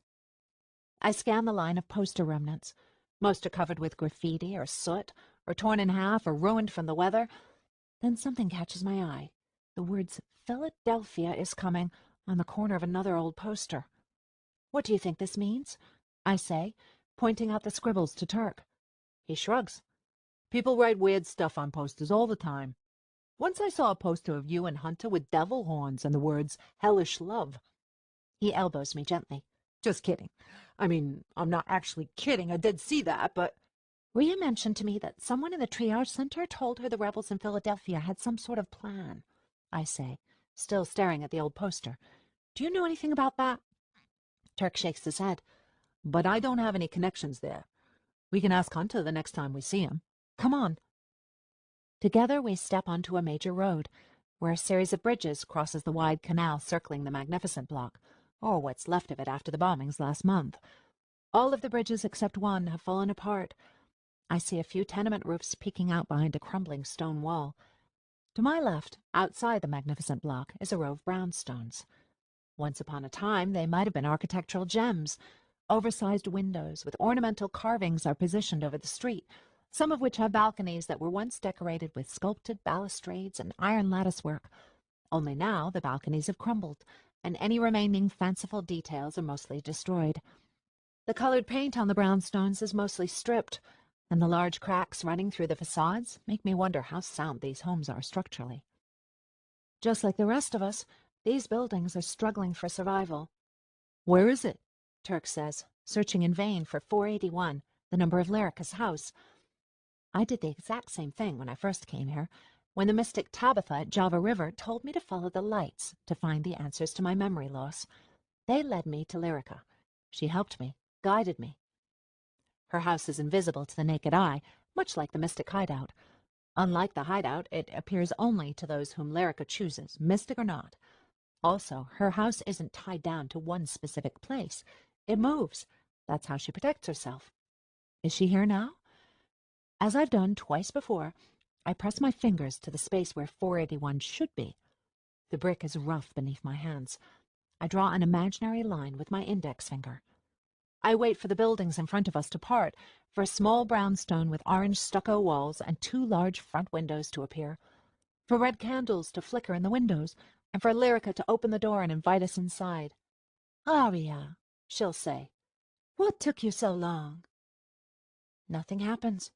I scan the line of poster remnants. Most are covered with graffiti or soot, or torn in half or ruined from the weather. Then something catches my eye. The words Philadelphia is coming on the corner of another old poster. What do you think this means? I say, pointing out the scribbles to Turk. He shrugs. People write weird stuff on posters all the time. Once I saw a poster of you and Hunter with devil horns and the words hellish love. He elbows me gently. Just kidding. I mean, I'm not actually kidding. I did see that, but... Rhea mentioned to me that someone in the triage center told her the rebels in Philadelphia had some sort of plan, I say, still staring at the old poster. Do you know anything about that? Turk shakes his head. But I don't have any connections there. We can ask Hunter the next time we see him. Come on. Together we step onto a major road, where a series of bridges crosses the wide canal circling the Magnificent Block, or what's left of it after the bombings last month. All of the bridges except one have fallen apart. I see a few tenement roofs peeking out behind a crumbling stone wall. To my left, outside the Magnificent Block, is a row of brownstones. Once upon a time, they might have been architectural gems. Oversized windows with ornamental carvings are positioned over the street, some of which have balconies that were once decorated with sculpted balustrades and iron latticework. Only now the balconies have crumbled, and any remaining fanciful details are mostly destroyed. The colored paint on the brownstones is mostly stripped, and the large cracks running through the facades make me wonder how sound these homes are structurally. Just like the rest of us, these buildings are struggling for survival. Where is it? Turk says, searching in vain for 481, the number of Lyrica's house. I did the exact same thing when I first came here, when the mystic Tabitha at Java River told me to follow the lights to find the answers to my memory loss. They led me to Lyrica. She helped me, guided me. Her house is invisible to the naked eye, much like the mystic hideout. Unlike the hideout, it appears only to those whom Lyrica chooses, mystic or not. Also, her house isn't tied down to one specific place. It moves. That's how she protects herself. Is she here now? As I've done twice before, I press my fingers to the space where 481 should be. The brick is rough beneath my hands. I draw an imaginary line with my index finger. I wait for the buildings in front of us to part, for a small brownstone with orange stucco walls and 2 large front windows to appear, for red candles to flicker in the windows, and for Lyrica to open the door and invite us inside. "Aria," she'll say, "what took you so long?" Nothing happens.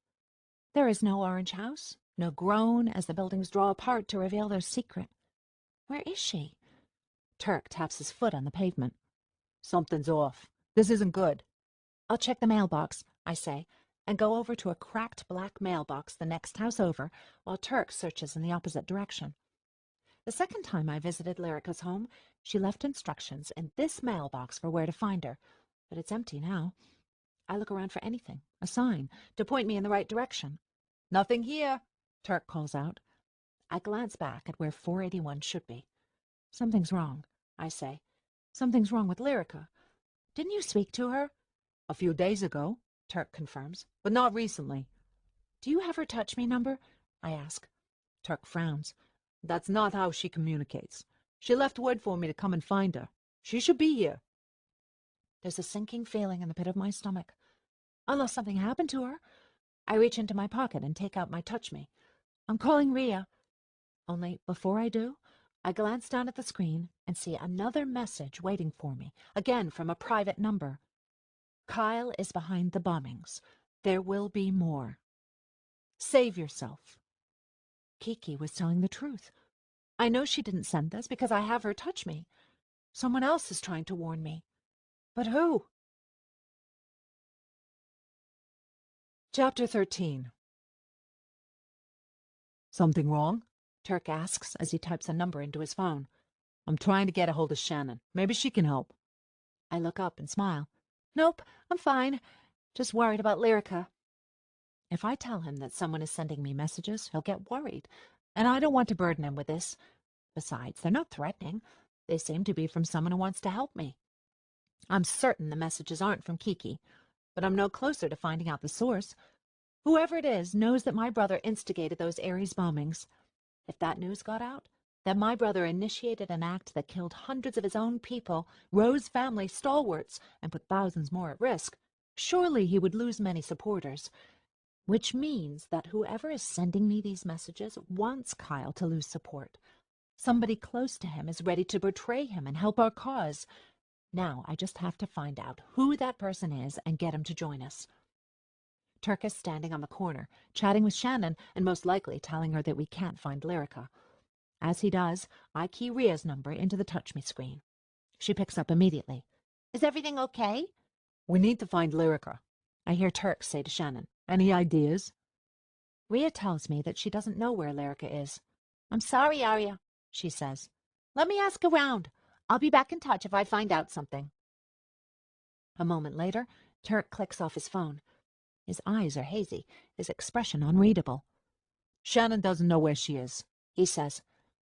There is no orange house, no groan as the buildings draw apart to reveal their secret. Where is she? Turk taps his foot on the pavement. Something's off. This isn't good. I'll check the mailbox, I say, and go over to a cracked black mailbox the next house over, while Turk searches in the opposite direction. The second time I visited Lyrica's home, she left instructions in this mailbox for where to find her, but it's empty now. I look around for anything, a sign, to point me in the right direction. Nothing here, Turk calls out. I glance back at where 481 should be. Something's wrong, I say. Something's wrong with Lyrica. Didn't you speak to her? A few days ago, Turk confirms, but not recently. Do you have her touch me number? I ask. Turk frowns. That's not how she communicates. She left word for me to come and find her. She should be here. There's a sinking feeling in the pit of my stomach. Unless something happened to her. I reach into my pocket and take out my touch me. I'm calling Rhea. Only before I do, I glance down at the screen and see another message waiting for me, again from a private number. Kyle is behind the bombings. There will be more. Save yourself. Kiki was telling the truth. I know she didn't send this because I have her touch me. Someone else is trying to warn me. But who? Chapter 13. Something wrong? Turk asks as he types a number into his phone. I'm trying to get a hold of Shannon. Maybe she can help. I look up and smile. Nope, I'm fine. Just worried about Lyrica. If I tell him that someone is sending me messages, he'll get worried, and I don't want to burden him with this. Besides, they're not threatening. They seem to be from someone who wants to help me. I'm certain the messages aren't from Kiki, but I'm no closer to finding out the source. Whoever it is knows that my brother instigated those Ares bombings. If that news got out, that my brother initiated an act that killed hundreds of his own people, Rose family stalwarts, and put thousands more at risk, surely he would lose many supporters. Which means that whoever is sending me these messages wants Kyle to lose support. Somebody close to him is ready to betray him and help our cause. Now I just have to find out who that person is and get him to join us. Turk is standing on the corner, chatting with Shannon and most likely telling her that we can't find Lyrica. As he does, I key Rhea's number into the touch me screen. She picks up immediately. Is everything okay? We need to find Lyrica, I hear Turk say to Shannon. Any ideas? Rhea tells me that she doesn't know where Lyrica is. I'm sorry, Arya, she says. Let me ask around. I'll be back in touch if I find out something. A moment later, Turk clicks off his phone. His eyes are hazy, his expression unreadable. Shannon doesn't know where she is, he says,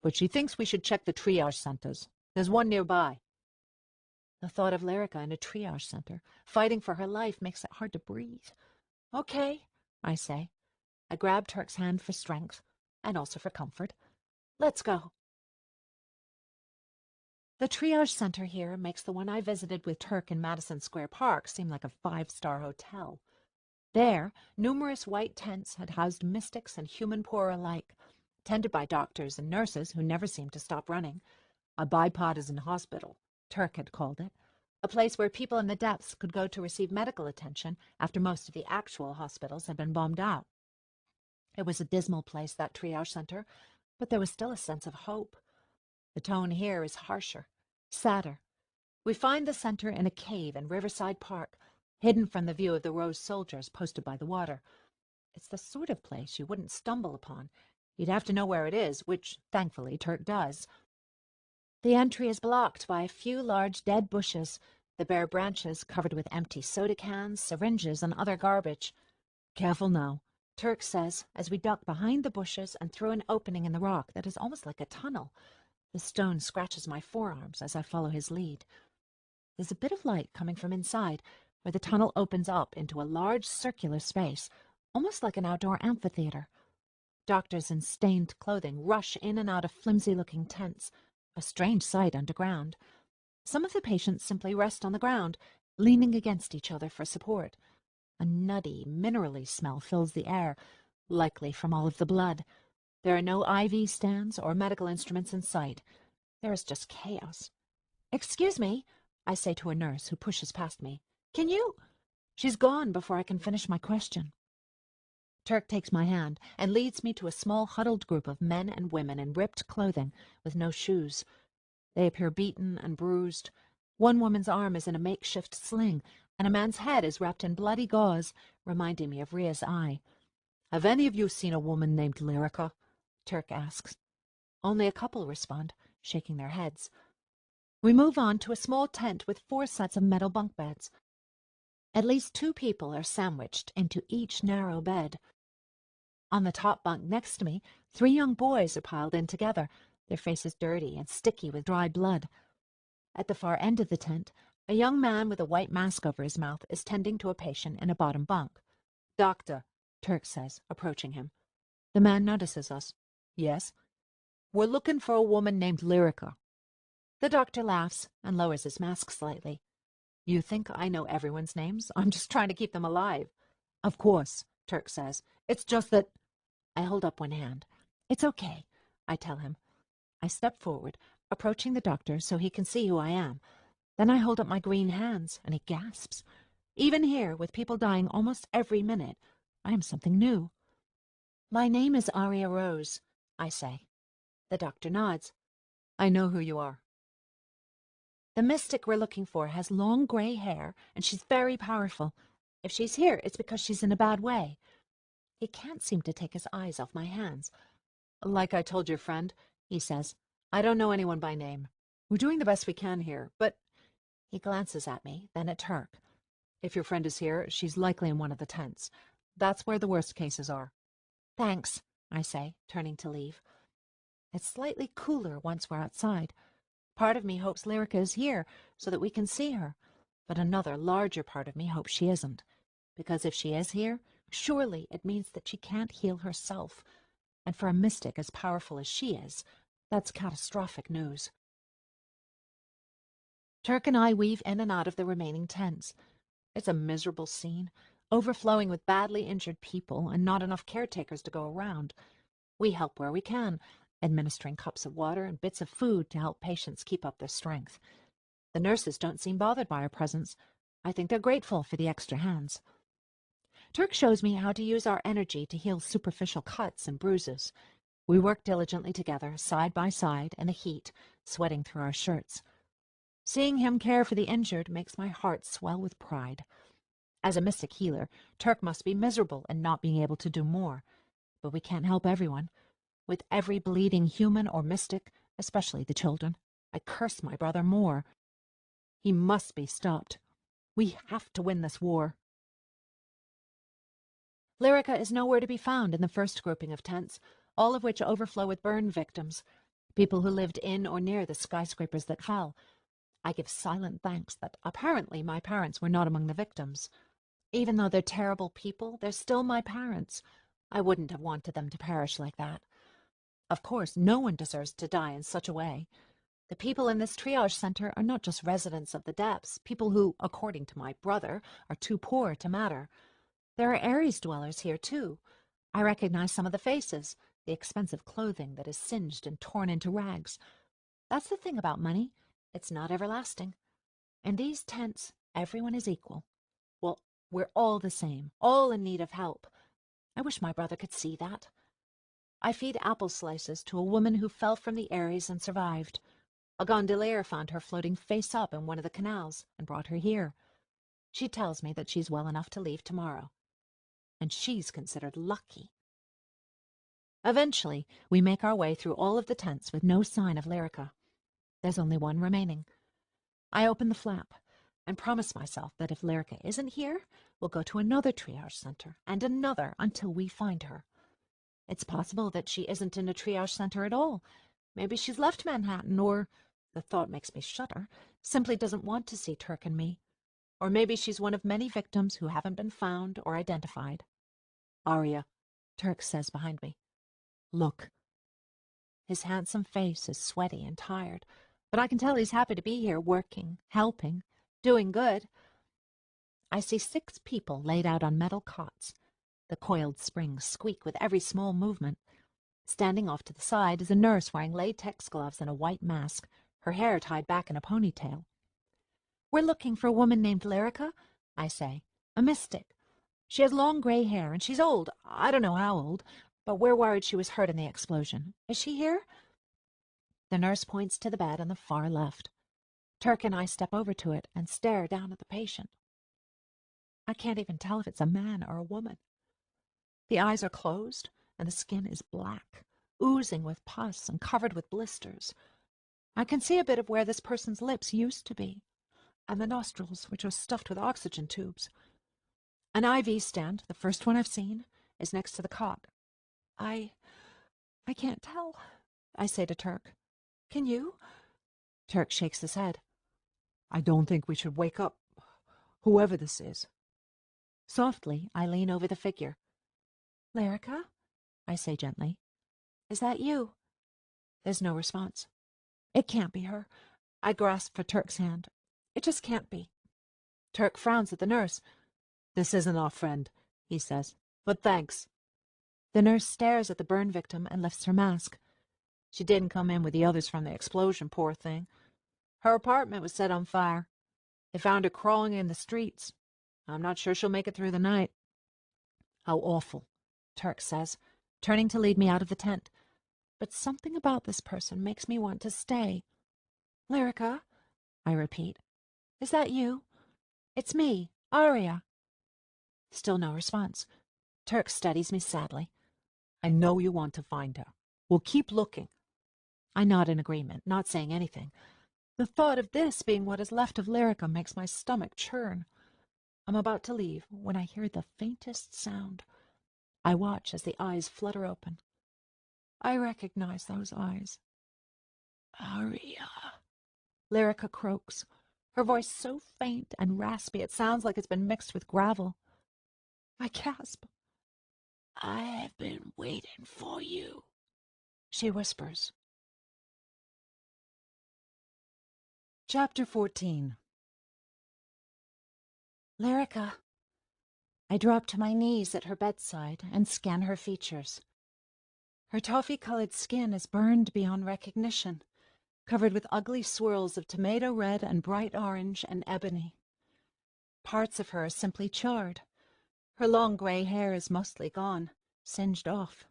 but she thinks we should check the triage centers. There's one nearby. The thought of Lyrica in a triage center, fighting for her life, makes it hard to breathe. Okay, I say. I grab Turk's hand for strength, and also for comfort. Let's go. The triage center here makes the one I visited with Turk in Madison Square Park seem like a five-star hotel. There, numerous white tents had housed mystics and human poor alike, tended by doctors and nurses who never seemed to stop running. A bipartisan hospital, Turk had called it, a place where people in the depths could go to receive medical attention after most of the actual hospitals had been bombed out. It was a dismal place, that triage center, but there was still a sense of hope. The tone here is harsher, sadder. We find the center in a cave in Riverside Park, hidden from the view of the Rose soldiers posted by the water. It's the sort of place you wouldn't stumble upon. You'd have to know where it is, which, thankfully, Turk does. The entry is blocked by a few large dead bushes, the bare branches covered with empty soda cans, syringes, and other garbage. Careful now, Turk says, as we duck behind the bushes and through an opening in the rock that is almost like a tunnel. The stone scratches my forearms as I follow his lead. There's a bit of light coming from inside, where the tunnel opens up into a large circular space, almost like an outdoor amphitheater. Doctors in stained clothing rush in and out of flimsy-looking tents, a strange sight underground. Some of the patients simply rest on the ground, leaning against each other for support. A nutty, minerally smell fills the air, likely from all of the blood. There are no IV stands or medical instruments in sight. There is just chaos. Excuse me, I say to a nurse who pushes past me. Can you? She's gone before I can finish my question. Turk takes my hand and leads me to a small huddled group of men and women in ripped clothing with no shoes. They appear beaten and bruised. One woman's arm is in a makeshift sling, and a man's head is wrapped in bloody gauze, reminding me of Rhea's eye. Have any of you seen a woman named Lyrica? Turk asks. Only a couple respond, shaking their heads. We move on to a small tent with 4 sets of metal bunk beds. At least 2 people are sandwiched into each narrow bed. On the top bunk next to me, 3 young boys are piled in together, their faces dirty and sticky with dried blood. At the far end of the tent, a young man with a white mask over his mouth is tending to a patient in a bottom bunk. Doctor, Turk says, approaching him. The man notices us. Yes? We're looking for a woman named Lyrica. The doctor laughs and lowers his mask slightly. You think I know everyone's names? I'm just trying to keep them alive. Of course, Turk says. It's just that... I hold up one hand. It's okay, I tell him. I step forward, approaching the doctor so he can see who I am. Then I hold up my green hands, and he gasps. Even here, with people dying almost every minute, I am something new. My name is Aria Rose, I say. The doctor nods. I know who you are. The mystic we're looking for has long gray hair, and she's very powerful. If she's here, it's because she's in a bad way. He can't seem to take his eyes off my hands. Like I told your friend, he says, I don't know anyone by name. We're doing the best we can here, but... He glances at me, then at Turk. If your friend is here, she's likely in one of the tents. That's where the worst cases are. Thanks, I say, turning to leave. It's slightly cooler once we're outside. Part of me hopes Lyrica is here so that we can see her, but another larger part of me hopes she isn't, because if she is here, surely it means that she can't heal herself, and for a mystic as powerful as she is, that's catastrophic news. Turk and I weave in and out of the remaining tents. It's a miserable scene, overflowing with badly injured people and not enough caretakers to go around. We help where we can, administering cups of water and bits of food to help patients keep up their strength. The nurses don't seem bothered by our presence. I think they're grateful for the extra hands. Turk shows me how to use our energy to heal superficial cuts and bruises. We work diligently together, side by side, in the heat, sweating through our shirts. Seeing him care for the injured makes my heart swell with pride. As a mystic healer, Turk must be miserable in not being able to do more. But we can't help everyone. With every bleeding human or mystic, especially the children, I curse my brother more. He must be stopped. We have to win this war. Lyrica is nowhere to be found in the first grouping of tents, all of which overflow with burn victims, people who lived in or near the skyscrapers that fell. I give silent thanks that apparently my parents were not among the victims. Even though they're terrible people, they're still my parents. I wouldn't have wanted them to perish like that. Of course, no one deserves to die in such a way. The people in this triage center are not just residents of the depths, people who, according to my brother, are too poor to matter. There are Ares dwellers here, too. I recognize some of the faces, the expensive clothing that is singed and torn into rags. That's the thing about money. It's not everlasting. In these tents, everyone is equal. Well, we're all the same, all in need of help. I wish my brother could see that. I feed apple slices to a woman who fell from the Ares and survived. A gondolier found her floating face up in one of the canals and brought her here. She tells me that she's well enough to leave tomorrow. And she's considered lucky. Eventually, we make our way through all of the tents with no sign of Lyrica. There's only one remaining. I open the flap and promise myself that if Lyrica isn't here, we'll go to another triage center and another until we find her. It's possible that she isn't in a triage center at all. Maybe she's left Manhattan, or, the thought makes me shudder, simply doesn't want to see Turk and me. Or maybe she's one of many victims who haven't been found or identified. Aria, Turk says behind me. Look. His handsome face is sweaty and tired, but I can tell he's happy to be here, working, helping, doing good. I see 6 people laid out on metal cots. The coiled springs squeak with every small movement. Standing off to the side is a nurse wearing latex gloves and a white mask, her hair tied back in a ponytail. We're looking for a woman named Lyrica, I say, a mystic. She has long gray hair, and she's old. I don't know how old, but we're worried she was hurt in the explosion. Is she here? The nurse points to the bed on the far left. Turk and I step over to it and stare down at the patient. I can't even tell if it's a man or a woman. The eyes are closed, and the skin is black, oozing with pus and covered with blisters. I can see a bit of where this person's lips used to be, and the nostrils, which are stuffed with oxygen tubes. An IV stand, the first one I've seen, is next to the cot. I can't tell, I say to Turk. Can you? Turk shakes his head. I don't think we should wake up, whoever this is. Softly, I lean over the figure. Lyrica? I say gently. Is that you? There's no response. It can't be her. I grasp for Turk's hand. It just can't be. Turk frowns at the nurse. This isn't our friend, he says, but thanks. The nurse stares at the burn victim and lifts her mask. She didn't come in with the others from the explosion, poor thing. Her apartment was set on fire. They found her crawling in the streets. I'm not sure she'll make it through the night. How awful, Turk says, turning to lead me out of the tent. But something about this person makes me want to stay. Lyrica, I repeat. Is that you? It's me, Aria. Still no response. Turk studies me sadly. I know you want to find her. We'll keep looking. I nod in agreement, not saying anything. The thought of this being what is left of Lyrica makes my stomach churn. I'm about to leave when I hear the faintest sound. I watch as the eyes flutter open. I recognize those eyes. Aria. Lyrica croaks, her voice so faint and raspy it sounds like it's been mixed with gravel. I gasp. I have been waiting for you, she whispers. Chapter 14. Lyrica. I drop to my knees at her bedside and scan her features. Her toffee-colored skin is burned beyond recognition, covered with ugly swirls of tomato red and bright orange and ebony. Parts of her are simply charred. Her long gray hair is mostly gone, singed off.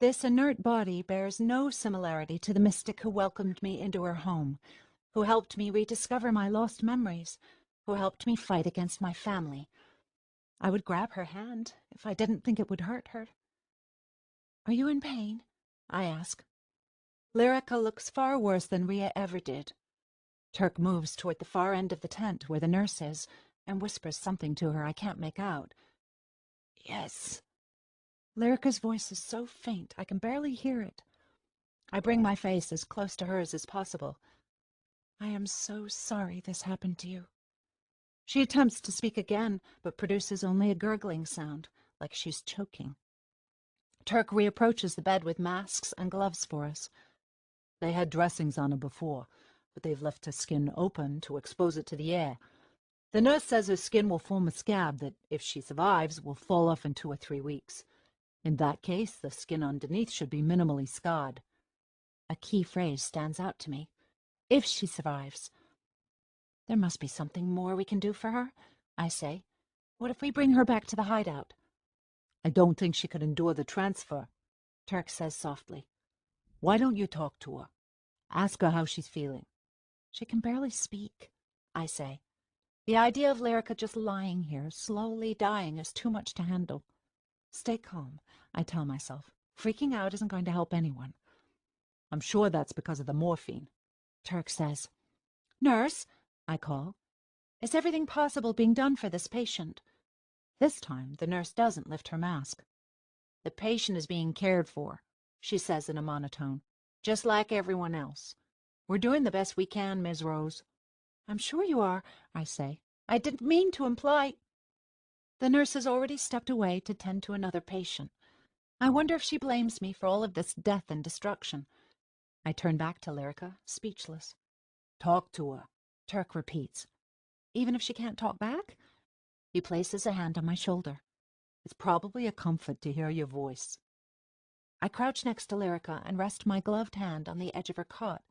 This inert body bears no similarity to the mystic who welcomed me into her home, who helped me rediscover my lost memories, who helped me fight against my family. I would grab her hand if I didn't think it would hurt her. Are you in pain? I ask. Lyrica looks far worse than Rhea ever did. Turk moves toward the far end of the tent where the nurse is and whispers something to her I can't make out. Yes. Lyrica's voice is so faint I can barely hear it. I bring my face as close to hers as possible. I am so sorry this happened to you. She attempts to speak again, but produces only a gurgling sound, like she's choking. Turk reapproaches the bed with masks and gloves for us. They had dressings on her before, but they've left her skin open to expose it to the air. The nurse says her skin will form a scab that, if she survives, will fall off in 2 or 3 weeks. In that case, the skin underneath should be minimally scarred. A key phrase stands out to me. If she survives. There must be something more we can do for her, I say. What if we bring her back to the hideout? I don't think she could endure the transfer, Turk says softly. Why don't you talk to her? Ask her how she's feeling. She can barely speak, I say. The idea of Lyrica just lying here, slowly dying, is too much to handle. Stay calm, I tell myself. Freaking out isn't going to help anyone. I'm sure that's because of the morphine, Turk says. Nurse, I call. Is everything possible being done for this patient? This time, the nurse doesn't lift her mask. The patient is being cared for, she says in a monotone, just like everyone else. We're doing the best we can, Ms. Rose. I'm sure you are, I say. I didn't mean to imply. The nurse has already stepped away to tend to another patient. I wonder if she blames me for all of this death and destruction. I turn back to Lyrica, speechless. Talk to her, Turk repeats. Even if she can't talk back? He places a hand on my shoulder. It's probably a comfort to hear your voice. I crouch next to Lyrica and rest my gloved hand on the edge of her cot.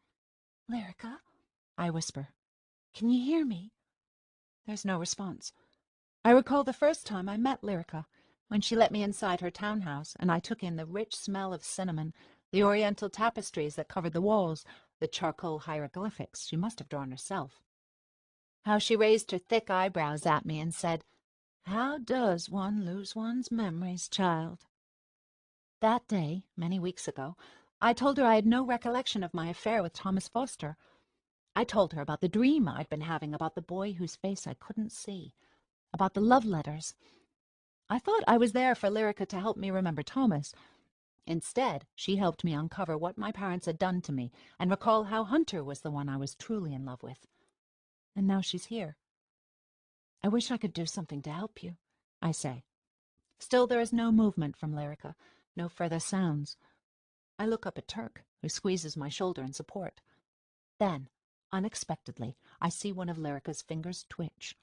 Lyrica, I whisper. Can you hear me? There's no response. I recall the first time I met Lyrica, when she let me inside her townhouse and I took in the rich smell of cinnamon, the oriental tapestries that covered the walls, the charcoal hieroglyphics she must have drawn herself. How she raised her thick eyebrows at me and said, "How does one lose one's memories, child?" That day, many weeks ago, I told her I had no recollection of my affair with Thomas Foster. I told her about the dream I'd been having about the boy whose face I couldn't see, about the love letters. I thought I was there for Lyrica to help me remember Thomas. Instead, she helped me uncover what my parents had done to me and recall how Hunter was the one I was truly in love with. And now she's here. I wish I could do something to help you, I say. Still, there is no movement from Lyrica, no further sounds. I look up at Turk, who squeezes my shoulder in support. Then, unexpectedly, I see one of Lyrica's fingers twitch.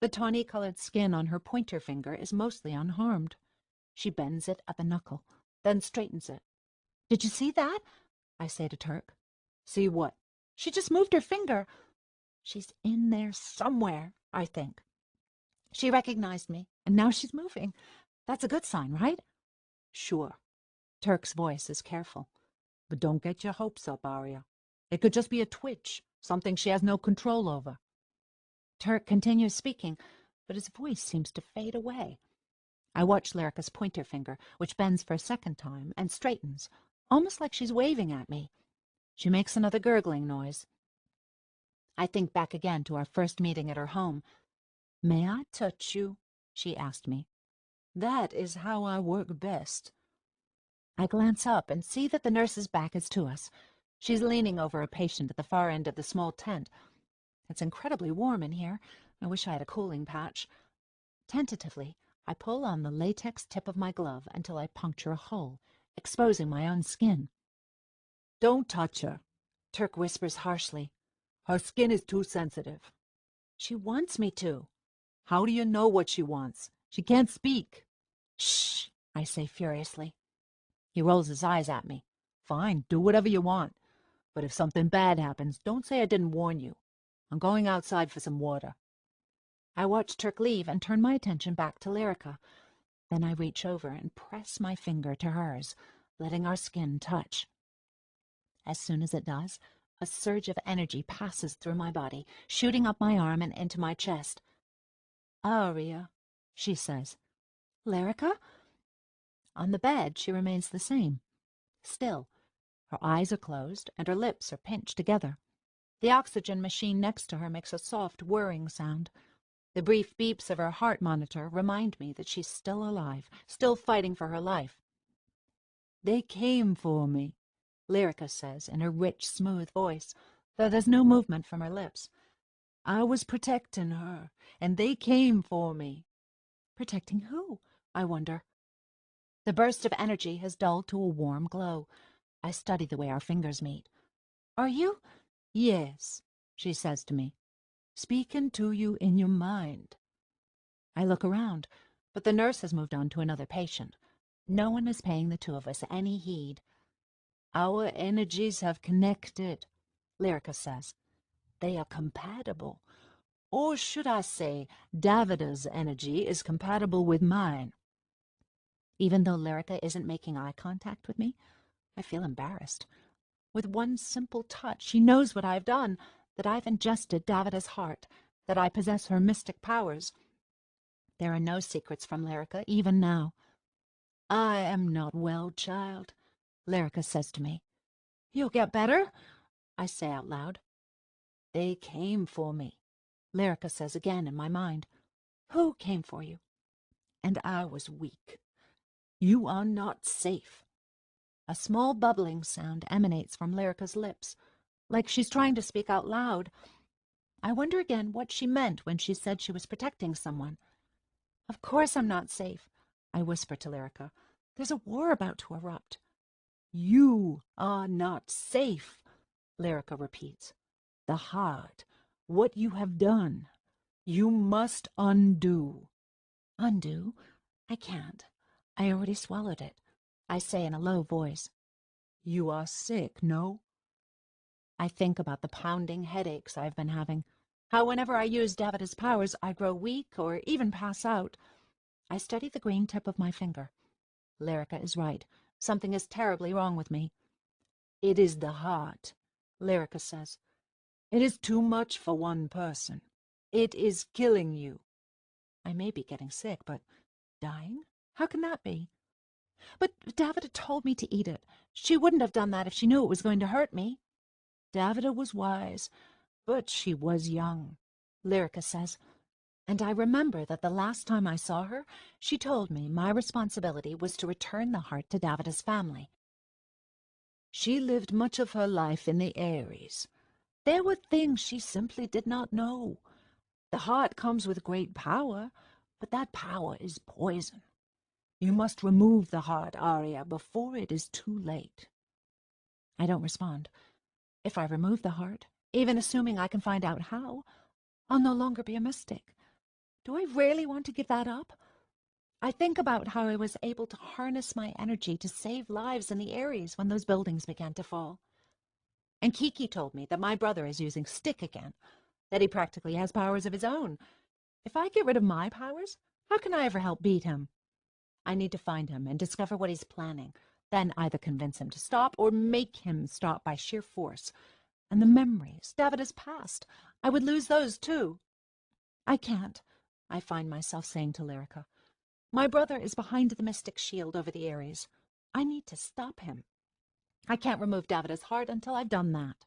The tawny-colored skin on her pointer finger is mostly unharmed. She bends it at the knuckle, then straightens it. Did you see that? I say to Turk. See what? She just moved her finger. She's in there somewhere, I think. She recognized me, and now she's moving. That's a good sign, right? Sure. Turk's voice is careful. But don't get your hopes up, Arya. It could just be a twitch, something she has no control over. Turk continues speaking, but his voice seems to fade away. I watch Lyrica's pointer finger, which bends for a second time and straightens, almost like she's waving at me. She makes another gurgling noise. I think back again to our first meeting at her home. May I touch you? She asked me. That is how I work best. I glance up and see that the nurse's back is to us. She's leaning over a patient at the far end of the small tent. It's incredibly warm in here. I wish I had a cooling patch. Tentatively, I pull on the latex tip of my glove until I puncture a hole, exposing my own skin. Don't touch her, Turk whispers harshly. Her skin is too sensitive. She wants me to. How do you know what she wants? She can't speak. Shh, I say furiously. He rolls his eyes at me. Fine, do whatever you want. But if something bad happens, don't say I didn't warn you. I'm going outside for some water. I watch Turk leave and turn my attention back to Lyrica. Then I reach over and press my finger to hers, letting our skin touch. As soon as it does, a surge of energy passes through my body, shooting up my arm and into my chest. Arya, she says. Lyrica? On the bed, she remains the same. Still, her eyes are closed and her lips are pinched together. The oxygen machine next to her makes a soft whirring sound. The brief beeps of her heart monitor remind me that she's still alive, still fighting for her life. They came for me, Lyrica says in her rich, smooth voice, though there's no movement from her lips. I was protecting her, and they came for me. Protecting who? I wonder. The burst of energy has dulled to a warm glow. I study the way our fingers meet. Are you? Yes, she says to me, speaking to you in your mind. I look around, but the nurse has moved on to another patient. No one is paying the two of us any heed. Our energies have connected, Lyrica says. They are compatible. Or should I say, Davida's energy is compatible with mine. Even though Lyrica isn't making eye contact with me, I feel embarrassed. With one simple touch, she knows what I've done, that I've ingested Davida's heart, that I possess her mystic powers. There are no secrets from Lyrica, even now. I am not well, child, Lyrica says to me. You'll get better, I say out loud. They came for me, Lyrica says again in my mind. Who came for you? And I was weak. You are not safe. A small bubbling sound emanates from Lyrica's lips, like she's trying to speak out loud. I wonder again what she meant when she said she was protecting someone. Of course I'm not safe, I whisper to Lyrica. There's a war about to erupt. You are not safe, Lyrica repeats. The heart, what you have done, you must undo. Undo? I can't. I already swallowed it, I say in a low voice. You are sick, no? I think about the pounding headaches I've been having, how whenever I use Davida's powers I grow weak or even pass out. I study the green tip of my finger. Lyrica is right. Something is terribly wrong with me. It is the heart, Lyrica says. It is too much for one person. It is killing you. I may be getting sick, but dying? How can that be? But Davida told me to eat it. She wouldn't have done that if she knew it was going to hurt me. Davida was wise, but she was young, Lyrica says. And I remember that the last time I saw her, she told me my responsibility was to return the heart to Davida's family. She lived much of her life in the Aries. There were things she simply did not know. The heart comes with great power, but that power is poison. You must remove the heart, Arya, before it is too late. I don't respond. If I remove the heart, even assuming I can find out how, I'll no longer be a mystic. Do I really want to give that up? I think about how I was able to harness my energy to save lives in the Aries when those buildings began to fall. And Kiki told me that my brother is using stick again, that he practically has powers of his own. If I get rid of my powers, how can I ever help beat him? I need to find him and discover what he's planning, then either convince him to stop or make him stop by sheer force. And the memories Davida's past, I would lose those too. I can't, I find myself saying to Lyrica. My brother is behind the mystic shield over the Aries. I need to stop him. I can't remove Davida's heart until I've done that.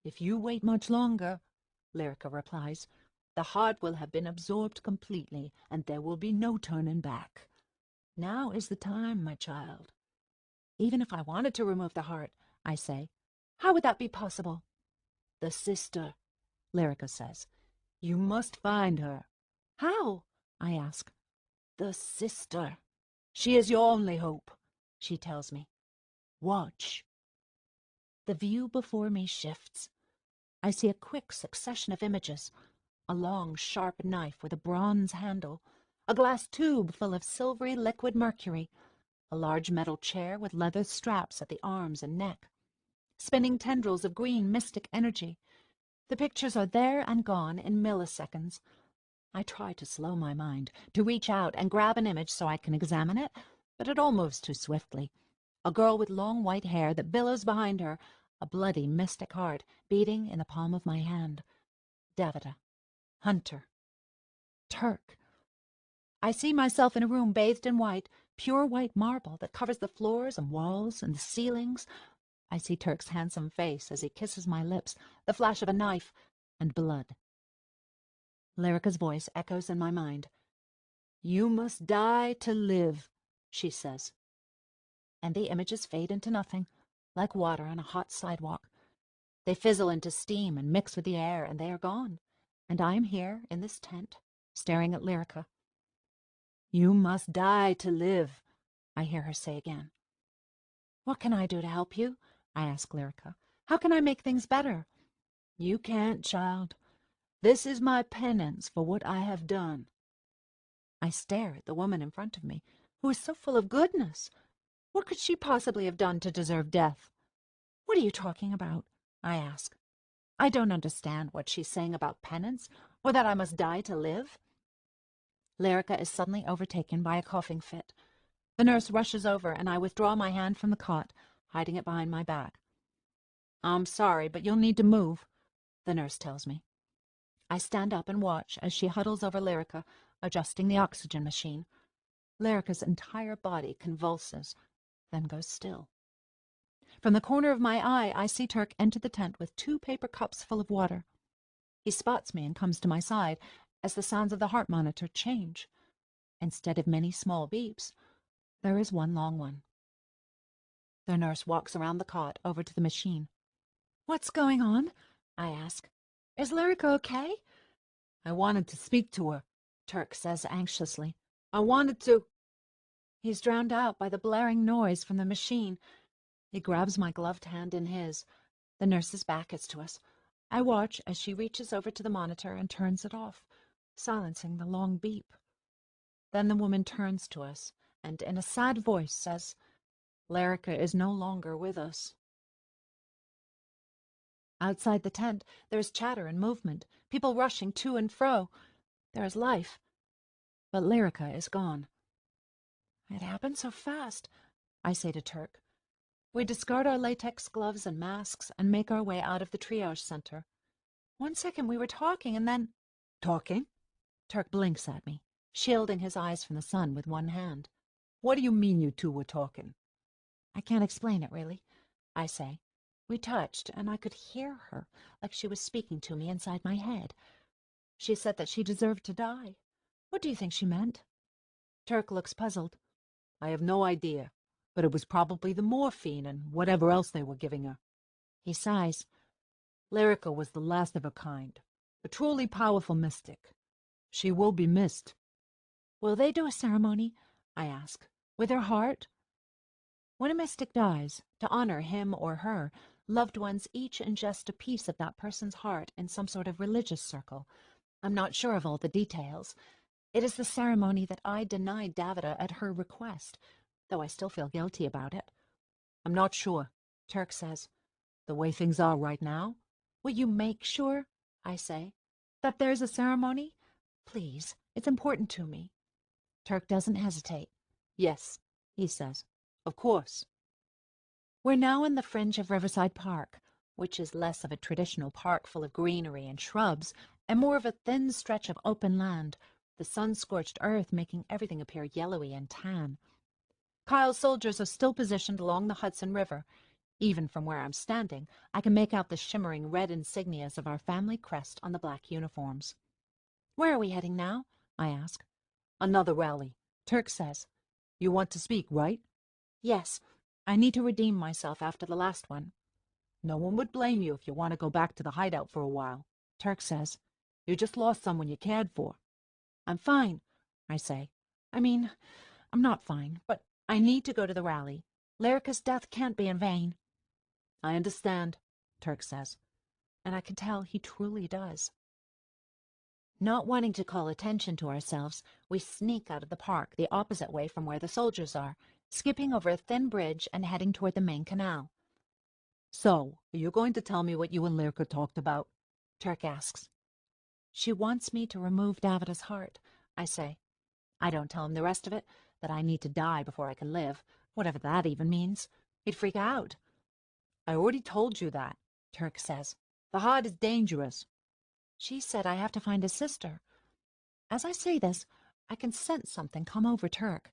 If you wait much longer, Lyrica replies, the heart will have been absorbed completely, and there will be no turning back. Now is the time, my child. Even if I wanted to remove the heart, I say, how would that be possible? The sister, Lyrica says. You must find her. How? I ask. The sister. She is your only hope, she tells me. Watch. The view before me shifts. I see a quick succession of images. A long, sharp knife with a bronze handle, a glass tube full of silvery liquid mercury, a large metal chair with leather straps at the arms and neck, spinning tendrils of green mystic energy. The pictures are there and gone in milliseconds. I try to slow my mind, to reach out and grab an image so I can examine it, but it all moves too swiftly. A girl with long white hair that billows behind her, a bloody mystic heart beating in the palm of my hand. Davida. Hunter. Turk. I see myself in a room bathed in white, pure white marble that covers the floors and walls and the ceilings. I see Turk's handsome face as he kisses my lips, the flash of a knife, and blood. Lyrica's voice echoes in my mind. You must die to live, she says. And the images fade into nothing, like water on a hot sidewalk. They fizzle into steam and mix with the air, and they are gone. And I am here in this tent, staring at Lyrica. You must die to live, I hear her say again. What can I do to help you? I ask Lyrica. How can I make things better? You can't, child. This is my penance for what I have done. I stare at the woman in front of me, who is so full of goodness. What could she possibly have done to deserve death? What are you talking about? I ask. I don't understand what she's saying about penance, or that I must die to live. Lyrica is suddenly overtaken by a coughing fit. The nurse rushes over, and I withdraw my hand from the cot, hiding it behind my back. I'm sorry, but you'll need to move, the nurse tells me. I stand up and watch as she huddles over Lyrica, adjusting the oxygen machine. Lyrica's entire body convulses, then goes still. From the corner of my eye, I see Turk enter the tent with 2 paper cups full of water. He spots me and comes to my side as the sounds of the heart monitor change. Instead of many small beeps, there is one long one. The nurse walks around the cot over to the machine. What's going on? I ask. Is Lyrica okay? I wanted to speak to her, Turk says anxiously. I wanted to. He's drowned out by the blaring noise from the machine. He grabs my gloved hand in his. The nurse's back is to us. I watch as she reaches over to the monitor and turns it off, silencing the long beep. Then the woman turns to us and in a sad voice says, Lyrica is no longer with us. Outside the tent, there is chatter and movement, people rushing to and fro. There is life. But Lyrica is gone. It happened so fast, I say to Turk. We discard our latex gloves and masks and make our way out of the triage center. 1 second we were talking and then... Talking? Turk blinks at me, shielding his eyes from the sun with one hand. What do you mean you two were talking? I can't explain it, really, I say. We touched, and I could hear her, like she was speaking to me inside my head. She said that she deserved to die. What do you think she meant? Turk looks puzzled. I have no idea, but it was probably the morphine and whatever else they were giving her. He sighs. Lyrica was the last of her kind, a truly powerful mystic. She will be missed. Will they do a ceremony? I ask. With her heart? When a mystic dies, to honor him or her, loved ones each ingest a piece of that person's heart in some sort of religious circle. I'm not sure of all the details. It is the ceremony that I denied Davida at her request, though I still feel guilty about it. I'm not sure, Turk says. The way things are right now. Will you make sure, I say, that there's a ceremony? Please, it's important to me. Turk doesn't hesitate. Yes, he says. Of course. We're now in the fringe of Riverside Park, which is less of a traditional park full of greenery and shrubs, and more of a thin stretch of open land, the sun-scorched earth making everything appear yellowy and tan. Kyle's soldiers are still positioned along the Hudson River. Even from where I'm standing, I can make out the shimmering red insignias of our family crest on the black uniforms. Where are we heading now? I ask. Another rally, Turk says. You want to speak, right? Yes. I need to redeem myself after the last one. No one would blame you if you want to go back to the hideout for a while, Turk says. You just lost someone you cared for. I'm fine, I say. I mean, I'm not fine, but I need to go to the rally. Lyrica's death can't be in vain. I understand, Turk says. And I can tell he truly does. Not wanting to call attention to ourselves, we sneak out of the park the opposite way from where the soldiers are, skipping over a thin bridge and heading toward the main canal. So, are you going to tell me what you and Lyrica talked about? Turk asks. She wants me to remove Davida's heart, I say. I don't tell him the rest of it, that I need to die before I can live, whatever that even means. He'd freak out. I already told you that, Turk says. The heart is dangerous. She said I have to find his sister. As I say this, I can sense something come over Turk.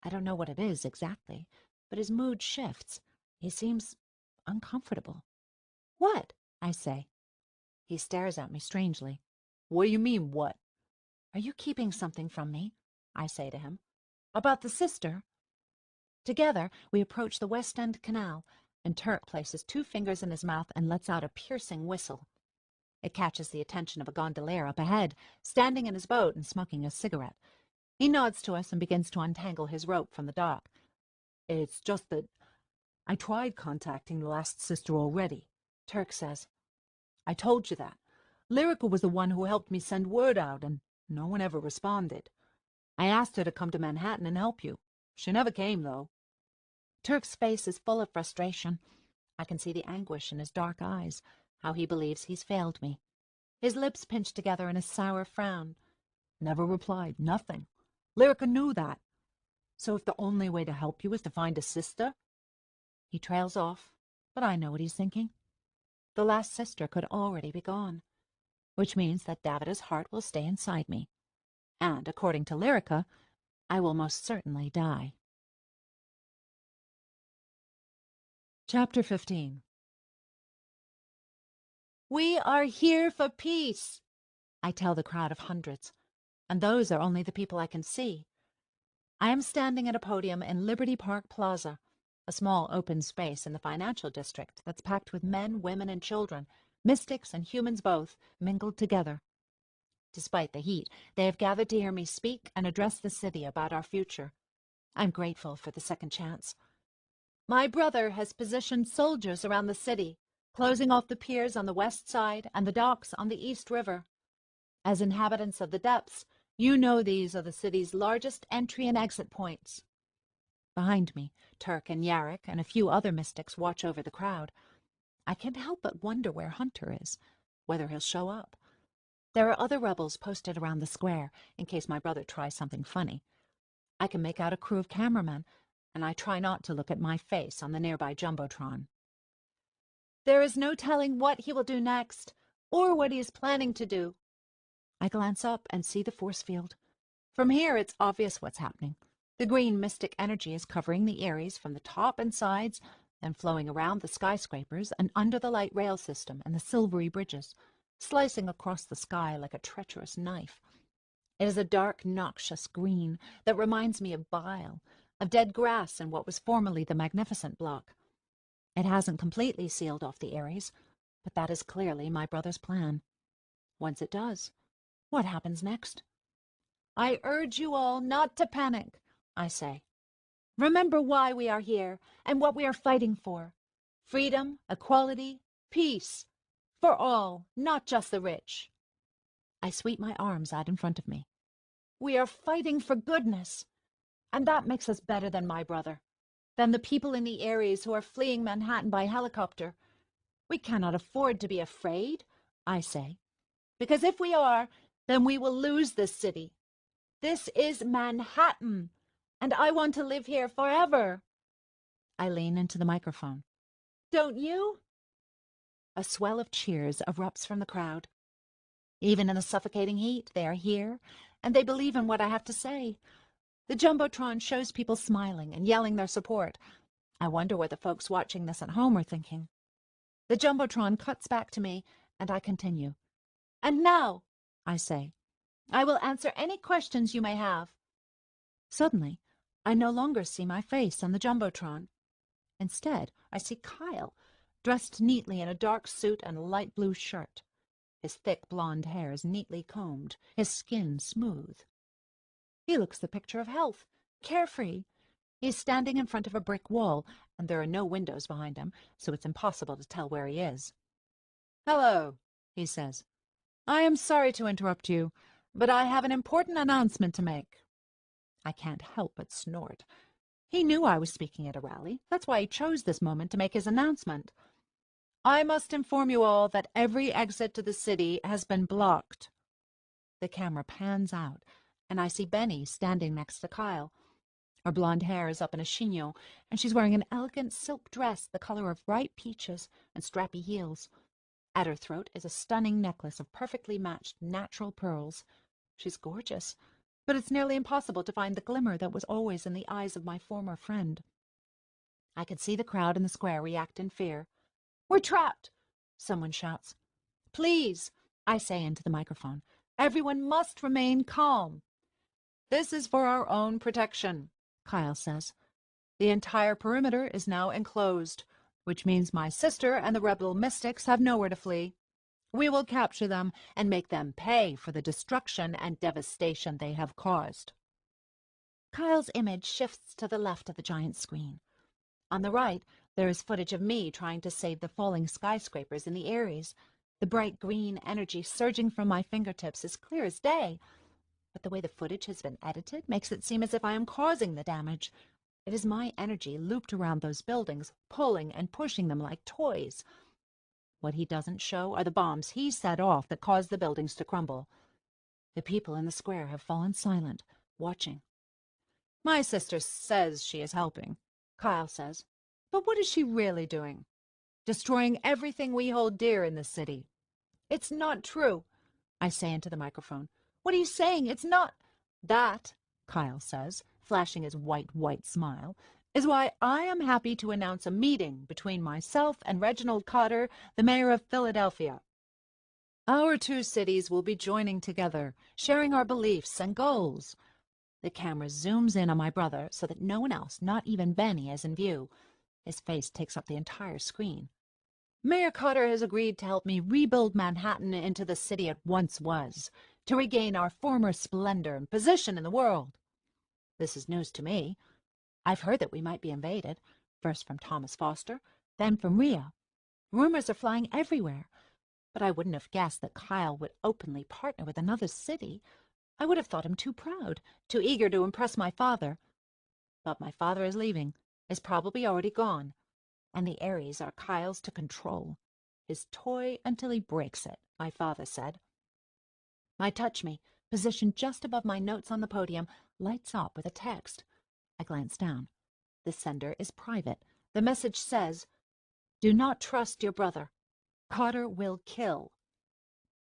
I don't know what it is exactly, but his mood shifts. He seems uncomfortable. What? I say. He stares at me strangely. What do you mean, what? Are you keeping something from me? I say to him. About the sister? Together, we approach the West End Canal, and Turk places 2 fingers in his mouth and lets out a piercing whistle. It catches the attention of a gondolier up ahead, standing in his boat and smoking a cigarette. He nods to us and begins to untangle his rope from the dock. It's just that I tried contacting the last sister already, Turk says. I told you that. Lyrica was the one who helped me send word out, and no one ever responded. I asked her to come to Manhattan and help you. She never came, though. Turk's face is full of frustration. I can see the anguish in his dark eyes, how he believes he's failed me. His lips pinch together in a sour frown. Never replied, nothing. Lyrica knew that. So if the only way to help you is to find a sister? He trails off, but I know what he's thinking. The last sister could already be gone, which means that Davida's heart will stay inside me. And, according to Lyrica, I will most certainly die. Chapter 15. We are here for peace, I tell the crowd of hundreds, and those are only the people I can see. I am standing at a podium in Liberty Park Plaza, a small open space in the financial district that's packed with men, women, and children, mystics and humans both, mingled together. Despite the heat, they have gathered to hear me speak and address the city about our future. I'm grateful for the second chance. My brother has positioned soldiers around the city, closing off the piers on the west side and the docks on the East River. As inhabitants of the depths, you know these are the city's largest entry and exit points. Behind me, Turk and Yarrick and a few other mystics watch over the crowd. I can't help but wonder where Hunter is, whether he'll show up. There are other rebels posted around the square, in case my brother tries something funny. I can make out a crew of cameramen, and I try not to look at my face on the nearby jumbotron. There is no telling what he will do next, or what he is planning to do. I glance up and see the force field. From here, it's obvious what's happening. The green mystic energy is covering the Aries from the top and sides, and flowing around the skyscrapers and under the light rail system and the silvery bridges, slicing across the sky like a treacherous knife. It is a dark, noxious green that reminds me of bile, of dead grass in what was formerly the Magnificent Block. It hasn't completely sealed off the Aries, but that is clearly my brother's plan. Once it does, what happens next? I urge you all not to panic, I say. Remember why we are here and what we are fighting for. Freedom, equality, peace. For all, not just the rich. I sweep my arms out in front of me. We are fighting for goodness. And that makes us better than my brother, than the people in the areas who are fleeing Manhattan by helicopter. We cannot afford to be afraid, I say, because if we are, then we will lose this city. This is Manhattan, and I want to live here forever. I lean into the microphone. Don't you? A swell of cheers erupts from the crowd. Even in the suffocating heat, they are here, and they believe in what I have to say. The Jumbotron shows people smiling and yelling their support. I wonder what the folks watching this at home are thinking. The Jumbotron cuts back to me, and I continue. And now, I say, I will answer any questions you may have. Suddenly, I no longer see my face on the Jumbotron. Instead, I see Kyle, dressed neatly in a dark suit and a light blue shirt. His thick blonde hair is neatly combed, his skin smooth. He looks the picture of health, carefree. He is standing in front of a brick wall, and there are no windows behind him, so it's impossible to tell where he is. Hello, he says. I am sorry to interrupt you, but I have an important announcement to make. I can't help but snort. He knew I was speaking at a rally. That's why he chose this moment to make his announcement. I must inform you all that every exit to the city has been blocked. The camera pans out, and I see Benny standing next to Kyle. Her blonde hair is up in a chignon, and she's wearing an elegant silk dress the color of ripe peaches and strappy heels. At her throat is a stunning necklace of perfectly matched natural pearls. She's gorgeous, but it's nearly impossible to find the glimmer that was always in the eyes of my former friend. I can see the crowd in the square react in fear. We're trapped, someone shouts. Please, I say into the microphone, everyone must remain calm. This is for our own protection, Kyle says. The entire perimeter is now enclosed, which means my sister and the rebel mystics have nowhere to flee. We will capture them and make them pay for the destruction and devastation they have caused. Kyle's image shifts to the left of the giant screen. On the right, there is footage of me trying to save the falling skyscrapers in the Aries. The bright green energy surging from my fingertips is clear as day, but the way the footage has been edited makes it seem as if I am causing the damage. It is my energy looped around those buildings, pulling and pushing them like toys. What he doesn't show are the bombs he set off that caused the buildings to crumble. The people in the square have fallen silent, watching. My sister says she is helping, Kyle says. But what is she really doing? Destroying everything we hold dear in this city. It's not true, I say into the microphone. What are you saying? It's not... That, Kyle says, flashing his white smile, is why I am happy to announce a meeting between myself and Reginald Cotter, the mayor of Philadelphia. Our two cities will be joining together, sharing our beliefs and goals. The camera zooms in on my brother so that no one else, not even Benny, is in view. His face takes up the entire screen. Mayor Cotter has agreed to help me rebuild Manhattan into the city it once was, to regain our former splendor and position in the world. This is news to me. I've heard that we might be invaded, first from Thomas Foster, then from Rhea. Rumors are flying everywhere, but I wouldn't have guessed that Kyle would openly partner with another city. I would have thought him too proud, too eager to impress my father. But my father is leaving, is probably already gone, and the Aries are Kyle's to control. His toy until he breaks it, my father said. My Touch Me, positioned just above my notes on the podium, lights up with a text. I glance down. The sender is private. The message says, "Do not trust your brother. Cotter will kill."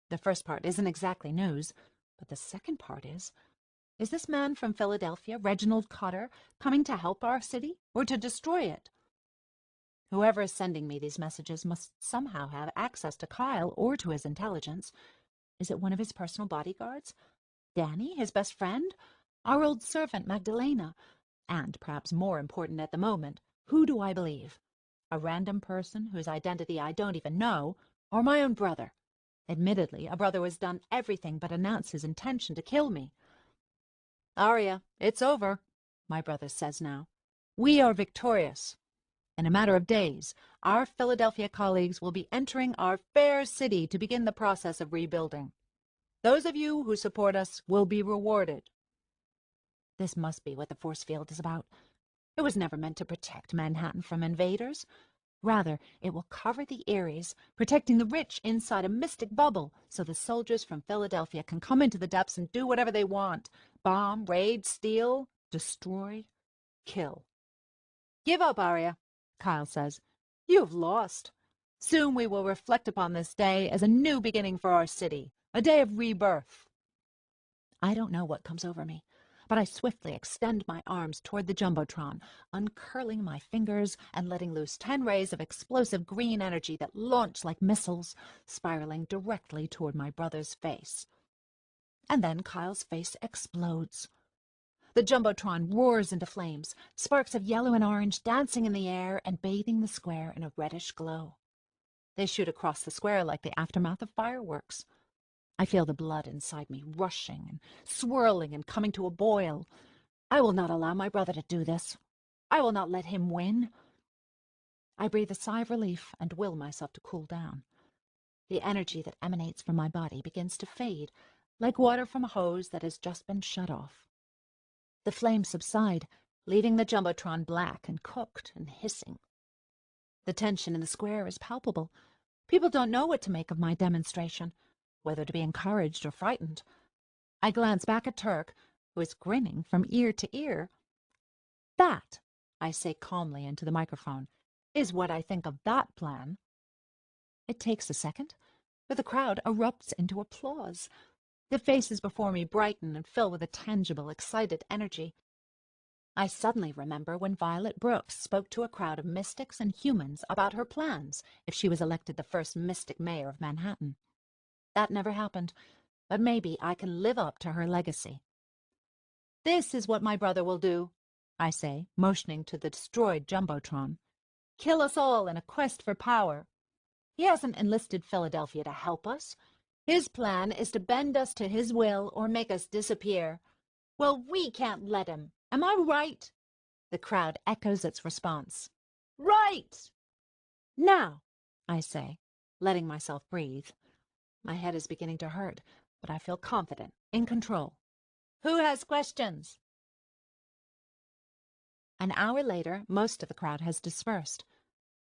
The first part isn't exactly news, but the second part is this man from Philadelphia, Reginald Cotter, coming to help our city or to destroy it? Whoever is sending me these messages must somehow have access to Kyle or to his intelligence. Is it one of his personal bodyguards? Danny, his best friend? Our old servant, Magdalena? And, perhaps more important at the moment, who do I believe? A random person whose identity I don't even know, or my own brother? Admittedly, a brother who has done everything but announce his intention to kill me. Arya, it's over, my brother says now. We are victorious. In a matter of days, our Philadelphia colleagues will be entering our fair city to begin the process of rebuilding. Those of you who support us will be rewarded This must be what the force field is about. It was never meant to protect Manhattan from invaders. Rather, it will cover the Ares, protecting the rich inside a mystic bubble so the soldiers from Philadelphia can come into the depths and do whatever they want. Bomb, raid, steal, destroy, kill. Give up, Arya, Kyle says. You have lost. Soon we will reflect upon this day as a new beginning for our city, a day of rebirth. I don't know what comes over me, but I swiftly extend my arms toward the Jumbotron, uncurling my fingers and letting loose 10 rays of explosive green energy that launch like missiles, spiraling directly toward my brother's face. And then Kyle's face explodes. The Jumbotron roars into flames, sparks of yellow and orange dancing in the air and bathing the square in a reddish glow. They shoot across the square like the aftermath of fireworks. I feel the blood inside me rushing and swirling and coming to a boil. I will not allow my brother to do this. I will not let him win. I breathe a sigh of relief and will myself to cool down. The energy that emanates from my body begins to fade, like water from a hose that has just been shut off. The flames subside, leaving the Jumbotron black and cooked and hissing. The tension in the square is palpable. People don't know what to make of my demonstration, whether to be encouraged or frightened. I glance back at Turk, who is grinning from ear to ear. That, I say calmly into the microphone, is what I think of that plan. It takes a second, but the crowd erupts into applause. The faces before me brighten and fill with a tangible, excited energy. I suddenly remember when Violet Brooks spoke to a crowd of mystics and humans about her plans if she was elected the first mystic mayor of Manhattan. That never happened, but maybe I can live up to her legacy. This is what my brother will do, I say, motioning to the destroyed Jumbotron. Kill us all in a quest for power. He hasn't enlisted Philadelphia to help us. His plan is to bend us to his will or make us disappear. Well, we can't let him. Am I right? The crowd echoes its response. Right! Now, I say, letting myself breathe. My head is beginning to hurt, but I feel confident, in control. Who has questions? An hour later, most of the crowd has dispersed.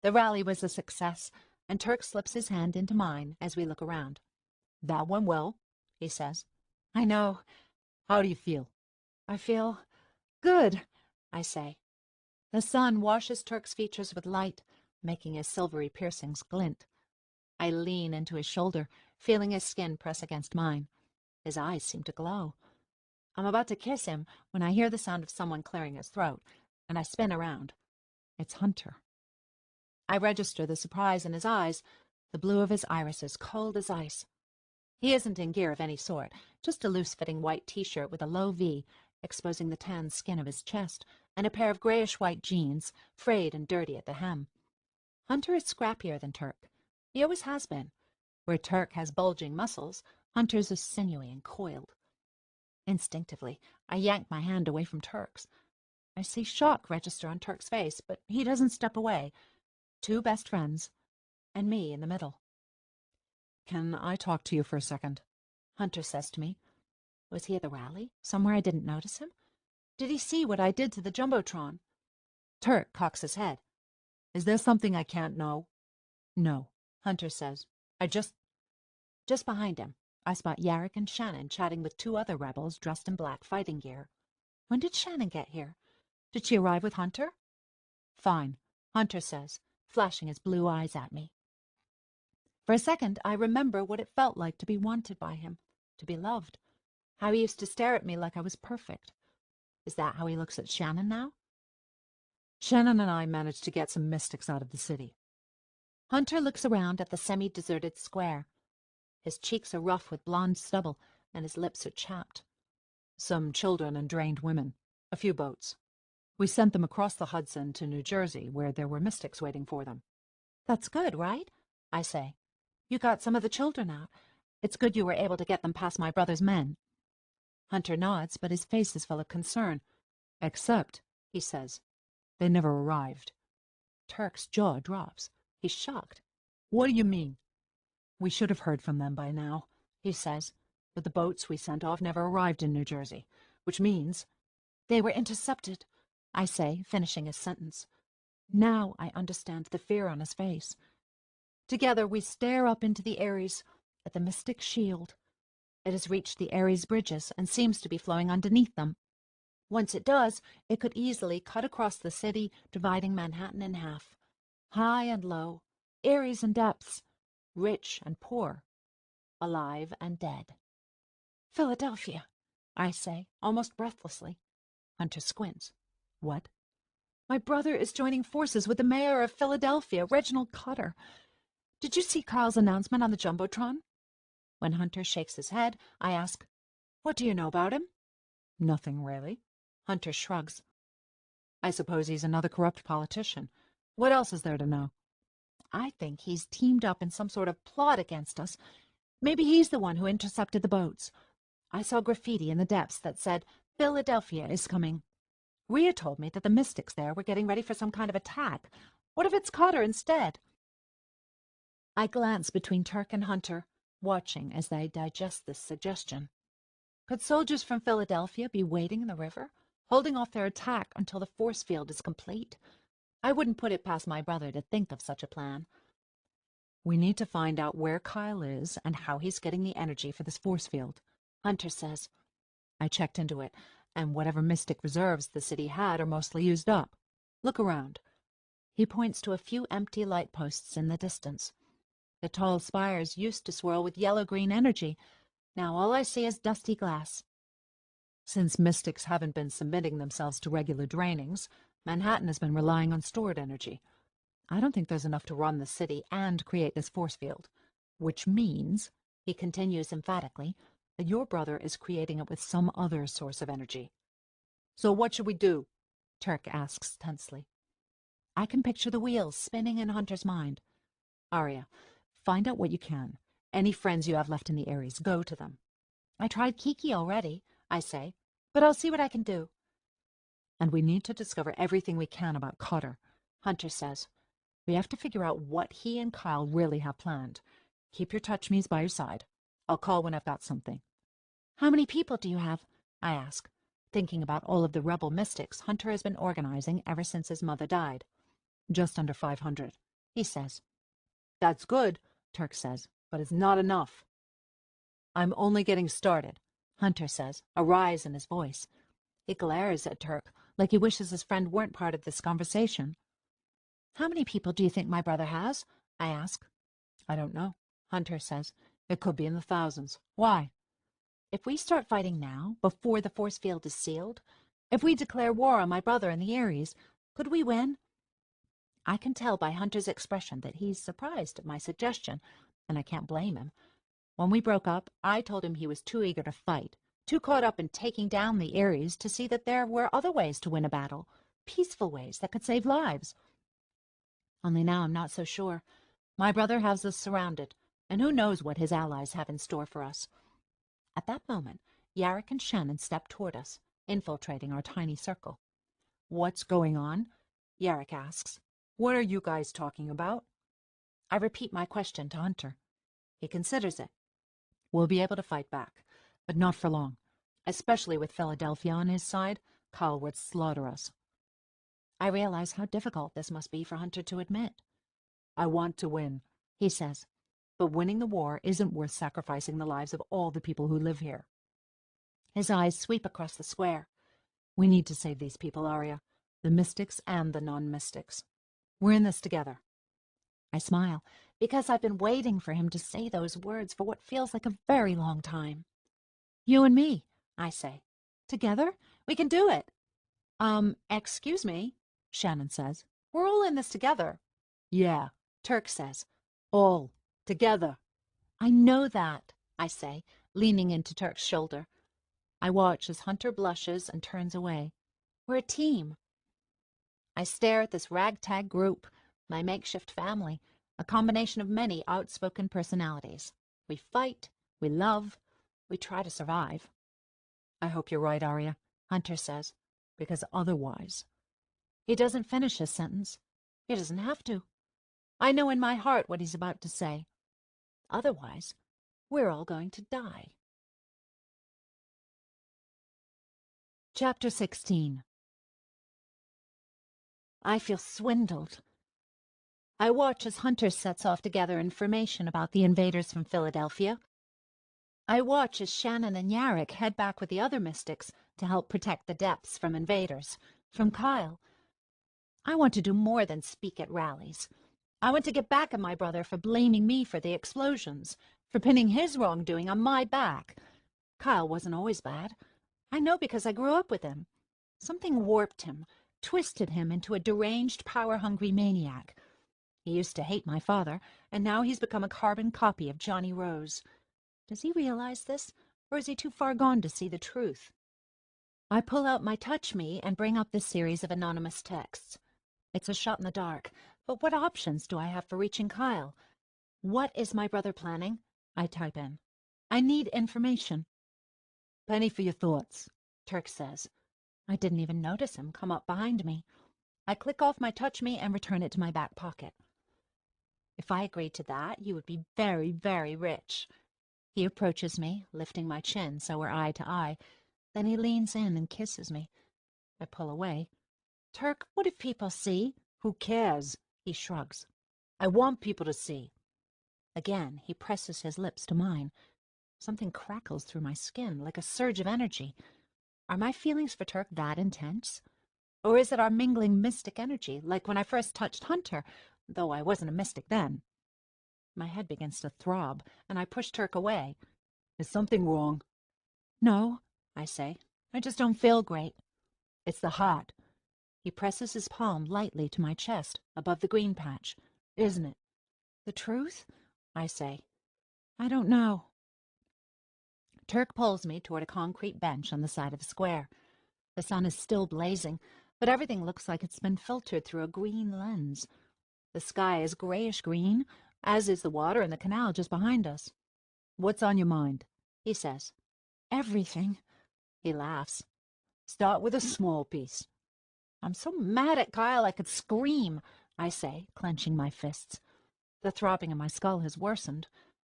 The rally was a success, and Turk slips his hand into mine as we look around. That went well, he says. I know. How do you feel? I feel good, I say. The sun washes Turk's features with light, making his silvery piercings glint. I lean into his shoulder, feeling his skin press against mine. His eyes seem to glow. I'm about to kiss him when I hear the sound of someone clearing his throat, and I spin around. It's Hunter. I register the surprise in his eyes, the blue of his irises cold as ice. He isn't in gear of any sort, just a loose-fitting white t-shirt with a low V, exposing the tan skin of his chest, and a pair of grayish-white jeans, frayed and dirty at the hem. Hunter is scrappier than Turk. He always has been. Where Turk has bulging muscles, Hunter's is sinewy and coiled. Instinctively, I yank my hand away from Turk's. I see shock register on Turk's face, but he doesn't step away. Two best friends, and me in the middle. Can I talk to you for a second? Hunter says to me. Was he at the rally? Somewhere I didn't notice him? Did he see what I did to the Jumbotron? Turk cocks his head. Is there something I can't know? No, Hunter says. Just behind him, I spot Yarrick and Shannon chatting with two other rebels dressed in black fighting gear. When did Shannon get here? Did she arrive with Hunter? Fine, Hunter says, flashing his blue eyes at me. For a second, I remember what it felt like to be wanted by him, to be loved. How he used to stare at me like I was perfect. Is that how he looks at Shannon now? Shannon and I managed to get some mystics out of the city. Hunter looks around at the semi-deserted square. His cheeks are rough with blonde stubble, and his lips are chapped. Some children and drained women. A few boats. We sent them across the Hudson to New Jersey, where there were mystics waiting for them. That's good, right? I say. You got some of the children out. It's good you were able to get them past my brother's men. Hunter nods, but his face is full of concern. Except, he says, they never arrived. Turk's jaw drops. He's shocked. What do you mean? We should have heard from them by now, he says, but the boats we sent off never arrived in New Jersey, which means They were intercepted, I say, finishing his sentence. Now I understand the fear on his face. Together we stare up into the Ares at the mystic shield. It has reached the Ares bridges and seems to be flowing underneath them. Once it does, it could easily cut across the city, dividing Manhattan in half. High and low, Ares and depths, rich and poor, alive and dead. Philadelphia, I say, almost breathlessly. Hunter squints. What? My brother is joining forces with the mayor of Philadelphia, Reginald Cutter. Did you see Carl's announcement on the Jumbotron? When Hunter shakes his head, I ask, What do you know about him? Nothing, really. Hunter shrugs. I suppose he's another corrupt politician. What else is there to know? I think he's teamed up in some sort of plot against us. Maybe he's the one who intercepted the boats. I saw graffiti in the depths that said, Philadelphia is coming. Rhea told me that the mystics there were getting ready for some kind of attack. What if it's Cotter instead? I glance between Turk and Hunter, watching as they digest this suggestion. Could soldiers from Philadelphia be waiting in the river, holding off their attack until the force field is complete? I wouldn't put it past my brother to think of such a plan. We need to find out where Kyle is and how he's getting the energy for this force field, Hunter says. I checked into it, and whatever mystic reserves the city had are mostly used up. Look around. He points to a few empty light posts in the distance. The tall spires used to swirl with yellow-green energy. Now all I see is dusty glass. Since mystics haven't been submitting themselves to regular drainings, Manhattan has been relying on stored energy. I don't think there's enough to run the city and create this force field, which means, he continues emphatically, that your brother is creating it with some other source of energy. So what should we do? Turk asks tensely. I can picture the wheels spinning in Hunter's mind. Arya, find out what you can. Any friends you have left in the Ares, go to them. I tried Kiki already, I say, but I'll see what I can do. And we need to discover everything we can about Cotter, Hunter says. We have to figure out what he and Kyle really have planned. Keep your touch-me's by your side. I'll call when I've got something. How many people do you have? I ask, thinking about all of the rebel mystics Hunter has been organizing ever since his mother died. Just under 500, he says. That's good, Turk says, but it's not enough. I'm only getting started, Hunter says, a rise in his voice. He glares at Turk like he wishes his friend weren't part of this conversation. How many people do you think my brother has? I ask. I don't know, Hunter says. It could be in the thousands. Why? If we start fighting now, before the force field is sealed, if we declare war on my brother and the Ares, could we win? I can tell by Hunter's expression that he's surprised at my suggestion, and I can't blame him. When we broke up, I told him he was too eager to fight, too caught up in taking down the Ares to see that there were other ways to win a battle, peaceful ways that could save lives. Only now I'm not so sure. My brother has us surrounded, and who knows what his allies have in store for us. At that moment, Yarrick and Shannon step toward us, infiltrating our tiny circle. What's going on? Yarrick asks. What are you guys talking about? I repeat my question to Hunter. He considers it. We'll be able to fight back, but not for long. Especially with Philadelphia on his side, Kyle would slaughter us. I realize how difficult this must be for Hunter to admit. I want to win, he says, but winning the war isn't worth sacrificing the lives of all the people who live here. His eyes sweep across the square. We need to save these people, Arya, the mystics and the non-mystics. We're in this together. I smile, because I've been waiting for him to say those words for what feels like a very long time. You and me, I say. Together? We can do it. Excuse me, Shannon says. We're all in this together. Yeah, Turk says. All together. I know that, I say, leaning into Turk's shoulder. I watch as Hunter blushes and turns away. We're a team. I stare at this ragtag group, my makeshift family, a combination of many outspoken personalities. We fight, we love, we try to survive. I hope you're right, Arya, Hunter says, because otherwise... He doesn't finish his sentence. He doesn't have to. I know in my heart what he's about to say. Otherwise, we're all going to die. Chapter 16. I feel swindled. I watch as Hunter sets off to gather information about the invaders from Philadelphia. I watch as Shannon and Yarrick head back with the other mystics to help protect the depths from invaders, from Kyle. I want to do more than speak at rallies. I want to get back at my brother for blaming me for the explosions, for pinning his wrongdoing on my back. Kyle wasn't always bad. I know because I grew up with him. Something warped him, twisted him into a deranged, power-hungry maniac. He used to hate my father, and now he's become a carbon copy of Johnny Rose. Does he realize this, or is he too far gone to see the truth? I pull out my Touch Me and bring up this series of anonymous texts. It's a shot in the dark, but what options do I have for reaching Kyle? What is my brother planning? I type in. I need information. Penny for your thoughts, Turk says. I didn't even notice him come up behind me. I click off my Touch Me and return it to my back pocket. If I agreed to that, you would be very, very rich. He approaches me, lifting my chin so we're eye to eye. Then he leans in and kisses me. I pull away. Turk, what if people see? Who cares? He shrugs. I want people to see. Again, he presses his lips to mine. Something crackles through my skin, like a surge of energy. Are my feelings for Turk that intense? Or is it our mingling mystic energy, like when I first touched Hunter, though I wasn't a mystic then? My head begins to throb, and I push Turk away. Is something wrong? No, I say. I just don't feel great. It's the heart. He presses his palm lightly to my chest, above the green patch. Isn't it? The truth? I say. I don't know. Turk pulls me toward a concrete bench on the side of a square. The sun is still blazing, but everything looks like it's been filtered through a green lens. The sky is grayish-green, as is the water in the canal just behind us. What's on your mind? He says. Everything. He laughs. Start with a small piece. I'm so mad at Kyle I could scream, I say, clenching my fists. The throbbing in my skull has worsened.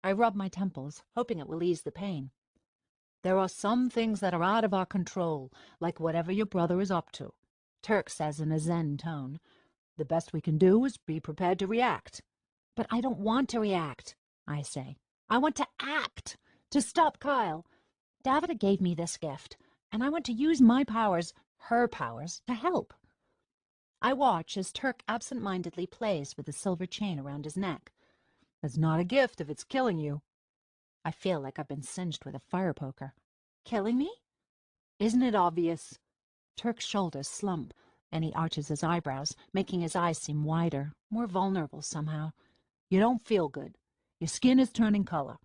I rub my temples, hoping it will ease the pain. There are some things that are out of our control, like whatever your brother is up to, Turk says in a zen tone. The best we can do is be prepared to react. But I don't want to react, I say. I want to act, to stop Kyle. Davida gave me this gift, and I want to use my powers, her powers, to help. I watch as Turk absent-mindedly plays with the silver chain around his neck. It's not a gift if it's killing you. I feel like I've been singed with a fire poker. Killing me? Isn't it obvious? Turk's shoulders slump, and he arches his eyebrows, making his eyes seem wider, more vulnerable somehow. You don't feel good. Your skin is turning color.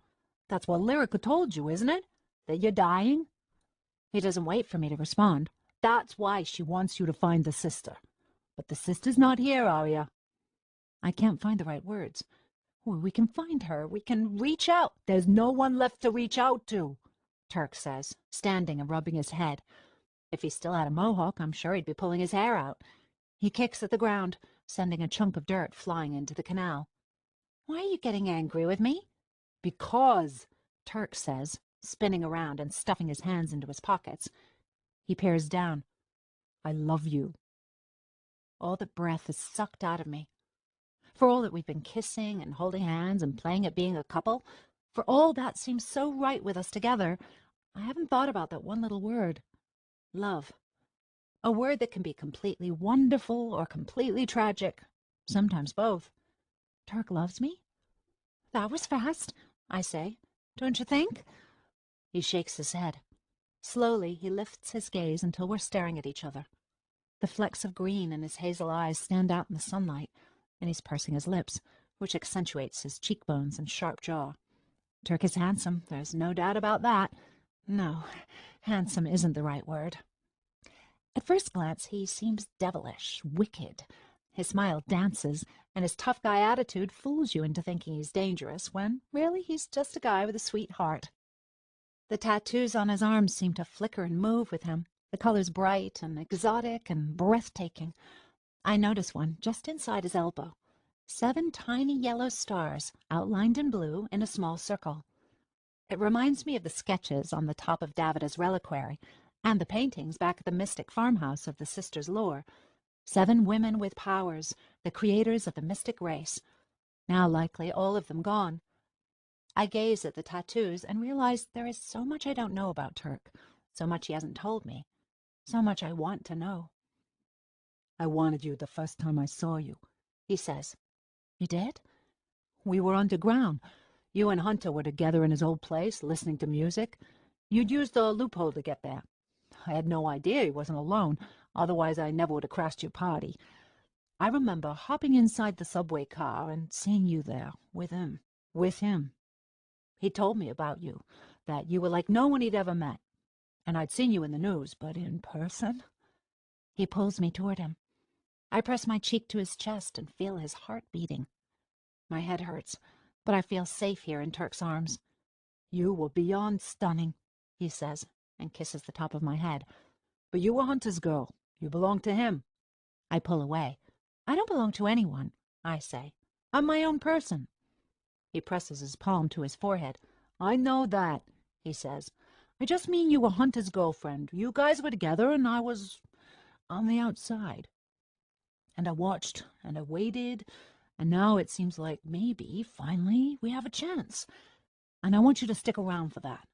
That's what Lyrica told you, isn't it? That you're dying? He doesn't wait for me to respond. That's why she wants you to find the sister. But the sister's not here, Arya. I can't find the right words. We can find her. We can reach out. There's no one left to reach out to, Turk says, standing and rubbing his head. If he still had a mohawk, I'm sure he'd be pulling his hair out. He kicks at the ground, sending a chunk of dirt flying into the canal. Why are you getting angry with me? Because, Turk says, spinning around and stuffing his hands into his pockets. He peers down. I love you. All the breath is sucked out of me. For all that we've been kissing and holding hands and playing at being a couple, for all that seems so right with us together, I haven't thought about that one little word. Love. A word that can be completely wonderful or completely tragic. Sometimes both. Turk loves me? That was fast, I say. Don't you think? He shakes his head. Slowly, he lifts his gaze until we're staring at each other. The flecks of green in his hazel eyes stand out in the sunlight, and he's pursing his lips, which accentuates his cheekbones and sharp jaw. Turk is handsome, there's no doubt about that. No, handsome isn't the right word. At first glance, he seems devilish, wicked. His smile dances, and his tough guy attitude fools you into thinking he's dangerous, when really he's just a guy with a sweet heart. The tattoos on his arms seem to flicker and move with him, the colors bright and exotic and breathtaking. I notice one just inside his elbow. 7 tiny yellow stars, outlined in blue in a small circle. It reminds me of the sketches on the top of Davida's reliquary, And the paintings back at the mystic farmhouse of the sisters' lore. 7 women with powers, the creators of the mystic race. Now likely all of them gone. I gaze at the tattoos and realize there is so much I don't know about Turk, so much he hasn't told me, so much I want to know. I wanted you the first time I saw you, he says. You did? We were underground. You and Hunter were together in his old place, listening to music. You'd used the loophole to get there. I had no idea he wasn't alone, otherwise I never would have crashed your party. I remember hopping inside the subway car and seeing you there, with him. He told me about you, that you were like no one he'd ever met. And I'd seen you in the news, but in person? He pulls me toward him. I press my cheek to his chest and feel his heart beating. My head hurts, but I feel safe here in Turk's arms. You were beyond stunning, he says, and kisses the top of my head. But you were Hunter's girl. You belonged to him. I pull away. I don't belong to anyone, I say. I'm my own person. He presses his palm to his forehead. I know that, he says. I just mean you were Hunter's girlfriend. You guys were together, and I was on the outside. And I watched, and I waited, and now it seems like maybe, finally, we have a chance. And I want you to stick around for that.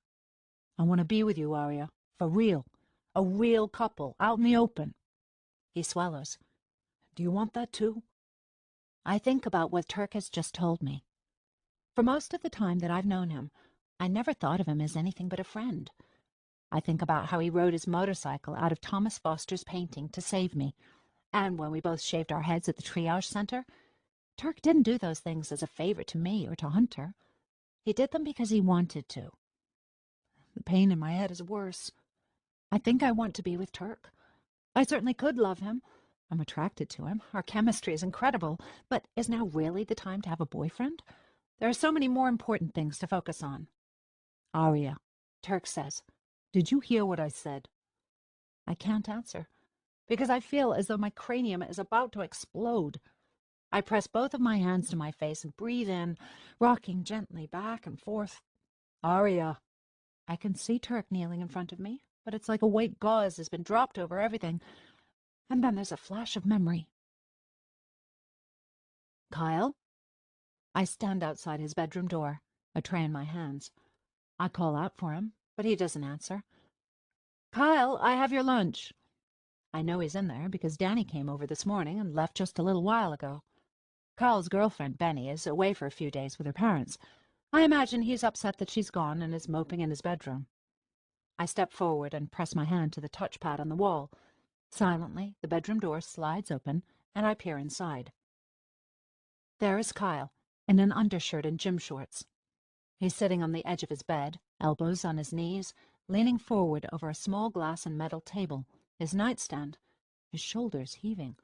I want to be with you, Arya, for real. A real couple, out in the open. He swallows. Do you want that too? I think about what Turk has just told me. For most of the time that I've known him, I never thought of him as anything but a friend. I think about how he rode his motorcycle out of Thomas Foster's painting to save me, and when we both shaved our heads at the triage center, Turk didn't do those things as a favor to me or to Hunter. He did them because he wanted to. The pain in my head is worse. I think I want to be with Turk. I certainly could love him. I'm attracted to him. Our chemistry is incredible. But is now really the time to have a boyfriend? There are so many more important things to focus on. Arya, Turk says. Did you hear what I said? I can't answer, because I feel as though my cranium is about to explode. I press both of my hands to my face and breathe in, rocking gently back and forth. Arya. I can see Turk kneeling in front of me, but it's like a white gauze has been dropped over everything. And then there's a flash of memory. Kyle? I stand outside his bedroom door, a tray in my hands. I call out for him, but he doesn't answer. Kyle, I have your lunch. I know he's in there because Danny came over this morning and left just a little while ago. Kyle's girlfriend, Benny, is away for a few days with her parents. I imagine he's upset that she's gone and is moping in his bedroom. I step forward and press my hand to the touchpad on the wall. Silently, the bedroom door slides open, and I peer inside. There is Kyle, in an undershirt and gym shorts. He's sitting on the edge of his bed, elbows on his knees, leaning forward over a small glass and metal table, his nightstand, his shoulders heaving.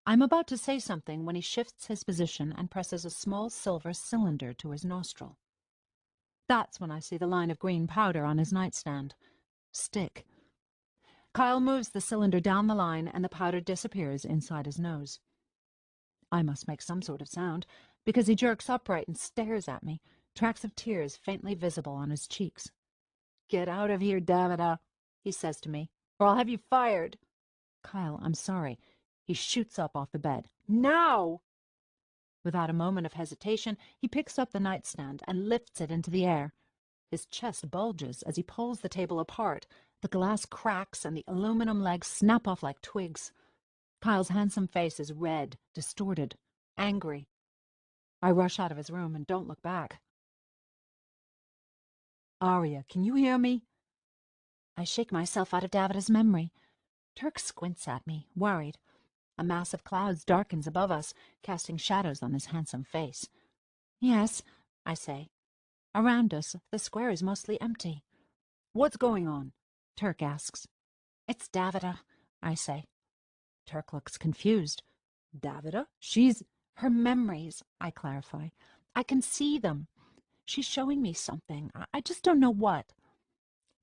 I'm about to say something when he shifts his position and presses a small silver cylinder to his nostril. That's when I see the line of green powder on his nightstand. Stick. Kyle moves the cylinder down the line and the powder disappears inside his nose. I must make some sort of sound, because he jerks upright and stares at me, tracks of tears faintly visible on his cheeks. Get out of here, Davida, he says to me, or I'll have you fired. Kyle, I'm sorry. He shoots up off the bed. Now! Without a moment of hesitation, he picks up the nightstand and lifts it into the air. His chest bulges as he pulls the table apart. The glass cracks and the aluminum legs snap off like twigs. Kyle's handsome face is red, distorted, angry. I rush out of his room and don't look back. Arya, can you hear me? I shake myself out of Davida's memory. Turk squints at me, worried. A mass of clouds darkens above us, casting shadows on his handsome face. Yes, I say. Around us, the square is mostly empty. What's going on? Turk asks. It's Davida, I say. Turk looks confused. Davida? She's... Her memories, I clarify. I can see them. She's showing me something. I just don't know what.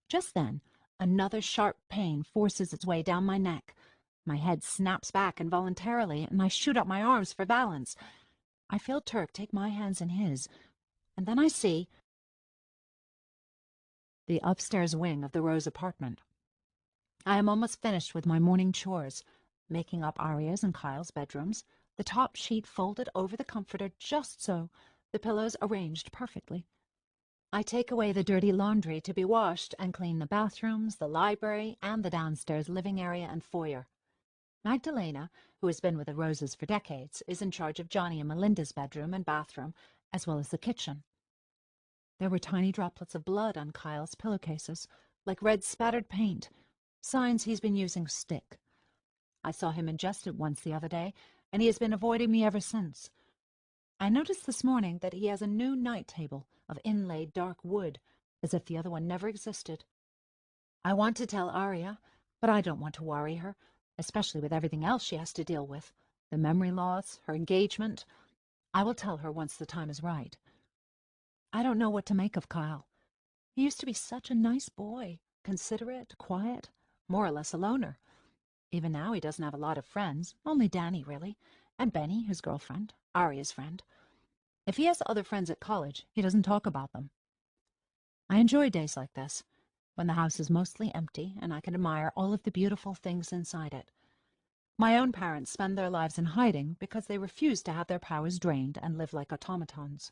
Just then, another sharp pain forces its way down my neck. My head snaps back involuntarily, and I shoot up my arms for balance. I feel Turk take my hands in his, and then I see the upstairs wing of the Rose apartment. I am almost finished with my morning chores, making up Arya's and Kyle's bedrooms, the top sheet folded over the comforter just so, the pillows arranged perfectly. I take away the dirty laundry to be washed and clean the bathrooms, the library, and the downstairs living area and foyer. Magdalena, who has been with the Roses for decades, is in charge of Johnny and Melinda's bedroom and bathroom, as well as the kitchen. There were tiny droplets of blood on Kyle's pillowcases, like red spattered paint, signs he's been using stick. I saw him ingest it once the other day, and he has been avoiding me ever since. I noticed this morning that he has a new night table of inlaid dark wood, as if the other one never existed. I want to tell Arya, but I don't want to worry her, especially with everything else she has to deal with, the memory loss, her engagement. I will tell her once the time is right. I don't know what to make of Kyle. He used to be such a nice boy, considerate, quiet, more or less a loner. Even now he doesn't have a lot of friends, only Danny, really, and Benny, his girlfriend, Arya's friend. If he has other friends at college, he doesn't talk about them. I enjoy days like this, when the house is mostly empty and I can admire all of the beautiful things inside it. My own parents spend their lives in hiding because they refuse to have their powers drained and live like automatons.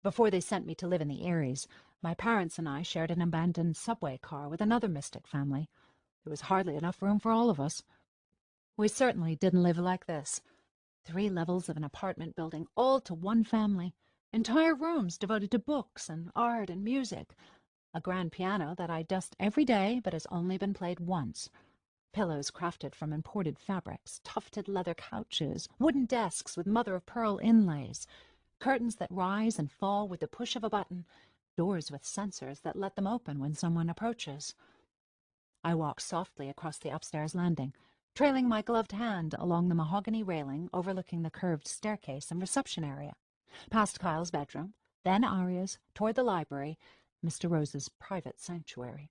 Before they sent me to live in the Aries, my parents and I shared an abandoned subway car with another mystic family. There was hardly enough room for all of us. We certainly didn't live like this. 3 levels of an apartment building, all to one family. Entire rooms devoted to books and art and music. A grand piano that I dust every day but has only been played once. Pillows crafted from imported fabrics, tufted leather couches, wooden desks with mother-of-pearl inlays, curtains that rise and fall with the push of a button, doors with sensors that let them open when someone approaches. I walk softly across the upstairs landing, trailing my gloved hand along the mahogany railing overlooking the curved staircase and reception area, past Kyle's bedroom, then Arya's, toward the library, Mr. Rose's private sanctuary.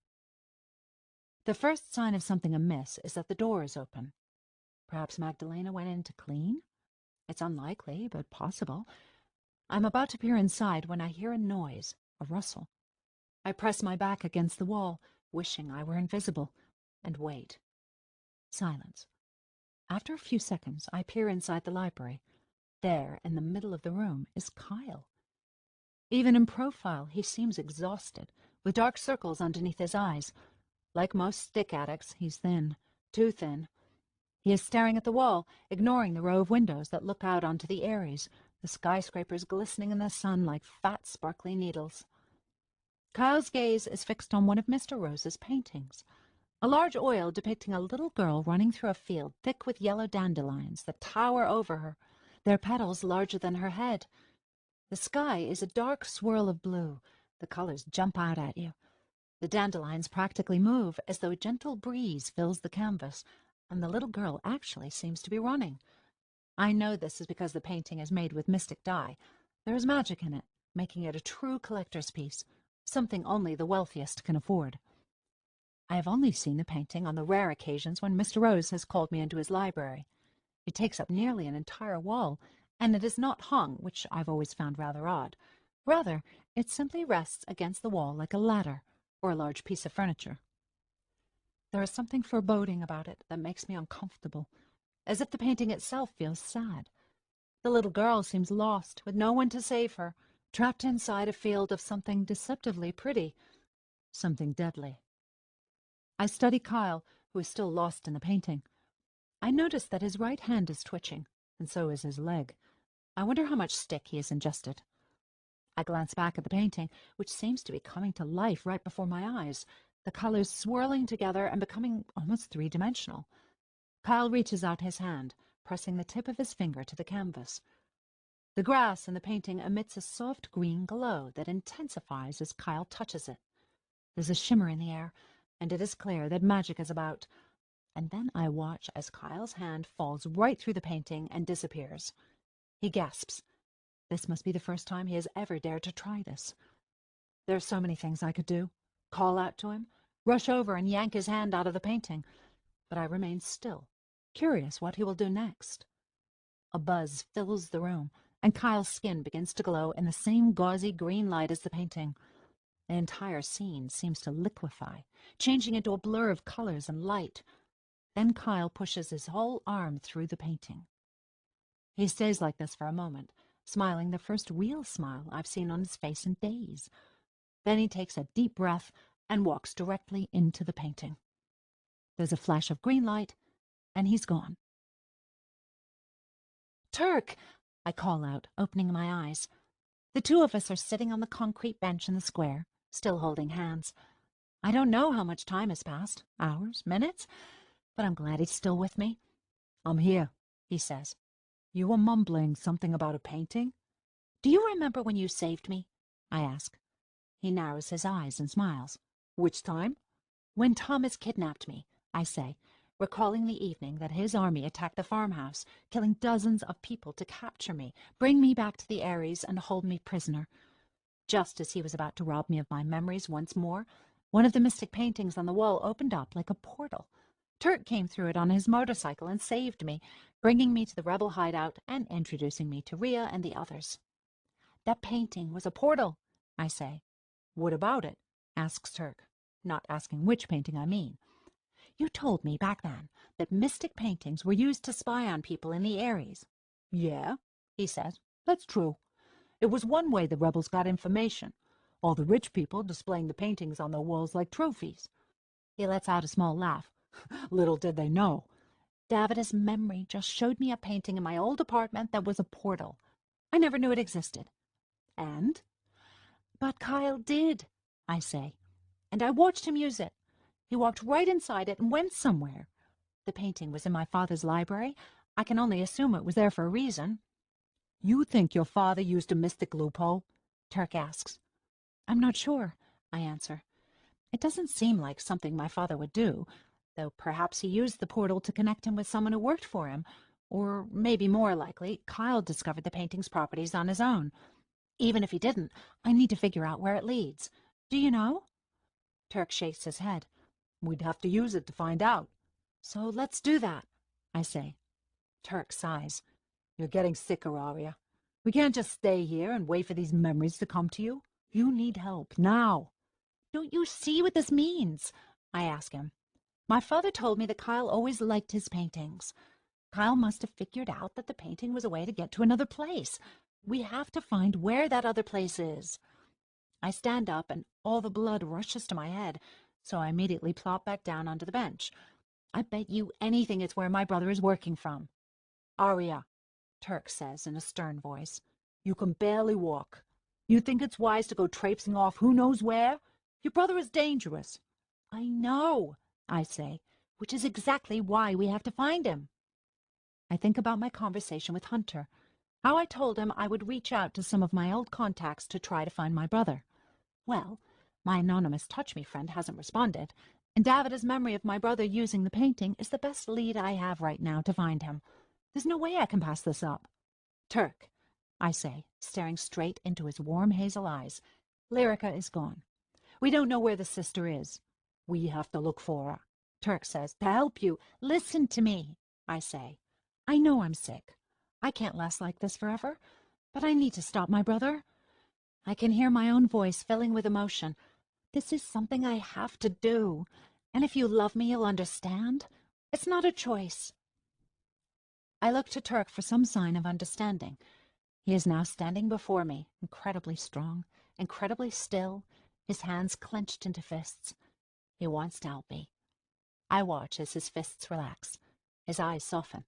The first sign of something amiss is that the door is open. Perhaps Magdalena went in to clean? It's unlikely, but possible. I'm about to peer inside when I hear a noise, a rustle. I press my back against the wall, wishing I were invisible, and wait. Silence. After a few seconds, I peer inside the library. There, in the middle of the room, is Kyle. Even in profile, he seems exhausted, with dark circles underneath his eyes. Like most stick addicts, he's thin, too thin. He is staring at the wall, ignoring the row of windows that look out onto the Aries, the skyscrapers glistening in the sun like fat, sparkly needles. Kyle's gaze is fixed on one of Mr. Rose's paintings, a large oil depicting a little girl running through a field thick with yellow dandelions that tower over her, their petals larger than her head. The sky is a dark swirl of blue. The colors jump out at you. The dandelions practically move as though a gentle breeze fills the canvas, and the little girl actually seems to be running. I know this is because the painting is made with mystic dye. There is magic in it, making it a true collector's piece, something only the wealthiest can afford. I have only seen the painting on the rare occasions when Mr. Rose has called me into his library. It takes up nearly an entire wall, and it is not hung, which I've always found rather odd. Rather, it simply rests against the wall like a ladder or a large piece of furniture. There is something foreboding about it that makes me uncomfortable, as if the painting itself feels sad. The little girl seems lost, with no one to save her, trapped inside a field of something deceptively pretty, something deadly. I study Kyle, who is still lost in the painting. I notice that his right hand is twitching, and so is his leg. I wonder how much stick he has ingested. I glance back at the painting, which seems to be coming to life right before my eyes, the colors swirling together and becoming almost three-dimensional. Kyle reaches out his hand, pressing the tip of his finger to the canvas. The grass in the painting emits a soft green glow that intensifies as Kyle touches it. There's a shimmer in the air, and it is clear that magic is about. And then I watch as Kyle's hand falls right through the painting and disappears. He gasps. This must be the first time he has ever dared to try this. There are so many things I could do. Call out to him, rush over and yank his hand out of the painting. But I remain still, curious what he will do next. A buzz fills the room, and Kyle's skin begins to glow in the same gauzy green light as the painting. The entire scene seems to liquefy, changing into a blur of colors and light. Then Kyle pushes his whole arm through the painting. He stays like this for a moment, smiling the first real smile I've seen on his face in days. Then he takes a deep breath and walks directly into the painting. There's a flash of green light, and he's gone. "Turk!" I call out, opening my eyes. The two of us are sitting on the concrete bench in the square, still holding hands. I don't know how much time has passed, hours, minutes, but I'm glad he's still with me. "I'm here," he says. "You were mumbling something about a painting?" "Do you remember when you saved me?" I ask. He narrows his eyes and smiles. "Which time?" "When Thomas kidnapped me," I say, recalling the evening that his army attacked the farmhouse, killing dozens of people to capture me, bring me back to the Ares, and hold me prisoner. Just as he was about to rob me of my memories once more, one of the mystic paintings on the wall opened up like a portal. Turk came through it on his motorcycle and saved me, bringing me to the rebel hideout and introducing me to Rhea and the others. "That painting was a portal," I say. "What about it?" asks Turk, not asking which painting I mean. "You told me back then that mystic paintings were used to spy on people in the Ares." "Yeah," he says, "that's true. It was one way the rebels got information. All the rich people displaying the paintings on their walls like trophies." He lets out a small laugh. "Little did they know. Davida's memory just showed me a painting in my old apartment that was a portal. I never knew it existed." "And?" "But Kyle did," I say, "and I watched him use it. He walked right inside it and went somewhere. The painting was in my father's library. I can only assume it was there for a reason." "You think your father used a mystic loophole?" Turk asks. "I'm not sure," I answer. "It doesn't seem like something my father would do, though perhaps he used the portal to connect him with someone who worked for him. Or maybe more likely, Kyle discovered the painting's properties on his own. Even if he didn't, I need to figure out where it leads. Do you know?" Turk shakes his head. "We'd have to use it to find out." "So let's do that," I say. Turk sighs. "You're getting sicker, Arya. We can't just stay here and wait for these memories to come to you. You need help, now." "Don't you see what this means?" I ask him. "My father told me that Kyle always liked his paintings. Kyle must have figured out that the painting was a way to get to another place. We have to find where that other place is." I stand up and all the blood rushes to my head, so I immediately plop back down onto the bench. "I bet you anything it's where my brother is working from." "Arya," Turk says in a stern voice, "you can barely walk. You think it's wise to go traipsing off who knows where? Your brother is dangerous." "I know," I say, "which is exactly why we have to find him." I think about my conversation with Hunter, how I told him I would reach out to some of my old contacts to try to find my brother. Well, my anonymous Touch Me friend hasn't responded, and Davida's memory of my brother using the painting is the best lead I have right now to find him. There's no way I can pass this up. "Turk," I say, staring straight into his warm hazel eyes, "Lyrica is gone. We don't know where the sister is. We have to look for her." Turk says, "To help you." "Listen to me," I say. "I know I'm sick. I can't last like this forever, but I need to stop my brother." I can hear my own voice filling with emotion. This is something I have to do, and if you love me, you'll understand. It's not a choice. I look to Turk for some sign of understanding. He is now standing before me, incredibly strong, incredibly still, his hands clenched into fists. He wants to help me. I watch as his fists relax, his eyes soften.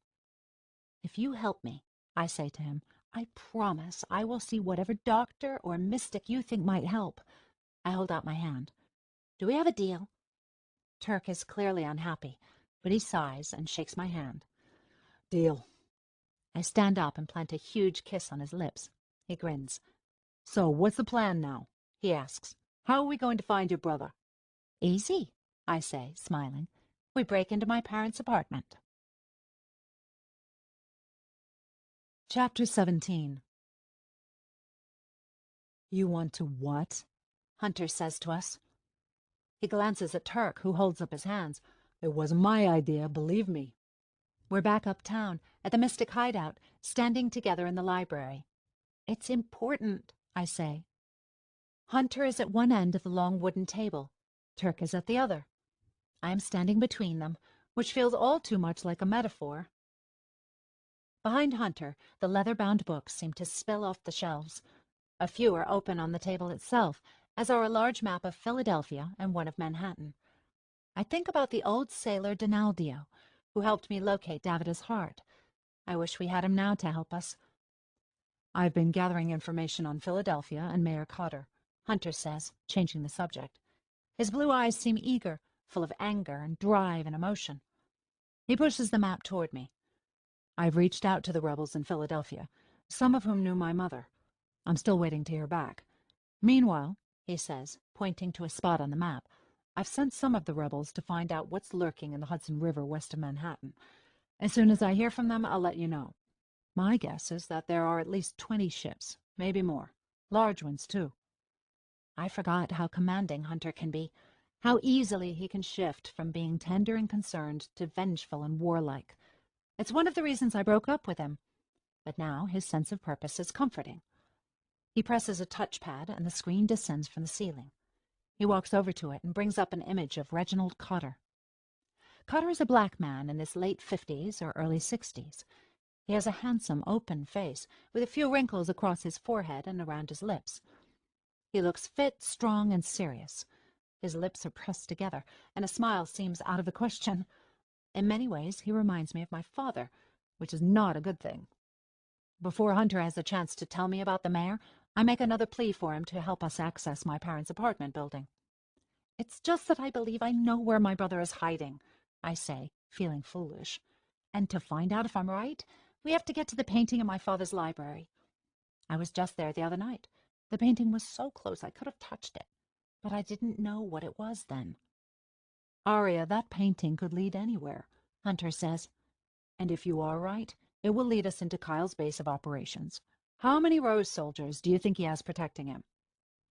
"If you help me," I say to him, "I promise I will see whatever doctor or mystic you think might help." I hold out my hand. "Do we have a deal?" Turk is clearly unhappy, but he sighs and shakes my hand. "Deal." I stand up and plant a huge kiss on his lips. He grins. "So, what's the plan now?" he asks. "How are we going to find your brother?" "Easy," I say, smiling. "We break into my parents' apartment." Chapter 17. "You want to what?" Hunter says to us. He glances at Turk, who holds up his hands. "It wasn't my idea, believe me." We're back uptown, at the Mystic Hideout, standing together in the library. "It's important," I say. Hunter is at one end of the long wooden table. Turk is at the other. I am standing between them, which feels all too much like a metaphor. Behind Hunter, the leather-bound books seem to spill off the shelves. A few are open on the table itself, as are a large map of Philadelphia and one of Manhattan. I think about the old sailor Donaldio, who helped me locate Davida's heart. I wish we had him now to help us. I've been gathering information on Philadelphia and Mayor Cotter, Hunter says, changing the subject. His blue eyes seem eager, full of anger and drive and emotion. He pushes the map toward me. I've reached out to the rebels in Philadelphia, some of whom knew my mother. I'm still waiting to hear back. Meanwhile, he says, pointing to a spot on the map, I've sent some of the rebels to find out what's lurking in the Hudson River west of Manhattan. As soon as I hear from them, I'll let you know. My guess is that there are at least 20 ships, maybe more. Large ones, too. I forgot how commanding Hunter can be, how easily he can shift from being tender and concerned to vengeful and warlike. It's one of the reasons I broke up with him. But now his sense of purpose is comforting. He presses a touchpad and the screen descends from the ceiling. He walks over to it and brings up an image of Reginald Cotter. Cotter is a black man in his late 50s or early 60s. He has a handsome, open face with a few wrinkles across his forehead and around his lips. He looks fit, strong, and serious. His lips are pressed together, and a smile seems out of the question. In many ways, he reminds me of my father, which is not a good thing. Before Hunter has a chance to tell me about the mayor, I make another plea for him to help us access my parents' apartment building. It's just that I believe I know where my brother is hiding, I say, feeling foolish. And to find out if I'm right, we have to get to the painting in my father's library. I was just there the other night. The painting was so close I could have touched it, but I didn't know what it was then. Arya, that painting could lead anywhere, Hunter says. And if you are right, it will lead us into Kyle's base of operations. How many Rose soldiers do you think he has protecting him?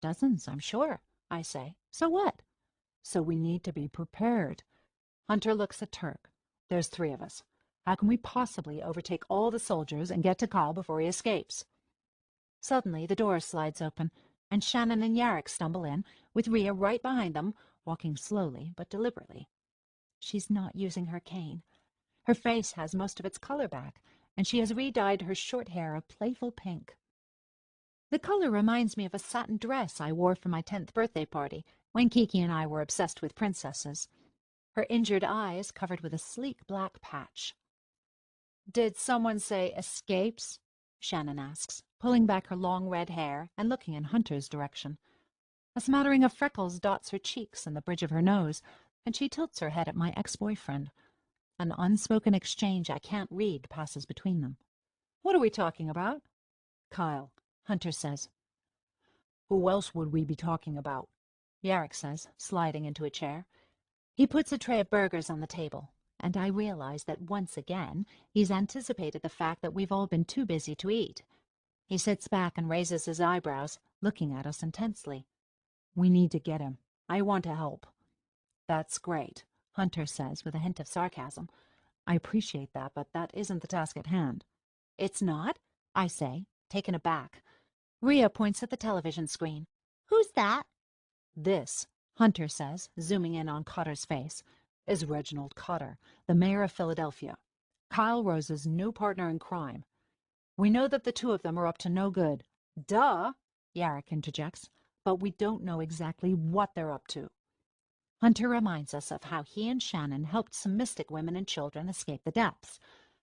Dozens, I'm sure, I say. So what? So we need to be prepared. Hunter looks at Turk. There's 3 of us. How can we possibly overtake all the soldiers and get to Kyle before he escapes? Suddenly, the door slides open, and Shannon and Yarrick stumble in, with Rhea right behind them, walking slowly but deliberately. She's not using her cane. Her face has most of its color back, and she has re-dyed her short hair a playful pink. The color reminds me of a satin dress I wore for my 10th birthday party, when Kiki and I were obsessed with princesses. Her injured eye is covered with a sleek black patch. Did someone say escapes? Shannon asks, pulling back her long red hair and looking in Hunter's direction. A smattering of freckles dots her cheeks and the bridge of her nose, and she tilts her head at my ex-boyfriend. An unspoken exchange I can't read passes between them. What are we talking about? Kyle, Hunter says. Who else would we be talking about? Yarrick says, sliding into a chair. He puts a tray of burgers on the table, and I realize that once again he's anticipated the fact that we've all been too busy to eat. He sits back and raises his eyebrows, looking at us intensely. We need to get him. I want to help. That's great, Hunter says with a hint of sarcasm. I appreciate that, but that isn't the task at hand. It's not? I say, taken aback. Rhea points at the television screen. Who's that? This, Hunter says, zooming in on Cotter's face, is Reginald Cotter, the mayor of Philadelphia, Kyle Rose's new partner in crime. We know that the 2 of them are up to no good. Duh, Yarrick interjects. But we don't know exactly what they're up to. Hunter reminds us of how he and Shannon helped some mystic women and children escape the depths,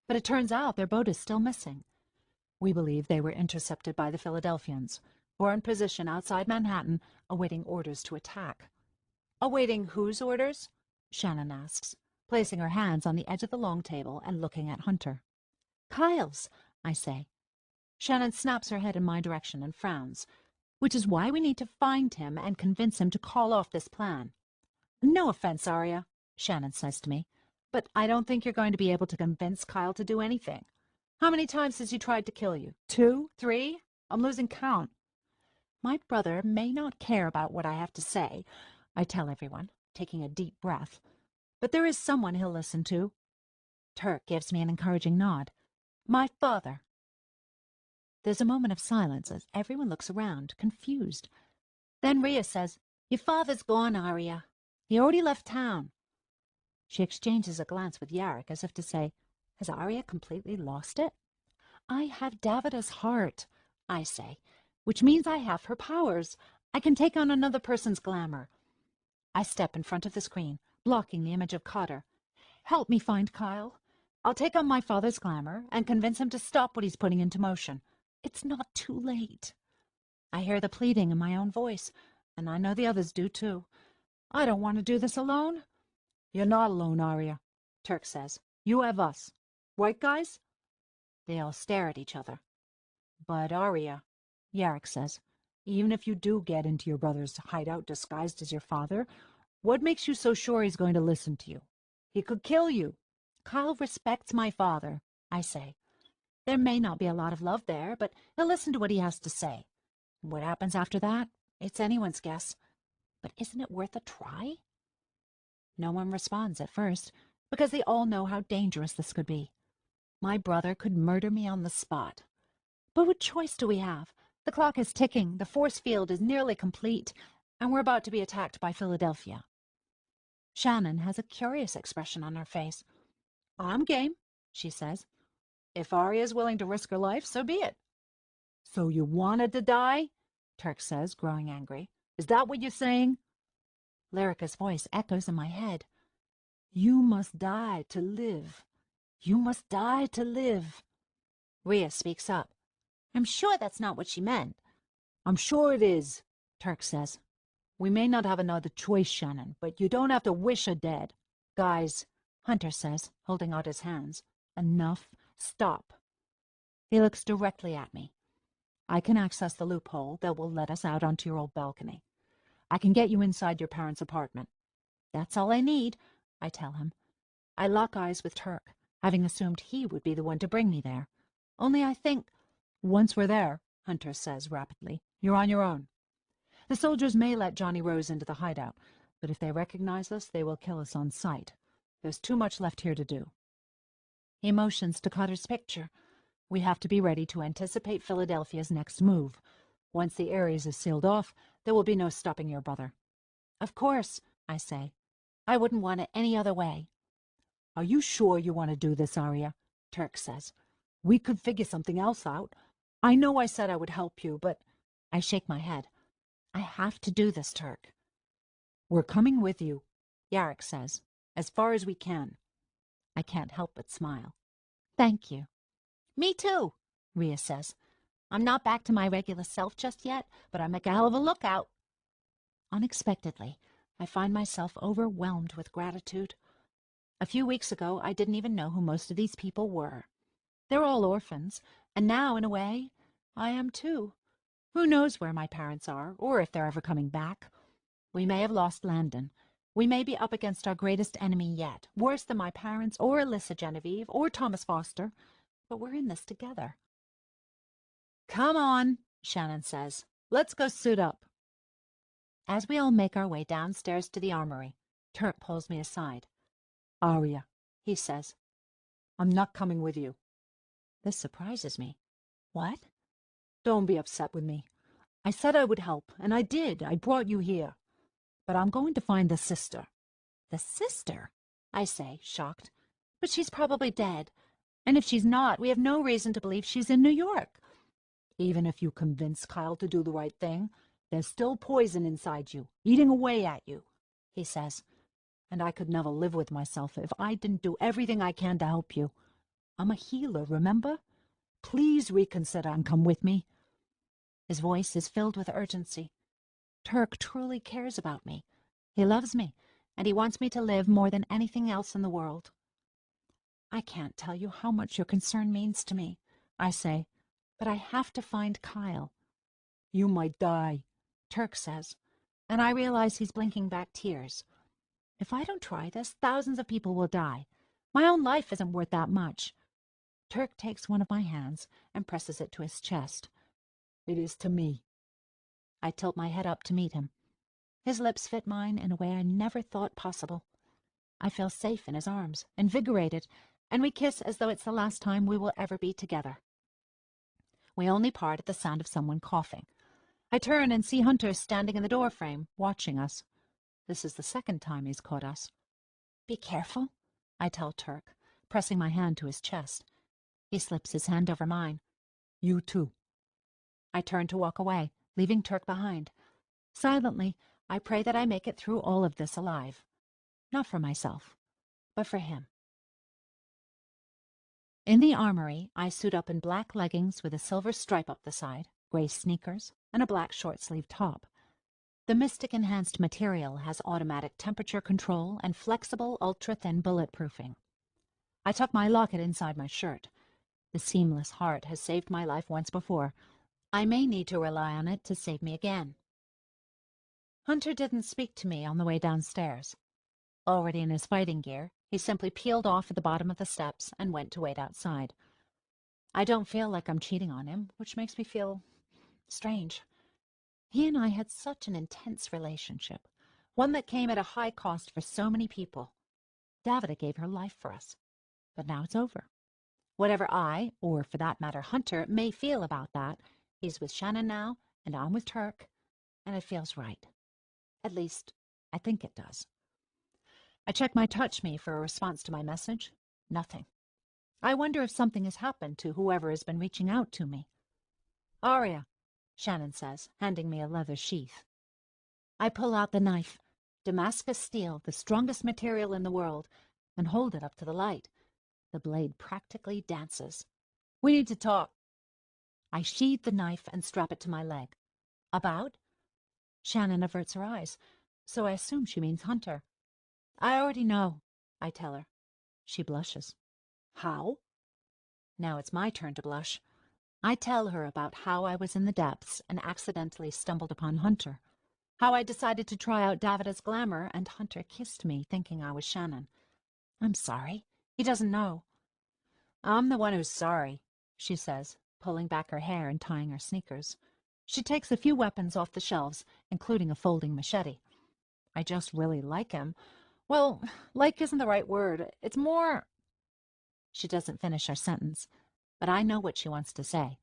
but it turns out their boat is still missing. We believe they were intercepted by the Philadelphians, who are in position outside Manhattan, awaiting orders to attack. Awaiting whose orders? Shannon asks, placing her hands on the edge of the long table and looking at Hunter. Kyle's, I say. Shannon snaps her head in my direction and frowns, which is why we need to find him and convince him to call off this plan. No offense, Arya, Shannon says to me, but I don't think you're going to be able to convince Kyle to do anything. How many times has he tried to kill you? 2? 3? I'm losing count. My brother may not care about what I have to say, I tell everyone, taking a deep breath, but there is someone he'll listen to. Turk gives me an encouraging nod. My father. There's a moment of silence as everyone looks around, confused. Then Rhea says, "Your father's gone, Arya. He already left town." She exchanges a glance with Yarrick as if to say, "Has Arya completely lost it?" "I have Davida's heart," I say, "which means I have her powers. I can take on another person's glamour." I step in front of the screen, blocking the image of Cotter. "Help me find Kyle. I'll take on my father's glamour and convince him to stop what he's putting into motion. It's not too late." I hear the pleading in my own voice, and I know the others do too. I don't want to do this alone. "You're not alone, Arya," Turk says. "You have us. Right, guys?" They all stare at each other. "But Arya," Yarrick says, "even if you do get into your brother's hideout disguised as your father, what makes you so sure he's going to listen to you? He could kill you." "Kyle respects my father," I say. "There may not be a lot of love there, but he'll listen to what he has to say. What happens after that, it's anyone's guess. But isn't it worth a try?" No one responds at first, because they all know how dangerous this could be. My brother could murder me on the spot. But what choice do we have? The clock is ticking, the force field is nearly complete, and we're about to be attacked by Philadelphia. Shannon has a curious expression on her face. "I'm game," she says. "If Arya's willing to risk her life, so be it." "So you wanted to die?" Turk says, growing angry. "Is that what you're saying?" Lyrica's voice echoes in my head. "You must die to live. You must die to live." Rhea speaks up. "I'm sure that's not what she meant." "I'm sure it is," Turk says. "We may not have another choice, Shannon, but you don't have to wish her dead." "Guys," Hunter says, holding out his hands. "Enough. Stop." He looks directly at me. "I can access the loophole that will let us out onto your old balcony. I can get you inside your parents' apartment." "That's all I need," I tell him. I lock eyes with Turk, having assumed he would be the one to bring me there. Only I think, "Once we're there," Hunter says rapidly, "you're on your own. The soldiers may let Johnny Rose into the hideout, but if they recognize us, they will kill us on sight. There's too much left here to do." He motions to Cotter's picture. "We have to be ready to anticipate Philadelphia's next move. Once the Ares is sealed off, there will be no stopping your brother." "Of course," I say. "I wouldn't want it any other way." "Are you sure you want to do this, Arya?" Turk says. "We could figure something else out. I know I said I would help you, but—" I shake my head. "I have to do this, Turk." "We're coming with you," Yarrick says, "as far as we can." I can't help but smile. "Thank you." "Me too," Rhea says. "I'm not back to my regular self just yet, but I make a hell of a lookout." Unexpectedly, I find myself overwhelmed with gratitude. A few weeks ago, I didn't even know who most of these people were. They're all orphans, and now, in a way, I am too. Who knows where my parents are, or if they're ever coming back? We may have lost Landon. We may be up against our greatest enemy yet, worse than my parents, or Alyssa Genevieve, or Thomas Foster, but we're in this together. "Come on," Shannon says. "Let's go suit up." As we all make our way downstairs to the armory, Turk pulls me aside. "Arya," he says, "I'm not coming with you." This surprises me. "What?" "Don't be upset with me. I said I would help, and I did. I brought you here. But I'm going to find the sister." "The sister?" I say, shocked. "But she's probably dead. And if she's not, we have no reason to believe she's in New York." "Even if you convince Kyle to do the right thing, there's still poison inside you, eating away at you," he says. "And I could never live with myself if I didn't do everything I can to help you. I'm a healer, remember? Please reconsider and come with me." His voice is filled with urgency. Turk truly cares about me. He loves me, and he wants me to live more than anything else in the world. "I can't tell you how much your concern means to me," I say, "but I have to find Kyle." "You might die," Turk says, and I realize he's blinking back tears. If I don't try this, thousands of people will die. My own life isn't worth that much. Turk takes one of my hands and presses it to his chest. "It is to me." I tilt my head up to meet him. His lips fit mine in a way I never thought possible. I feel safe in his arms, invigorated, and we kiss as though it's the last time we will ever be together. We only part at the sound of someone coughing. I turn and see Hunter standing in the doorframe, watching us. This is the second time he's caught us. "Be careful," I tell Turk, pressing my hand to his chest. He slips his hand over mine. "You too." I turn to walk away, leaving Turk behind. Silently, I pray that I make it through all of this alive. Not for myself, but for him. In the armory, I suit up in black leggings with a silver stripe up the side, gray sneakers, and a black short-sleeved top. The Mystic-enhanced material has automatic temperature control and flexible, ultra-thin bulletproofing. I tuck my locket inside my shirt. The seamless heart has saved my life once before. I may need to rely on it to save me again. Hunter didn't speak to me on the way downstairs. Already in his fighting gear, he simply peeled off at the bottom of the steps and went to wait outside. I don't feel like I'm cheating on him, which makes me feel strange. He and I had such an intense relationship, one that came at a high cost for so many people. Davida gave her life for us, but now it's over. Whatever I, or for that matter Hunter, may feel about that, he's with Shannon now, and I'm with Turk, and it feels right. At least, I think it does. I check my Touch Me for a response to my message. Nothing. I wonder if something has happened to whoever has been reaching out to me. "Aria," Shannon says, handing me a leather sheath. I pull out the knife, Damascus steel, the strongest material in the world, and hold it up to the light. The blade practically dances. "We need to talk." I sheathe the knife and strap it to my leg. "About?" Shannon averts her eyes, so I assume she means Hunter. "I already know," I tell her. She blushes. "How?" Now it's my turn to blush. I tell her about how I was in the depths and accidentally stumbled upon Hunter. How I decided to try out Davida's glamour and Hunter kissed me thinking I was Shannon. "I'm sorry. He doesn't know." "I'm the one who's sorry," she says, pulling back her hair and tying her sneakers. She takes a few weapons off the shelves, including a folding machete. "I just really like him. Well, like isn't the right word. It's more—" She doesn't finish her sentence, but I know what she wants to say.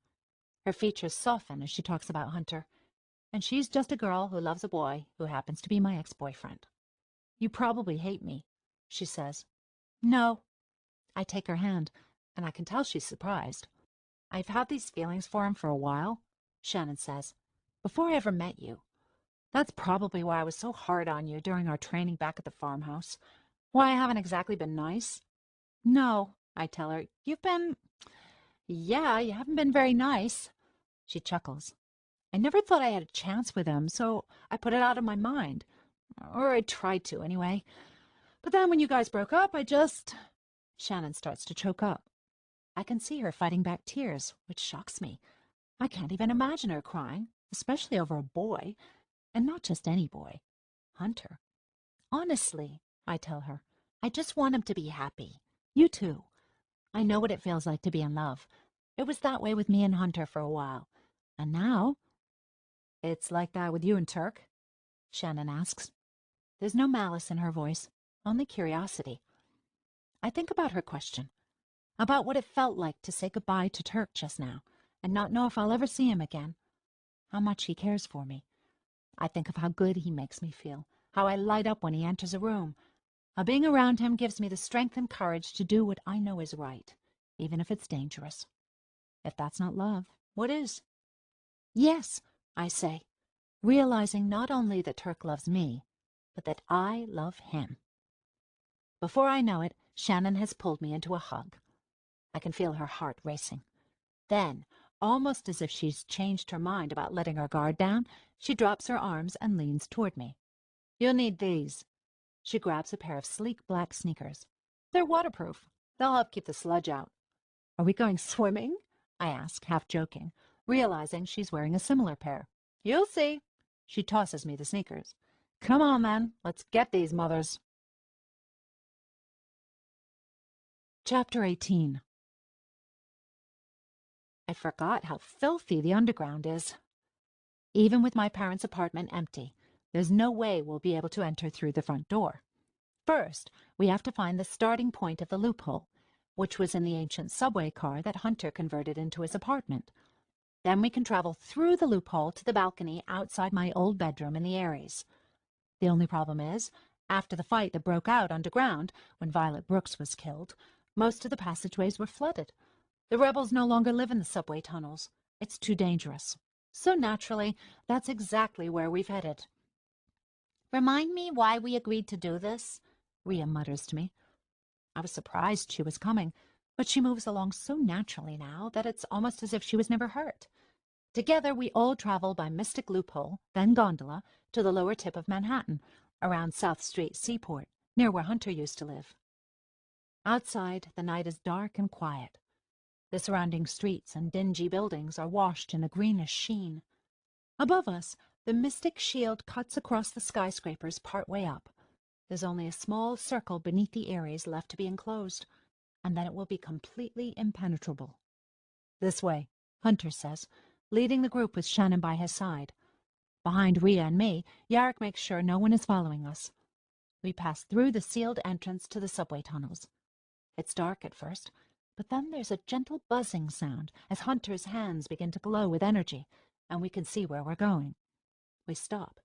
Her features soften as she talks about Hunter, and she's just a girl who loves a boy who happens to be my ex-boyfriend. "You probably hate me," she says. "No." I take her hand, and I can tell she's surprised. "I've had these feelings for him for a while," Shannon says, "before I ever met you. That's probably why I was so hard on you during our training back at the farmhouse. Why I haven't exactly been nice." "No," I tell her. "You haven't been very nice." She chuckles. "I never thought I had a chance with him, so I put it out of my mind. Or I tried to, anyway. But then when you guys broke up, Shannon starts to choke up. I can see her fighting back tears, which shocks me. I can't even imagine her crying, especially over a boy. And not just any boy. Hunter. "Honestly," I tell her, "I just want him to be happy. You too. I know what it feels like to be in love. It was that way with me and Hunter for a while. And now—" "It's like that with you and Turk?" Shannon asks. There's no malice in her voice, only curiosity. I think about her question, about what it felt like to say goodbye to Turk just now and not know if I'll ever see him again, how much he cares for me. I think of how good he makes me feel, how I light up when he enters a room, how being around him gives me the strength and courage to do what I know is right, even if it's dangerous. If that's not love, what is? "Yes," I say, realizing not only that Turk loves me, but that I love him. Before I know it, Shannon has pulled me into a hug. I can feel her heart racing. Then, almost as if she's changed her mind about letting her guard down, she drops her arms and leans toward me. "You'll need these." She grabs a pair of sleek black sneakers. "They're waterproof. They'll help keep the sludge out." "Are we going swimming?" I ask, half joking, realizing she's wearing a similar pair. "You'll see." She tosses me the sneakers. "Come on, then. Let's get these mothers." Chapter 18. I forgot how filthy the underground is. Even with my parents' apartment empty, there's no way we'll be able to enter through the front door. First, we have to find the starting point of the loophole, which was in the ancient subway car that Hunter converted into his apartment. Then we can travel through the loophole to the balcony outside my old bedroom in the Aries. The only problem is, after the fight that broke out underground when Violet Brooks was killed, most of the passageways were flooded. The rebels no longer live in the subway tunnels. It's too dangerous. So naturally, that's exactly where we've headed. Remind me why we agreed to do this, Rhea mutters to me. I was surprised she was coming, but she moves along so naturally now that it's almost as if she was never hurt. Together, we all travel by Mystic Loophole, then gondola, to the lower tip of Manhattan, around South Street Seaport, near where Hunter used to live. Outside, the night is dark and quiet. The surrounding streets and dingy buildings are washed in a greenish sheen. Above us, the mystic shield cuts across the skyscrapers part way up. There's only a small circle beneath the Aries left to be enclosed, and then it will be completely impenetrable. This way, Hunter says, leading the group with Shannon by his side. Behind Rhea and me, Yarrick makes sure no one is following us. We pass through the sealed entrance to the subway tunnels. It's dark at first, but then there's a gentle buzzing sound as Hunter's hands begin to glow with energy, and we can see where we're going. We stop,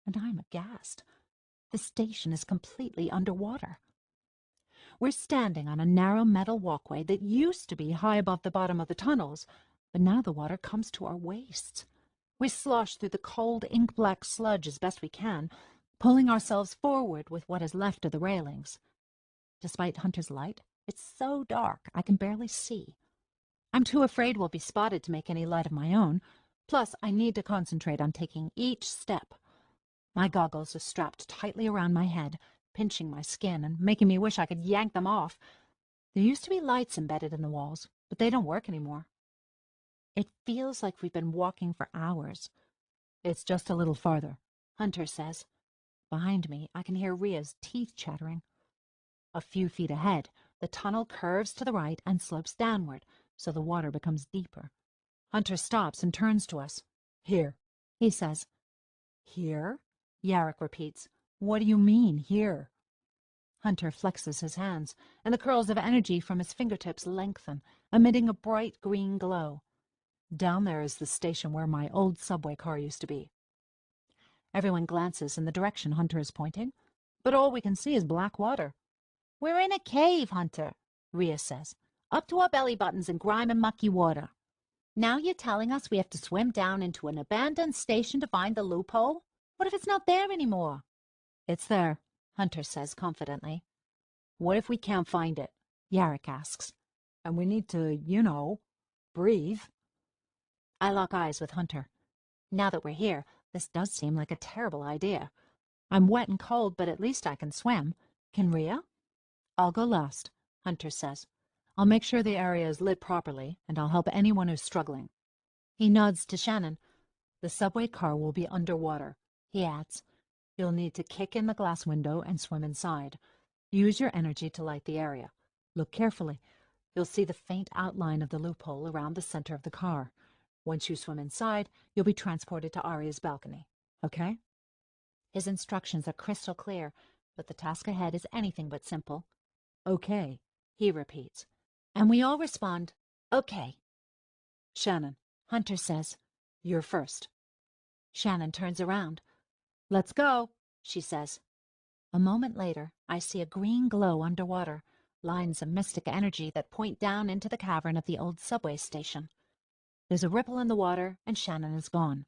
and I'm aghast. The station is completely underwater. We're standing on a narrow metal walkway that used to be high above the bottom of the tunnels, but now the water comes to our waists. We slosh through the cold, ink-black sludge as best we can, pulling ourselves forward with what is left of the railings. Despite Hunter's light, it's so dark I can barely see. I'm too afraid we'll be spotted to make any light of my own. Plus, I need to concentrate on taking each step. My goggles are strapped tightly around my head, pinching my skin and making me wish I could yank them off. There used to be lights embedded in the walls, but they don't work anymore. It feels like we've been walking for hours. It's just a little farther, Hunter says. Behind me, I can hear Rhea's teeth chattering. A few feet ahead, the tunnel curves to the right and slopes downward, so the water becomes deeper. Hunter stops and turns to us. Here, he says. Here? Yarrick repeats. What do you mean, here? Hunter flexes his hands, and the curls of energy from his fingertips lengthen, emitting a bright green glow. Down there is the station where my old subway car used to be. Everyone glances in the direction Hunter is pointing, but all we can see is black water. We're in a cave, Hunter, Rhea says, up to our belly buttons in grime and mucky water. Now you're telling us we have to swim down into an abandoned station to find the loophole? What if it's not there anymore? It's there, Hunter says confidently. What if we can't find it? Yarrick asks. And we need to, breathe. I lock eyes with Hunter. Now that we're here, this does seem like a terrible idea. I'm wet and cold, but at least I can swim. Can Rhea? I'll go last, Hunter says. I'll make sure the area is lit properly, and I'll help anyone who's struggling. He nods to Shannon. The subway car will be underwater, he adds. You'll need to kick in the glass window and swim inside. Use your energy to light the area. Look carefully. You'll see the faint outline of the loophole around the center of the car. Once you swim inside, you'll be transported to Arya's balcony. Okay? His instructions are crystal clear, but the task ahead is anything but simple. Okay, he repeats. And we all respond, okay. Shannon, Hunter says, you're first. Shannon turns around. Let's go, she says. A moment later, I see a green glow underwater, lines of mystic energy that point down into the cavern of the old subway station. There's a ripple in the water, and Shannon is gone.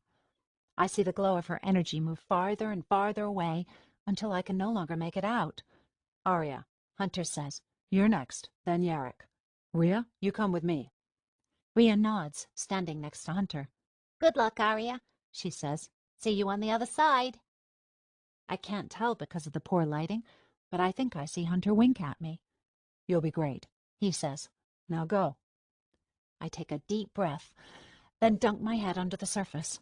I see the glow of her energy move farther and farther away until I can no longer make it out. Arya, Hunter says, you're next, then Yarrick. Rhea, you come with me. Rhea nods, standing next to Hunter. Good luck, Arya, she says. See you on the other side. I can't tell because of the poor lighting, but I think I see Hunter wink at me. You'll be great, he says. Now go. I take a deep breath, then dunk my head under the surface.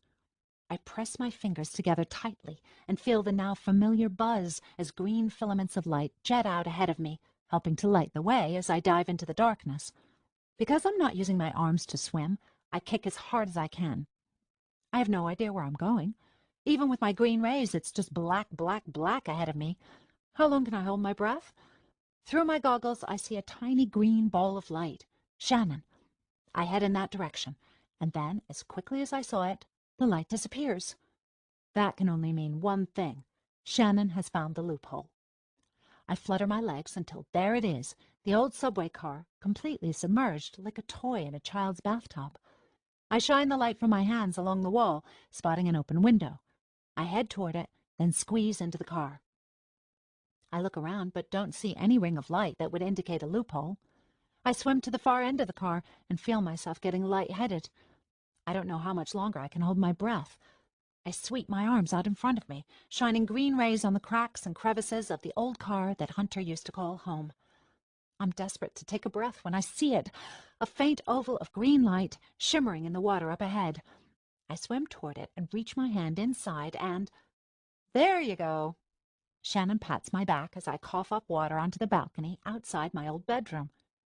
I press my fingers together tightly and feel the now familiar buzz as green filaments of light jet out ahead of me, helping to light the way as I dive into the darkness. Because I'm not using my arms to swim, I kick as hard as I can. I have no idea where I'm going. Even with my green rays, it's just black, black, black ahead of me. How long can I hold my breath? Through my goggles, I see a tiny green ball of light. Shannon. I head in that direction. And then, as quickly as I saw it, the light disappears. That can only mean one thing. Shannon has found the loophole. I flutter my legs until there it is, the old subway car, completely submerged like a toy in a child's bathtub. I shine the light from my hands along the wall, spotting an open window. I head toward it, then squeeze into the car. I look around but don't see any ring of light that would indicate a loophole. I swim to the far end of the car and feel myself getting lightheaded. I don't know how much longer I can hold my breath. I sweep my arms out in front of me, shining green rays on the cracks and crevices of the old car that Hunter used to call home. I'm desperate to take a breath when I see it, a faint oval of green light shimmering in the water up ahead. I swim toward it and reach my hand inside and... There you go. Shannon pats my back as I cough up water onto the balcony outside my old bedroom.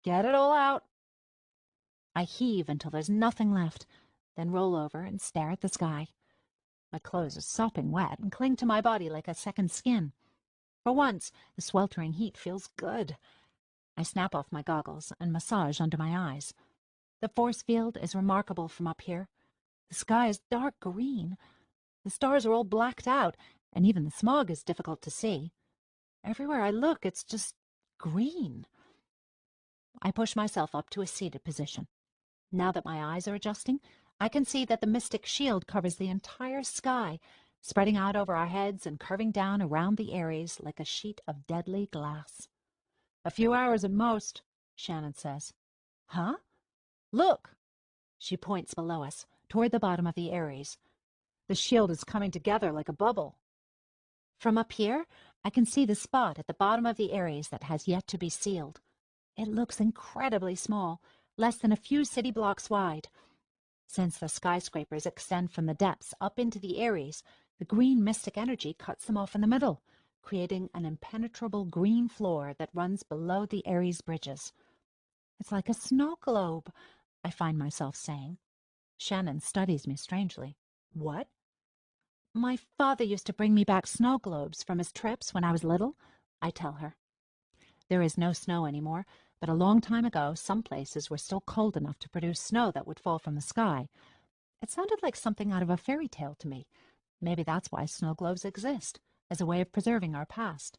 Get it all out. I heave until there's nothing left, then roll over and stare at the sky. My clothes are sopping wet and cling to my body like a second skin. For once, the sweltering heat feels good. I snap off my goggles and massage under my eyes. The force field is remarkable from up here. The sky is dark green. The stars are all blacked out, and even the smog is difficult to see. Everywhere I look, it's just green. I push myself up to a seated position. Now that my eyes are adjusting, I can see that the mystic shield covers the entire sky, spreading out over our heads and curving down around the Aries like a sheet of deadly glass. A few hours at most, Shannon says. Huh? Look! She points below us, toward the bottom of the Aries. The shield is coming together like a bubble. From up here, I can see the spot at the bottom of the Aries that has yet to be sealed. It looks incredibly small, less than a few city blocks wide. Since the skyscrapers extend from the depths up into the Aries, the green mystic energy cuts them off in the middle, creating an impenetrable green floor that runs below the Aries bridges. It's like a snow globe, I find myself saying. Shannon studies me strangely. What? My father used to bring me back snow globes from his trips when I was little, I tell her. There is no snow anymore, but a long time ago some places were still cold enough to produce snow that would fall from the sky. It sounded like something out of a fairy tale to me. Maybe that's why snow globes exist, as a way of preserving our past.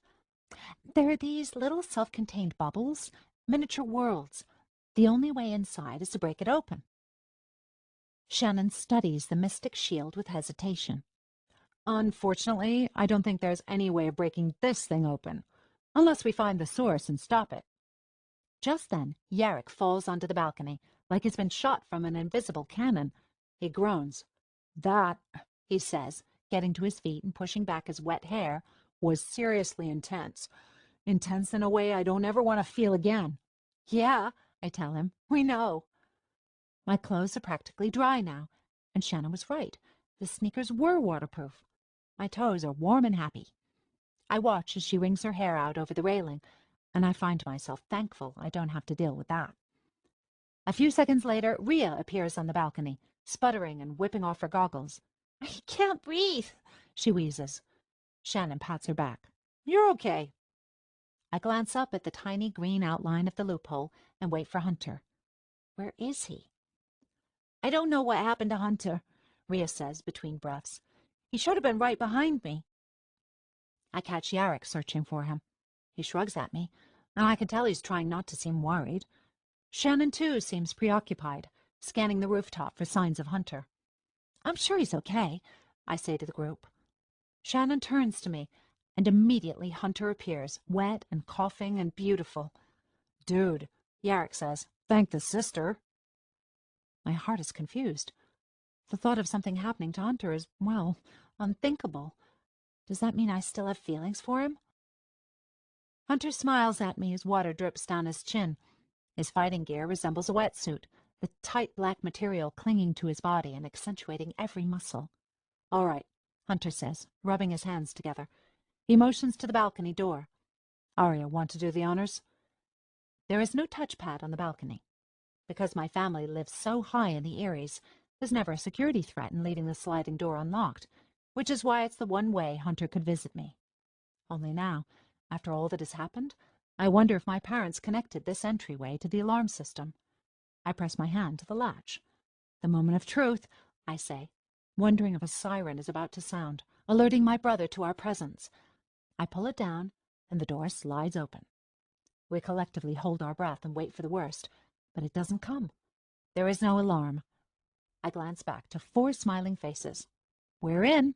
They're these little self-contained bubbles, miniature worlds. The only way inside is to break it open. Shannon studies the mystic shield with hesitation. Unfortunately, I don't think there's any way of breaking this thing open, unless we find the source and stop it. Just then, Yarrick falls onto the balcony, like he's been shot from an invisible cannon. He groans. That, he says, getting to his feet and pushing back his wet hair, was seriously intense. Intense in a way I don't ever want to feel again. Yeah, I tell him, we know. My clothes are practically dry now, and Shannon was right. The sneakers were waterproof. My toes are warm and happy. I watch as she wrings her hair out over the railing, and I find myself thankful I don't have to deal with that. A few seconds later, Rhea appears on the balcony, sputtering and whipping off her goggles. I can't breathe, she wheezes. Shannon pats her back. You're okay. I glance up at the tiny green outline of the loophole and wait for Hunter. Where is he? I don't know what happened to Hunter, Rhea says between breaths. He should have been right behind me. I catch Yarrick searching for him. He shrugs at me, and I can tell he's trying not to seem worried. Shannon, too, seems preoccupied, scanning the rooftop for signs of Hunter. I'm sure he's okay, I say to the group. Shannon turns to me, and immediately Hunter appears, wet and coughing and beautiful. Dude, Yarrick says, thank the sister. My heart is confused. The thought of something happening to Hunter is, well, unthinkable. Does that mean I still have feelings for him? Hunter smiles at me as water drips down his chin. His fighting gear resembles a wetsuit, the tight black material clinging to his body and accentuating every muscle. All right, Hunter says, rubbing his hands together. He motions to the balcony door. Arya, want to do the honors? There is no touchpad on the balcony. Because my family lives so high in the Aries, there's never a security threat in leaving the sliding door unlocked, which is why it's the one way Hunter could visit me. Only now, after all that has happened, I wonder if my parents connected this entryway to the alarm system. I press my hand to the latch. The moment of truth, I say, wondering if a siren is about to sound, alerting my brother to our presence. I pull it down, and the door slides open. We collectively hold our breath and wait for the worst, but it doesn't come. There is no alarm. I glance back to 4 smiling faces. We're in.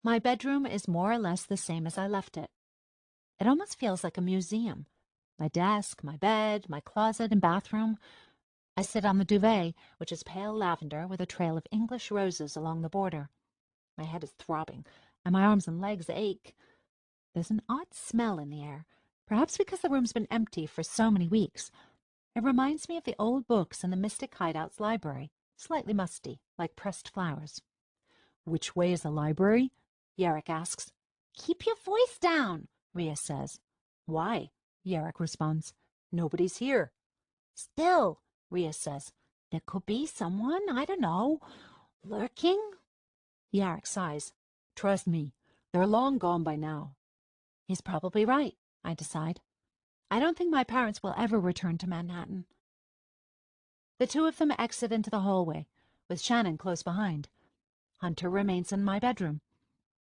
My bedroom is more or less the same as I left it. It almost feels like a museum. My desk, my bed, my closet and bathroom. I sit on the duvet, which is pale lavender with a trail of English roses along the border. My head is throbbing, and my arms and legs ache. There's an odd smell in the air, perhaps because the room's been empty for so many weeks. It reminds me of the old books in the Mystic Hideout's library, slightly musty, like pressed flowers. Which way is the library? Yarrick asks. Keep your voice down, Rhea says. Why? Yarrick responds. Nobody's here. Still, Rhea says, there could be someone, I don't know, lurking. Yarrick sighs. Trust me, they're long gone by now. He's probably right, I decide. I don't think my parents will ever return to Manhattan. The 2 of them exit into the hallway, with Shannon close behind. Hunter remains in my bedroom.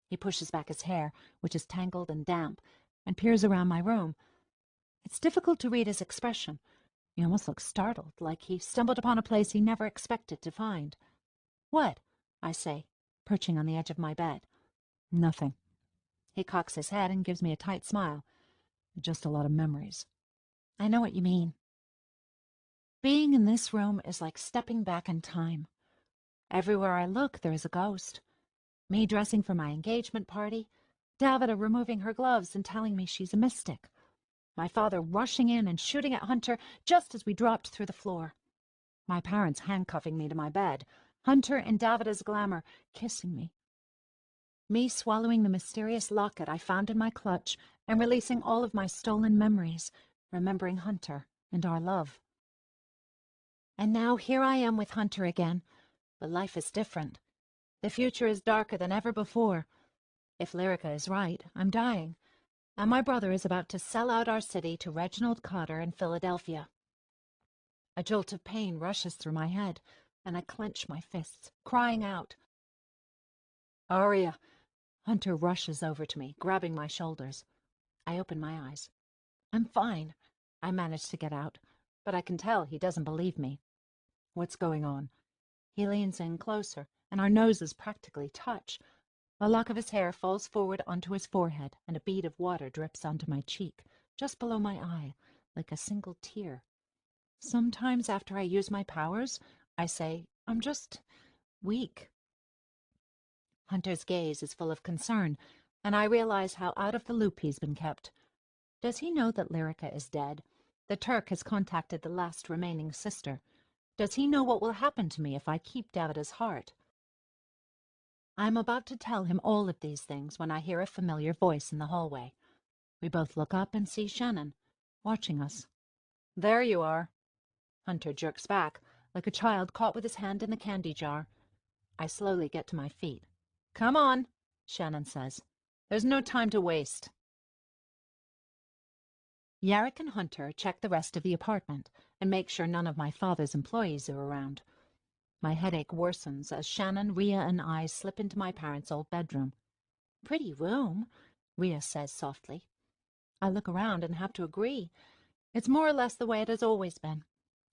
He pushes back his hair, which is tangled and damp, and peers around my room. It's difficult to read his expression. He almost looks startled, like he stumbled upon a place he never expected to find. What? I say, perching on the edge of my bed. Nothing. He cocks his head and gives me a tight smile. Just a lot of memories. I know what you mean. Being in this room is like stepping back in time. Everywhere I look, there is a ghost. Me dressing for my engagement party, Davida removing her gloves and telling me she's a mystic, my father rushing in and shooting at Hunter just as we dropped through the floor, my parents handcuffing me to my bed, Hunter in Davida's glamour kissing me swallowing the mysterious locket I found in my clutch and releasing all of my stolen memories, remembering Hunter and our love. And now here I am with Hunter again, but life is different. The future is darker than ever before. If Lyrica is right, I'm dying, and my brother is about to sell out our city to Reginald Cotter in Philadelphia. A jolt of pain rushes through my head, and I clench my fists, crying out. Aria! Hunter rushes over to me, grabbing my shoulders. I open my eyes. I'm fine. I manage to get out, but I can tell he doesn't believe me. What's going on? He leans in closer, and our noses practically touch. A lock of his hair falls forward onto his forehead, and a bead of water drips onto my cheek, just below my eye, like a single tear. Sometimes after I use my powers, I say, I'm just weak. Hunter's gaze is full of concern, and I realize how out of the loop he's been kept. Does he know that Lyrica is dead? The Turk has contacted the last remaining sister. Does he know what will happen to me if I keep Davida's heart? I'm about to tell him all of these things when I hear a familiar voice in the hallway. We both look up and see Shannon, watching us. There you are. Hunter jerks back, like a child caught with his hand in the candy jar. I slowly get to my feet. Come on, Shannon says. There's no time to waste. Yarrick and Hunter check the rest of the apartment and make sure none of my father's employees are around. My headache worsens as Shannon, Rhea, and I slip into my parents' old bedroom. Pretty room, Rhea says softly. I look around and have to agree. It's more or less the way it has always been.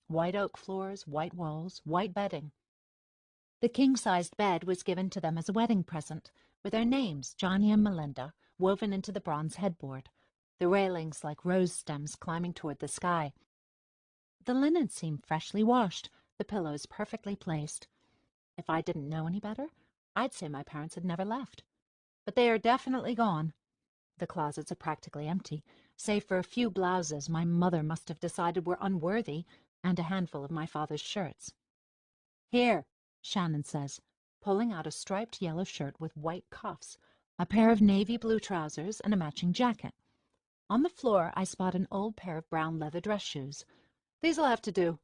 White oak floors, white walls, white bedding. The king-sized bed was given to them as a wedding present, with their names, Johnny and Melinda, woven into the bronze headboard, the railings like rose stems climbing toward the sky. The linen seemed freshly washed, the pillows perfectly placed. If I didn't know any better, I'd say my parents had never left. But they are definitely gone. The closets are practically empty, save for a few blouses my mother must have decided were unworthy, and a handful of my father's shirts. Here, Shannon says, pulling out a striped yellow shirt with white cuffs, a pair of navy blue trousers, and a matching jacket. On the floor, I spot an old pair of brown leather dress shoes. These'll have to do.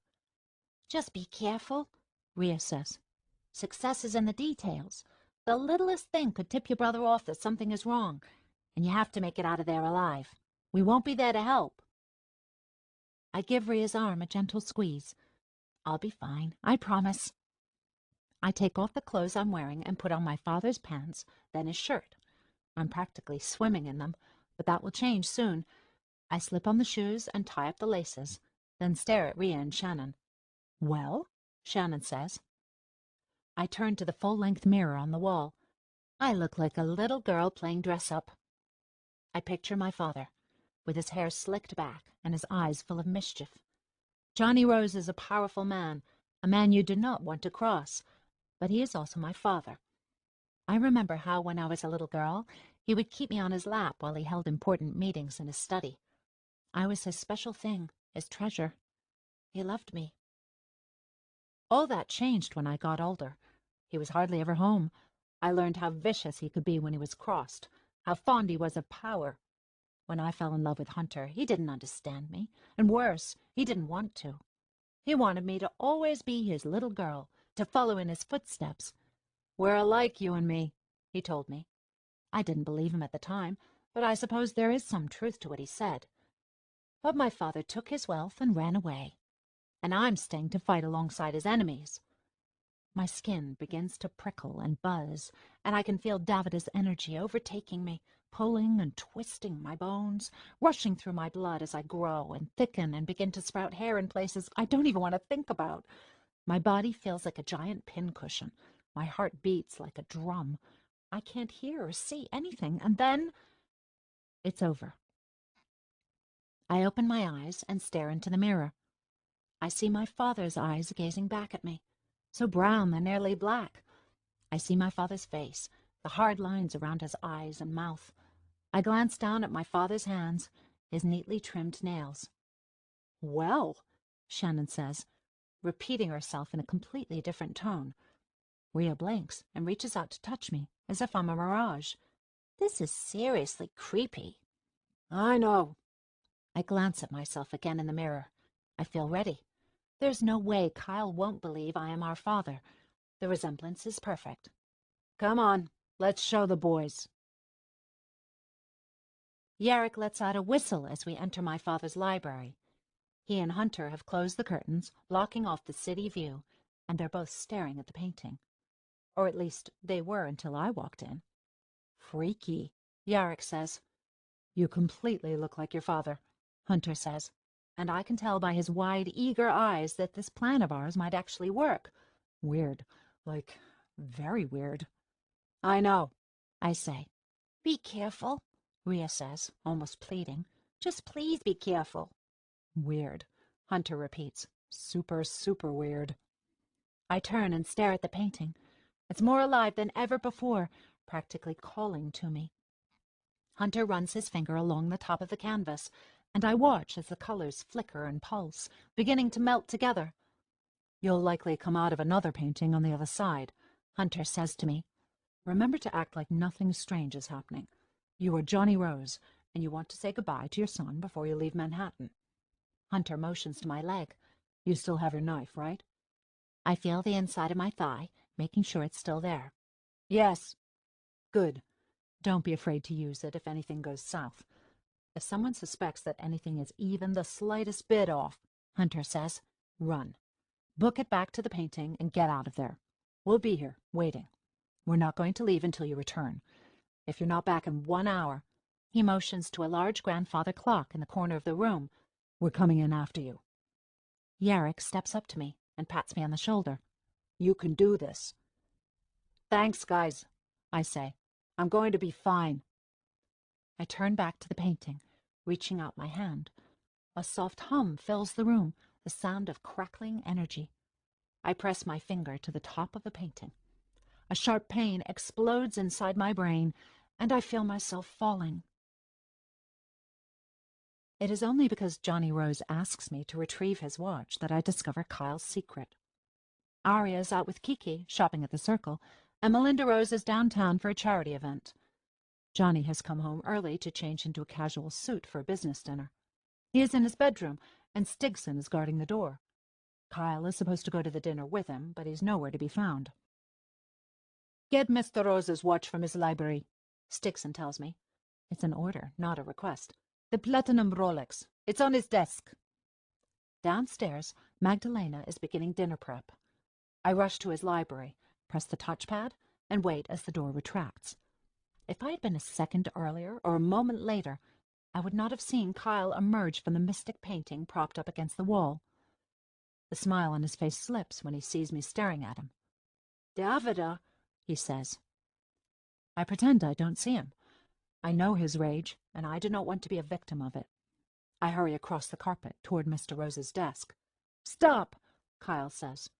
Just be careful, Rhea says. Success is in the details. The littlest thing could tip your brother off that something is wrong, and you have to make it out of there alive. We won't be there to help. I give Rhea's arm a gentle squeeze. I'll be fine, I promise. I take off the clothes I'm wearing and put on my father's pants, then his shirt. I'm practically swimming in them, but that will change soon. I slip on the shoes and tie up the laces, then stare at Rhea and Shannon. "Well?" Shannon says. I turn to the full-length mirror on the wall. I look like a little girl playing dress-up. I picture my father, with his hair slicked back and his eyes full of mischief. Johnny Rose is a powerful man, a man you do not want to cross, but he is also my father. I remember how, when I was a little girl, he would keep me on his lap while he held important meetings in his study. I was his special thing, his treasure. He loved me. All that changed when I got older. He was hardly ever home. I learned how vicious he could be when he was crossed, how fond he was of power. When I fell in love with Hunter, he didn't understand me, and worse, he didn't want to. He wanted me to always be his little girl, to follow in his footsteps. "We're alike, you and me," he told me. I didn't believe him at the time, but I suppose there is some truth to what he said. But my father took his wealth and ran away, and I'm staying to fight alongside his enemies. My skin begins to prickle and buzz, and I can feel Davida's energy overtaking me, pulling and twisting my bones, rushing through my blood as I grow and thicken and begin to sprout hair in places I don't even want to think about. My body feels like a giant pincushion. My heart beats like a drum. I can't hear or see anything, and then it's over. I open my eyes and stare into the mirror. I see my father's eyes gazing back at me, so brown they're nearly black. I see my father's face, the hard lines around his eyes and mouth. I glance down at my father's hands, his neatly trimmed nails. "Well," Shannon says, repeating herself in a completely different tone. Rhea blinks and reaches out to touch me, as if I'm a mirage. This is seriously creepy. "I know." I glance at myself again in the mirror. I feel ready. There's no way Kyle won't believe I am our father. The resemblance is perfect. "Come on, let's show the boys." Yarrick lets out a whistle as we enter my father's library. He and Hunter have closed the curtains, blocking off the city view, and they're both staring at the painting. Or at least they were until I walked in. "Freaky," Yarrick says. "You completely look like your father," Hunter says, and I can tell by his wide, eager eyes that this plan of ours might actually work. Weird. Like, very weird. "I know," I say. "Be careful," Rhea says, almost pleading. "Just please be careful." "Weird," Hunter repeats. "Super, super weird." I turn and stare at the painting. It's more alive than ever before, practically calling to me. Hunter runs his finger along the top of the canvas, and I watch as the colors flicker and pulse, beginning to melt together. "You'll likely come out of another painting on the other side," Hunter says to me. "Remember to act like nothing strange is happening. You are Johnny Rose, and you want to say goodbye to your son before you leave Manhattan." Hunter motions to my leg. "You still have your knife, right?" I feel the inside of my thigh, making sure it's still there. "Yes." "Good. Don't be afraid to use it if anything goes south. If someone suspects that anything is even the slightest bit off," Hunter says, "run. Book it back to the painting and get out of there. We'll be here, waiting. We're not going to leave until you return. If you're not back in 1 hour," he motions to a large grandfather clock in the corner of the room, "we're coming in after you." Yarrick steps up to me and pats me on the shoulder. "You can do this." "Thanks, guys," I say. "I'm going to be fine." I turn back to the painting, reaching out my hand. A soft hum fills the room, the sound of crackling energy. I press my finger to the top of the painting. A sharp pain explodes inside my brain, and I feel myself falling. It is only because Johnny Rose asks me to retrieve his watch that I discover Kyle's secret. Aria is out with Kiki, shopping at the Circle, and Melinda Rose is downtown for a charity event. Johnny has come home early to change into a casual suit for a business dinner. He is in his bedroom, and Stigson is guarding the door. Kyle is supposed to go to the dinner with him, but he's nowhere to be found. "Get Mr. Rose's watch from his library," Stigson tells me. It's an order, not a request. "The platinum Rolex. It's on his desk." Downstairs, Magdalena is beginning dinner prep. I rush to his library, press the touchpad, and wait as the door retracts. If I had been a second earlier or a moment later, I would not have seen Kyle emerge from the mystic painting propped up against the wall. The smile on his face slips when he sees me staring at him. "Davida," he says. I pretend I don't see him. I know his rage, and I do not want to be a victim of it. I hurry across the carpet toward Mr. Rose's desk. "Stop," Kyle says.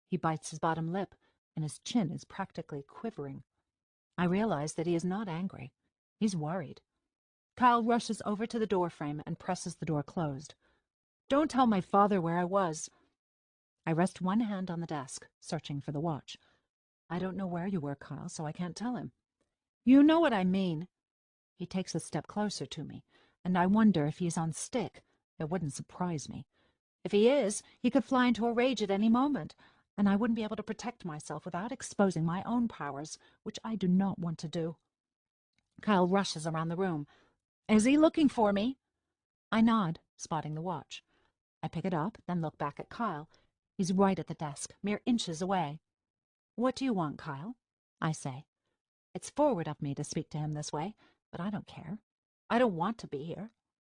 He bites his bottom lip, and his chin is practically quivering. I realize that he is not angry. He's worried. Kyle rushes over to the doorframe and presses the door closed. "Don't tell my father where I was." I rest one hand on the desk, searching for the watch. "I don't know where you were, Kyle, so I can't tell him." "You know what I mean." He takes a step closer to me, and I wonder if he's on stick. It wouldn't surprise me. If he is, he could fly into a rage at any moment, and I wouldn't be able to protect myself without exposing my own powers, which I do not want to do. Kyle rushes around the room. "Is he looking for me?" I nod, spotting the watch. I pick it up, then look back at Kyle. He's right at the desk, mere inches away. "What do you want, Kyle?" I say. It's forward of me to speak to him this way, but I don't care. I don't want to be here.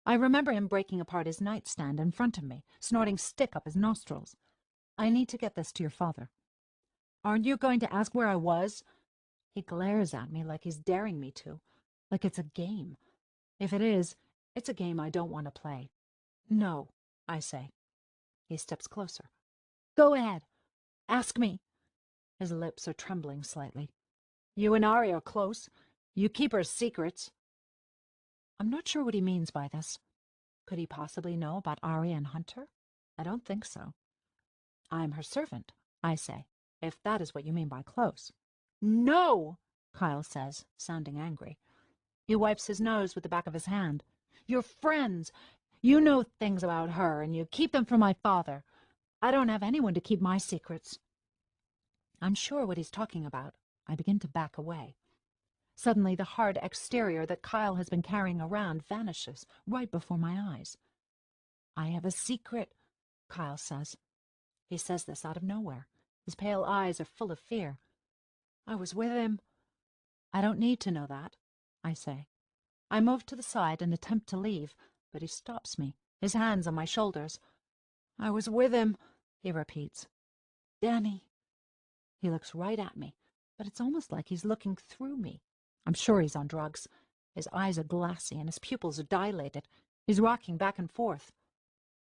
I remember him breaking apart his nightstand in front of me, snorting stick up his nostrils. "I need to get this to your father." "Aren't you going to ask where I was?" He glares at me like he's daring me to, like it's a game. If it is, it's a game I don't want to play. "No," I say. He steps closer. "Go ahead. Ask me." His lips are trembling slightly. "You and Ari are close. You keep her secrets." I'm not sure what he means by this. Could he possibly know about Ari and Hunter? I don't think so. "I'm her servant," I say, "if that is what you mean by close." "No," Kyle says, sounding angry. He wipes his nose with the back of his hand. "You're friends. You know things about her, and you keep them from my father. I don't have anyone to keep my secrets." I'm sure what he's talking about. I begin to back away. Suddenly, the hard exterior that Kyle has been carrying around vanishes right before my eyes. "I have a secret," Kyle says. He says this out of nowhere. His pale eyes are full of fear. "I was with him." "I don't need to know that," I say. I move to the side and attempt to leave, but he stops me, his hands on my shoulders. "I was with him," he repeats. "Danny." He looks right at me, but it's almost like he's looking through me. I'm sure he's on drugs. His eyes are glassy and his pupils are dilated. He's rocking back and forth.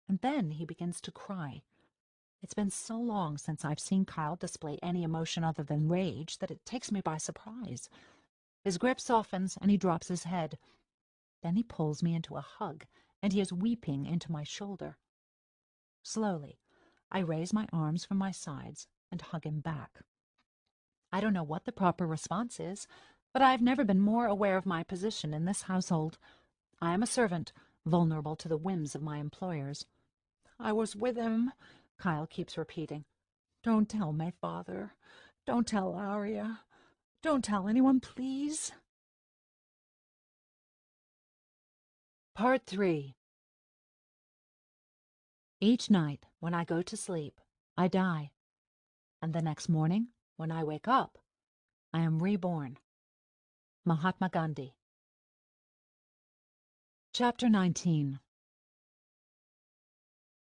And then he begins to cry. It's been so long since I've seen Kyle display any emotion other than rage that it takes me by surprise. His grip softens and he drops his head. Then he pulls me into a hug, and he is weeping into my shoulder. Slowly, I raise my arms from my sides and hug him back. I don't know what the proper response is, but I've never been more aware of my position in this household. I am a servant, vulnerable to the whims of my employers. "I was with him," Kyle keeps repeating. "Don't tell my father. Don't tell Aria. Don't tell anyone, please." Part 3. Each night when I go to sleep, I die. And the next morning, when I wake up, I am reborn. Mahatma Gandhi. Chapter 19.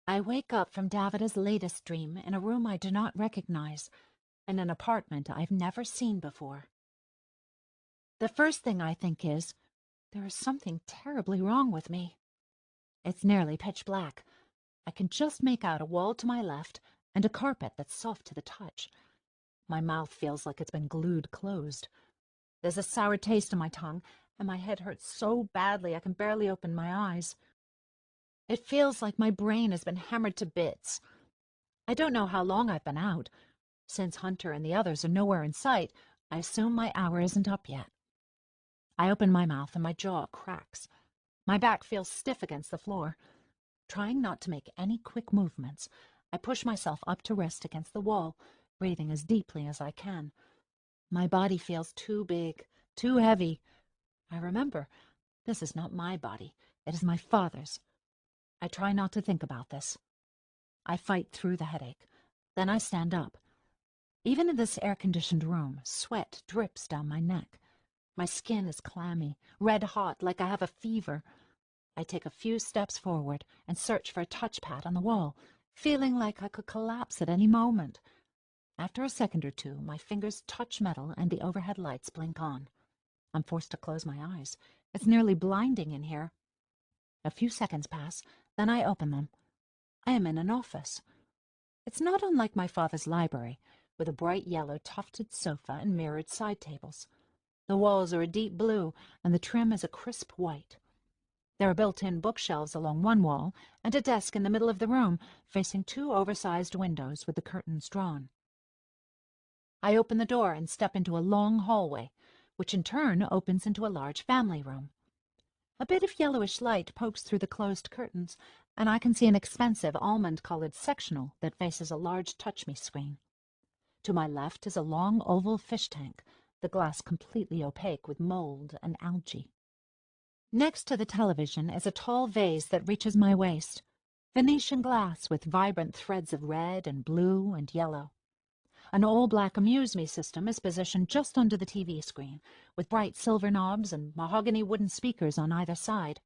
I wake up from Davida's latest dream in a room I do not recognize, in an apartment I've never seen before. The first thing I think is, there is something terribly wrong with me. It's nearly pitch black. I can just make out a wall to my left and a carpet that's soft to the touch. My mouth feels like it's been glued closed. There's a sour taste in my tongue, and my head hurts so badly I can barely open my eyes. It feels like my brain has been hammered to bits. I don't know how long I've been out. Since Hunter and the others are nowhere in sight, I assume my hour isn't up yet. I open my mouth and my jaw cracks. My back feels stiff against the floor. Trying not to make any quick movements, I push myself up to rest against the wall, breathing as deeply as I can. My body feels too big, too heavy. I remember, this is not my body. It is my father's. I try not to think about this. I fight through the headache. Then I stand up. Even in this air-conditioned room, sweat drips down my neck. My skin is clammy, red-hot, like I have a fever. I take a few steps forward and search for a touchpad on the wall, feeling like I could collapse at any moment. After a second or two, my fingers touch metal and the overhead lights blink on. I'm forced to close my eyes. It's nearly blinding in here. A few seconds pass, then I open them. I am in an office. It's not unlike my father's library, with a bright yellow tufted sofa and mirrored side tables. The walls are a deep blue, and the trim is a crisp white. There are built-in bookshelves along one wall, and a desk in the middle of the room, facing two oversized windows with the curtains drawn. I open the door and step into a long hallway, which in turn opens into a large family room. A bit of yellowish light pokes through the closed curtains, and I can see an expensive almond-colored sectional that faces a large touch-me screen. To my left is a long oval fish tank, the glass completely opaque with mold and algae. Next to the television is a tall vase that reaches my waist, Venetian glass with vibrant threads of red and blue and yellow. An all-black amuse-me system is positioned just under the TV screen, with bright silver knobs and mahogany wooden speakers on either side.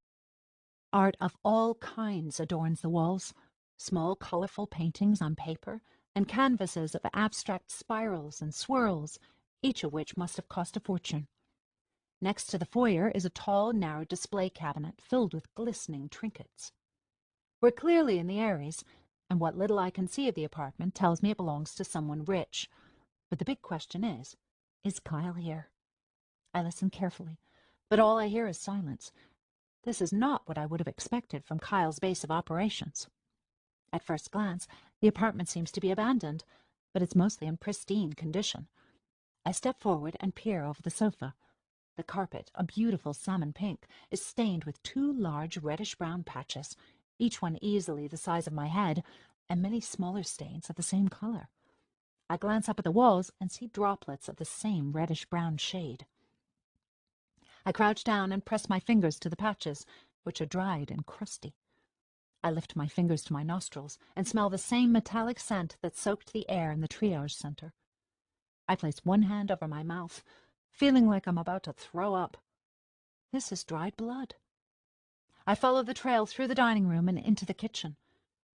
Art of all kinds adorns the walls, small colorful paintings on paper, and canvases of abstract spirals and swirls, each of which must have cost a fortune. Next to the foyer is a tall, narrow display cabinet filled with glistening trinkets. We're clearly in the Aries, and what little I can see of the apartment tells me it belongs to someone rich. But the big question is Kyle here? I listen carefully, but all I hear is silence. This is not what I would have expected from Kyle's base of operations. At first glance, the apartment seems to be abandoned, but it's mostly in pristine condition. I step forward and peer over the sofa. The carpet, a beautiful salmon pink, is stained with two large reddish-brown patches, each one easily the size of my head, and many smaller stains of the same color. I glance up at the walls and see droplets of the same reddish-brown shade. I crouch down and press my fingers to the patches, which are dried and crusty. I lift my fingers to my nostrils and smell the same metallic scent that soaked the air in the triage center. I place one hand over my mouth, feeling like I'm about to throw up. This is dried blood. I follow the trail through the dining room and into the kitchen.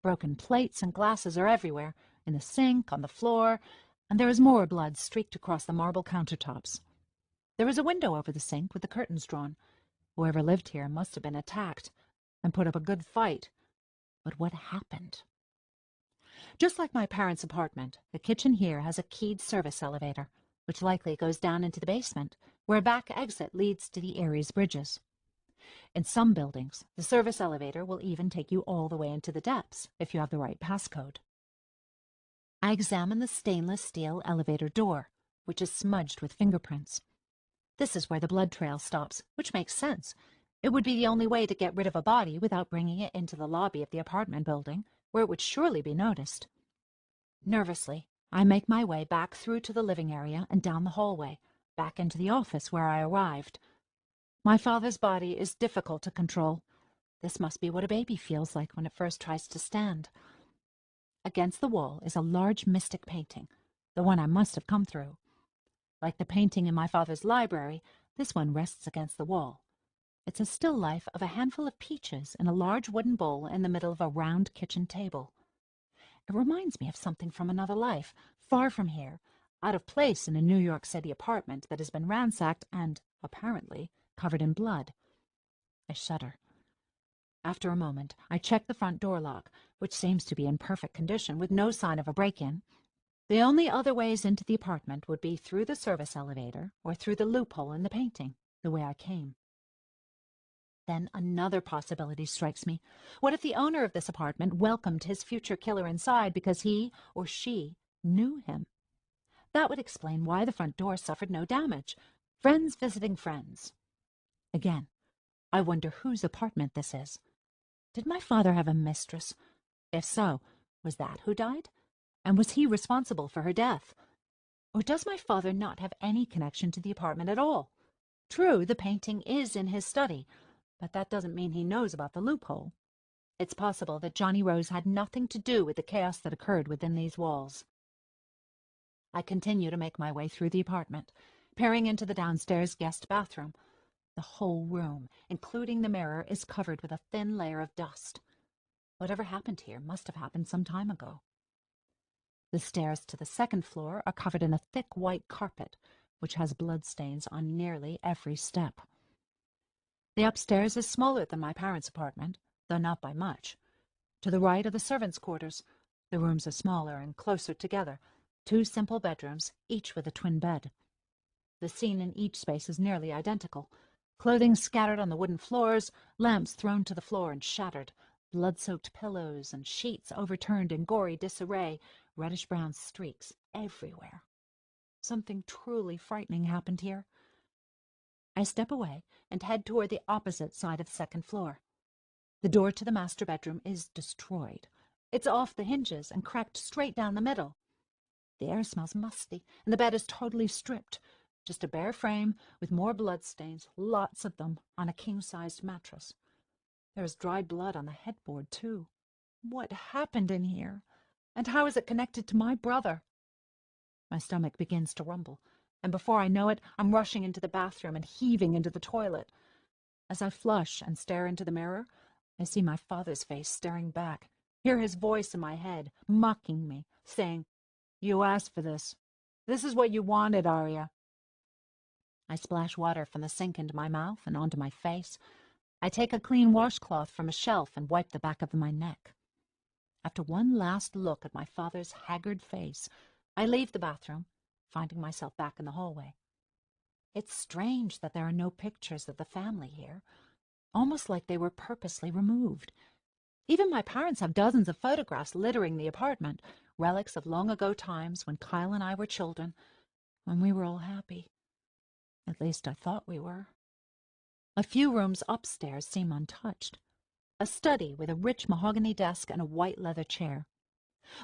Broken plates and glasses are everywhere, in the sink, on the floor, and there is more blood streaked across the marble countertops. There is a window over the sink with the curtains drawn. Whoever lived here must have been attacked and put up a good fight. But what happened? Just like my parents' apartment, the kitchen here has a keyed service elevator, which likely goes down into the basement, where a back exit leads to the Aries bridges. In some buildings, the service elevator will even take you all the way into the depths if you have the right passcode. I examine the stainless steel elevator door, which is smudged with fingerprints. This is where the blood trail stops, which makes sense. It would be the only way to get rid of a body without bringing it into the lobby of the apartment building, where it would surely be noticed. Nervously, I make my way back through to the living area and down the hallway, back into the office where I arrived. My father's body is difficult to control. This must be what a baby feels like when it first tries to stand. Against the wall is a large mystic painting, the one I must have come through. Like the painting in my father's library, this one rests against the wall. It's a still life of a handful of peaches in a large wooden bowl in the middle of a round kitchen table. It reminds me of something from another life, far from here, out of place in a New York City apartment that has been ransacked and, apparently, covered in blood. I shudder. After a moment, I check the front door lock, which seems to be in perfect condition with no sign of a break-in. The only other ways into the apartment would be through the service elevator or through the loophole in the painting, the way I came. Then another possibility strikes me. What if the owner of this apartment welcomed his future killer inside because he or she knew him? That would explain why the front door suffered no damage. Friends visiting friends. Again, I wonder whose apartment this is. Did my father have a mistress? If so, was that who died? And was he responsible for her death? Or does my father not have any connection to the apartment at all? True, the painting is in his study, but that doesn't mean he knows about the loophole. It's possible that Johnny Rose had nothing to do with the chaos that occurred within these walls. I continue to make my way through the apartment, peering into the downstairs guest bathroom. The whole room, including the mirror, is covered with a thin layer of dust. Whatever happened here must have happened some time ago. The stairs to the second floor are covered in a thick white carpet, which has bloodstains on nearly every step. The upstairs is smaller than my parents' apartment, though not by much. To the right are the servants' quarters. The rooms are smaller and closer together, 2 simple bedrooms, each with a twin bed. The scene in each space is nearly identical. Clothing scattered on the wooden floors, lamps thrown to the floor and shattered, blood-soaked pillows and sheets overturned in gory disarray, reddish-brown streaks everywhere. Something truly frightening happened here. I step away and head toward the opposite side of the second floor. The door to the master bedroom is destroyed. It's off the hinges and cracked straight down the middle. The air smells musty, and the bed is totally stripped. Just a bare frame with more bloodstains, lots of them, on a king-sized mattress. There is dried blood on the headboard, too. What happened in here? And how is it connected to my brother? My stomach begins to rumble, and before I know it, I'm rushing into the bathroom and heaving into the toilet. As I flush and stare into the mirror, I see my father's face staring back, hear his voice in my head, mocking me, saying, "You asked for this. This is what you wanted, Arya." I splash water from the sink into my mouth and onto my face. I take a clean washcloth from a shelf and wipe the back of my neck. After one last look at my father's haggard face, I leave the bathroom, finding myself back in the hallway. It's strange that there are no pictures of the family here, almost like they were purposely removed. Even my parents have dozens of photographs littering the apartment, relics of long-ago times when Kyle and I were children, when we were all happy. At least I thought we were. A few rooms upstairs seem untouched. A study with a rich mahogany desk and a white leather chair.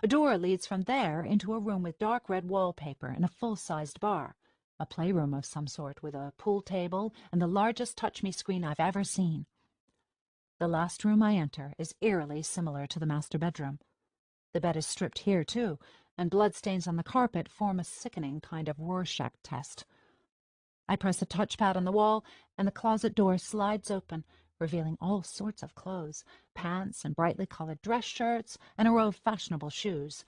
A door leads from there into a room with dark red wallpaper and a full-sized bar, a playroom of some sort with a pool table and the largest touch-me screen I've ever seen. The last room I enter is eerily similar to the master bedroom. The bed is stripped here, too, and bloodstains on the carpet form a sickening kind of Rorschach test. I press a touchpad on the wall, and the closet door slides open, revealing all sorts of clothes, pants and brightly colored dress shirts, and a row of fashionable shoes.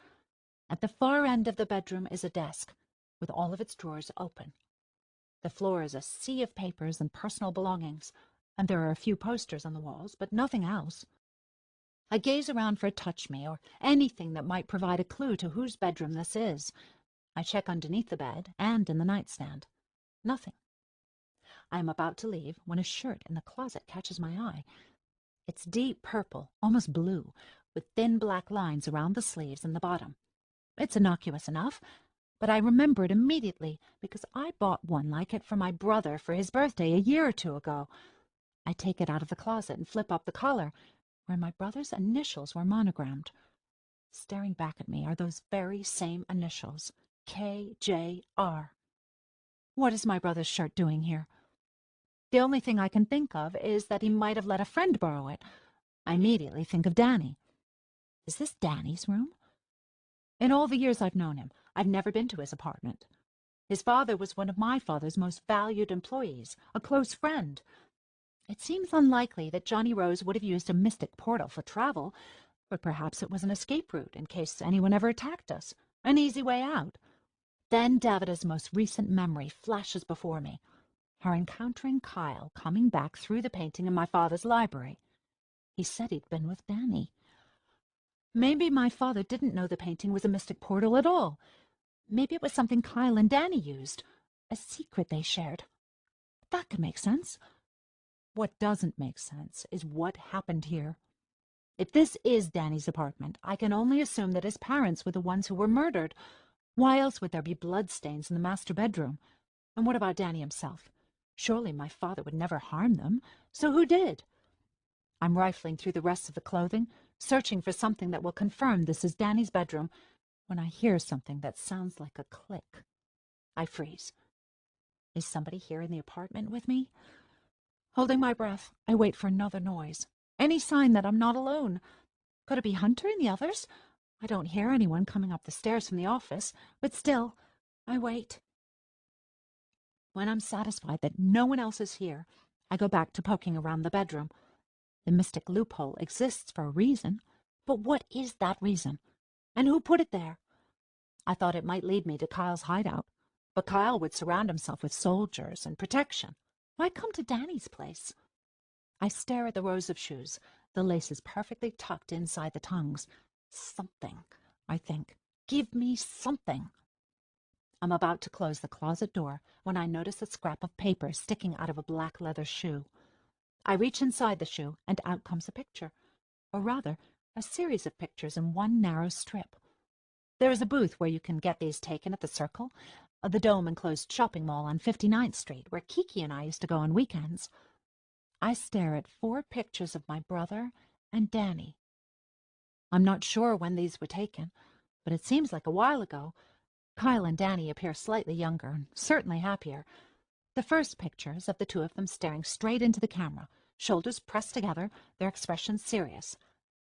At the far end of the bedroom is a desk, with all of its drawers open. The floor is a sea of papers and personal belongings, and there are a few posters on the walls, but nothing else. I gaze around for a touch-me or anything that might provide a clue to whose bedroom this is. I check underneath the bed and in the nightstand. Nothing. I am about to leave when a shirt in the closet catches my eye. It's deep purple, almost blue, with thin black lines around the sleeves and the bottom. It's innocuous enough, but I remember it immediately because I bought one like it for my brother for his birthday a year or 2 ago. I take it out of the closet and flip up the collar, where my brother's initials were monogrammed. Staring back at me are those very same initials, KJR. What is my brother's shirt doing here? The only thing I can think of is that he might have let a friend borrow it. I immediately think of Danny. Is this Danny's room? In all the years I've known him, I've never been to his apartment. His father was one of my father's most valued employees, a close friend. It seems unlikely that Johnny Rose would have used a mystic portal for travel, but perhaps it was an escape route in case anyone ever attacked us, an easy way out. Then Davida's most recent memory flashes before me, her encountering Kyle coming back through the painting in my father's library. He said he'd been with Danny. Maybe my father didn't know the painting was a mystic portal at all. Maybe it was something Kyle and Danny used, a secret they shared. That could make sense. What doesn't make sense is what happened here. If this is Danny's apartment, I can only assume that his parents were the ones who were murdered. Why else would there be bloodstains in the master bedroom? And what about Danny himself? Surely my father would never harm them, so who did? I'm rifling through the rest of the clothing, searching for something that will confirm this is Danny's bedroom, when I hear something that sounds like a click. I freeze. Is somebody here in the apartment with me? Holding my breath, I wait for another noise. Any sign that I'm not alone. Could it be Hunter and the others? I don't hear anyone coming up the stairs from the office, but still, I wait. When I'm satisfied that no one else is here, I go back to poking around the bedroom. The mystic loophole exists for a reason, but what is that reason? And who put it there? I thought it might lead me to Kyle's hideout, but Kyle would surround himself with soldiers and protection. Why come to Danny's place? I stare at the rows of shoes, the laces perfectly tucked inside the tongues. Something, I think. Give me something. I'm about to close the closet door when I notice a scrap of paper sticking out of a black leather shoe. I reach inside the shoe, and out comes a picture, or rather, a series of pictures in one narrow strip. There is a booth where you can get these taken at the Circle, the dome-enclosed shopping mall on 59th Street, where Kiki and I used to go on weekends. I stare at 4 pictures of my brother and Danny. I'm not sure when these were taken, but it seems like a while ago. Kyle and Danny appear slightly younger and certainly happier. The first picture is of the two of them staring straight into the camera, shoulders pressed together, their expressions serious.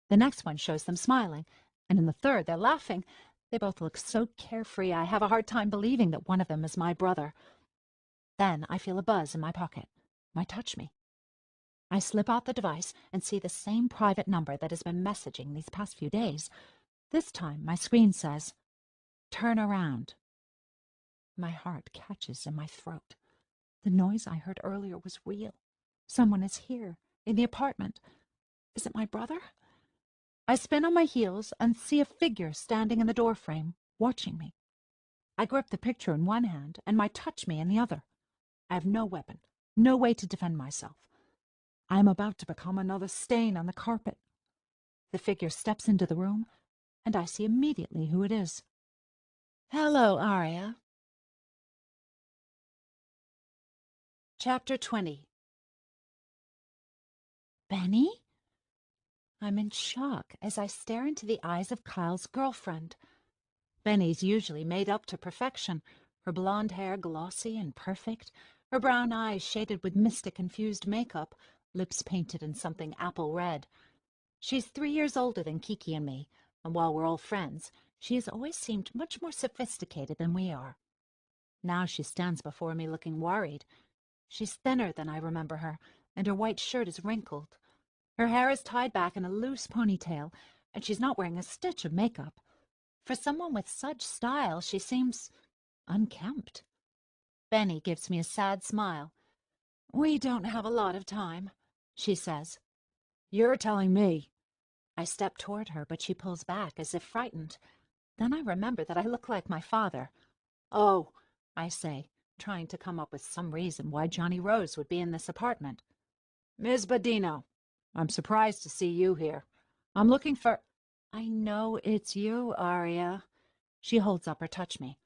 The next one shows them smiling, and in the third they're laughing. They both look so carefree I have a hard time believing that one of them is my brother. Then I feel a buzz in my pocket. Might touch me. I slip out the device and see the same private number that has been messaging these past few days. This time my screen says, "Turn around." My heart catches in my throat. The noise I heard earlier was real. Someone is here, in the apartment. Is it my brother? I spin on my heels and see a figure standing in the doorframe, watching me. I grip the picture in one hand and might touch me in the other. I have no weapon, no way to defend myself. I am about to become another stain on the carpet. The figure steps into the room, and I see immediately who it is. "Hello, Arya." Chapter 20. Benny? I'm in shock as I stare into the eyes of Kyle's girlfriend. Benny's usually made up to perfection, her blonde hair glossy and perfect, her brown eyes shaded with mystic infused makeup, lips painted in something apple red. She's 3 years older than Kiki and me, and while we're all friends, she has always seemed much more sophisticated than we are. Now she stands before me looking worried. She's thinner than I remember her, and her white shirt is wrinkled. Her hair is tied back in a loose ponytail, and she's not wearing a stitch of makeup. For someone with such style, she seems unkempt. Benny gives me a sad smile. "We don't have a lot of time," she says. "You're telling me." I step toward her, but she pulls back as if frightened. Then I remember that I look like my father. "Oh," I say, trying to come up with some reason why Johnny Rose would be in this apartment. "Ms. Badino, I'm surprised to see you here. I'm looking for—" "I know it's you, Arya." She holds up her touch me.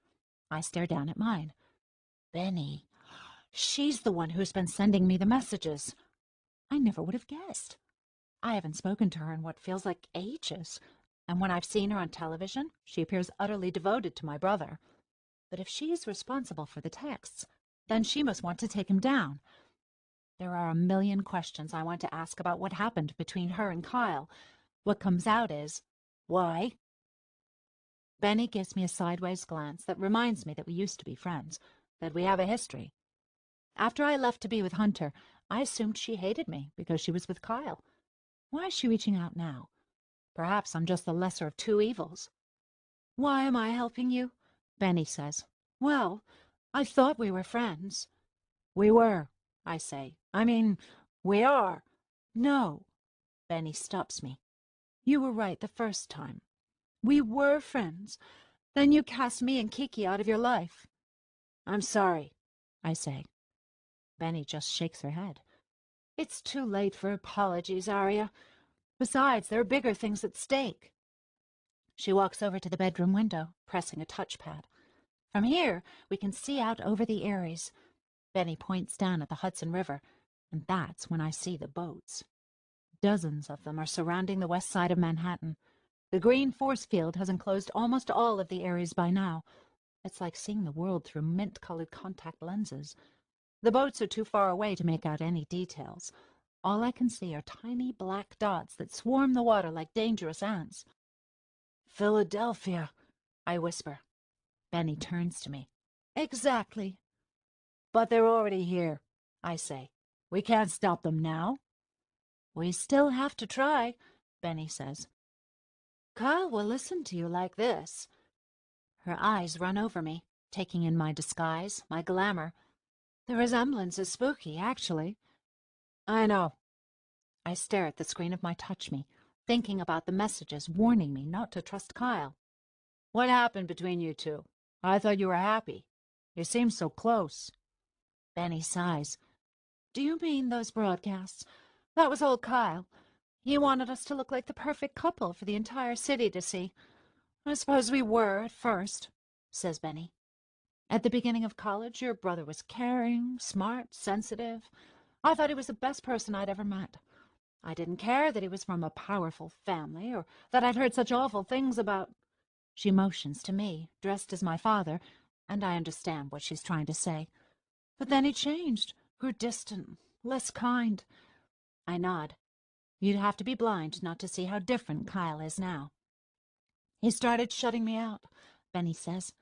I stare down at mine. Benny. She's the one who's been sending me the messages. I never would have guessed. I haven't spoken to her in what feels like ages, and when I've seen her on television, she appears utterly devoted to my brother. But if she is responsible for the texts, then she must want to take him down. There are a million questions I want to ask about what happened between her and Kyle. What comes out is, why? Benny gives me a sideways glance that reminds me that we used to be friends, that we have a history. After I left to be with Hunter, I assumed she hated me because she was with Kyle. Why is she reaching out now? Perhaps I'm just the lesser of two evils. "Why am I helping you?" Benny says. "Well, I thought we were friends." "We were," I say. We are." "No." Benny stops me. "You were right the first time. We were friends. Then you cast me and Kiki out of your life." "I'm sorry," I say. Benny just shakes her head. "It's too late for apologies, Arya. Besides, there are bigger things at stake." She walks over to the bedroom window, pressing a touchpad. From here, we can see out over the Eries. Benny points down at the Hudson River, and that's when I see the boats. Dozens of them are surrounding the west side of Manhattan. The green force field has enclosed almost all of the Eries by now. It's like seeing the world through mint-colored contact lenses. The boats are too far away to make out any details. All I can see are tiny black dots that swarm the water like dangerous ants. Philadelphia, I whisper. Benny turns to me. Exactly. But they're already here, I say. We can't stop them now. We still have to try, Benny says. Kyle will listen to you like this. Her eyes run over me, taking in my disguise, my glamour. The resemblance is spooky, actually. I know. I stare at the screen of my Touch Me, thinking about the messages warning me not to trust Kyle. What happened between you two? I thought you were happy. You seemed so close. Benny sighs. Do you mean those broadcasts? That was old Kyle. He wanted us to look like the perfect couple for the entire city to see. I suppose we were at first, says Benny. At the beginning of college, your brother was caring, smart, sensitive. I thought he was the best person I'd ever met. I didn't care that he was from a powerful family or that I'd heard such awful things about. She motions to me, dressed as my father, and I understand what she's trying to say. But then he changed, grew distant, less kind. I nod. You'd have to be blind not to see how different Kyle is now. He started shutting me out, Benny says.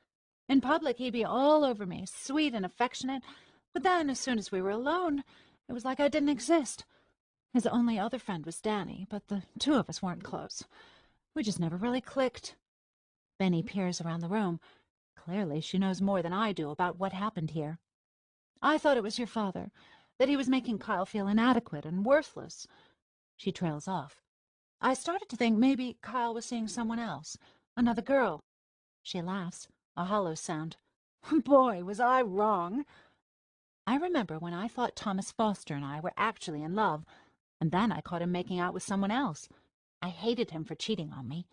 In public, he'd be all over me, sweet and affectionate, but then, as soon as we were alone, it was like I didn't exist. His only other friend was Danny, but the two of us weren't close. We just never really clicked. Benny peers around the room. Clearly, she knows more than I do about what happened here. I thought it was your father, that he was making Kyle feel inadequate and worthless. She trails off. I started to think maybe Kyle was seeing someone else, another girl. She laughs, a hollow sound. Boy, was I wrong. I remember when I thought Thomas Foster and I were actually in love, and then I caught him making out with someone else. I hated him for cheating on me.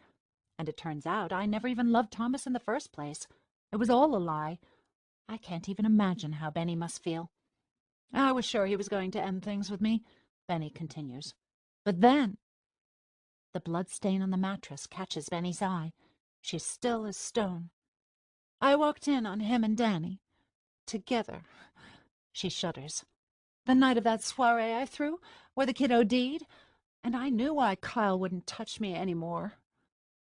And it turns out I never even loved Thomas in the first place. It was all a lie. I can't even imagine how Benny must feel. I was sure he was going to end things with me, Benny continues. But then... The blood stain on the mattress catches Benny's eye. She's still as stone. I walked in on him and Danny. Together. She shudders. The night of that soiree I threw, where the kid OD'd, and I knew why Kyle wouldn't touch me anymore.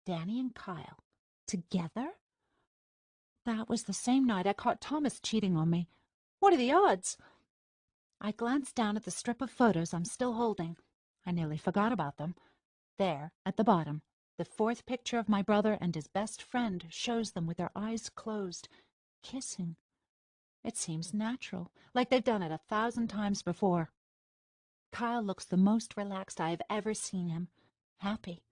Danny and Kyle. Together? That was the same night I caught Thomas cheating on me. What are the odds? I glanced down at the strip of photos I'm still holding. I nearly forgot about them. There, at the bottom, the fourth picture of my brother and his best friend shows them with their eyes closed, kissing. It seems natural, like they've done it 1,000 times before. Kyle looks the most relaxed I have ever seen him, happy.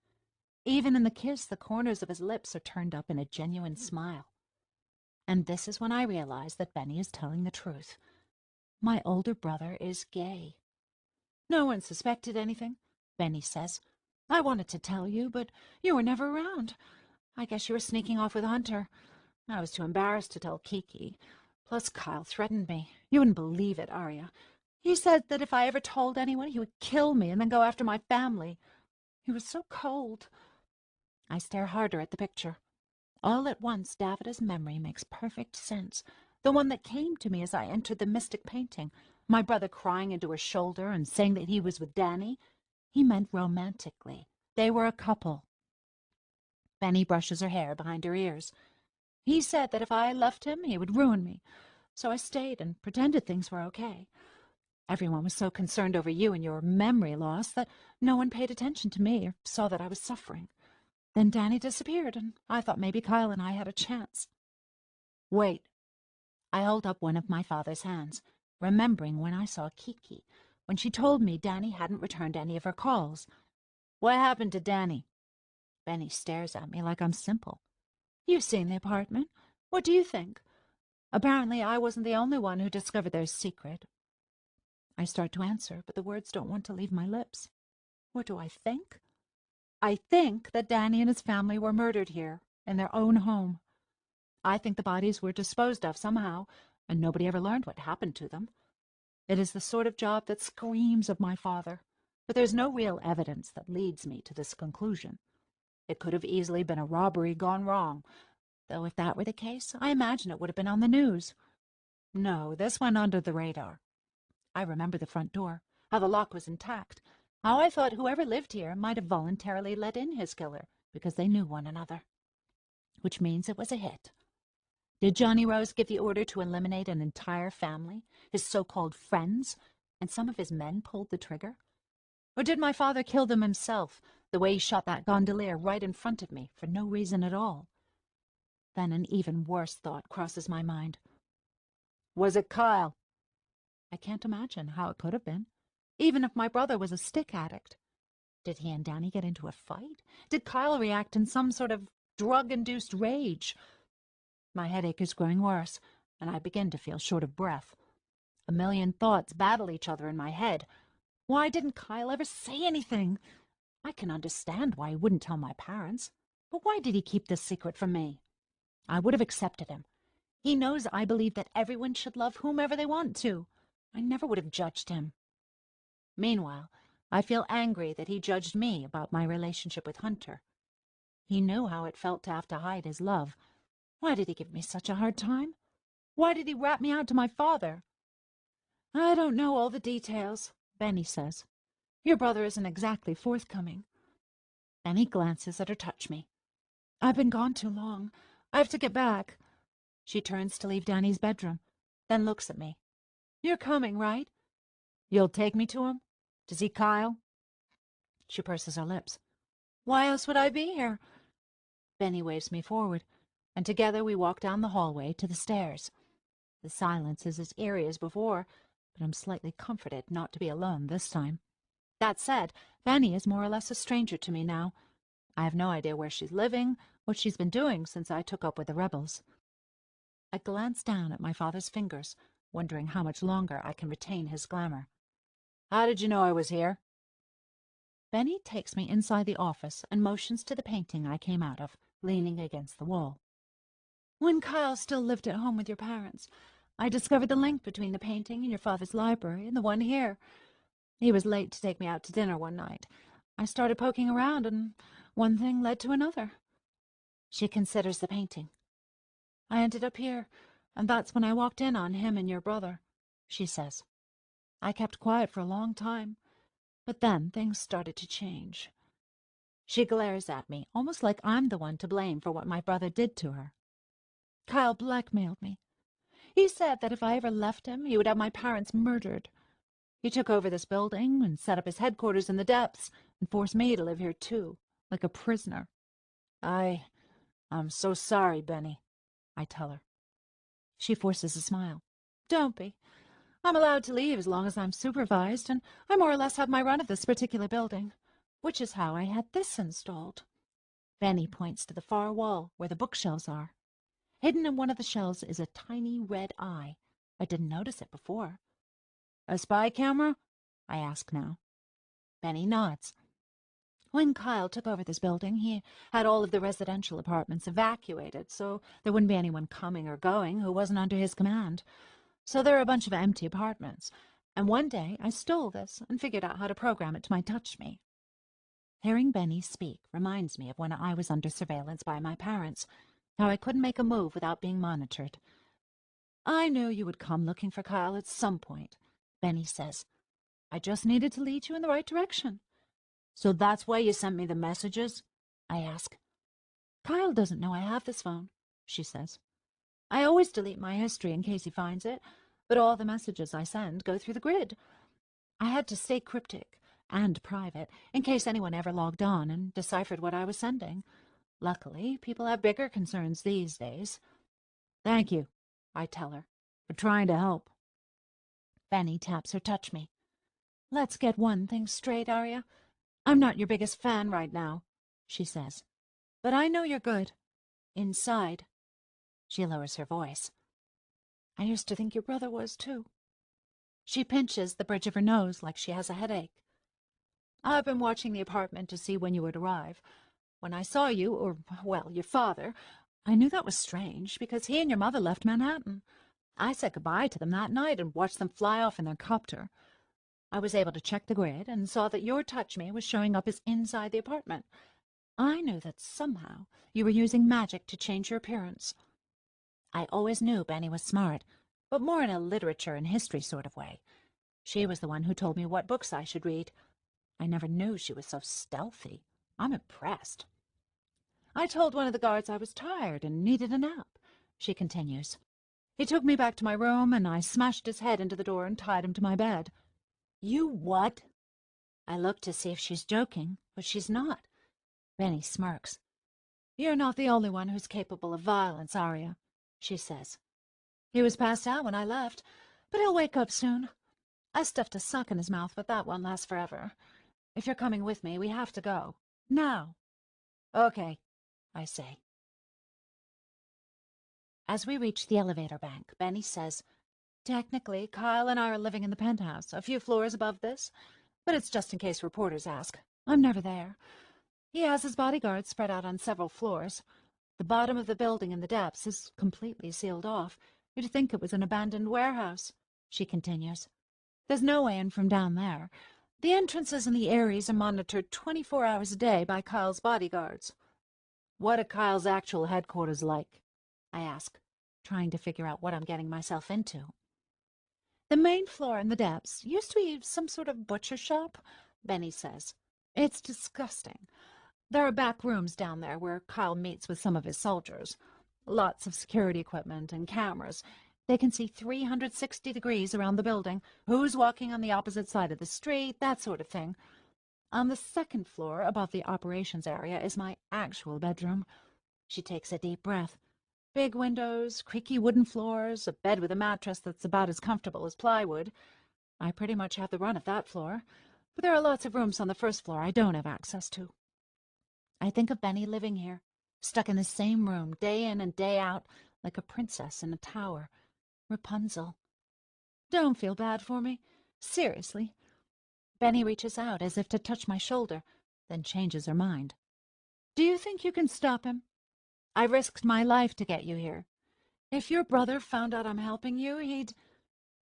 Even in the kiss, the corners of his lips are turned up in a genuine smile. And this is when I realize that Benny is telling the truth. My older brother is gay. No one suspected anything, Benny says. I wanted to tell you, but you were never around. I guess you were sneaking off with Hunter. I was too embarrassed to tell Kiki. Plus, Kyle threatened me. You wouldn't believe it, Arya. He said that if I ever told anyone, he would kill me and then go after my family. He was so cold. I stare harder at the picture. All at once, Davida's memory makes perfect sense. The one that came to me as I entered the mystic painting. My brother crying into her shoulder and saying that he was with Danny. He meant romantically. They were a couple. Benny brushes her hair behind her ears. He said that if I left him, he would ruin me. So I stayed and pretended things were okay. Everyone was so concerned over you and your memory loss that no one paid attention to me or saw that I was suffering. Then Danny disappeared, and I thought maybe Kyle and I had a chance. Wait. I hold up one of my father's hands, remembering when I saw Kiki, when she told me Danny hadn't returned any of her calls. What happened to Danny? Benny stares at me like I'm simple. You've seen the apartment. What do you think? Apparently I wasn't the only one who discovered their secret. I start to answer, but the words don't want to leave my lips. What do I think? I think that Danny and his family were murdered here, in their own home. I think the bodies were disposed of somehow, and nobody ever learned what happened to them. It is the sort of job that screams of my father, but there's no real evidence that leads me to this conclusion. It could have easily been a robbery gone wrong, though if that were the case, I imagine it would have been on the news. No, this went under the radar. I remember the front door. how the lock was intact, how I thought whoever lived here might have voluntarily let in his killer because they knew one another. Which means it was a hit. Did Johnny Rose give the order to eliminate an entire family, his so-called friends, and some of his men pulled the trigger? Or did my father kill them himself, the way he shot that gondolier right in front of me, for no reason at all? Then an even worse thought crosses my mind. Was it Kyle? I can't imagine how it could have been, even if my brother was a stick addict. Did he and Danny get into a fight? Did Kyle react in some sort of drug-induced rage? My headache is growing worse, and I begin to feel short of breath. A million thoughts battle each other in my head. Why didn't Kyle ever say anything? I can understand why he wouldn't tell my parents, but why did he keep this secret from me? I would have accepted him. He knows I believe that everyone should love whomever they want to. I never would have judged him. Meanwhile, I feel angry that he judged me about my relationship with Hunter. He knew how it felt to have to hide his love. Why did he give me such a hard time? Why did he rat me out to my father? I don't know all the details, Benny says. Your brother isn't exactly forthcoming. Benny glances at her touch me. I've been gone too long. I have to get back. She turns to leave Danny's bedroom, then looks at me. You're coming, right? You'll take me to him? To see Kyle? She purses her lips. Why else would I be here? Benny waves me forward, and together we walk down the hallway to the stairs. The silence is as eerie as before, but I'm slightly comforted not to be alone this time. That said, Benny is more or less a stranger to me now. I have no idea where she's living, what she's been doing since I took up with the rebels. I glance down at my father's fingers, wondering how much longer I can retain his glamour. How did you know I was here? Benny takes me inside the office and motions to the painting I came out of, leaning against the wall. When Kyle still lived at home with your parents, I discovered the link between the painting in your father's library and the one here. He was late to take me out to dinner one night. I started poking around, and one thing led to another. She considers the painting. I ended up here, and that's when I walked in on him and your brother, she says. I kept quiet for a long time, but then things started to change. She glares at me, almost like I'm the one to blame for what my brother did to her. Kyle blackmailed me. He said that if I ever left him, he would have my parents murdered. He took over this building and set up his headquarters in the depths and forced me to live here too, like a prisoner. I'm so sorry, Benny, I tell her. She forces a smile. Don't be. I'm allowed to leave as long as I'm supervised, and I more or less have my run of this particular building, which is how I had this installed. Benny points to the far wall where the bookshelves are. Hidden in one of the shelves is a tiny red eye. I didn't notice it before. A spy camera? I ask now. Benny nods. When Kyle took over this building, he had all of the residential apartments evacuated, so there wouldn't be anyone coming or going who wasn't under his command. So there are a bunch of empty apartments. And one day I stole this and figured out how to program it to my touch me. Hearing Benny speak reminds me of when I was under surveillance by my parents, how I couldn't make a move without being monitored. I knew you would come looking for Kyle at some point, Benny says. I just needed to lead you in the right direction. So that's why you sent me the messages? I ask. Kyle doesn't know I have this phone, she says. I always delete my history in case he finds it, but all the messages I send go through the grid. I had to stay cryptic and private in case anyone ever logged on and deciphered what I was sending. Luckily, people have bigger concerns these days. Thank you, I tell her, for trying to help. Benny taps her touch me. Let's get one thing straight, Arya. I'm not your biggest fan right now, she says. But I know you're good. Inside. She lowers her voice. I used to think your brother was, too. She pinches the bridge of her nose like she has a headache. I've been watching the apartment to see when you would arrive. When I saw you, or, well, your father, I knew that was strange, because he and your mother left Manhattan. I said goodbye to them that night and watched them fly off in their copter. I was able to check the grid and saw that your touch me was showing up as inside the apartment. I knew that somehow you were using magic to change your appearance. I always knew Benny was smart, but more in a literature and history sort of way. She was the one who told me what books I should read. I never knew she was so stealthy. I'm impressed. I told one of the guards I was tired and needed a nap, she continues. He took me back to my room, and I smashed his head into the door and tied him to my bed. You what? I look to see if she's joking, but she's not. Benny smirks. You're not the only one who's capable of violence, Arya, she says. He was passed out when I left, but he'll wake up soon. I stuffed a sock in his mouth, but that won't last forever. If you're coming with me, we have to go. Now. Okay, I say. As we reach the elevator bank, Benny says, Technically, Kyle and I are living in the penthouse, a few floors above this, but it's just in case reporters ask. I'm never there. He has his bodyguards spread out on several floors. The bottom of the building in the depths is completely sealed off. You'd think it was an abandoned warehouse, she continues. There's no way in from down there. The entrances and the areas are monitored 24 hours a day by Kyle's bodyguards. What are Kyle's actual headquarters like? I ask, trying to figure out what I'm getting myself into. The main floor in the depths used to be some sort of butcher shop, Benny says. It's disgusting. There are back rooms down there where Kyle meets with some of his soldiers. Lots of security equipment and cameras. They can see 360 degrees around the building, who's walking on the opposite side of the street, that sort of thing. On the second floor, above the operations area, is my actual bedroom. She takes a deep breath. Big windows, creaky wooden floors, a bed with a mattress that's about as comfortable as plywood. I pretty much have the run of that floor, but there are lots of rooms on the first floor I don't have access to. I think of Benny living here, stuck in the same room, day in and day out, like a princess in a tower. Rapunzel. Don't feel bad for me. Seriously. Benny reaches out as if to touch my shoulder, then changes her mind. Do you think you can stop him? I risked my life to get you here. If your brother found out I'm helping you, he'd...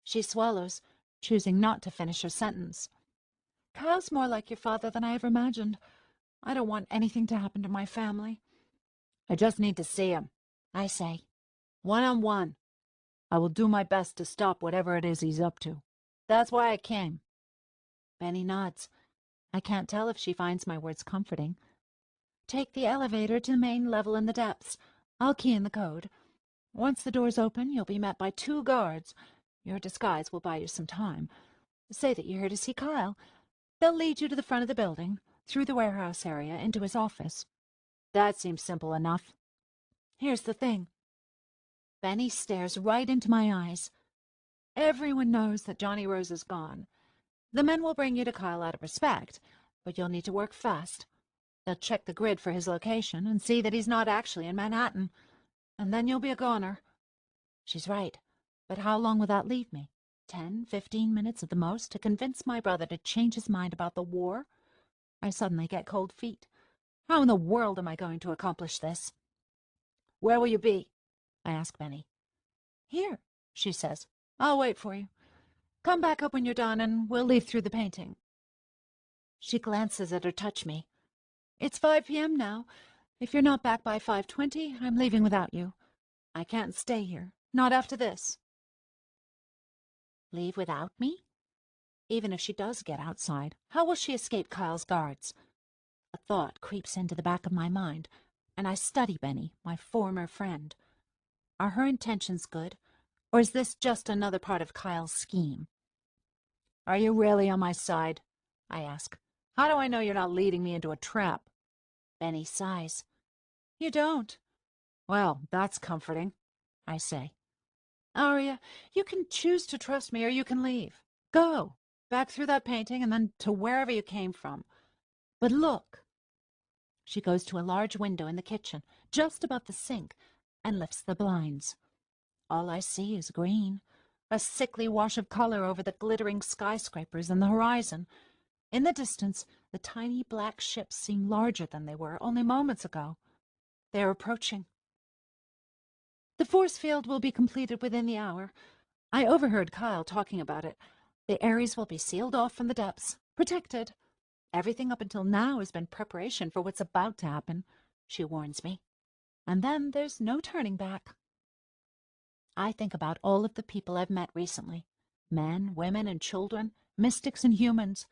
She swallows, choosing not to finish her sentence. Kyle's more like your father than I ever imagined. I don't want anything to happen to my family. I just need to see him, I say. One-on-one. I will do my best to stop whatever it is he's up to. That's why I came. Benny nods. I can't tell if she finds my words comforting. Take the elevator to the main level in the depths. I'll key in the code. Once the doors open, you'll be met by 2 guards. Your disguise will buy you some time. Say that you're here to see Kyle. They'll lead you to the front of the building, through the warehouse area, into his office. That seems simple enough. Here's the thing. Benny stares right into my eyes. Everyone knows that Johnny Rose is gone. The men will bring you to Kyle out of respect, but you'll need to work fast. They'll check the grid for his location and see that he's not actually in Manhattan. And then you'll be a goner. She's right. But how long will that leave me? 10, 15 minutes at the most to convince my brother to change his mind about the war? I suddenly get cold feet. How in the world am I going to accomplish this? Where will you be? I ask Benny. Here, she says. I'll wait for you. Come back up when you're done and we'll leave through the painting. She glances at her touch me. It's 5 p.m. now. If you're not back by 5:20, I'm leaving without you. I can't stay here. Not after this. Leave without me? Even if she does get outside, how will she escape Kyle's guards? A thought creeps into the back of my mind, and I study Benny, my former friend. Are her intentions good, or is this just another part of Kyle's scheme? Are you really on my side? I ask. How do I know you're not leading me into a trap? Benny sighs. You don't. Well, that's comforting, I say. Arya, you can choose to trust me or you can leave. Go, back through that painting and then to wherever you came from. But look. She goes to a large window in the kitchen, just above the sink, and lifts the blinds. All I see is green, a sickly wash of color over the glittering skyscrapers and the horizon. In the distance, the tiny black ships seem larger than they were only moments ago. They are approaching. The force field will be completed within the hour. I overheard Kyle talking about it. The areas will be sealed off from the depths, protected. Everything up until now has been preparation for what's about to happen, she warns me. And then there's no turning back. I think about all of the people I've met recently. Men, women, and children, mystics and humans.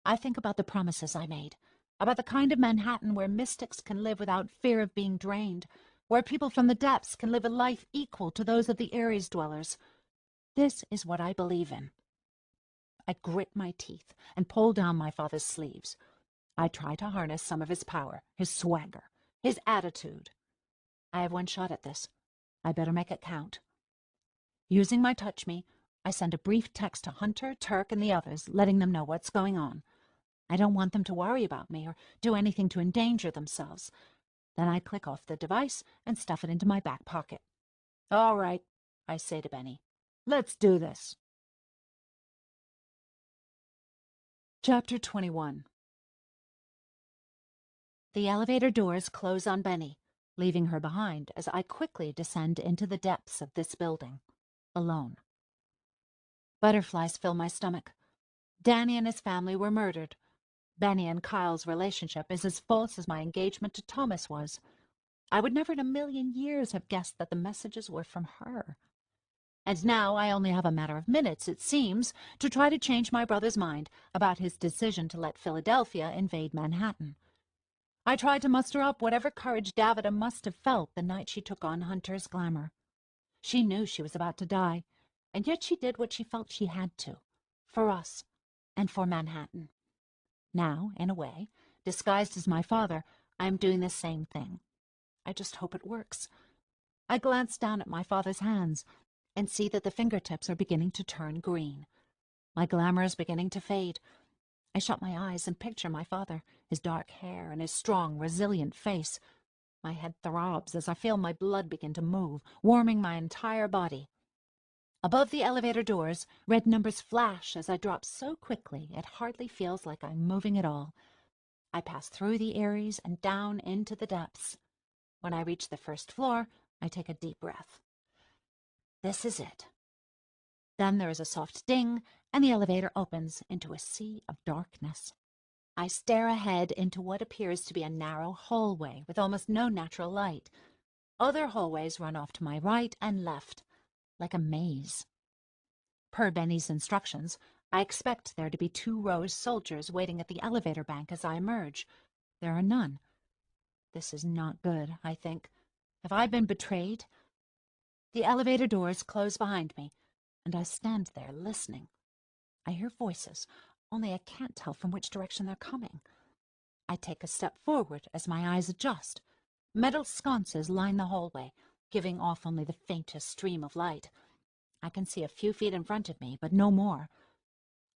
I think about the promises I made, about the kind of Manhattan where mystics can live without fear of being drained, where people from the depths can live a life equal to those of the Ares dwellers. This is what I believe in. I grit my teeth and pull down my father's sleeves. I try to harness some of his power, his swagger, his attitude. I have one shot at this. I better make it count. Using my touch me, I send a brief text to Hunter, Turk, and the others, letting them know what's going on. I don't want them to worry about me or do anything to endanger themselves. Then I click off the device and stuff it into my back pocket. All right, I say to Benny. Let's do this. Chapter 21. The elevator doors close on Benny, leaving her behind as I quickly descend into the depths of this building, alone. Butterflies fill my stomach. Danny and his family were murdered. Benny and Kyle's relationship is as false as my engagement to Thomas was. I would never in a million years have guessed that the messages were from her. And now I only have a matter of minutes, it seems, to try to change my brother's mind about his decision to let Philadelphia invade Manhattan. I tried to muster up whatever courage Davida must have felt the night she took on Hunter's glamour. She knew she was about to die, and yet she did what she felt she had to, for us, and for Manhattan. Now, in a way, disguised as my father, I am doing the same thing. I just hope it works. I glance down at my father's hands and see that the fingertips are beginning to turn green. My glamour is beginning to fade. I shut my eyes and picture my father, his dark hair and his strong, resilient face. My head throbs as I feel my blood begin to move, warming my entire body. Above the elevator doors, red numbers flash as I drop so quickly it hardly feels like I'm moving at all. I pass through the Ares and down into the depths. When I reach the first floor, I take a deep breath. This is it. Then there is a soft ding, and the elevator opens into a sea of darkness. I stare ahead into what appears to be a narrow hallway with almost no natural light. Other hallways run off to my right and left, like a maze. Per Benny's instructions, I expect there to be 2 rows soldiers waiting at the elevator bank as I emerge. There are none. This is not good, I think. Have I been betrayed? The elevator doors close behind me, and I stand there listening. I hear voices, only I can't tell from which direction they're coming. I take a step forward as my eyes adjust. Metal sconces line the hallway, giving off only the faintest stream of light. I can see a few feet in front of me, but no more.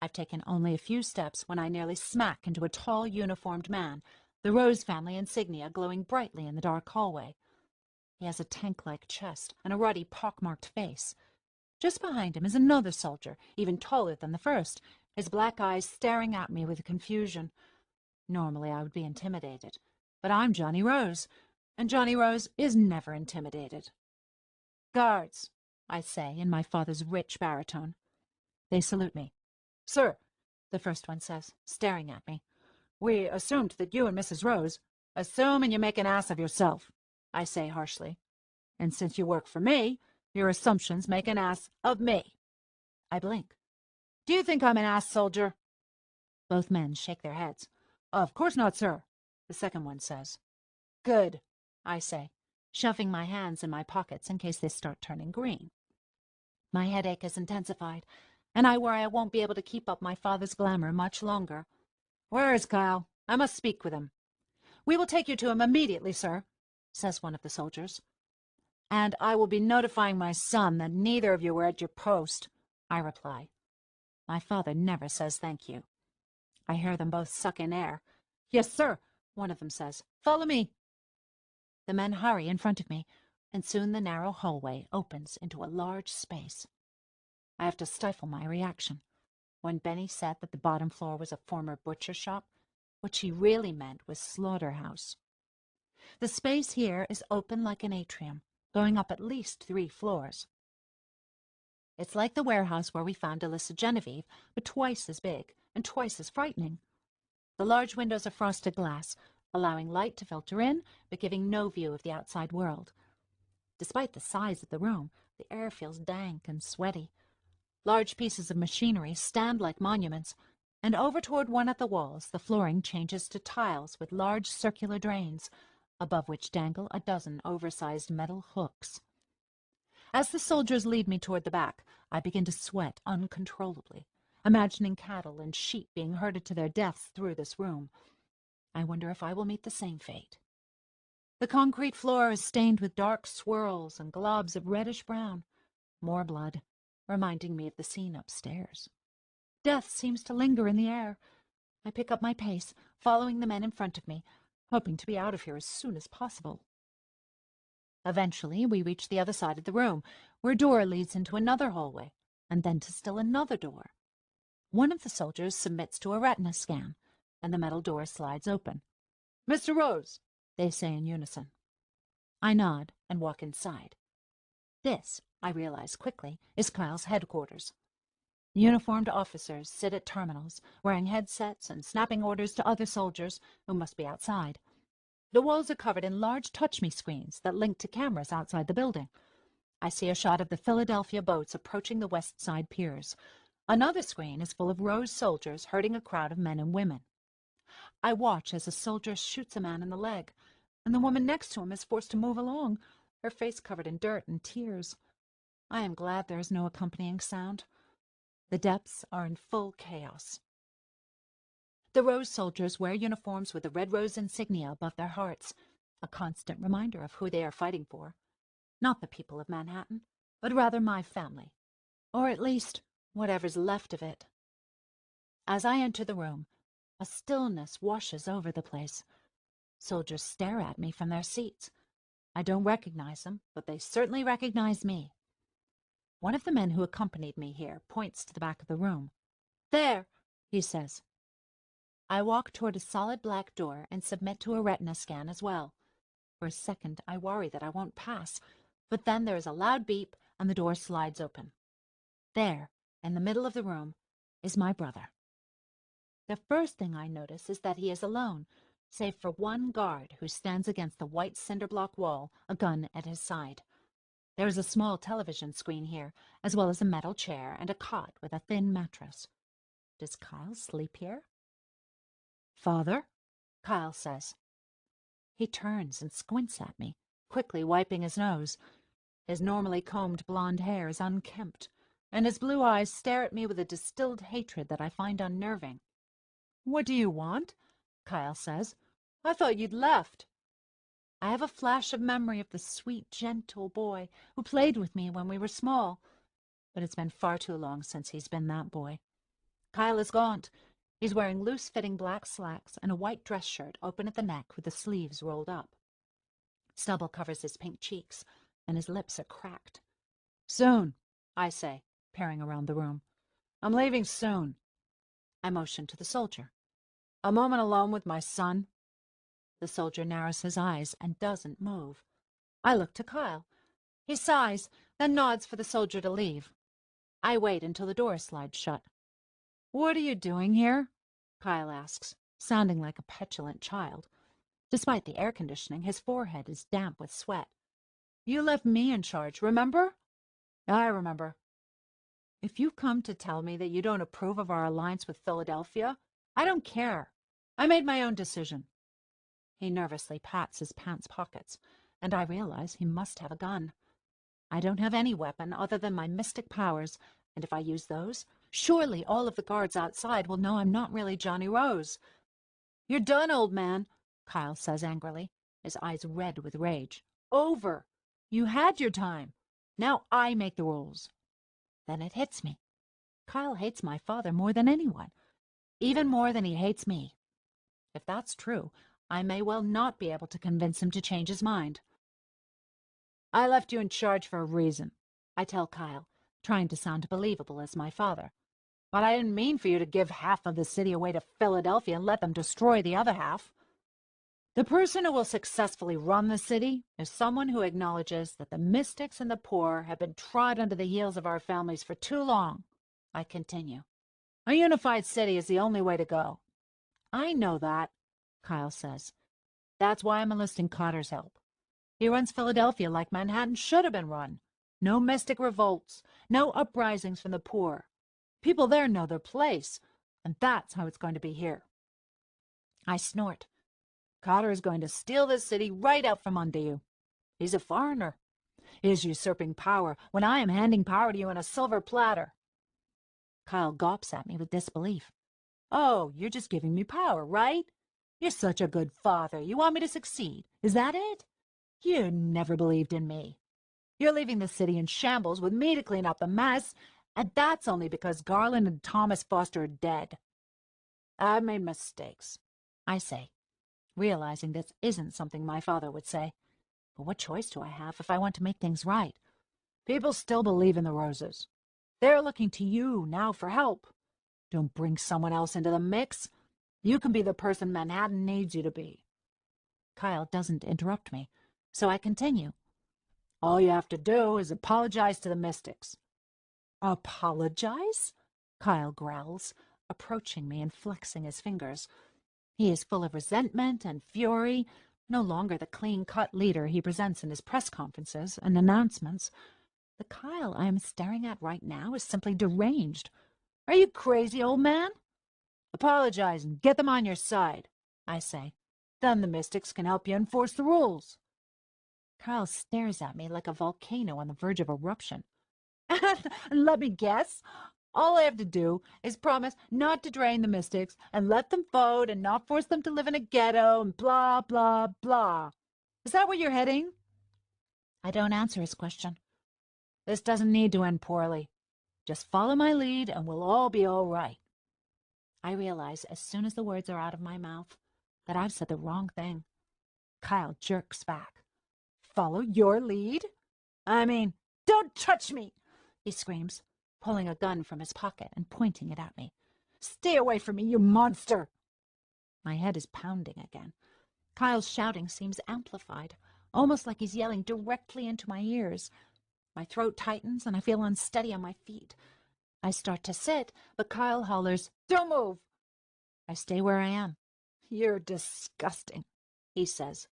I've taken only a few steps when I nearly smack into a tall, uniformed man, the Rose family insignia glowing brightly in the dark hallway. He has a tank-like chest and a ruddy, pockmarked face. Just behind him is another soldier, even taller than the first, his black eyes staring at me with confusion. Normally I would be intimidated, but I'm Johnny Rose, and Johnny Rose is never intimidated. Guards, I say in my father's rich baritone. They salute me. Sir, the first one says, staring at me. We assumed that you and Mrs. Rose— Assume and you make an ass of yourself, I say harshly. And since you work for me, your assumptions make an ass of me. I blink. Do you think I'm an ass, soldier? Both men shake their heads. Of course not, sir, the second one says. Good, I say, shoving my hands in my pockets in case they start turning green. My headache is intensified, and I worry I won't be able to keep up my father's glamour much longer. Where is Kyle? I must speak with him. We will take you to him immediately, sir, says one of the soldiers. And I will be notifying my son that neither of you were at your post, I reply. My father never says thank you. I hear them both suck in air. Yes, sir, one of them says. Follow me. The men hurry in front of me, and soon the narrow hallway opens into a large space. I have to stifle my reaction. When Benny said that the bottom floor was a former butcher shop, what she really meant was slaughterhouse. The space here is open like an atrium, going up at least 3 floors. It's like the warehouse where we found Alyssa Genevieve, but twice as big and twice as frightening. The large windows are frosted glass, allowing light to filter in, but giving no view of the outside world. Despite the size of the room, the air feels dank and sweaty. Large pieces of machinery stand like monuments, and over toward one of the walls the flooring changes to tiles with large circular drains, above which dangle a dozen oversized metal hooks. As the soldiers lead me toward the back, I begin to sweat uncontrollably, imagining cattle and sheep being herded to their deaths through this room. I wonder if I will meet the same fate. The concrete floor is stained with dark swirls and globs of reddish-brown. More blood, reminding me of the scene upstairs. Death seems to linger in the air. I pick up my pace, following the men in front of me, hoping to be out of here as soon as possible. Eventually, we reach the other side of the room, where a door leads into another hallway, and then to still another door. One of the soldiers submits to a retina scan, and the metal door slides open. "Mr. Rose," they say in unison. I nod and walk inside. This, I realize quickly, is Kyle's headquarters. Uniformed officers sit at terminals, wearing headsets and snapping orders to other soldiers who must be outside. The walls are covered in large touch-me screens that link to cameras outside the building. I see a shot of the Philadelphia boats approaching the west side piers. Another screen is full of Rose soldiers herding a crowd of men and women. I watch as a soldier shoots a man in the leg, and the woman next to him is forced to move along, her face covered in dirt and tears. I am glad there is no accompanying sound. The depths are in full chaos. The Rose soldiers wear uniforms with the red rose insignia above their hearts, a constant reminder of who they are fighting for. Not the people of Manhattan, but rather my family, or at least whatever's left of it. As I enter the room, a stillness washes over the place. Soldiers stare at me from their seats. I don't recognize them, but they certainly recognize me. One of the men who accompanied me here points to the back of the room. "There," he says. I walk toward a solid black door and submit to a retina scan as well. For a second, I worry that I won't pass, but then there is a loud beep and the door slides open. There, in the middle of the room, is my brother. The first thing I notice is that he is alone, save for one guard who stands against the white cinder block wall, a gun at his side. There is a small television screen here, as well as a metal chair and a cot with a thin mattress. Does Kyle sleep here? "Father," Kyle says. He turns and squints at me, quickly wiping his nose. His normally combed blonde hair is unkempt, and his blue eyes stare at me with a distilled hatred that I find unnerving. "What do you want?" Kyle says. "I thought you'd left." I have a flash of memory of the sweet, gentle boy who played with me when we were small, but it's been far too long since he's been that boy. Kyle is gaunt. He's wearing loose-fitting black slacks and a white dress shirt open at the neck with the sleeves rolled up. Stubble covers his pink cheeks, and his lips are cracked. "Soon," I say, peering around the room. "I'm leaving soon." I motion to the soldier. "A moment alone with my son." The soldier narrows his eyes and doesn't move. I look to Kyle. He sighs, then nods for the soldier to leave. I wait until the door slides shut. "What are you doing here?" Kyle asks, sounding like a petulant child. Despite the air conditioning, his forehead is damp with sweat. "You left me in charge, remember?" "I remember." "If you've come to tell me that you don't approve of our alliance with Philadelphia, I don't care. I made my own decision." He nervously pats his pants pockets, and I realize he must have a gun. I don't have any weapon other than my mystic powers, and if I use those, surely all of the guards outside will know I'm not really Johnny Rose. "You're done, old man," Kyle says angrily, his eyes red with rage. "Over. You had your time. Now I make the rules." Then it hits me. Kyle hates my father more than anyone, even more than he hates me. If that's true, I may well not be able to convince him to change his mind. "I left you in charge for a reason," I tell Kyle, trying to sound believable as my father. "But I didn't mean for you to give half of the city away to Philadelphia and let them destroy the other half. The person who will successfully run the city is someone who acknowledges that the mystics and the poor have been trod under the heels of our families for too long," I continue. "A unified city is the only way to go." "I know that," Kyle says. "That's why I'm enlisting Cotter's help. He runs Philadelphia like Manhattan should have been run. No mystic revolts, no uprisings from the poor. People there know their place, and that's how it's going to be here. I snort. Cotter is going to steal this city right out from under you. He's a foreigner. He is usurping power when I am handing power to you on a silver platter. Kyle gawps at me with disbelief. Oh, you're just giving me power, right? You're such a good father. You want me to succeed. Is that it? You never believed in me. You're leaving the city in shambles with me to clean up the mess, and that's only because Garland and Thomas Foster are dead. I've made mistakes, I say, realizing this isn't something my father would say. But what choice do I have if I want to make things right? People still believe in the Roses. They're looking to you now for help. Don't bring someone else into the mix. You can be the person Manhattan needs you to be. Kyle doesn't interrupt me, so I continue. All you have to do is apologize to the Mystics. Apologize? Kyle growls, approaching me and flexing his fingers. He is full of resentment and fury, no longer the clean-cut leader he presents in his press conferences and announcements. The Kyle I am staring at right now is simply deranged. Are you crazy, old man? Apologize and get them on your side, I say. Then the Mystics can help you enforce the rules. Kyle stares at me like a volcano on the verge of eruption. Let me guess. All I have to do is promise not to drain the Mystics and let them vote and not force them to live in a ghetto and blah, blah, blah. Is that where you're heading? I don't answer his question. This doesn't need to end poorly. Just follow my lead and we'll all be all right. I realize as soon as the words are out of my mouth that I've said the wrong thing. Kyle jerks back. Follow your lead? I mean, don't touch me, he screams, pulling a gun from his pocket and pointing it at me. Stay away from me, you monster! My head is pounding again. Kyle's shouting seems amplified, almost like he's yelling directly into my ears. My throat tightens and I feel unsteady on my feet. I start to sit, but Kyle hollers, "Don't move!" I stay where I am. You're disgusting, he says.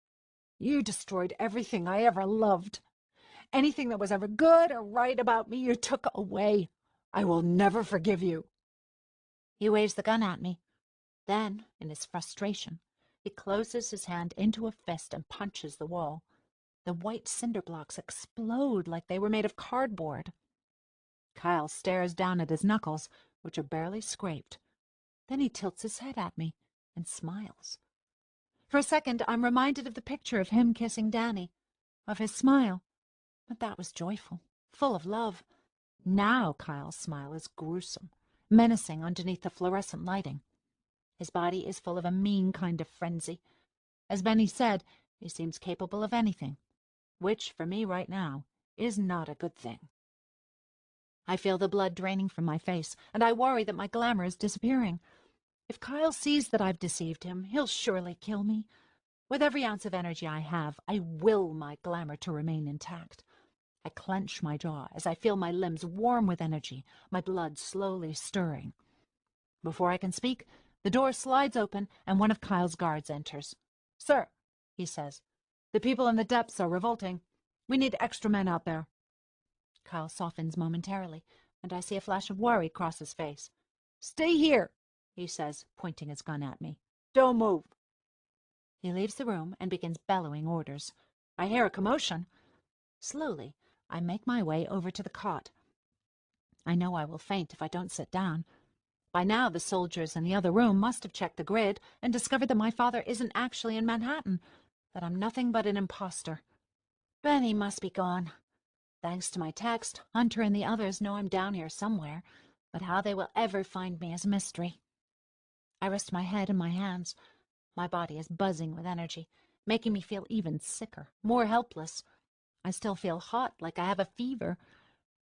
You destroyed everything I ever loved. Anything that was ever good or right about me you took away. I will never forgive you. He waves the gun at me. Then, in his frustration, he closes his hand into a fist and punches the wall. The white cinder blocks explode like they were made of cardboard. Kyle stares down at his knuckles, which are barely scraped. Then he tilts his head at me and smiles. For a second, I'm reminded of the picture of him kissing Danny, of his smile. But that was joyful, full of love. Now Kyle's smile is gruesome, menacing underneath the fluorescent lighting. His body is full of a mean kind of frenzy. As Benny said, he seems capable of anything, which, for me right now, is not a good thing. I feel the blood draining from my face, and I worry that my glamour is disappearing. If Kyle sees that I've deceived him, he'll surely kill me. With every ounce of energy I have, I will my glamour to remain intact. I clench my jaw as I feel my limbs warm with energy, my blood slowly stirring. Before I can speak, the door slides open and one of Kyle's guards enters. "Sir," he says, "the people in the depths are revolting. We need extra men out there." Kyle softens momentarily, and I see a flash of worry cross his face. "Stay here," he says, pointing his gun at me. "Don't move." He leaves the room and begins bellowing orders. I hear a commotion. Slowly, I make my way over to the cot. I know I will faint if I don't sit down. By now, the soldiers in the other room must have checked the grid and discovered that my father isn't actually in Manhattan, that I'm nothing but an imposter. Benny must be gone. Thanks to my text, Hunter and the others know I'm down here somewhere, but how they will ever find me is a mystery. I rest my head in my hands. My body is buzzing with energy, making me feel even sicker, more helpless. I still feel hot, like I have a fever.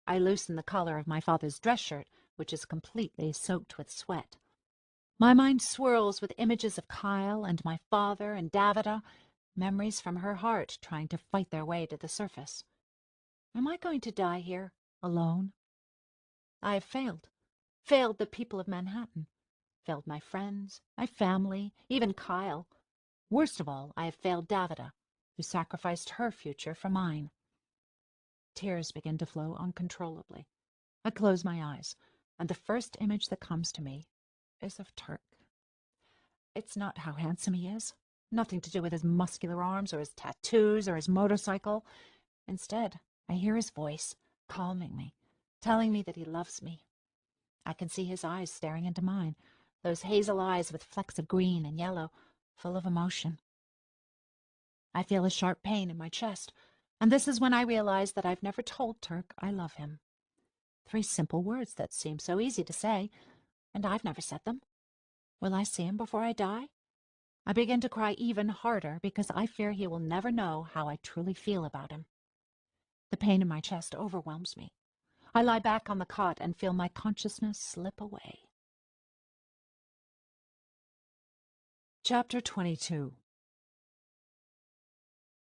I loosen the collar of my father's dress shirt, which is completely soaked with sweat. My mind swirls with images of Kyle and my father and Davida, memories from her heart trying to fight their way to the surface. Am I going to die here, alone? I have failed the people of Manhattan, failed my friends, my family, even Kyle. Worst of all, I have failed Davida, who sacrificed her future for mine. Tears begin to flow uncontrollably. I close my eyes, and the first image that comes to me is of Turk. It's not how handsome he is. Nothing to do with his muscular arms or his tattoos or his motorcycle. Instead, I hear his voice, calming me, telling me that he loves me. I can see his eyes staring into mine, those hazel eyes with flecks of green and yellow, full of emotion. I feel a sharp pain in my chest, and this is when I realize that I've never told Turk I love him. 3 simple words that seem so easy to say, and I've never said them. Will I see him before I die? I begin to cry even harder because I fear he will never know how I truly feel about him. The pain in my chest overwhelms me. I lie back on the cot and feel my consciousness slip away. Chapter 22.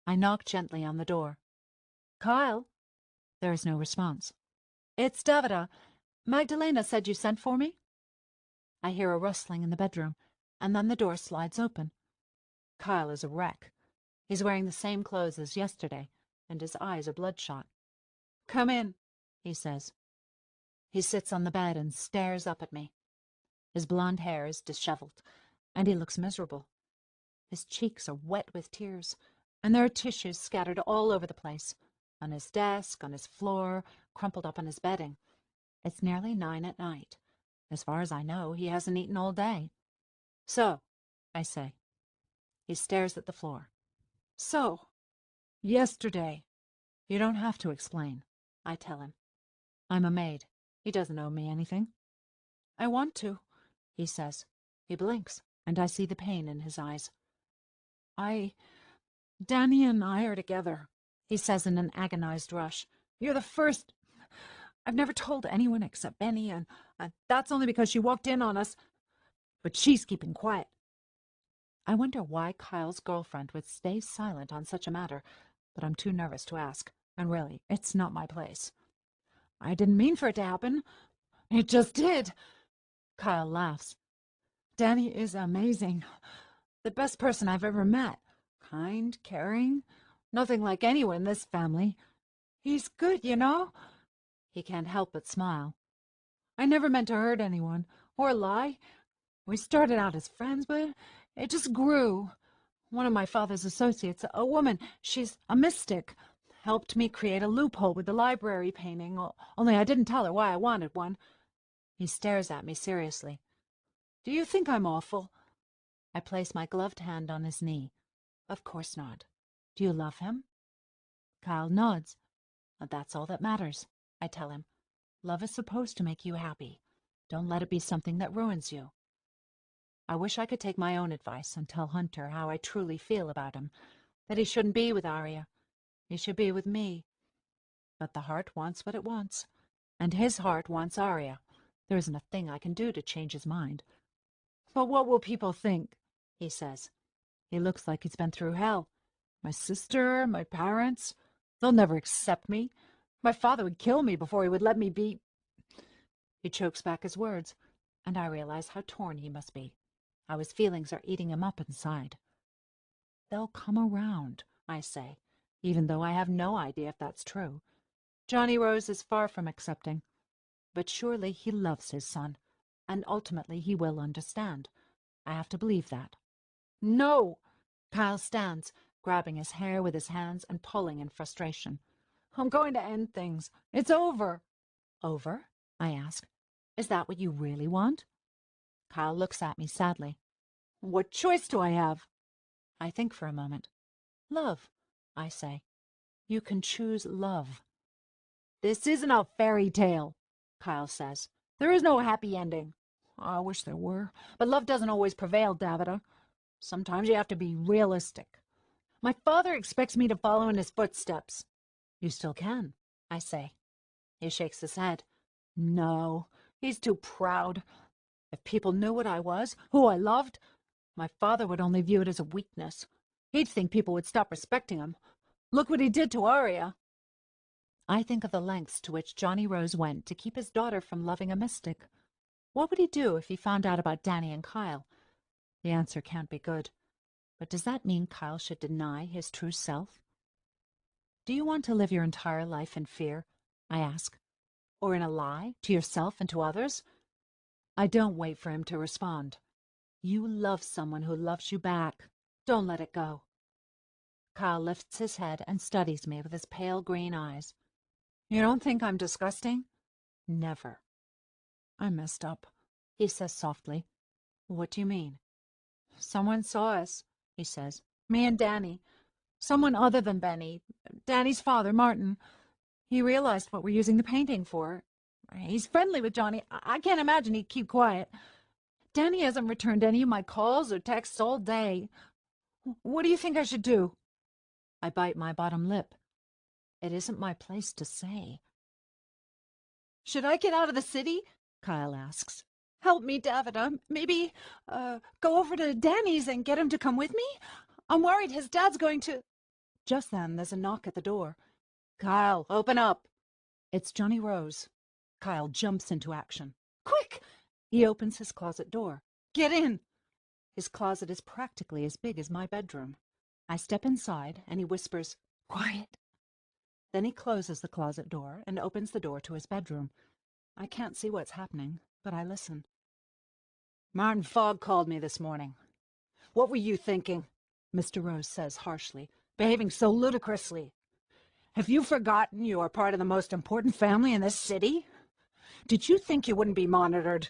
I knock gently on the door. Kyle? There is no response. It's Davida. Magdalena said you sent for me? I hear a rustling in the bedroom, and then the door slides open. Kyle is a wreck. He's wearing the same clothes as yesterday, and his eyes are bloodshot. Come in, he says. He sits on the bed and stares up at me. His blonde hair is disheveled, and he looks miserable. His cheeks are wet with tears, and there are tissues scattered all over the place, on his desk, on his floor, crumpled up on his bedding. It's nearly 9 at night. As far as I know, he hasn't eaten all day. So, I say. He stares at the floor. So, yesterday. You don't have to explain, I tell him. I'm a maid. He doesn't owe me anything. I want to, he says. He blinks, and I see the pain in his eyes. Danny and I are together, he says in an agonized rush. You're the first. I've never told anyone except Benny, and that's only because she walked in on us. But she's keeping quiet. I wonder why Kyle's girlfriend would stay silent on such a matter, but I'm too nervous to ask, and really, it's not my place. I didn't mean for it to happen. It just did. Kyle laughs. Danny is amazing. The best person I've ever met. Kind, caring, nothing like anyone in this family. He's good, you know? He can't help but smile. I never meant to hurt anyone, or lie. We started out as friends, but it just grew. One of my father's associates, a woman, she's a mystic, helped me create a loophole with the library painting, only I didn't tell her why I wanted one. He stares at me seriously. Do you think I'm awful? I place my gloved hand on his knee. Of course not. Do you love him? Kyle nods. That's all that matters, I tell him. Love is supposed to make you happy. Don't let it be something that ruins you. I wish I could take my own advice and tell Hunter how I truly feel about him, that he shouldn't be with Arya. He should be with me. But the heart wants what it wants, and his heart wants Arya. There isn't a thing I can do to change his mind. But what will people think? He says. He looks like he's been through hell. My sister, my parents, they'll never accept me. My father would kill me before he would let me be. He chokes back his words, and I realize how torn he must be, how his feelings are eating him up inside. They'll come around, I say, even though I have no idea if that's true. Johnny Rose is far from accepting, but surely he loves his son, and ultimately he will understand. I have to believe that. No! Kyle stands, grabbing his hair with his hands and pulling in frustration. I'm going to end things. It's over. Over? I ask. Is that what you really want? Kyle looks at me sadly. What choice do I have? I think for a moment. Love, I say. You can choose love. This isn't a fairy tale, Kyle says. There is no happy ending. I wish there were, but love doesn't always prevail, Davida. Sometimes you have to be realistic. My father expects me to follow in his footsteps. You still can, I say. He shakes his head. No, he's too proud. If people knew what I was, who I loved, my father would only view it as a weakness. He'd think people would stop respecting him. Look what he did to Arya. I think of the lengths to which Johnny Rose went to keep his daughter from loving a mystic. What would he do if he found out about Danny and Kyle? The answer can't be good. But does that mean Kyle should deny his true self? Do you want to live your entire life in fear? I ask. Or in a lie to yourself and to others? I don't wait for him to respond. You love someone who loves you back. Don't let it go. Kyle lifts his head and studies me with his pale green eyes. You don't think I'm disgusting? Never. I messed up, he says softly. What do you mean? Someone saw us, he says. Me and Danny. Someone other than Benny. Danny's father, Martin. He realized what we're using the painting for. He's friendly with Johnny. I can't imagine he'd keep quiet. Danny hasn't returned any of my calls or texts all day. What do you think I should do? I bite my bottom lip. It isn't my place to say. Should I get out of the city? Kyle asks. Help me, Davida. Maybe go over to Danny's and get him to come with me? I'm worried his dad's going to... Just then, there's a knock at the door. Kyle, open up. It's Johnny Rose. Kyle jumps into action. Quick! He opens his closet door. Get in! His closet is practically as big as my bedroom. I step inside, and he whispers, Quiet. Then he closes the closet door and opens the door to his bedroom. I can't see what's happening, but I listen. Martin Fogg called me this morning. What were you thinking? Mr. Rose says harshly, behaving so ludicrously. Have you forgotten you are part of the most important family in this city? Did you think you wouldn't be monitored?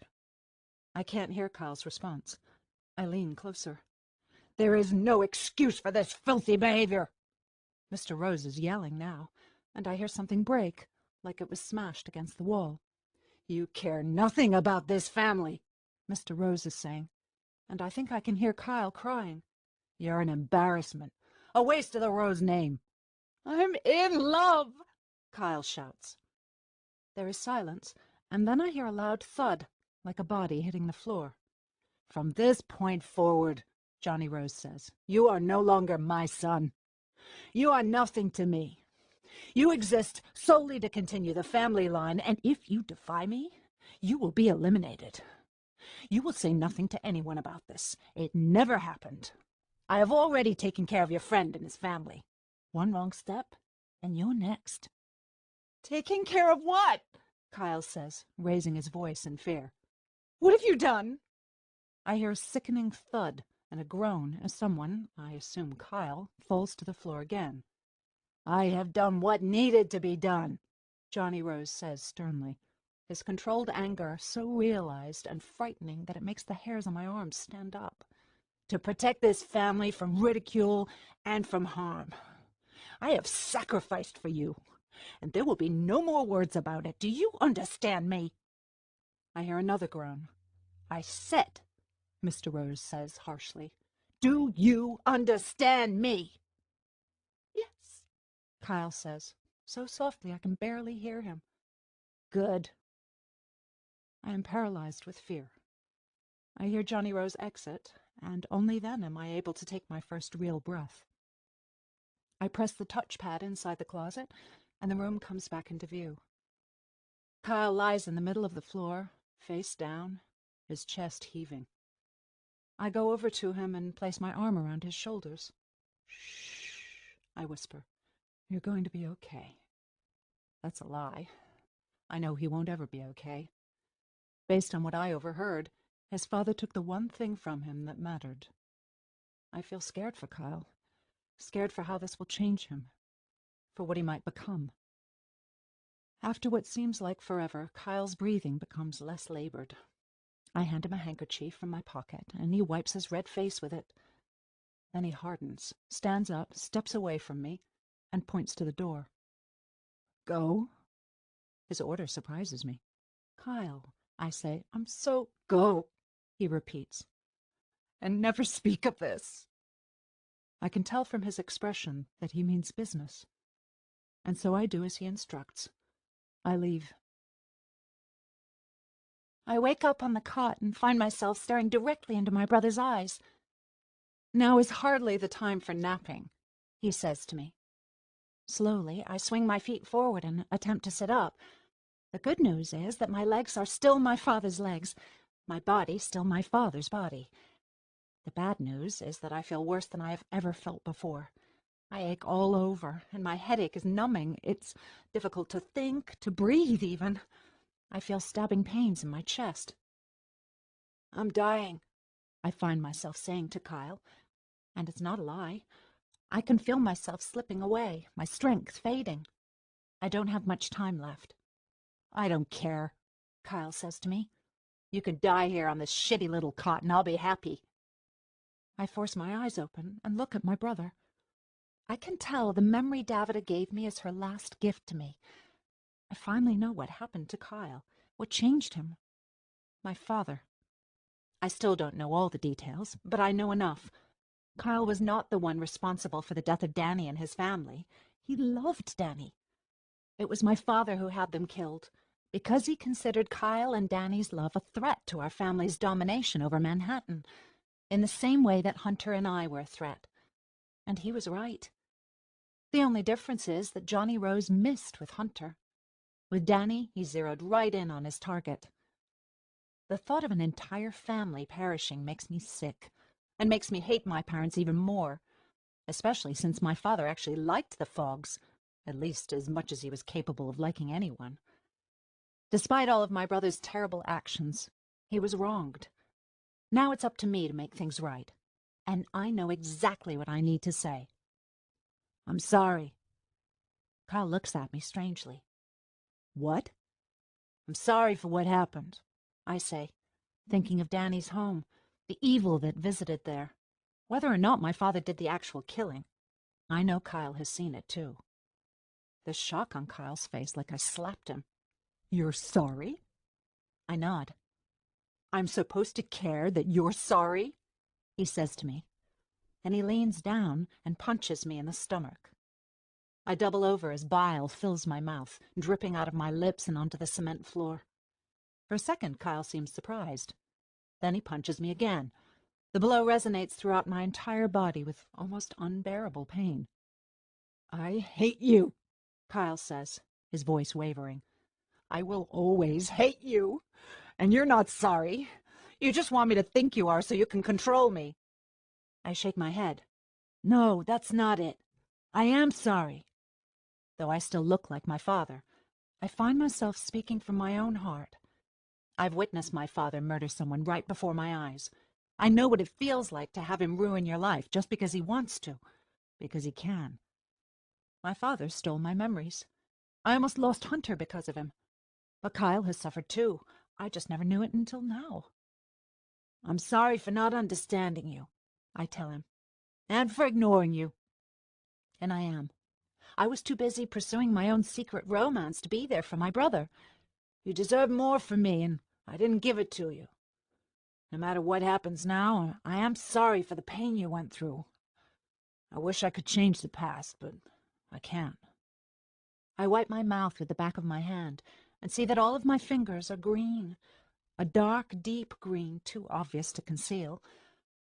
I can't hear Kyle's response. I lean closer. There is no excuse for this filthy behavior. Mr. Rose is yelling now, and I hear something break, like it was smashed against the wall. You care nothing about this family, Mr. Rose is saying, and I think I can hear Kyle crying. You're an embarrassment, a waste of the Rose name. I'm in love, Kyle shouts. There is silence, and then I hear a loud thud, like a body hitting the floor. From this point forward, Johnny Rose says, you are no longer my son. You are nothing to me. You exist solely to continue the family line, and if you defy me, you will be eliminated. You will say nothing to anyone about this. It never happened. I have already taken care of your friend and his family. One wrong step, and you're next. Taking care of what? Kyle says, raising his voice in fear. What have you done? I hear a sickening thud and a groan as someone, I assume Kyle, falls to the floor again. I have done what needed to be done, Johnny Rose says sternly, his controlled anger so realized and frightening that it makes the hairs on my arms stand up. To protect this family from ridicule and from harm. I have sacrificed for you, and there will be no more words about it. Do you understand me? I hear another groan. I said, Mr. Rose says harshly, do you understand me? Yes, Kyle says, so softly I can barely hear him. Good. I am paralyzed with fear. I hear Johnny Rose exit, and only then am I able to take my first real breath. I press the touchpad inside the closet, and the room comes back into view. Kyle lies in the middle of the floor, face down, his chest heaving. I go over to him and place my arm around his shoulders. Shh, I whisper. You're going to be okay. That's a lie. I know he won't ever be okay. Based on what I overheard, his father took the one thing from him that mattered. I feel scared for Kyle, scared for how this will change him, for what he might become. After what seems like forever, Kyle's breathing becomes less labored. I hand him a handkerchief from my pocket, and he wipes his red face with it. Then he hardens, stands up, steps away from me, and points to the door. Go? His order surprises me. Kyle, I say, I'm so... Go, he repeats. And never speak of this. I can tell from his expression that he means business. And so I do as he instructs. I leave. I wake up on the cot and find myself staring directly into my brother's eyes. Now is hardly the time for napping, he says to me. Slowly, I swing my feet forward and attempt to sit up. The good news is that my legs are still my father's legs, my body still my father's body. The bad news is that I feel worse than I have ever felt before. I ache all over, and my headache is numbing. It's difficult to think, to breathe even. I feel stabbing pains in my chest. I'm dying, I find myself saying to Kyle, and it's not a lie. I can feel myself slipping away, my strength fading. I don't have much time left. I don't care, Kyle says to me. You can die here on this shitty little cot and I'll be happy. I force my eyes open and look at my brother. I can tell the memory Davida gave me is her last gift to me. I finally know what happened to Kyle, what changed him. My father. I still don't know all the details, but I know enough. Kyle was not the one responsible for the death of Danny and his family. He loved Danny. It was my father who had them killed, because he considered Kyle and Danny's love a threat to our family's domination over Manhattan, in the same way that Hunter and I were a threat. And he was right. The only difference is that Johnny Rose missed with Hunter. With Danny, he zeroed right in on his target. The thought of an entire family perishing makes me sick, and makes me hate my parents even more, especially since my father actually liked the Foggs, at least as much as he was capable of liking anyone. Despite all of my brother's terrible actions, he was wronged. Now it's up to me to make things right, and I know exactly what I need to say. I'm sorry. Kyle looks at me strangely. What? I'm sorry for what happened, I say, thinking of Danny's home, the evil that visited there. Whether or not my father did the actual killing, I know Kyle has seen it too. There's shock on Kyle's face, like I slapped him. You're sorry? I nod. I'm supposed to care that you're sorry? He says to me. And he leans down and punches me in the stomach. I double over as bile fills my mouth, dripping out of my lips and onto the cement floor. For a second, Kyle seems surprised. Then he punches me again. The blow resonates throughout my entire body with almost unbearable pain. I hate you, Kyle says, his voice wavering. I will always hate you. And you're not sorry. You just want me to think you are so you can control me. I shake my head. No, that's not it. I am sorry. Though I still look like my father, I find myself speaking from my own heart. I've witnessed my father murder someone right before my eyes. I know what it feels like to have him ruin your life just because he wants to, because he can. My father stole my memories. I almost lost Hunter because of him. But Kyle has suffered too. I just never knew it until now. I'm sorry for not understanding you, I tell him, and for ignoring you. And I am. I was too busy pursuing my own secret romance to be there for my brother. You deserve more from me, and I didn't give it to you. No matter what happens now, I am sorry for the pain you went through. I wish I could change the past, but I can't. I wipe my mouth with the back of my hand and see that all of my fingers are green. A dark, deep green, too obvious to conceal.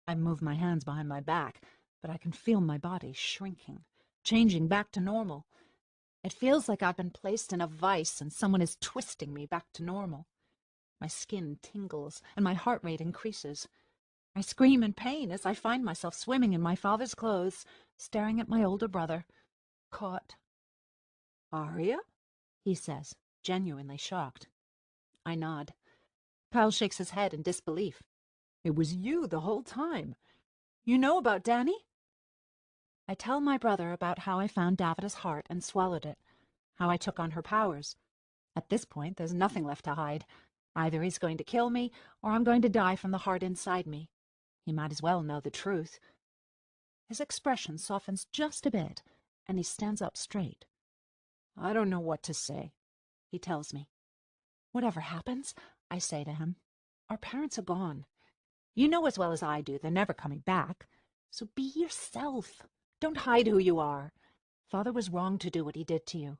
I move my hands behind my back, but I can feel my body shrinking, changing back to normal. It feels like I've been placed in a vice and someone is twisting me back to normal. My skin tingles and my heart rate increases. I scream in pain as I find myself swimming in my father's clothes, staring at my older brother, caught. Aria? He says, genuinely shocked. I nod. Kyle shakes his head in disbelief. It was you the whole time. You know about Danny? I tell my brother about how I found Davida's heart and swallowed it, how I took on her powers. At this point, there's nothing left to hide. Either he's going to kill me, or I'm going to die from the heart inside me. He might as well know the truth. His expression softens just a bit, and he stands up straight. I don't know what to say, he tells me. Whatever happens, I say to him, our parents are gone. You know as well as I do they're never coming back. So be yourself. Don't hide who you are. Father was wrong to do what he did to you.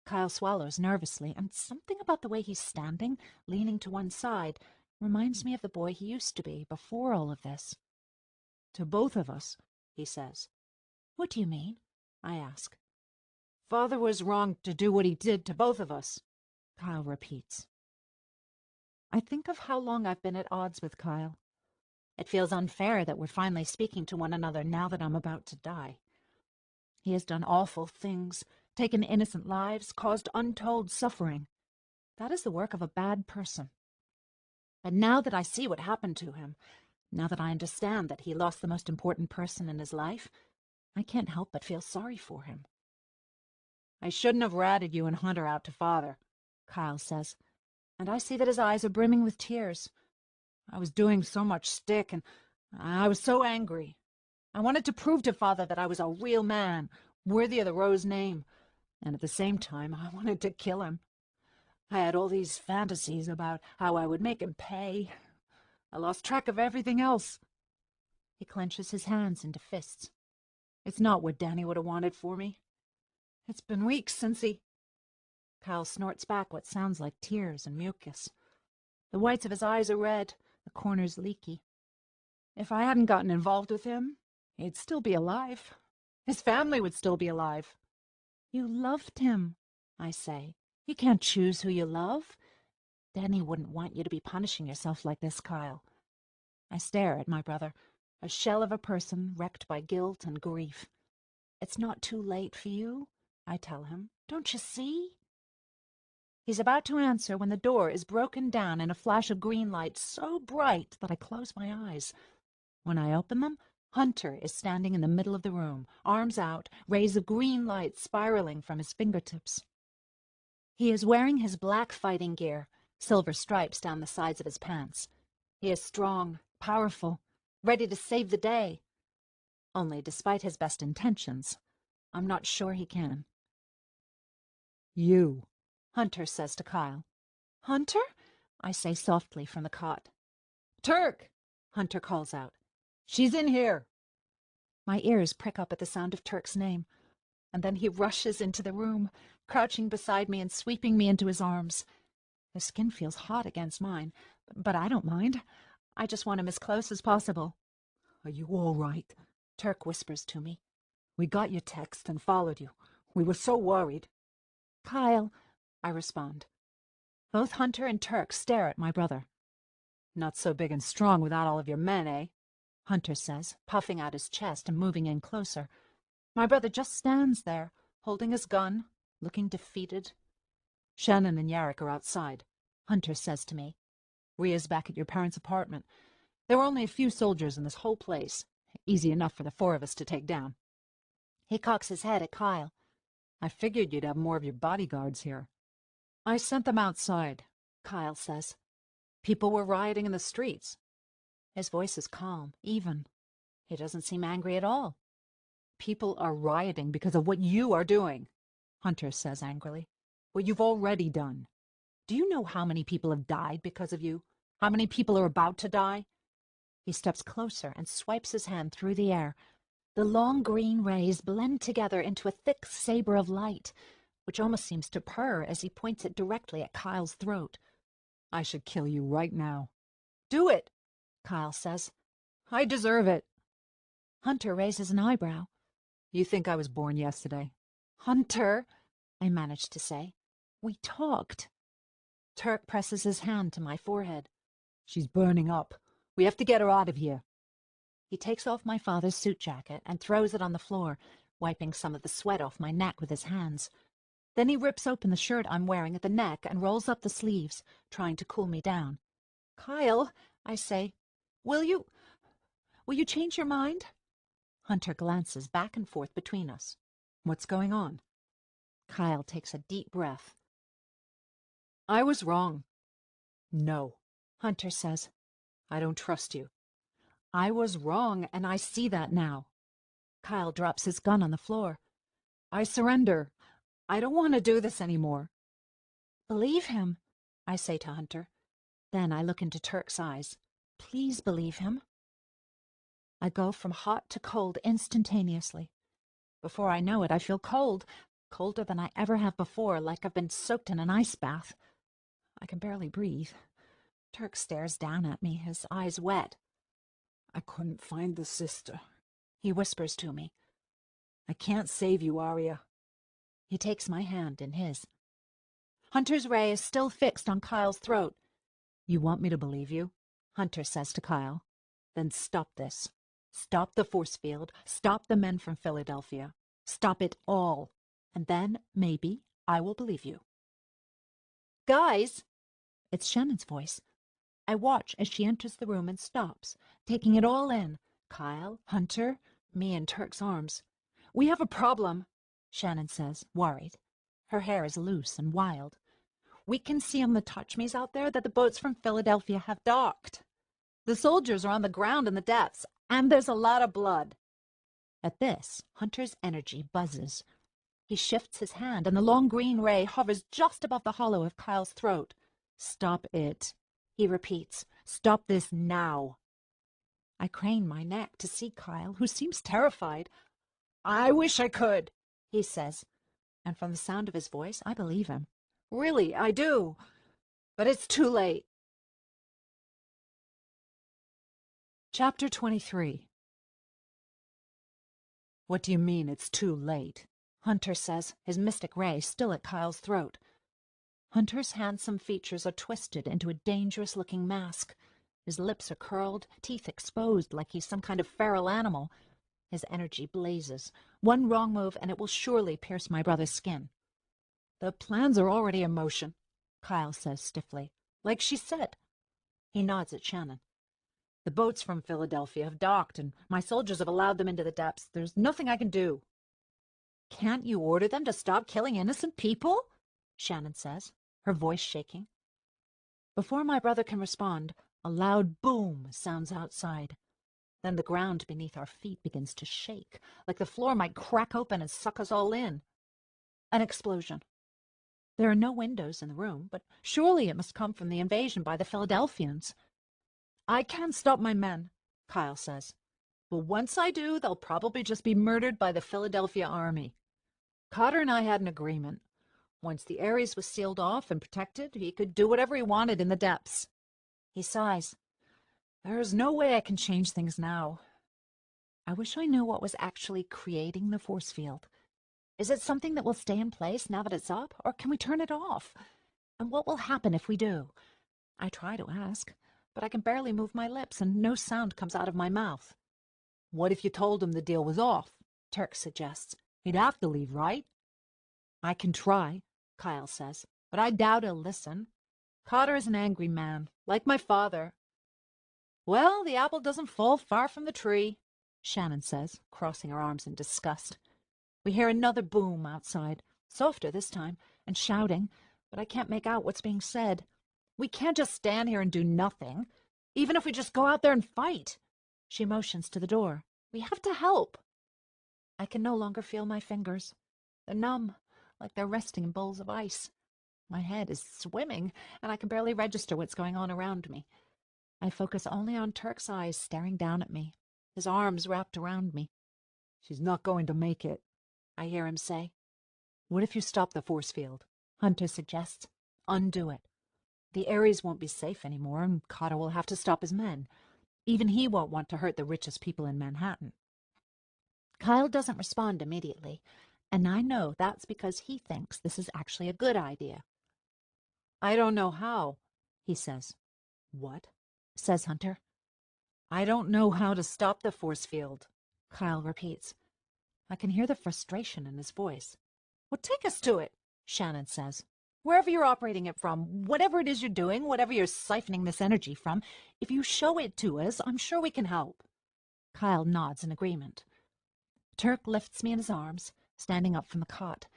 Kyle swallows nervously, and something about the way he's standing, leaning to one side, reminds me of the boy he used to be before all of this. To both of us, he says. What do you mean? I ask. Father was wrong to do what he did to both of us, Kyle repeats. I think of how long I've been at odds with Kyle. It feels unfair that we're finally speaking to one another now that I'm about to die. He has done awful things, taken innocent lives, caused untold suffering. That is the work of a bad person. But now that I see what happened to him, now that I understand that he lost the most important person in his life, I can't help but feel sorry for him. I shouldn't have ratted you and Hunter out to Father, Kyle says, and I see that his eyes are brimming with tears. I was doing so much stick, and I was so angry. I wanted to prove to Father that I was a real man, worthy of the Rose name, and at the same time I wanted to kill him. I had all these fantasies about how I would make him pay. I lost track of everything else. He clenches his hands into fists. It's not what Danny would have wanted for me. It's been weeks since he... Kyle snorts back what sounds like tears and mucus. The whites of his eyes are red, the corners leaky. If I hadn't gotten involved with him, he'd still be alive. His family would still be alive. You loved him, I say. You can't choose who you love. Danny wouldn't want you to be punishing yourself like this, Kyle. I stare at my brother, a shell of a person wrecked by guilt and grief. It's not too late for you, I tell him. Don't you see? He's about to answer when the door is broken down in a flash of green light so bright that I close my eyes. When I open them, Hunter is standing in the middle of the room, arms out, rays of green light spiraling from his fingertips. He is wearing his black fighting gear, silver stripes down the sides of his pants. He is strong, powerful, ready to save the day. Only, despite his best intentions, I'm not sure he can. You, Hunter says to Kyle. Hunter? I say softly from the cot. Turk, Hunter calls out. She's in here. My ears prick up at the sound of Turk's name, and then he rushes into the room, crouching beside me and sweeping me into his arms. His skin feels hot against mine, but I don't mind. I just want him as close as possible. Are you all right? Turk whispers to me. We got your text and followed you. We were so worried. Kyle, I respond. Both Hunter and Turk stare at my brother. Not so big and strong without all of your men, eh? Hunter says, puffing out his chest and moving in closer. My brother just stands there, holding his gun, looking defeated. Shannon and Yarrick are outside, Hunter says to me. Rhea's back at your parents' apartment. There were only a few soldiers in this whole place. Easy enough for the four of us to take down. He cocks his head at Kyle. I figured you'd have more of your bodyguards here. I sent them outside, Kyle says. People were rioting in the streets. His voice is calm, even. He doesn't seem angry at all. People are rioting because of what you are doing, Hunter says angrily. What you've already done. Do you know how many people have died because of you? How many people are about to die? He steps closer and swipes his hand through the air. The long green rays blend together into a thick saber of light, which almost seems to purr as he points it directly at Kyle's throat. I should kill you right now. Do it, Kyle says. I deserve it. Hunter raises an eyebrow. You think I was born yesterday? Hunter, I managed to say. We talked. Turk presses his hand to my forehead. She's burning up. We have to get her out of here. He takes off my father's suit jacket and throws it on the floor, wiping some of the sweat off my neck with his hands. Then he rips open the shirt I'm wearing at the neck and rolls up the sleeves, trying to cool me down. Kyle, I say, will you change your mind? Hunter glances back and forth between us. What's going on? Kyle takes a deep breath. I was wrong. No, Hunter says. I don't trust you. I was wrong, and I see that now. Kyle drops his gun on the floor. I surrender. I don't want to do this anymore. Believe him, I say to Hunter. Then I look into Turk's eyes. Please believe him. I go from hot to cold instantaneously. Before I know it, I feel cold, colder than I ever have before, like I've been soaked in an ice bath. I can barely breathe. Turk stares down at me, his eyes wet. I couldn't find the sister, he whispers to me. I can't save you, Arya. He takes my hand in his. Hunter's ray is still fixed on Kyle's throat. You want me to believe you? Hunter says to Kyle. Then stop this. Stop the force field. Stop the men from Philadelphia. Stop it all, and then, maybe, I will believe you. Guys! It's Shannon's voice. I watch as she enters the room and stops, taking it all in. Kyle, Hunter, me in Turk's arms. We have a problem, Shannon says, worried. Her hair is loose and wild. We can see on the touch-me's out there that the boats from Philadelphia have docked. The soldiers are on the ground in the depths, and there's a lot of blood. At this, Hunter's energy buzzes. He shifts his hand, and the long green ray hovers just above the hollow of Kyle's throat. Stop it, he repeats. Stop this now. I crane my neck to see Kyle, who seems terrified. I wish I could, he says, and from the sound of his voice, I believe him. Really, I do. But it's too late. Chapter 23. What do you mean it's too late? Hunter says, his mystic ray still at Kyle's throat. Hunter's handsome features are twisted into a dangerous-looking mask. His lips are curled, teeth exposed like he's some kind of feral animal. His energy blazes. One wrong move and it will surely pierce my brother's skin. The plans are already in motion, Kyle says stiffly. Like she said. He nods at Shannon. The boats from Philadelphia have docked, and my soldiers have allowed them into the depths. There's nothing I can do. Can't you order them to stop killing innocent people? Shannon says, her voice shaking. Before my brother can respond, a loud boom sounds outside. Then the ground beneath our feet begins to shake, like the floor might crack open and suck us all in. An explosion. There are no windows in the room, but surely it must come from the invasion by the Philadelphians. I can't stop my men, Kyle says. But once I do, they'll probably just be murdered by the Philadelphia army. Cotter and I had an agreement. Once the Ares was sealed off and protected, he could do whatever he wanted in the depths. He sighs. There's no way I can change things now. I wish I knew what was actually creating the force field. Is it something that will stay in place now that it's up, or can we turn it off? And what will happen if we do? I try to ask, but I can barely move my lips and no sound comes out of my mouth. What if you told him the deal was off? Turk suggests. He'd have to leave, right? I can try, Kyle says, but I doubt he'll listen. Cotter is an angry man, like my father. Well, the apple doesn't fall far from the tree, Shannon says, crossing her arms in disgust. We hear another boom outside, softer this time, and shouting, but I can't make out what's being said. We can't just stand here and do nothing, even if we just go out there and fight. She motions to the door. We have to help. I can no longer feel my fingers. They're numb, like they're resting in bowls of ice. My head is swimming, and I can barely register what's going on around me. I focus only on Turk's eyes staring down at me, his arms wrapped around me. She's not going to make it, I hear him say. What if you stop the force field? Hunter suggests. Undo it. The Ares won't be safe anymore, and Cotter will have to stop his men. Even he won't want to hurt the richest people in Manhattan. Kyle doesn't respond immediately, and I know that's because he thinks this is actually a good idea. I don't know how, he says. What? Says Hunter. I don't know how to stop the force field, Kyle repeats. I can hear the frustration in his voice. Well, take us to it, Shannon says. Wherever you're operating it from, whatever it is you're doing, whatever you're siphoning this energy from, if you show it to us, I'm sure we can help. Kyle nods in agreement. Turk lifts me in his arms, standing up from the cot.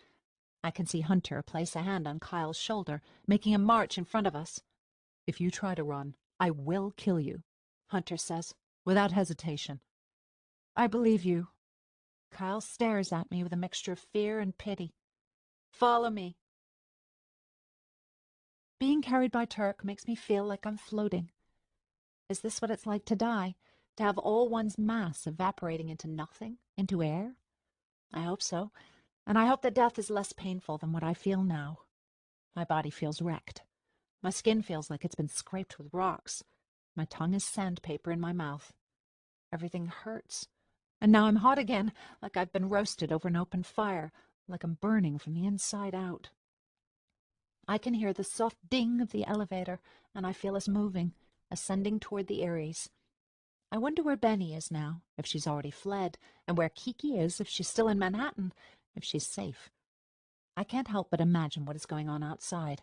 I can see Hunter place a hand on Kyle's shoulder, making him march in front of us. If you try to run, I will kill you, Hunter says, without hesitation. I believe you. Kyle stares at me with a mixture of fear and pity. Follow me. Being carried by Turk makes me feel like I'm floating. Is this what it's like to die? To have all one's mass evaporating into nothing, into air? I hope so, and I hope that death is less painful than what I feel now. My body feels wrecked. My skin feels like it's been scraped with rocks. My tongue is sandpaper in my mouth. Everything hurts. And now I'm hot again, like I've been roasted over an open fire, like I'm burning from the inside out. I can hear the soft ding of the elevator, and I feel us moving, ascending toward the Ares. I wonder where Benny is now, if she's already fled, and where Kiki is, if she's still in Manhattan, if she's safe. I can't help but imagine what is going on outside.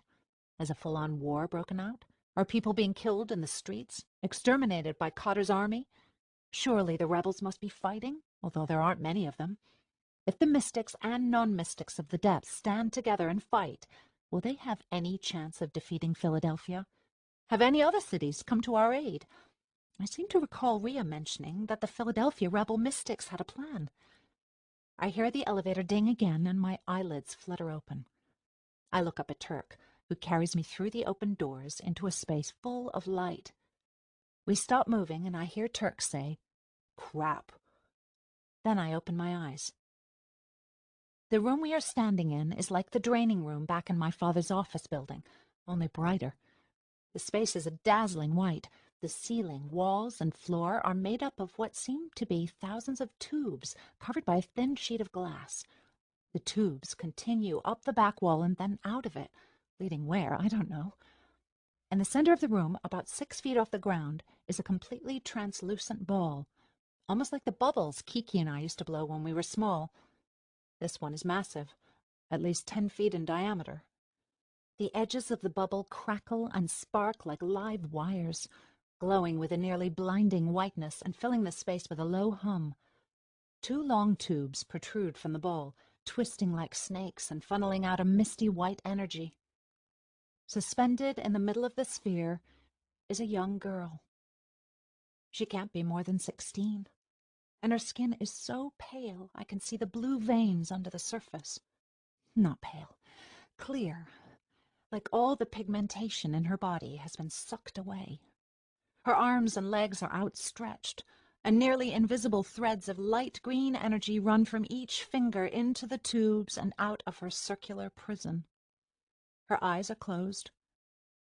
Has a full-on war broken out? Are people being killed in the streets, exterminated by Cotter's army? Surely the rebels must be fighting, although there aren't many of them. If the mystics and non-mystics of the depths stand together and fight, will they have any chance of defeating Philadelphia? Have any other cities come to our aid? I seem to recall Rhea mentioning that the Philadelphia rebel mystics had a plan. I hear the elevator ding again, and my eyelids flutter open. I look up at Turk, who carries me through the open doors into a space full of light. We stop moving, and I hear Turk say, "Crap." Then I open my eyes. The room we are standing in is like the draining room back in my father's office building, only brighter. The space is a dazzling white. The ceiling, walls, and floor are made up of what seem to be thousands of tubes covered by a thin sheet of glass. The tubes continue up the back wall and then out of it, leading where, I don't know. In the center of the room, about 6 feet off the ground, is a completely translucent ball, almost like the bubbles Kiki and I used to blow when we were small. This one is massive, at least 10 feet in diameter. The edges of the bubble crackle and spark like live wires, glowing with a nearly blinding whiteness and filling the space with a low hum. 2 long tubes protrude from the ball, twisting like snakes and funneling out a misty white energy. Suspended in the middle of the sphere is a young girl. She can't be more than 16, and her skin is so pale I can see the blue veins under the surface. Not pale, clear, like all the pigmentation in her body has been sucked away. Her arms and legs are outstretched, and nearly invisible threads of light green energy run from each finger into the tubes and out of her circular prison. Her eyes are closed.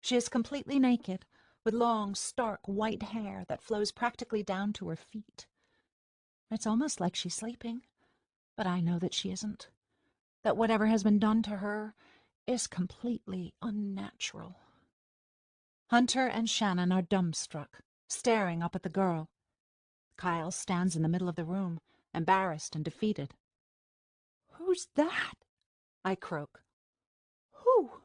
She is completely naked, with long, stark white hair that flows practically down to her feet. It's almost like she's sleeping, but I know that she isn't, that whatever has been done to her is completely unnatural. Hunter and Shannon are dumbstruck, staring up at the girl. Kyle stands in the middle of the room, embarrassed and defeated. "Who's that?" I croak. "Who?"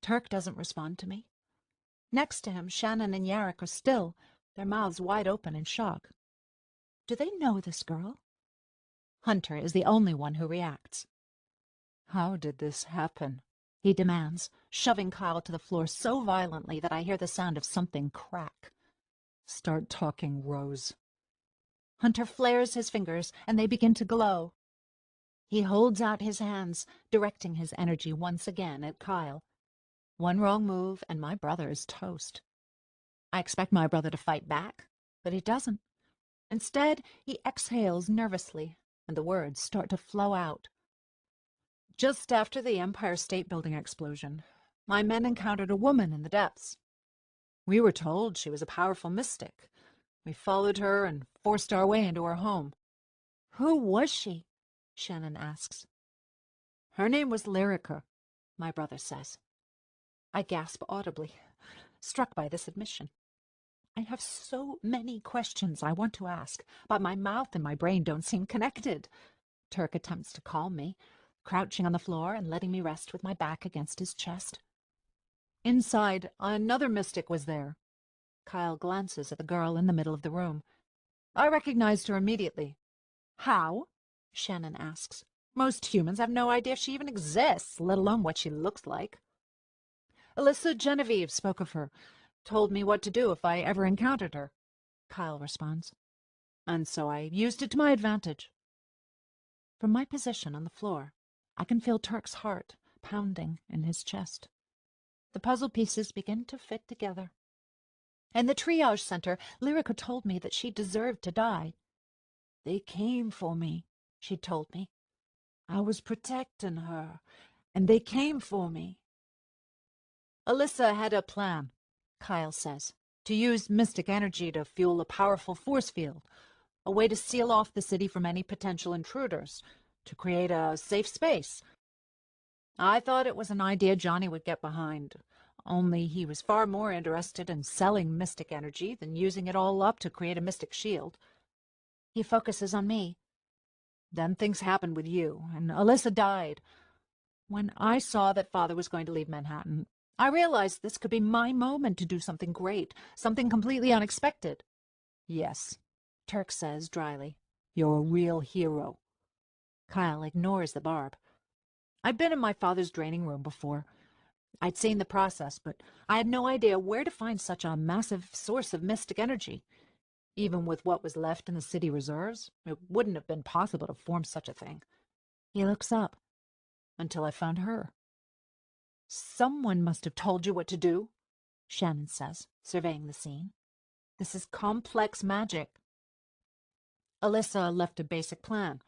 Turk doesn't respond to me. Next to him, Shannon and Yarrick are still, their mouths wide open in shock. Do they know this girl? Hunter is the only one who reacts. "How did this happen?" he demands, shoving Kyle to the floor so violently that I hear the sound of something crack. "Start talking, Rose." Hunter flares his fingers, and they begin to glow. He holds out his hands, directing his energy once again at Kyle. One wrong move, and my brother is toast. I expect my brother to fight back, but he doesn't. Instead, he exhales nervously, and the words start to flow out. "Just after the Empire State Building explosion, my men encountered a woman in the depths. We were told she was a powerful mystic. We followed her and forced our way into her home." "Who was she?" Shannon asks. "Her name was Lyrica," my brother says. I gasp audibly, struck by this admission. I have so many questions I want to ask, but my mouth and my brain don't seem connected. Turk attempts to calm me, crouching on the floor and letting me rest with my back against his chest. Inside, another mystic was there. Kyle glances at the girl in the middle of the room. I recognized her immediately. "How?" Shannon asks. "Most humans have no idea if she even exists, let alone what she looks like." "Alyssa Genevieve spoke of her, told me what to do if I ever encountered her," Kyle responds. "And so I used it to my advantage." From my position on the floor, I can feel Turk's heart pounding in his chest. The puzzle pieces begin to fit together. In the triage center, Lyrica told me that she deserved to die. "They came for me," she told me. "I was protecting her, and they came for me." "Alyssa had a plan," Kyle says, "to use mystic energy to fuel a powerful force field, a way to seal off the city from any potential intruders, to create a safe space. I thought it was an idea Johnny would get behind. Only he was far more interested in selling mystic energy than using it all up to create a mystic shield. He focuses on me. Then things happened with you, and Alyssa died. When I saw that Father was going to leave Manhattan, I realized this could be my moment to do something great, something completely unexpected. Yes, Turk says dryly. You're a real hero. Kyle ignores the barb. I'd been in my father's draining room before. I'd seen the process, but I had no idea where to find such a massive source of mystic energy. Even with what was left in the city reserves, it wouldn't have been possible to form such a thing. He looks up. Until I found her. Someone must have told you what to do, Shannon says, surveying the scene. This is complex magic. Alyssa left a basic plan,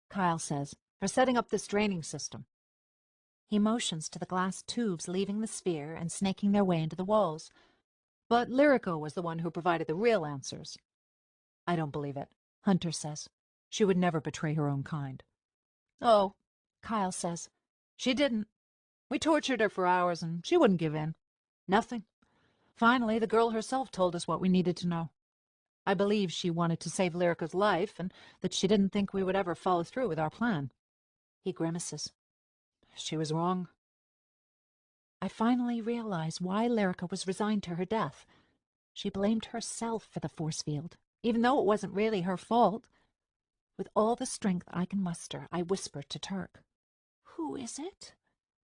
Kyle says, for setting up this draining system. He motions to the glass tubes leaving the sphere and snaking their way into the walls. But Lyrica was the one who provided the real answers. I don't believe it, Hunter says. She would never betray her own kind. Oh, Kyle says. She didn't. We tortured her for hours and she wouldn't give in. Nothing. Finally, the girl herself told us what we needed to know. I believe she wanted to save Lyrica's life and that she didn't think we would ever follow through with our plan. He grimaces. She was wrong. I finally realize why Lyrica was resigned to her death. She blamed herself for the force field, even though it wasn't really her fault. With all the strength I can muster, I whisper to Turk. Who is it?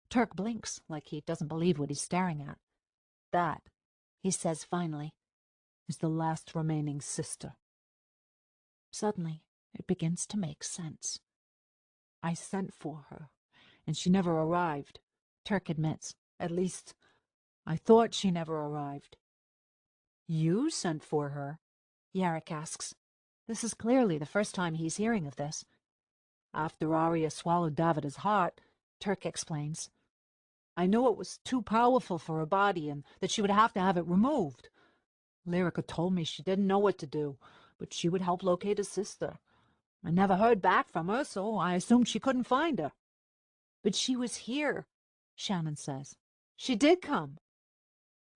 Turk blinks like he doesn't believe what he's staring at. That, he says finally, is the last remaining sister. Suddenly, it begins to make sense. I sent for her, and she never arrived, Turk admits. At least, I thought she never arrived. You sent for her? Yarrick asks. This is clearly the first time he's hearing of this. After Arya swallowed Davida's heart, Turk explains. I knew it was too powerful for her body and that she would have to have it removed. Lyrica told me she didn't know what to do, but she would help locate his sister. I never heard back from her, so I assumed she couldn't find her. But she was here, Shannon says. She did come.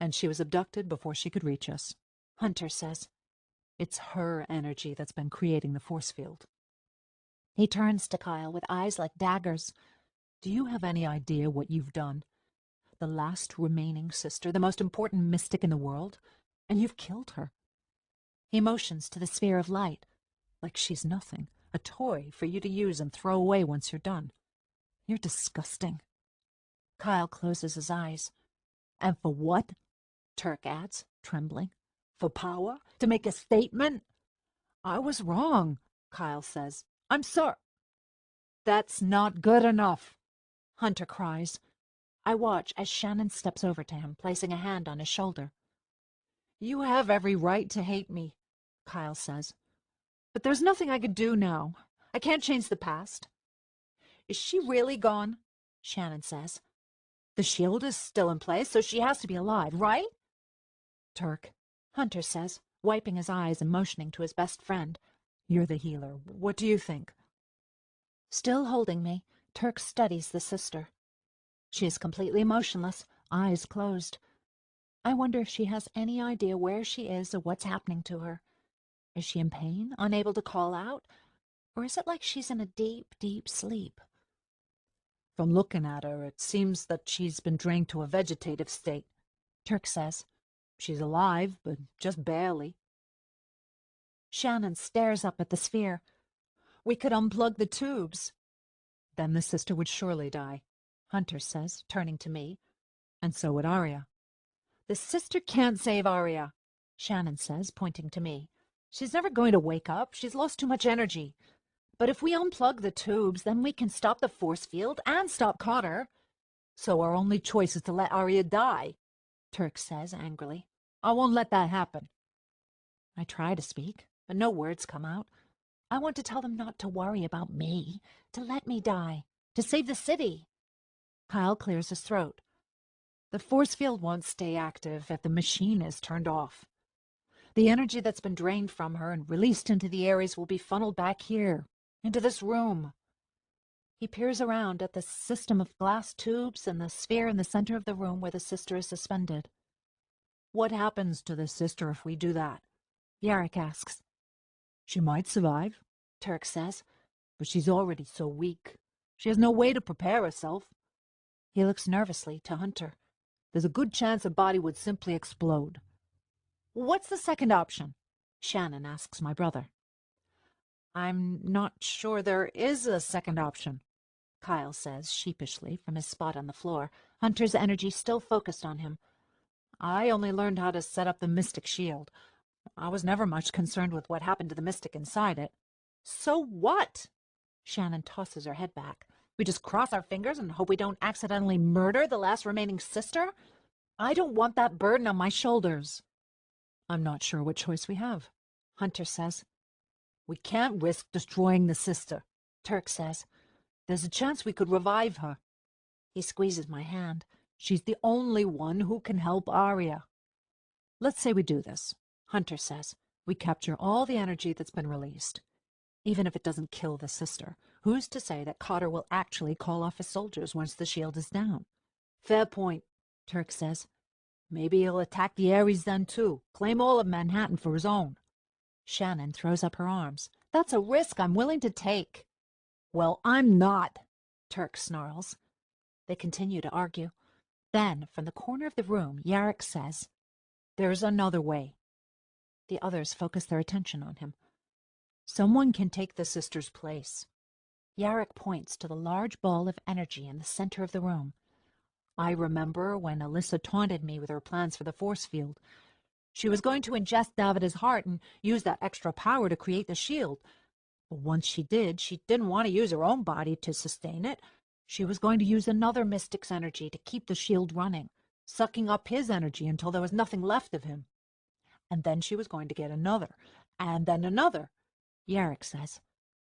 And she was abducted before she could reach us, Hunter says. It's her energy that's been creating the force field. He turns to Kyle with eyes like daggers. Do you have any idea what you've done? The last remaining sister, the most important mystic in the world, and you've killed her. He motions to the sphere of light. Like she's nothing, a toy for you to use and throw away once you're done. You're disgusting. Kyle closes his eyes. And for what? Turk adds, trembling. For power? To make a statement? I was wrong, Kyle says. I'm sorry. That's not good enough, Hunter cries. I watch as Shannon steps over to him, placing a hand on his shoulder. You have every right to hate me, Kyle says. But there's nothing I could do now. I can't change the past. Is she really gone? Shannon says. The shield is still in place, so she has to be alive, right? Turk, Hunter says, wiping his eyes and motioning to his best friend. You're the healer. What do you think? Still holding me, Turk studies the sister. She is completely motionless, eyes closed. I wonder if she has any idea where she is or what's happening to her. Is she in pain, unable to call out? Or is it like she's in a deep, deep sleep? From looking at her, it seems that she's been drained to a vegetative state, Turk says. She's alive, but just barely. Shannon stares up at the sphere. We could unplug the tubes. Then the sister would surely die, Hunter says, turning to me. And so would Arya. The sister can't save Arya, Shannon says, pointing to me. She's never going to wake up. She's lost too much energy. But if we unplug the tubes, then we can stop the force field and stop Cotter. So our only choice is to let Arya die, Turk says angrily. I won't let that happen. I try to speak, but no words come out. I want to tell them not to worry about me, to let me die, to save the city. Kyle clears his throat. The force field won't stay active if the machine is turned off. The energy that's been drained from her and released into the areas will be funneled back here, into this room. He peers around at the system of glass tubes and the sphere in the center of the room where the sister is suspended. What happens to the sister if we do that? Yarrick asks. She might survive, Turk says. but she's already so weak. She has no way to prepare herself. He looks nervously to Hunter. There's a good chance her body would simply explode. What's the second option? Shannon asks my brother. I'm not sure there is a second option, Kyle says sheepishly from his spot on the floor, Hunter's energy still focused on him. I only learned how to set up the Mystic Shield. I was never much concerned with what happened to the Mystic inside it. So what? Shannon tosses her head back. We just cross our fingers and hope we don't accidentally murder the last remaining sister? I don't want that burden on my shoulders. I'm not sure what choice we have, Hunter says. We can't risk destroying the sister, Turk says. There's a chance we could revive her. He squeezes my hand. She's the only one who can help Arya. Let's say we do this, Hunter says. We capture all the energy that's been released. Even if it doesn't kill the sister, who's to say that Cotter will actually call off his soldiers once the shield is down? Fair point, Turk says. Maybe he'll attack the Ares then too, claim all of Manhattan for his own. Shannon throws up her arms. That's a risk I'm willing to take. Well, I'm not, Turk snarls. They continue to argue. Then, from the corner of the room, Yarrick says, There's another way. The others focus their attention on him. Someone can take the sister's place. Yarrick points to the large ball of energy in the center of the room. I remember when Alyssa taunted me with her plans for the force field. She was going to ingest Davida's heart and use that extra power to create the shield. But once she did, she didn't want to use her own body to sustain it. She was going to use another mystic's energy to keep the shield running, sucking up his energy until there was nothing left of him. And then she was going to get another, and then another, Yarrick says.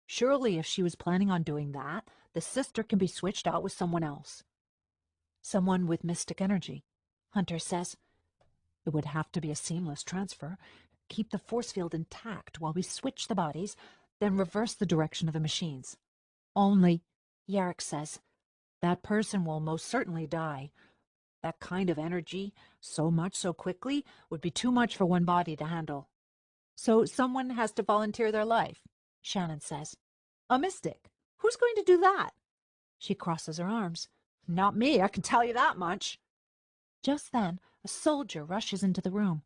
Surely if she was planning on doing that, the sister can be switched out with someone else. Someone with mystic energy, Hunter says. It would have to be a seamless transfer. Keep the force field intact while we switch the bodies, then reverse the direction of the machines. Only, Yarrick says, that person will most certainly die. That kind of energy, so much so quickly, would be too much for one body to handle. So someone has to volunteer their life, Shannon says. A mystic. Who's going to do that? She crosses her arms. Not me, I can tell you that much. Just then, a soldier rushes into the room.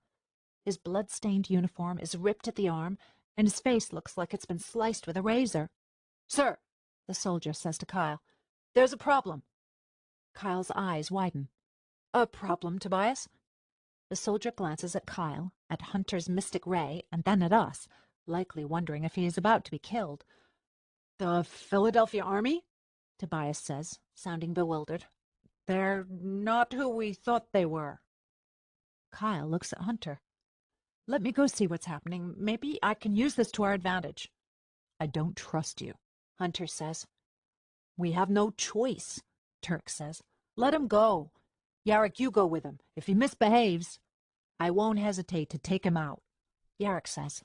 His blood-stained uniform is ripped at the arm, and his face looks like it's been sliced with a razor. Sir, the soldier says to Kyle, there's a problem. Kyle's eyes widen. A problem, Tobias? The soldier glances at Kyle, at Hunter's mystic ray, and then at us, likely wondering if he is about to be killed. The Philadelphia Army? Tobias says, sounding bewildered. They're not who we thought they were. Kyle looks at Hunter. Let me go see what's happening. Maybe I can use this to our advantage. I don't trust you, Hunter says. We have no choice, Turk says. Let him go. Yarrick, you go with him. If he misbehaves, I won't hesitate to take him out, Yarrick says.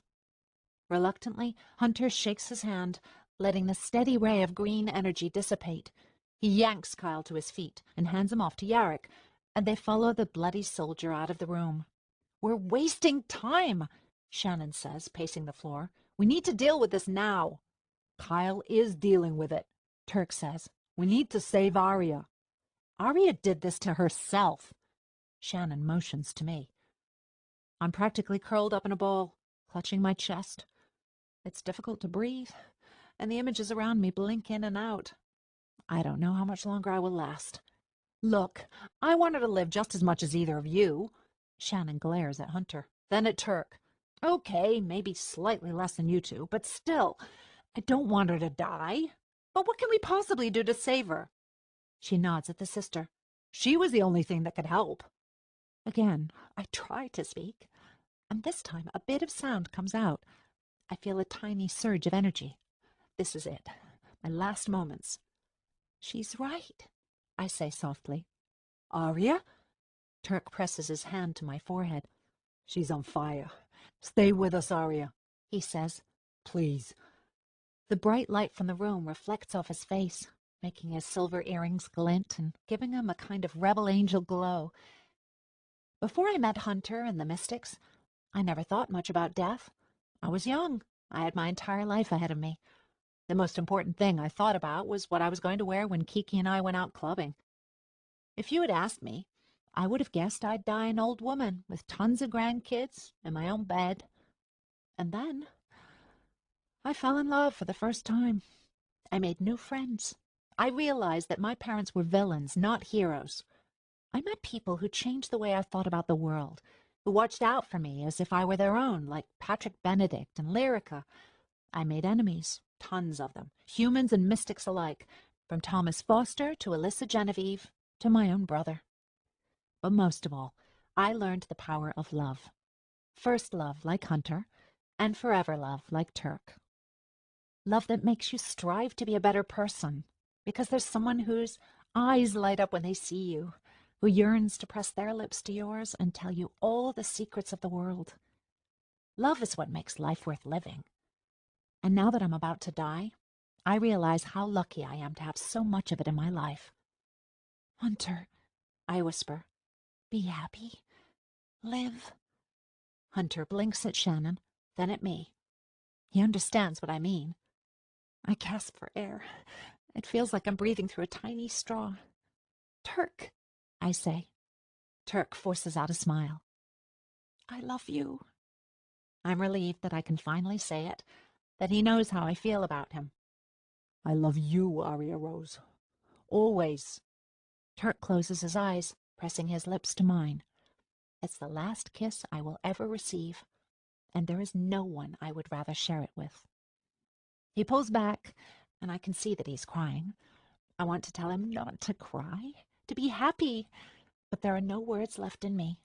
Reluctantly, Hunter shakes his hand, letting the steady ray of green energy dissipate. He yanks Kyle to his feet and hands him off to Yarrick, and they follow the bloody soldier out of the room. We're wasting time, Shannon says, pacing the floor. We need to deal with this now. Kyle is dealing with it, Turk says. We need to save Arya. Arya did this to herself. Shannon motions to me. I'm practically curled up in a ball, clutching my chest. It's difficult to breathe, and the images around me blink in and out. I don't know how much longer I will last. Look, I want her to live just as much as either of you. Shannon glares at Hunter, then at Turk. Okay, maybe slightly less than you two, but still, I don't want her to die. But what can we possibly do to save her? She nods at the sister. She was the only thing that could help. Again, I try to speak, and this time a bit of sound comes out. I feel a tiny surge of energy. This is it, my last moments. She's right, I say softly. Arya? Turk presses his hand to my forehead. She's on fire. Stay with us, Arya, he says. Please. The bright light from the room reflects off his face. making his silver earrings glint and giving him a kind of rebel angel glow. Before I met Hunter and the Mystics, I never thought much about death. I was young. I had my entire life ahead of me. The most important thing I thought about was what I was going to wear when Kiki and I went out clubbing. If you had asked me, I would have guessed I'd die an old woman with tons of grandkids and my own bed. And then I fell in love for the first time. I made new friends. I realized that my parents were villains, not heroes. I met people who changed the way I thought about the world, who watched out for me as if I were their own, like Patrick Benedict and Lyrica. I made enemies, tons of them, humans and mystics alike, from Thomas Foster to Alyssa Genevieve to my own brother. But most of all, I learned the power of love. First love, like Hunter, and forever love, like Turk. Love that makes you strive to be a better person, because there's someone whose eyes light up when they see you, who yearns to press their lips to yours and tell you all the secrets of the world. Love is what makes life worth living. And now that I'm about to die, I realize how lucky I am to have so much of it in my life. Hunter, I whisper, be happy. Live. Hunter blinks at Shannon, then at me. He understands what I mean. I gasp for air. It feels like I'm breathing through a tiny straw. Turk, I say. Turk forces out a smile. I love you. I'm relieved that I can finally say it, that he knows how I feel about him. I love you, Aria Rose. Always. Turk closes his eyes, pressing his lips to mine. It's the last kiss I will ever receive, and there is no one I would rather share it with. He pulls back, and I can see that he's crying. I want to tell him not to cry, to be happy, but there are no words left in me.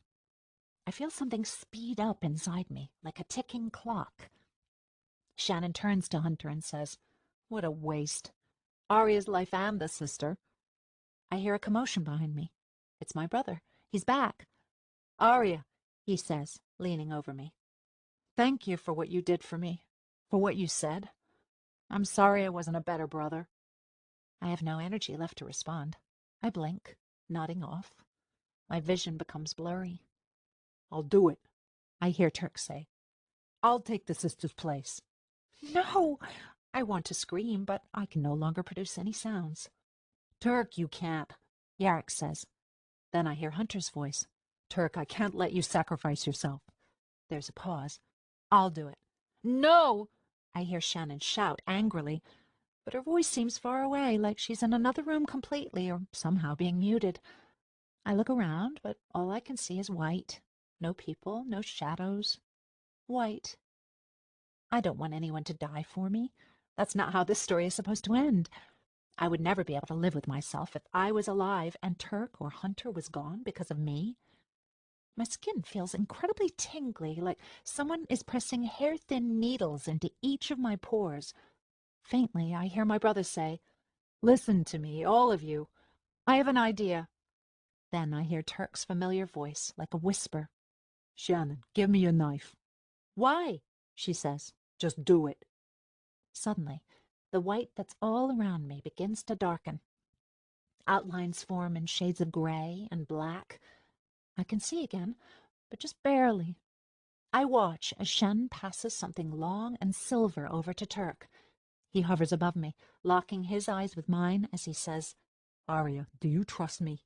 I feel something speed up inside me, like a ticking clock. Shannon turns to Hunter and says, "What a waste. Aria's life and the sister." I hear a commotion behind me. It's my brother. He's back. "Aria," he says, leaning over me. "Thank you for what you did for me, for what you said. I'm sorry I wasn't a better brother." I have no energy left to respond. I blink, nodding off. My vision becomes blurry. "I'll do it," I hear Turk say. "I'll take the sister's place." "No!" I want to scream, but I can no longer produce any sounds. "Turk, you can't," Yarrick says. Then I hear Hunter's voice. "Turk, I can't let you sacrifice yourself." There's a pause. "I'll do it." "No!" I hear Shannon shout angrily, but her voice seems far away, like she's in another room completely, or somehow being muted. I look around, but all I can see is white. No people, no shadows. White. I don't want anyone to die for me. That's not how this story is supposed to end. I would never be able to live with myself if I was alive and Turk or Hunter was gone because of me. My skin feels incredibly tingly, like someone is pressing hair-thin needles into each of my pores. Faintly, I hear my brother say, "Listen to me, all of you. I have an idea." Then I hear Turk's familiar voice, like a whisper. "Shannon, give me your knife." "Why?" she says. "Just do it." Suddenly, the white that's all around me begins to darken. Outlines form in shades of gray and black. I can see again, but just barely. I watch as Shen passes something long and silver over to Turk. He hovers above me, locking his eyes with mine as he says, "Aria, do you trust me?"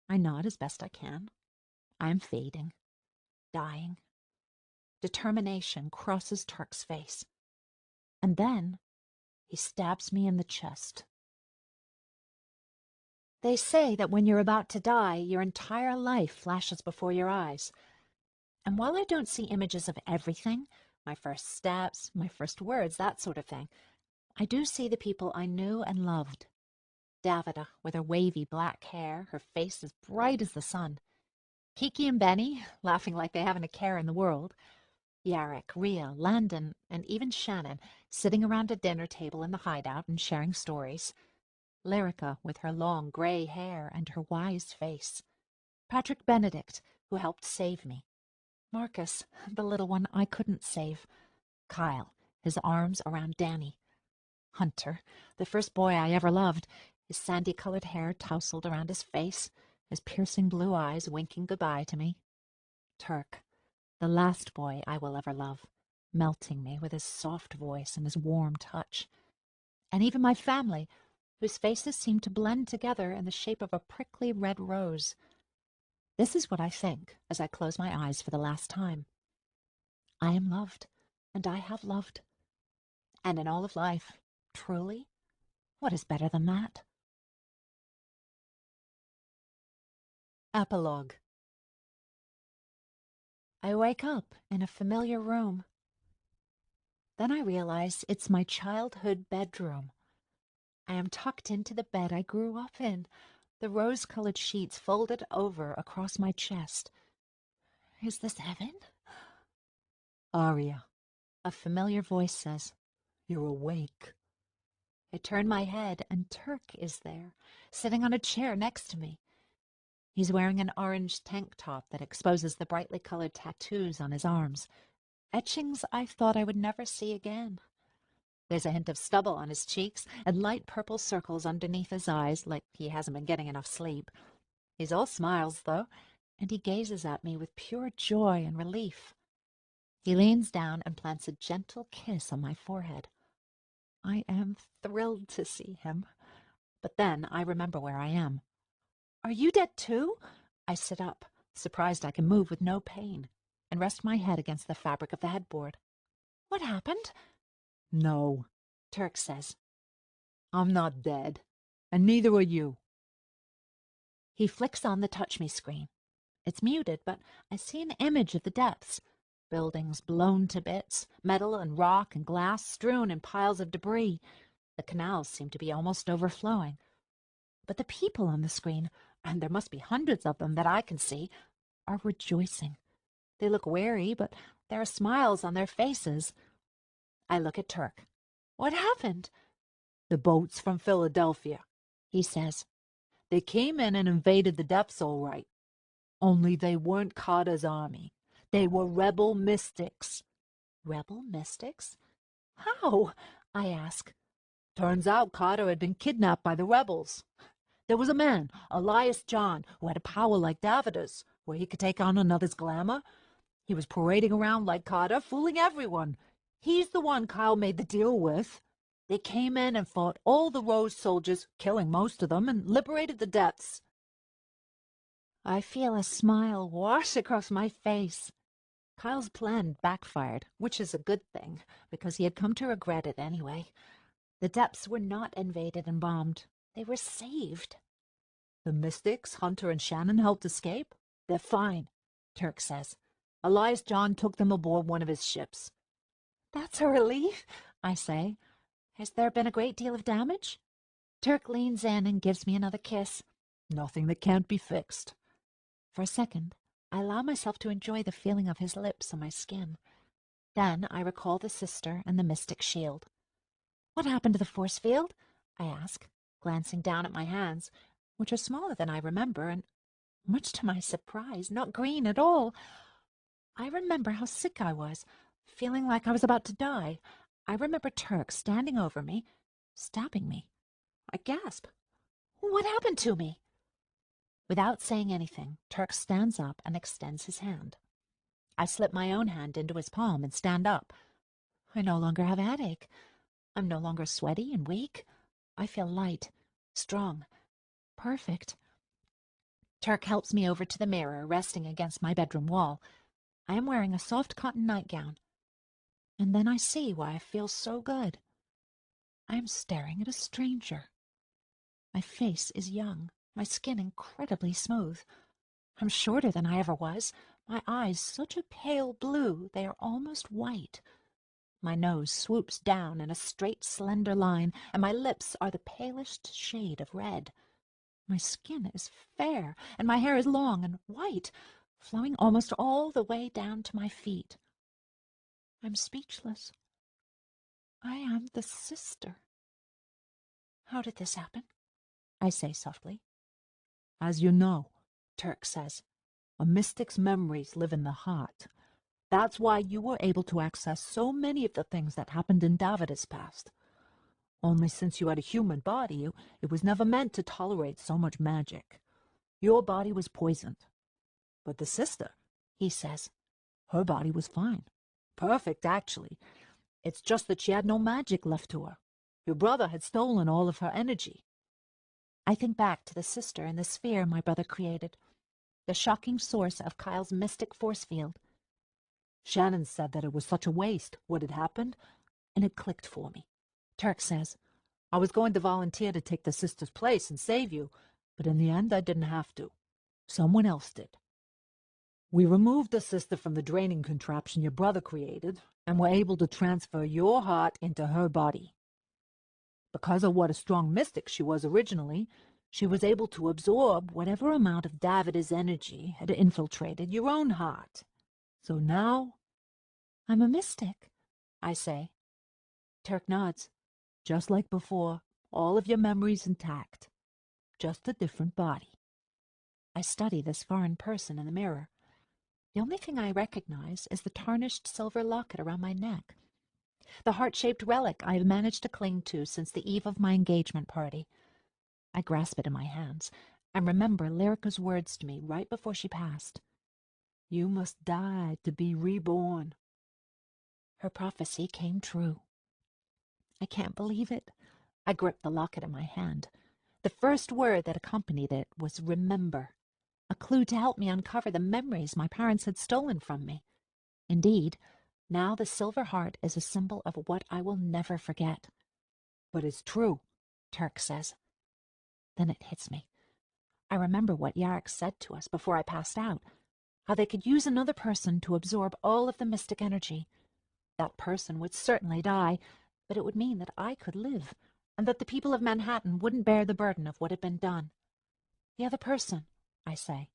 I nod as best I can. I am fading, dying. Determination crosses Turk's face. And then he stabs me in the chest. They say that when you're about to die, your entire life flashes before your eyes. And while I don't see images of everything, my first steps, my first words, that sort of thing, I do see the people I knew and loved. Davida, with her wavy black hair, her face as bright as the sun. Kiki and Benny, laughing like they haven't a care in the world. Yarrick, Rhea, Landon, and even Shannon, sitting around a dinner table in the hideout and sharing stories. Lyrica, with her long gray hair and her wise face. Patrick Benedict, who helped save me. Marcus, the little one I couldn't save. Kyle, his arms around Danny. Hunter, the first boy I ever loved, his sandy-colored hair tousled around his face, his piercing blue eyes winking goodbye to me. Turk, the last boy I will ever love, melting me with his soft voice and his warm touch. And even my family, whose faces seemed to blend together in the shape of a prickly red rose. This is what I think as I close my eyes for the last time. I am loved, and I have loved. And in all of life, truly, what is better than that? Epilogue. I wake up in a familiar room. Then I realize it's my childhood bedroom. I am tucked into the bed I grew up in, the rose-colored sheets folded over across my chest. Is this heaven? Arya, a familiar voice says, "You're awake." I turn my head, and Turk is there, sitting on a chair next to me. He's wearing an orange tank top that exposes the brightly colored tattoos on his arms, etchings I thought I would never see again. There's a hint of stubble on his cheeks and light purple circles underneath his eyes, like he hasn't been getting enough sleep. He's all smiles, though, and he gazes at me with pure joy and relief. He leans down and plants a gentle kiss on my forehead. I am thrilled to see him. But then I remember where I am. Are you dead too? I sit up, surprised I can move with no pain, and rest my head against the fabric of the headboard. What happened? No, Turk says. I'm not dead, and neither are you. He flicks on the Touch Me screen. It's muted, but I see an image of the depths. Buildings blown to bits, metal and rock and glass strewn in piles of debris. The canals seem to be almost overflowing. But the people on the screen, and there must be hundreds of them that I can see, are rejoicing. They look wary, but there are smiles on their faces. I look at Turk. What happened? The boats from Philadelphia, he says. They came in and invaded the depths all right. Only they weren't Carter's army. They were rebel mystics. Rebel mystics? How? I ask. Turns out Carter had been kidnapped by the rebels. There was a man, Elias John, who had a power like Davida's, where he could take on another's glamour. He was parading around like Carter, fooling everyone. He's the one Kyle made the deal with. They came in and fought all the Rose soldiers, killing most of them, and liberated the depths. I feel a smile wash across my face. Kyle's plan backfired, which is a good thing, because he had come to regret it anyway. The depths were not invaded and bombed. They were saved. The Mystics, Hunter and Shannon, helped escape? They're fine, Turk says. Elias John took them aboard one of his ships. That's a relief, I say. Has there been a great deal of damage? Turk leans in and gives me another kiss. Nothing that can't be fixed. For a second, I allow myself to enjoy the feeling of his lips on my skin. Then I recall the sister and the mystic shield. What happened to the force field? I ask, glancing down at my hands, which are smaller than I remember, and, much to my surprise, not green at all. I remember how sick I was, feeling like I was about to die. I remember Turk standing over me, stabbing me. I gasp. What happened to me? Without saying anything, Turk stands up and extends his hand. I slip my own hand into his palm and stand up. I no longer have a headache. I'm no longer sweaty and weak. I feel light, strong, perfect. Turk helps me over to the mirror resting against my bedroom wall. I am wearing a soft cotton nightgown. And then I see why I feel so good. I am staring at a stranger. My face is young, my skin incredibly smooth. I'm shorter than I ever was, my eyes such a pale blue they are almost white. My nose swoops down in a straight, slender line, and my lips are the palest shade of red. My skin is fair, and my hair is long and white, flowing almost all the way down to my feet. I'm speechless. I am the sister. How did this happen? I say softly. As you know, Turk says, a mystic's memories live in the heart. That's why you were able to access so many of the things that happened in Davida's past. Only since you had a human body, it was never meant to tolerate so much magic. Your body was poisoned. But the sister, he says, her body was fine. Perfect, actually. It's just that she had no magic left to her. Your brother had stolen all of her energy. I think back to the sister and the sphere my brother created, the shocking source of Kyle's mystic force field. Shannon said that it was such a waste, what had happened, and it clicked for me. Turk says, I was going to volunteer to take the sister's place and save you, but in the end I didn't have to. Someone else did. We removed the sister from the draining contraption your brother created, and were able to transfer your heart into her body. Because of what a strong mystic she was originally, she was able to absorb whatever amount of Davida's energy had infiltrated your own heart. So now, I'm a mystic, I say. Turk nods. Just like before, all of your memories intact. Just a different body. I study this foreign person in the mirror. The only thing I recognize is the tarnished silver locket around my neck, the heart-shaped relic I have managed to cling to since the eve of my engagement party. I grasp it in my hands and remember Lyrica's words to me right before she passed. You must die to be reborn. Her prophecy came true. I can't believe it. I grip the locket in my hand. The first word that accompanied it was remember, a clue to help me uncover the memories my parents had stolen from me. Indeed, now the silver heart is a symbol of what I will never forget. But it's true, Turk says. Then it hits me. I remember what Yarrick said to us before I passed out, how they could use another person to absorb all of the mystic energy. That person would certainly die, but it would mean that I could live, and that the people of Manhattan wouldn't bear the burden of what had been done. The other person, I say,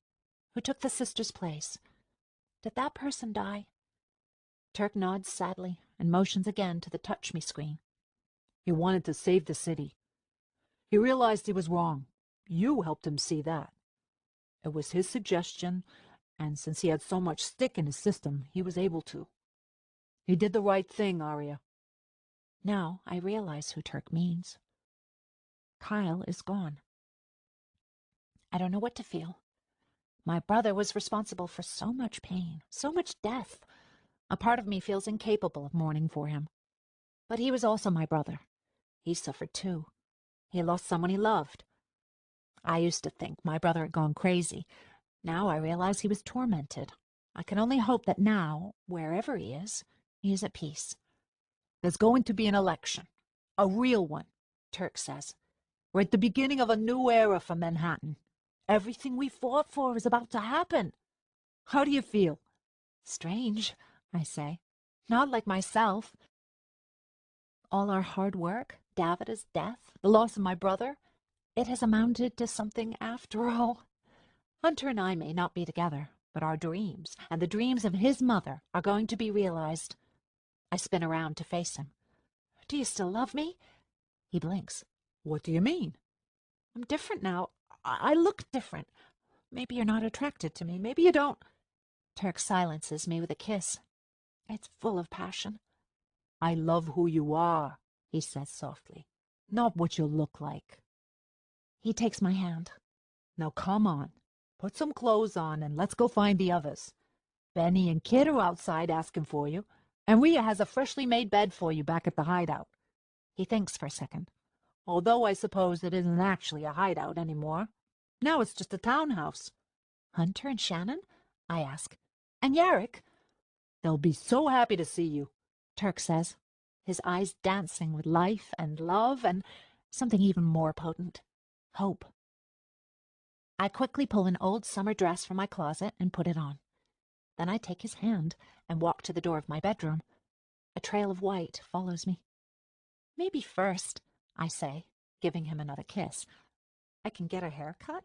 who took the sister's place. Did that person die? Turk nods sadly and motions again to the touch me screen. He wanted to save the city. He realized he was wrong. You helped him see that. It was his suggestion, and since he had so much stick in his system, he was able to. He did the right thing, Arya. Now I realize who Turk means. Kyle is gone. I don't know what to feel. My brother was responsible for so much pain, so much death. A part of me feels incapable of mourning for him. But he was also my brother. He suffered too. He lost someone he loved. I used to think my brother had gone crazy. Now I realize he was tormented. I can only hope that now, wherever he is at peace. There's going to be an election. A real one, Turk says. We're at the beginning of a new era for Manhattan. Everything we fought for is about to happen. How do you feel? Strange, I say. Not like myself. All our hard work, Davida's death, the loss of my brother, it has amounted to something after all. Hunter and I may not be together, but our dreams and the dreams of his mother are going to be realized. I spin around to face him. Do you still love me? He blinks. What do you mean? I'm different now. I look different. Maybe you're not attracted to me. Maybe you don't. Turk silences me with a kiss. It's full of passion. I love who you are, he says softly, not what you look like. He takes my hand. Now come on, put some clothes on and let's go find the others. Benny and Kid are outside asking for you, and Rhea has a freshly made bed for you back at the hideout. He thinks for a second. Although I suppose it isn't actually a hideout anymore. Now it's just a townhouse. Hunter and Shannon? I ask. And Yarrick? They'll be so happy to see you, Turk says, his eyes dancing with life and love and something even more potent, hope. I quickly pull an old summer dress from my closet and put it on. Then I take his hand and walk to the door of my bedroom. A trail of white follows me. Maybe first, I say, giving him another kiss, I can get a haircut.